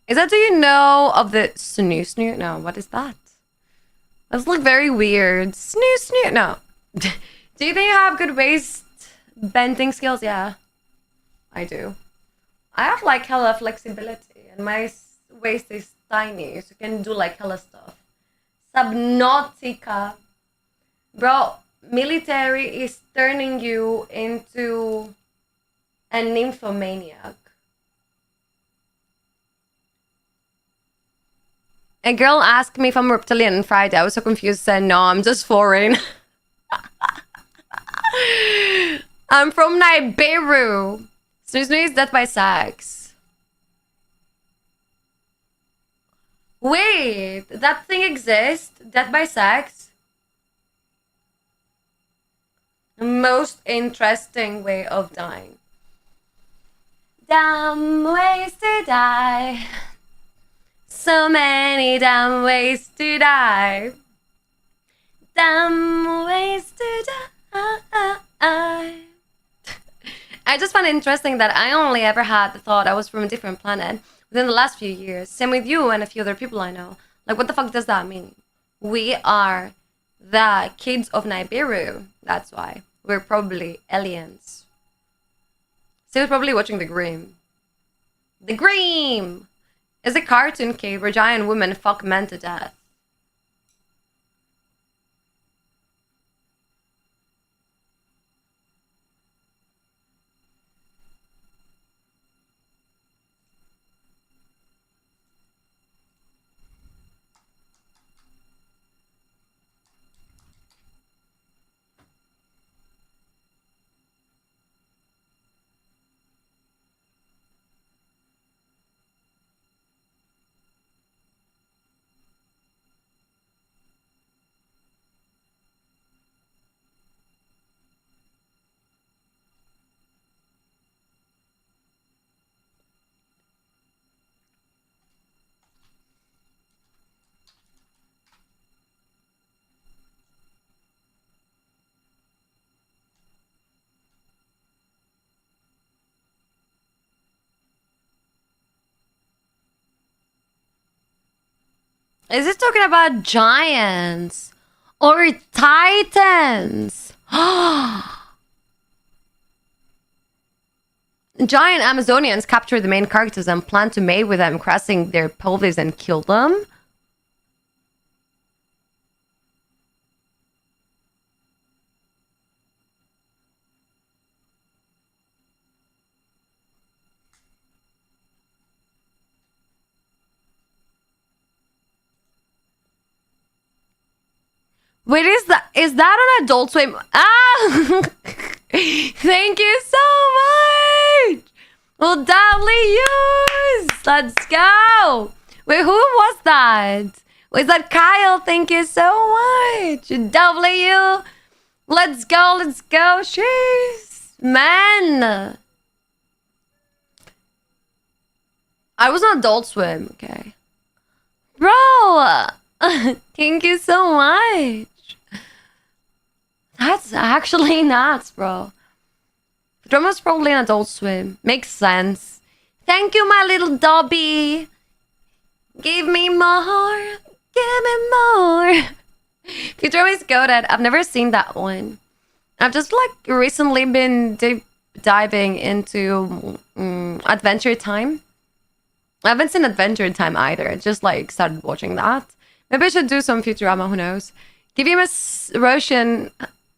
Is that, do you know of the snoo snoo? No, what is that? Those look very weird. Snoo snoo? No. Do you think you have good waist bending skills? Yeah, I do. I have like hella flexibility and my waist is tiny, so you can do like hella stuff. Subnautica. Bro, military is turning you into a nymphomaniac. A girl asked me if I'm reptilian on Friday. I was so confused, said no, I'm just foreign. I'm from Nibiru. Snooze is death by sex. Wait, that thing exists? Death by sex? Most interesting way of dying. Damn ways to die. So many damn ways to die. Damn ways to die. I just find it interesting that I only ever had the thought I was from a different planet within the last few years. Same with you and a few other people I know. Like, what the fuck does that mean? We are the kids of Nibiru. That's why. We're probably aliens. So we're probably watching The Grimm. The Grimm is a cartoon cave where giant women fuck men to death. Is this talking about giants or titans? Giant Amazonians capture the main characters and plan to mate with them, crushing their pelvis and kill them. Wait, is that on Adult Swim? Ah! Thank you so much! We'll doubly use! Let's go! Wait, who was that? Was that Kyle? Thank you so much! W! Let's go, let's go! Jeez! Man! I was on Adult Swim, okay. Bro! Thank you so much! That's actually nuts, bro. Drama's probably an Adult Swim. Makes sense. Thank you, my little Dobby. Give me more. Give me more. Futurama is goated. I've never seen that one. I've just like recently been deep diving into Adventure Time. I haven't seen Adventure Time either. I just like started watching that. Maybe I should do some Futurama. Who knows? Give you Miss Russian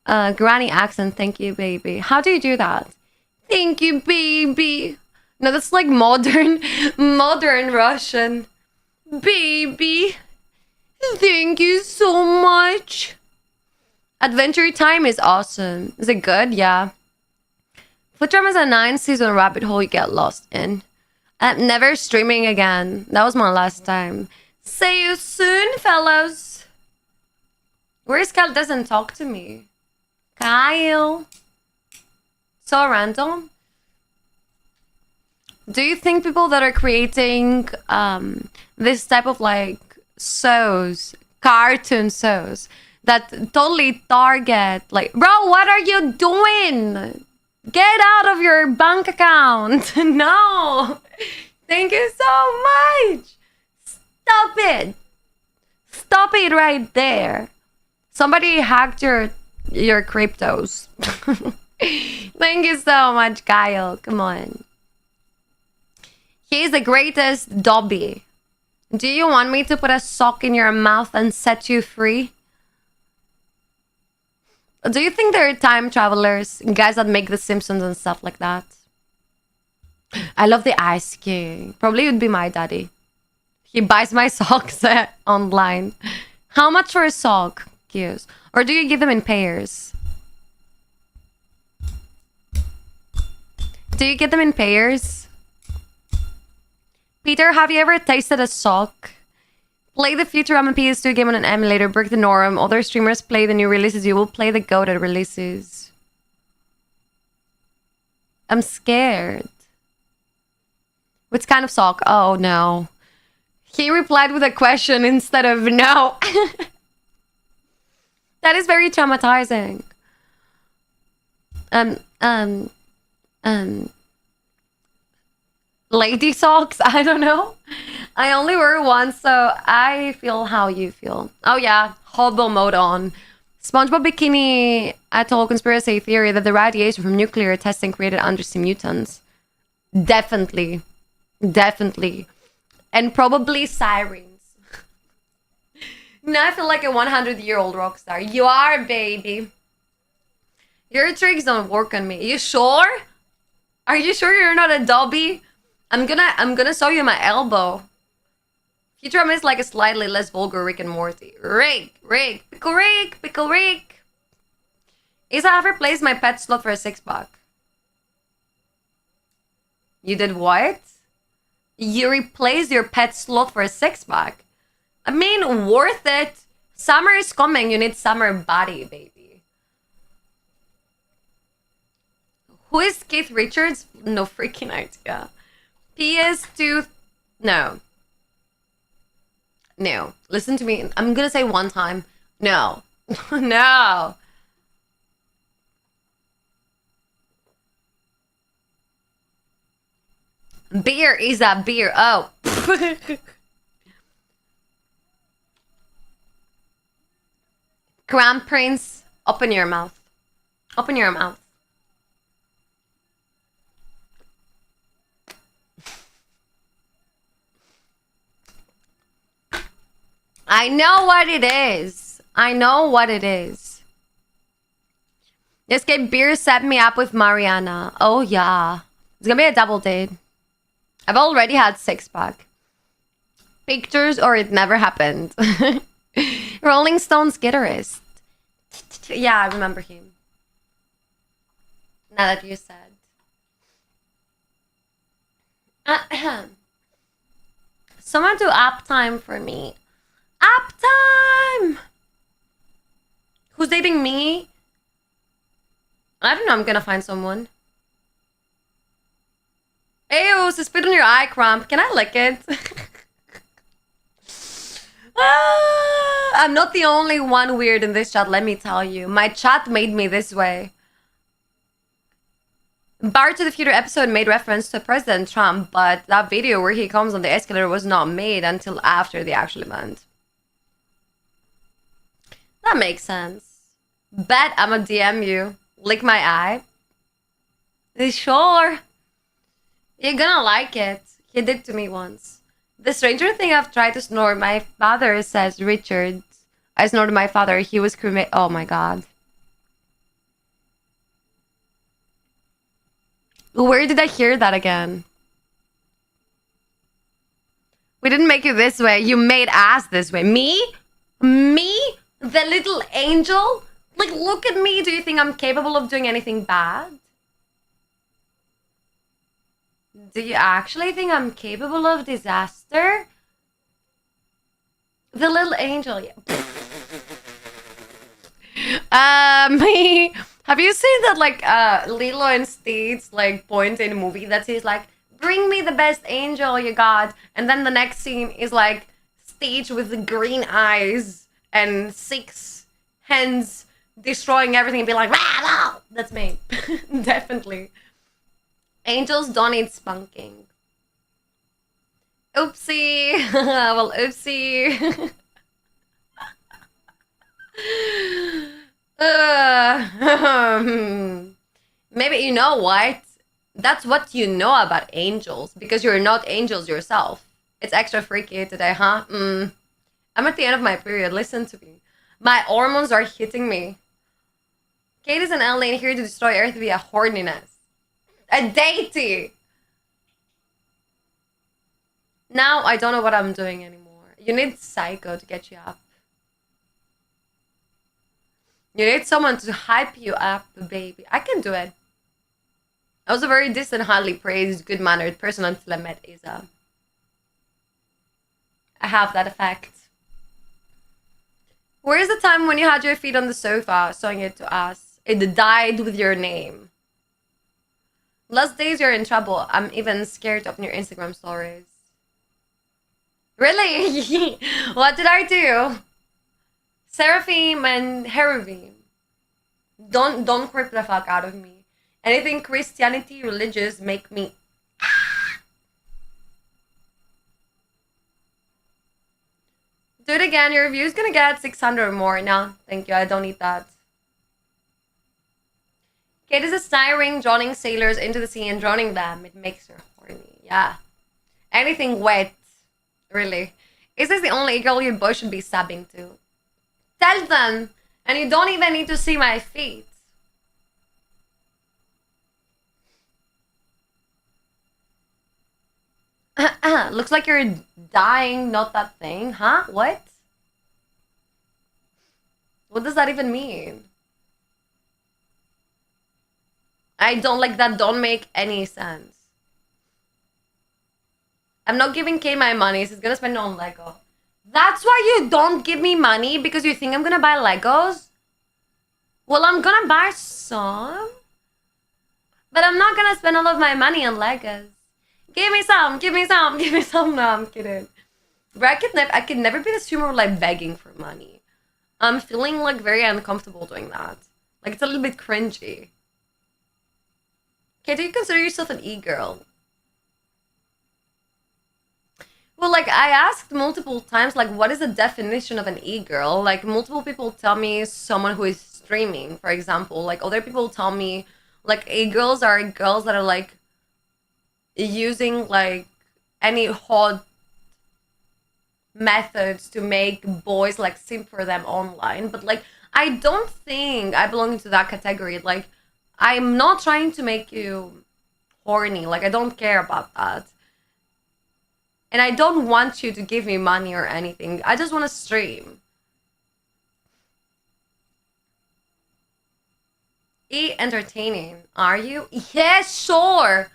granny accent. Thank you, baby. How do you do that? Thank you, baby. No, that's like modern Russian. Baby. Thank you so much. Adventure Time is awesome. Is it good? Yeah. Futurama is a 9-season rabbit hole you get lost in. Never streaming again. That was my last time. See you soon, fellows. Where's Kyle? Doesn't talk to me. Kyle. So random. Do you think people that are creating this type of like shows, cartoon shows, that totally target like, bro, what are you doing? Get out of your bank account. No. Thank you so much. Stop it. Stop it right there. Somebody hacked your cryptos. Thank you so much, Kyle. Come on. He's the greatest Dobby. Do you want me to put a sock in your mouth and set you free? Do you think there are time travelers, guys that make The Simpsons and stuff like that? I love the Ice King. Probably would be my daddy. He buys my socks online. How much for a sock, Kios? Or do you give them in pairs? Do you get them in pairs? Peter, have you ever tasted a sock? Play the Futurama PS2 game on an emulator, break the norm. Other streamers play the new releases. You will play the goated releases. I'm scared. Which kind of sock? Oh, no. He replied with a question instead of no. That is very traumatizing. Lady socks? I don't know. I only wear one, so I feel how you feel. Oh yeah, hobo mode on. SpongeBob Bikini Atoll conspiracy theory that the radiation from nuclear testing created undersea mutants. Definitely. Definitely. And probably sirens. Now I feel like a 100-year-old rock star. You are, baby. Your tricks don't work on me. You sure? Are you sure you're not a Dobby? I'm gonna show you my elbow. Futurama is like a slightly less vulgar Rick and Morty. Rick, pickle Rick. Is I ever placed my pet slot for a 6-pack? You did what? You replaced your pet slot for a 6-pack? I mean, worth it. Summer is coming. You need summer body, baby. Who is Keith Richards? No freaking idea. PS2... No. No. Listen to me. I'm gonna say one time. No. No. Beer is a beer. Oh. Crown Prince, open your mouth. Open your mouth. I know what it is. I know what it is. This kid beer set me up with Mariana. Oh yeah. It's gonna be a double date. I've already had 6-pack. Pictures or it never happened. Rolling Stones guitarist. Yeah, I remember him. Now that you said. Someone do Uptime for me. Uptime! Who's dating me? I don't know, I'm gonna find someone. Ew, so spit on your eye, Crump. Can I lick it? I'm not the only one weird in this chat, let me tell you. My chat made me this way. Bar to the Future episode made reference to President Trump, but that video where he comes on the escalator was not made until after the actual event. That makes sense. Bet I'ma DM you. Lick my eye. Sure. You're gonna like it. He did to me once. The stranger thing I've tried to snort my father, says Richard. I snorted my father. He was cremated. Oh my god. Where did I hear that again? We didn't make you this way. You made us this way. Me? Me? The little angel? Like, look at me. Do you think I'm capable of doing anything bad? Do you actually think I'm capable of disaster? The little angel, yeah. Have you seen that, like, Lilo and Stitch, like, point in a movie that says, like, bring me the best angel you got, and then the next scene is, like, Stitch with the green eyes and 6 hands destroying everything and be like, ah, no! That's me. Definitely. Angels don't need spunking. Oopsie. Well, oopsie. Maybe you know what? That's what you know about angels, because you're not angels yourself. It's extra freaky today, huh? I'm at the end of my period. Listen to me. My hormones are hitting me. Kate is an alien here to destroy Earth via horniness. A deity! Now I don't know what I'm doing anymore. You need Psycho to get you up. You need someone to hype you up, baby. I can do it. I was a very distant, highly praised, good-mannered person until I met Isa. I have that effect. Where's the time when you had your feet on the sofa, showing it to us? It died with your name. Last days you're in trouble. I'm even scared to open your Instagram stories. Really? What did I do? Seraphim and Heruvim. Don't creep the fuck out of me. Anything Christianity, religious, make me... Do it again. Your view's gonna get 600 or more. No, thank you. I don't need that. Kate is a siren drowning sailors into the sea and drowning them. It makes her horny. Yeah. Anything wet. Really. Is this the only girl you both should be subbing to? Tell them! And you don't even need to see my feet. Looks like you're dying, not that thing. Huh? What? What does that even mean? I don't like that. Don't make any sense. I'm not giving Kay my money. She's gonna spend it on Lego. That's why you don't give me money? Because you think I'm gonna buy Legos? Well, I'm gonna buy some. But I'm not gonna spend all of my money on Legos. Give me some, give me some, give me some. No, I'm kidding. But I could never be the streamer like begging for money. I'm feeling like very uncomfortable doing that. Like it's a little bit cringy. Okay, do you consider yourself an e-girl? But like I asked multiple times, like, what is the definition of an e-girl? Like multiple people tell me someone who is streaming, for example. Like other people tell me like e-girls are girls that are like using like any hot methods to make boys like simp for them online. But like I don't think I belong into that category. Like I'm not trying to make you horny. Like I don't care about that. And I don't want you to give me money or anything. I just want to stream. Entertaining, are you? Yeah, sure.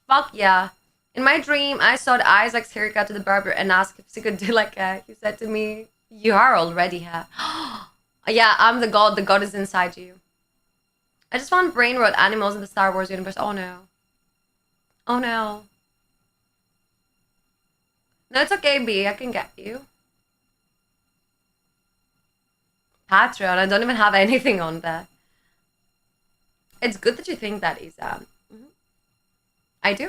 Fuck yeah. In my dream, I saw Isaac's haircut to the barber and asked if she could do like a. He said to me, "You are already her." Yeah, I'm the god. The god is inside you. I just found brain rot animals in the Star Wars universe. Oh no. Oh no. No, it's okay, B. I can get you. Patreon. I don't even have anything on there. It's good that you think that, Isa. I do.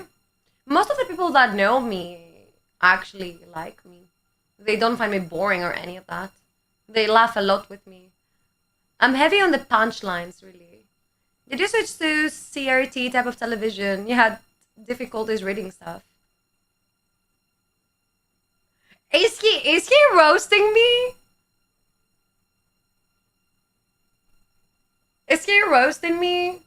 Most of the people that know me actually like me. They don't find me boring or any of that. They laugh a lot with me. I'm heavy on the punchlines, really. Did you switch to CRT type of television? You had difficulties reading stuff. Is he roasting me? Is he roasting me?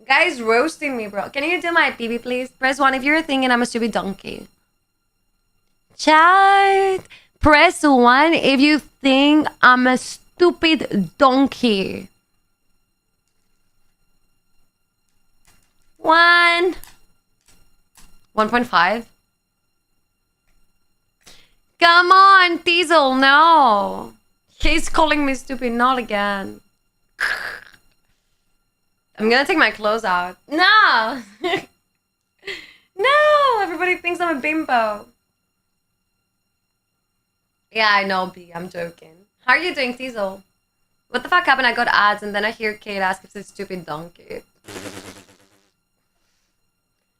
Guys, roasting me, bro. Can you do my PB, please? Press 1 if you're thinking I'm a stupid donkey. Chat. Press 1 if you think I'm a stupid donkey. 1. 1.5. Come on, Diesel, no. He's calling me stupid, not again. I'm gonna take my clothes out. No! No! Everybody thinks I'm a bimbo. Yeah, I know, B. I'm joking. How are you doing, Diesel? What the fuck happened? I got ads and then I hear Kate ask if it's a stupid donkey.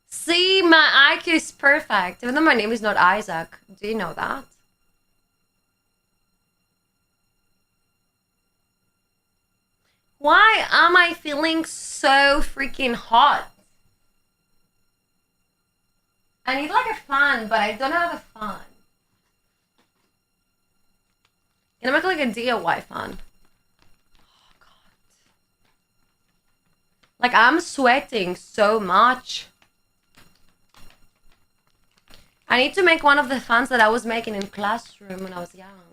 See, my IQ is perfect. Even though my name is not Isaac. Do you know that? Why am I feeling so freaking hot? I need like a fan, but I don't have a fan. Can I make like a DIY fan? Oh god. Like I'm sweating so much. I need to make one of the fans that I was making in classroom when I was young.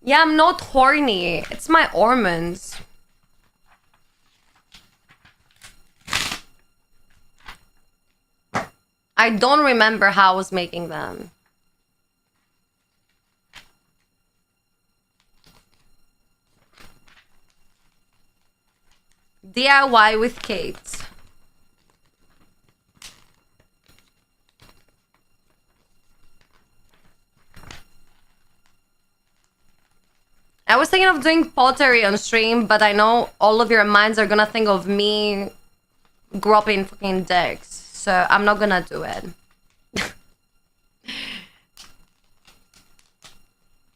Yeah, I'm not horny. It's my hormones. I don't remember how I was making them. DIY with Kate. I was thinking of doing pottery on stream, but I know all of your minds are gonna think of me groping fucking dicks, so I'm not gonna do it.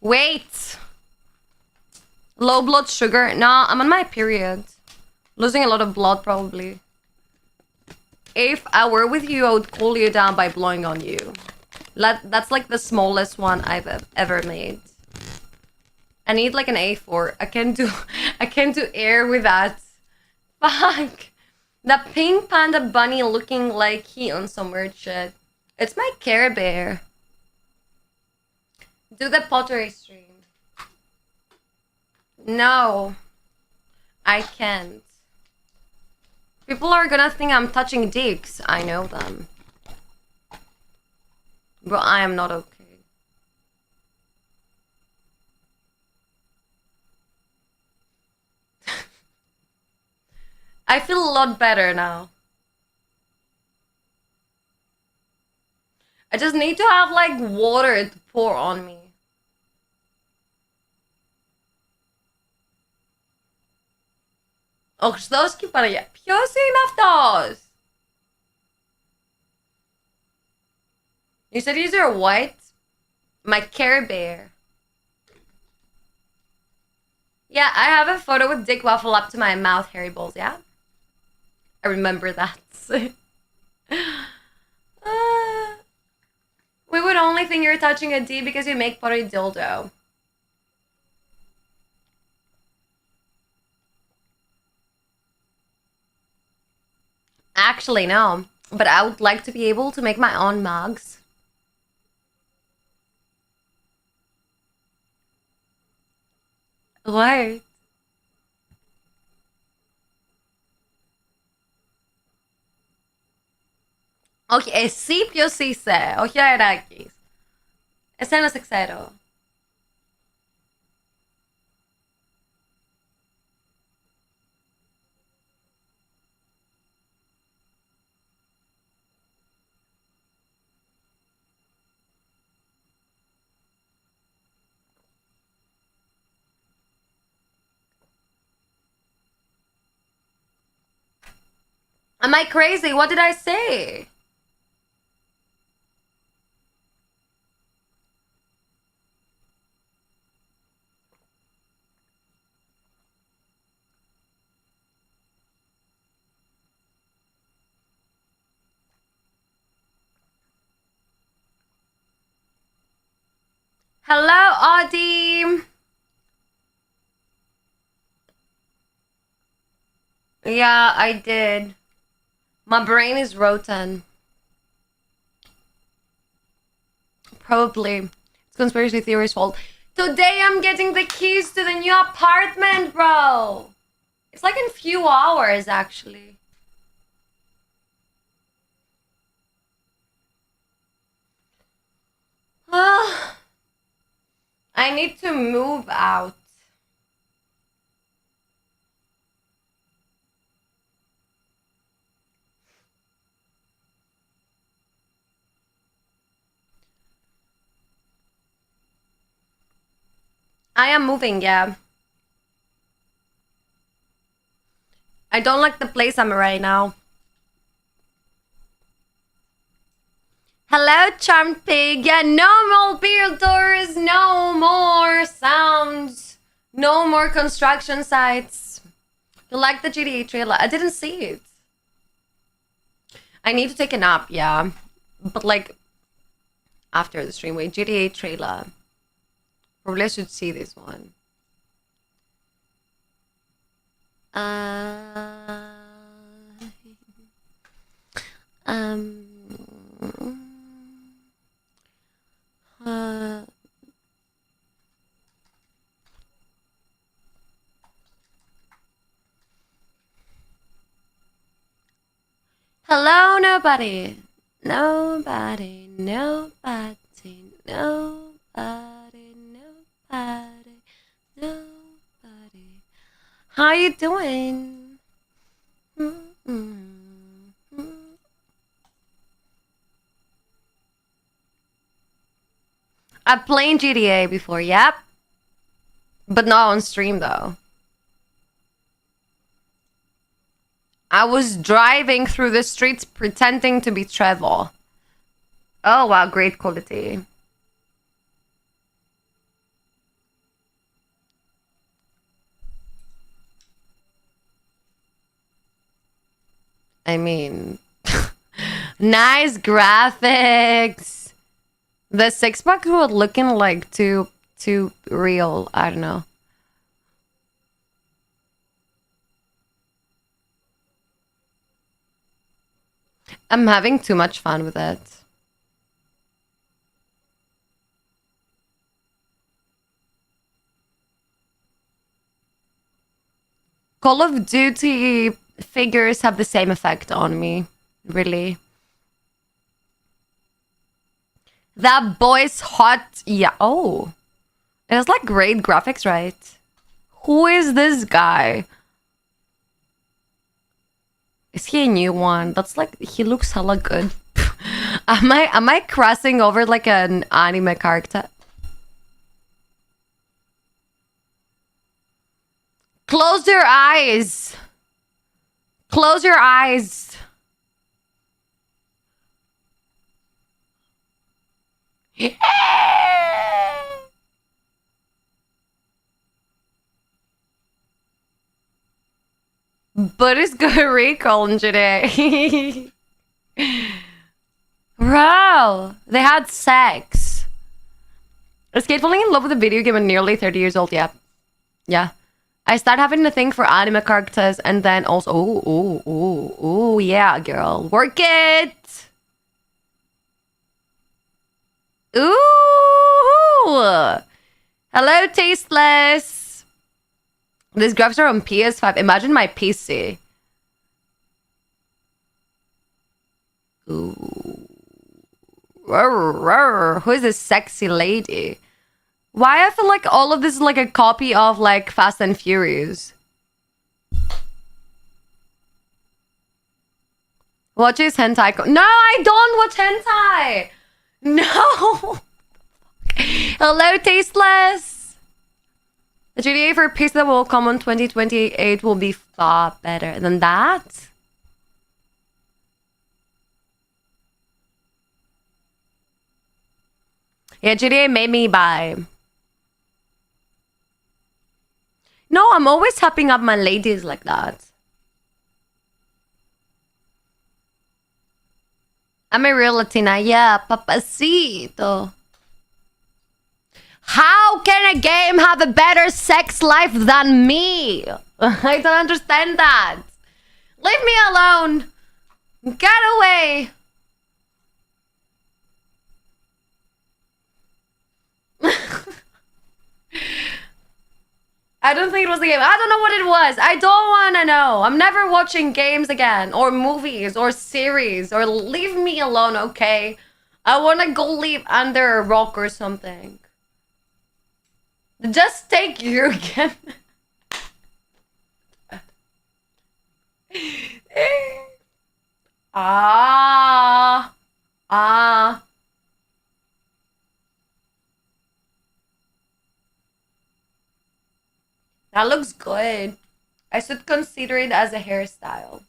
Wait! Low blood sugar? Nah, I'm on my period. Losing a lot of blood, probably. If I were with you, I would cool you down by blowing on you. That's like the smallest one I've ever made. I need like an A4. I can't do air with that. Fuck. The pink panda bunny looking like he on some weird shit. It's my Care Bear. Do the pottery stream. No. I can't. People are gonna think I'm touching dicks. I know them. But I am not okay. I feel a lot better now. I just need to have like water to pour on me. Ο Χριστός και η Παναγία. Ποιος είναι αυτός? You said these are what? My Care Bear. Yeah, I have a photo with Dick Waffle up to my mouth, hairy balls, yeah? I remember that. We would only think you're touching a D because you make potty dildo. Actually, no. But I would like to be able to make my own mugs. What? Όχι, εσύ ποιος είσαι, όχι ο Αεράκης. Εσένα σε ξέρω. Am I crazy? What did I say? Hello, Audie. Yeah, I did. My brain is rotten. Probably. It's conspiracy theory's fault. Today I'm getting the keys to the new apartment, bro. It's like in few hours, actually. I need to move out. I am moving, yeah. I don't like the place I'm in right now. Hello, charmed pig. Yeah, no more builders, no more sounds, no more construction sites. You like the GTA trailer? I didn't see it. I need to take a nap, yeah. But like, after the stream, wait, GTA trailer. Probably I should see this one. Hello, nobody. Nobody, nobody, nobody, nobody, nobody. How you doing? I've played GTA before, yep. But not on stream, though. I was driving through the streets pretending to be Trevor. Oh, wow, great quality. I mean, nice graphics. The six-pack was looking like too real. I don't know. I'm having too much fun with it. Call of Duty figures have the same effect on me, really. That boy's hot. Yeah. Oh. It has like great graphics, right? Who is this guy? Is he a new one? That's like, he looks hella good. Am I crossing over like an anime character? Close your eyes. Close your eyes. But it's good recall today. Bro, they had sex. Is Kate falling in love with a video game at nearly 30 years old? Yeah. Yeah. I start having a thing for anime characters and then also... Oh, yeah, girl. Work it! Ooh! Hello, Tasteless! These graphics are on PS5. Imagine my PC. Ooh. Who is this sexy lady? Why I feel like all of this is like a copy of like Fast and Furious. Watches hentai. No, I don't watch hentai. No. Hello, Tasteless. The GTA for PC that will come on 2028 will be far better than that. Yeah, GTA made me buy. No, I'm always tapping up my ladies like that. I'm a real Latina. Yeah, papacito. How can a game have a better sex life than me? I don't understand that. Leave me alone. Get away. I don't think it was the game. I don't know what it was. I don't want to know. I'm never watching games again, or movies, or series, or leave me alone, okay? I want to go live under a rock or something. Just take you again. Ah. That looks good. I should consider it as a hairstyle.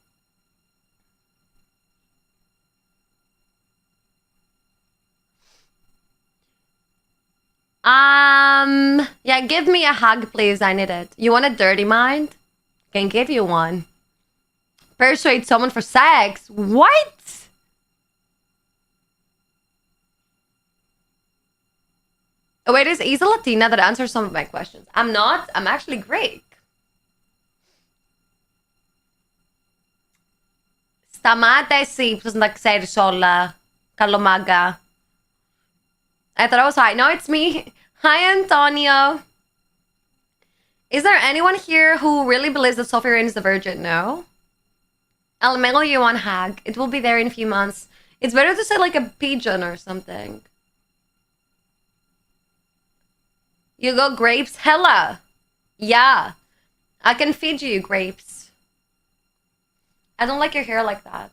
Yeah, give me a hug, please. I need it. You want a dirty mind? Can give you one. Persuade someone for sex? What? Oh, wait, is Isa Latina that answers some of my questions? I'm not. I'm actually Greek. Σταμάτα εσύ που να ξέρεις όλα. Καλομάγκα. I thought I was high. No, it's me. Hi, Antonio. Is there anyone here who really believes that Sophie Rain is the virgin? No? I'll mail you one hag. It will be there in a few months. It's better to say like a pigeon or something. You go grapes? Hella. Yeah. I can feed you grapes. I don't like your hair like that.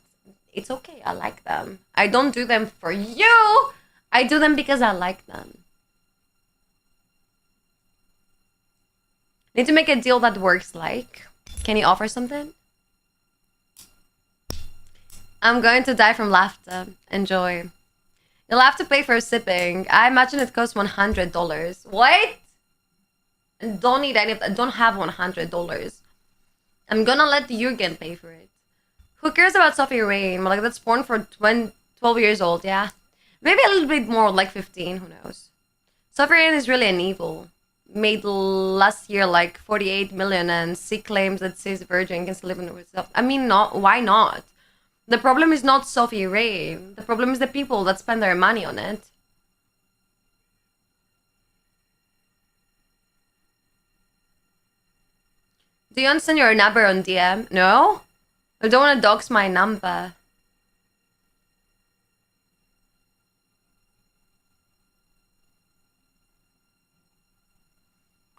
It's okay. I like them. I don't do them for you. I do them because I like them. Need to make a deal that works like. Can you offer something? I'm going to die from laughter. Enjoy. You'll have to pay for sipping. I imagine it costs $100. What? I don't need any of that. I don't have $100. I'm gonna let Jürgen pay for it. Who cares about Sophie Rain? Like, that's porn for 12 years old, yeah. Maybe a little bit more, like 15, who knows. Sophie Rain is really an evil. Made last year like 48 million and she claims that she's a virgin, can still live in herself. I mean, not. Why not? The problem is not Sophie Rain. The problem is the people that spend their money on it. Do you understand your number on DM? No? I don't want to dox my number.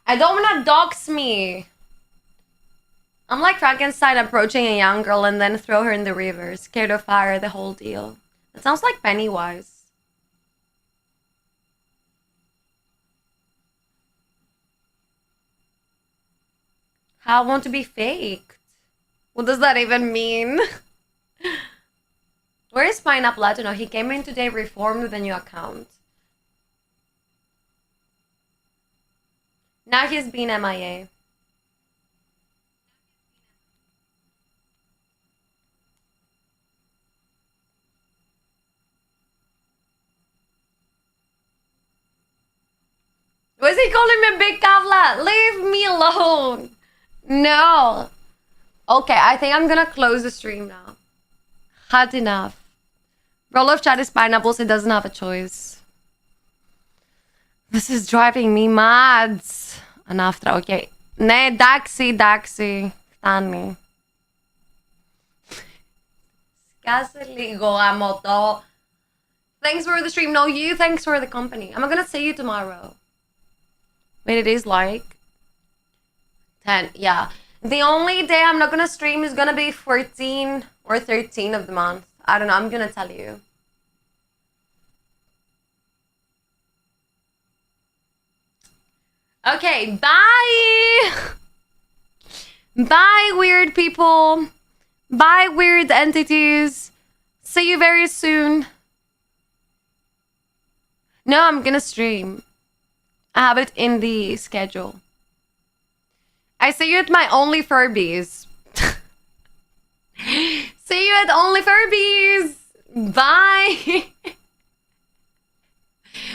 I don't want to dox me. I'm like Frankenstein approaching a young girl and then throw her in the river, scared of fire, the whole deal. That sounds like Pennywise. How I want to be faked? What does that even mean? Where is Pineapple? I don't know. He came in today reformed with a new account. Now he's been MIA. Was he calling me Big Kavla? Leave me alone. No. Okay, I think I'm gonna close the stream now. Had enough. Roloff chat is pineapples, it doesn't have a choice. This is driving me mad. Enough. Okay. Ναι, εντάξει. Φτάνει. Σκάσε λίγο, αμωτό. Thanks for the stream. No, you. Thanks for the company. I'm gonna see you tomorrow. Wait, it is like 10. Yeah. The only day I'm not gonna stream is gonna be 14 or 13 of the month. I don't know. I'm gonna tell you. Okay, bye! Bye, weird people. Bye, weird entities. See you very soon. No, I'm gonna stream. I have it in the schedule. I see you at my Only Furbies. See you at Only Furbies. Bye.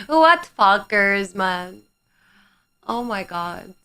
What fuckers, man. Oh my god.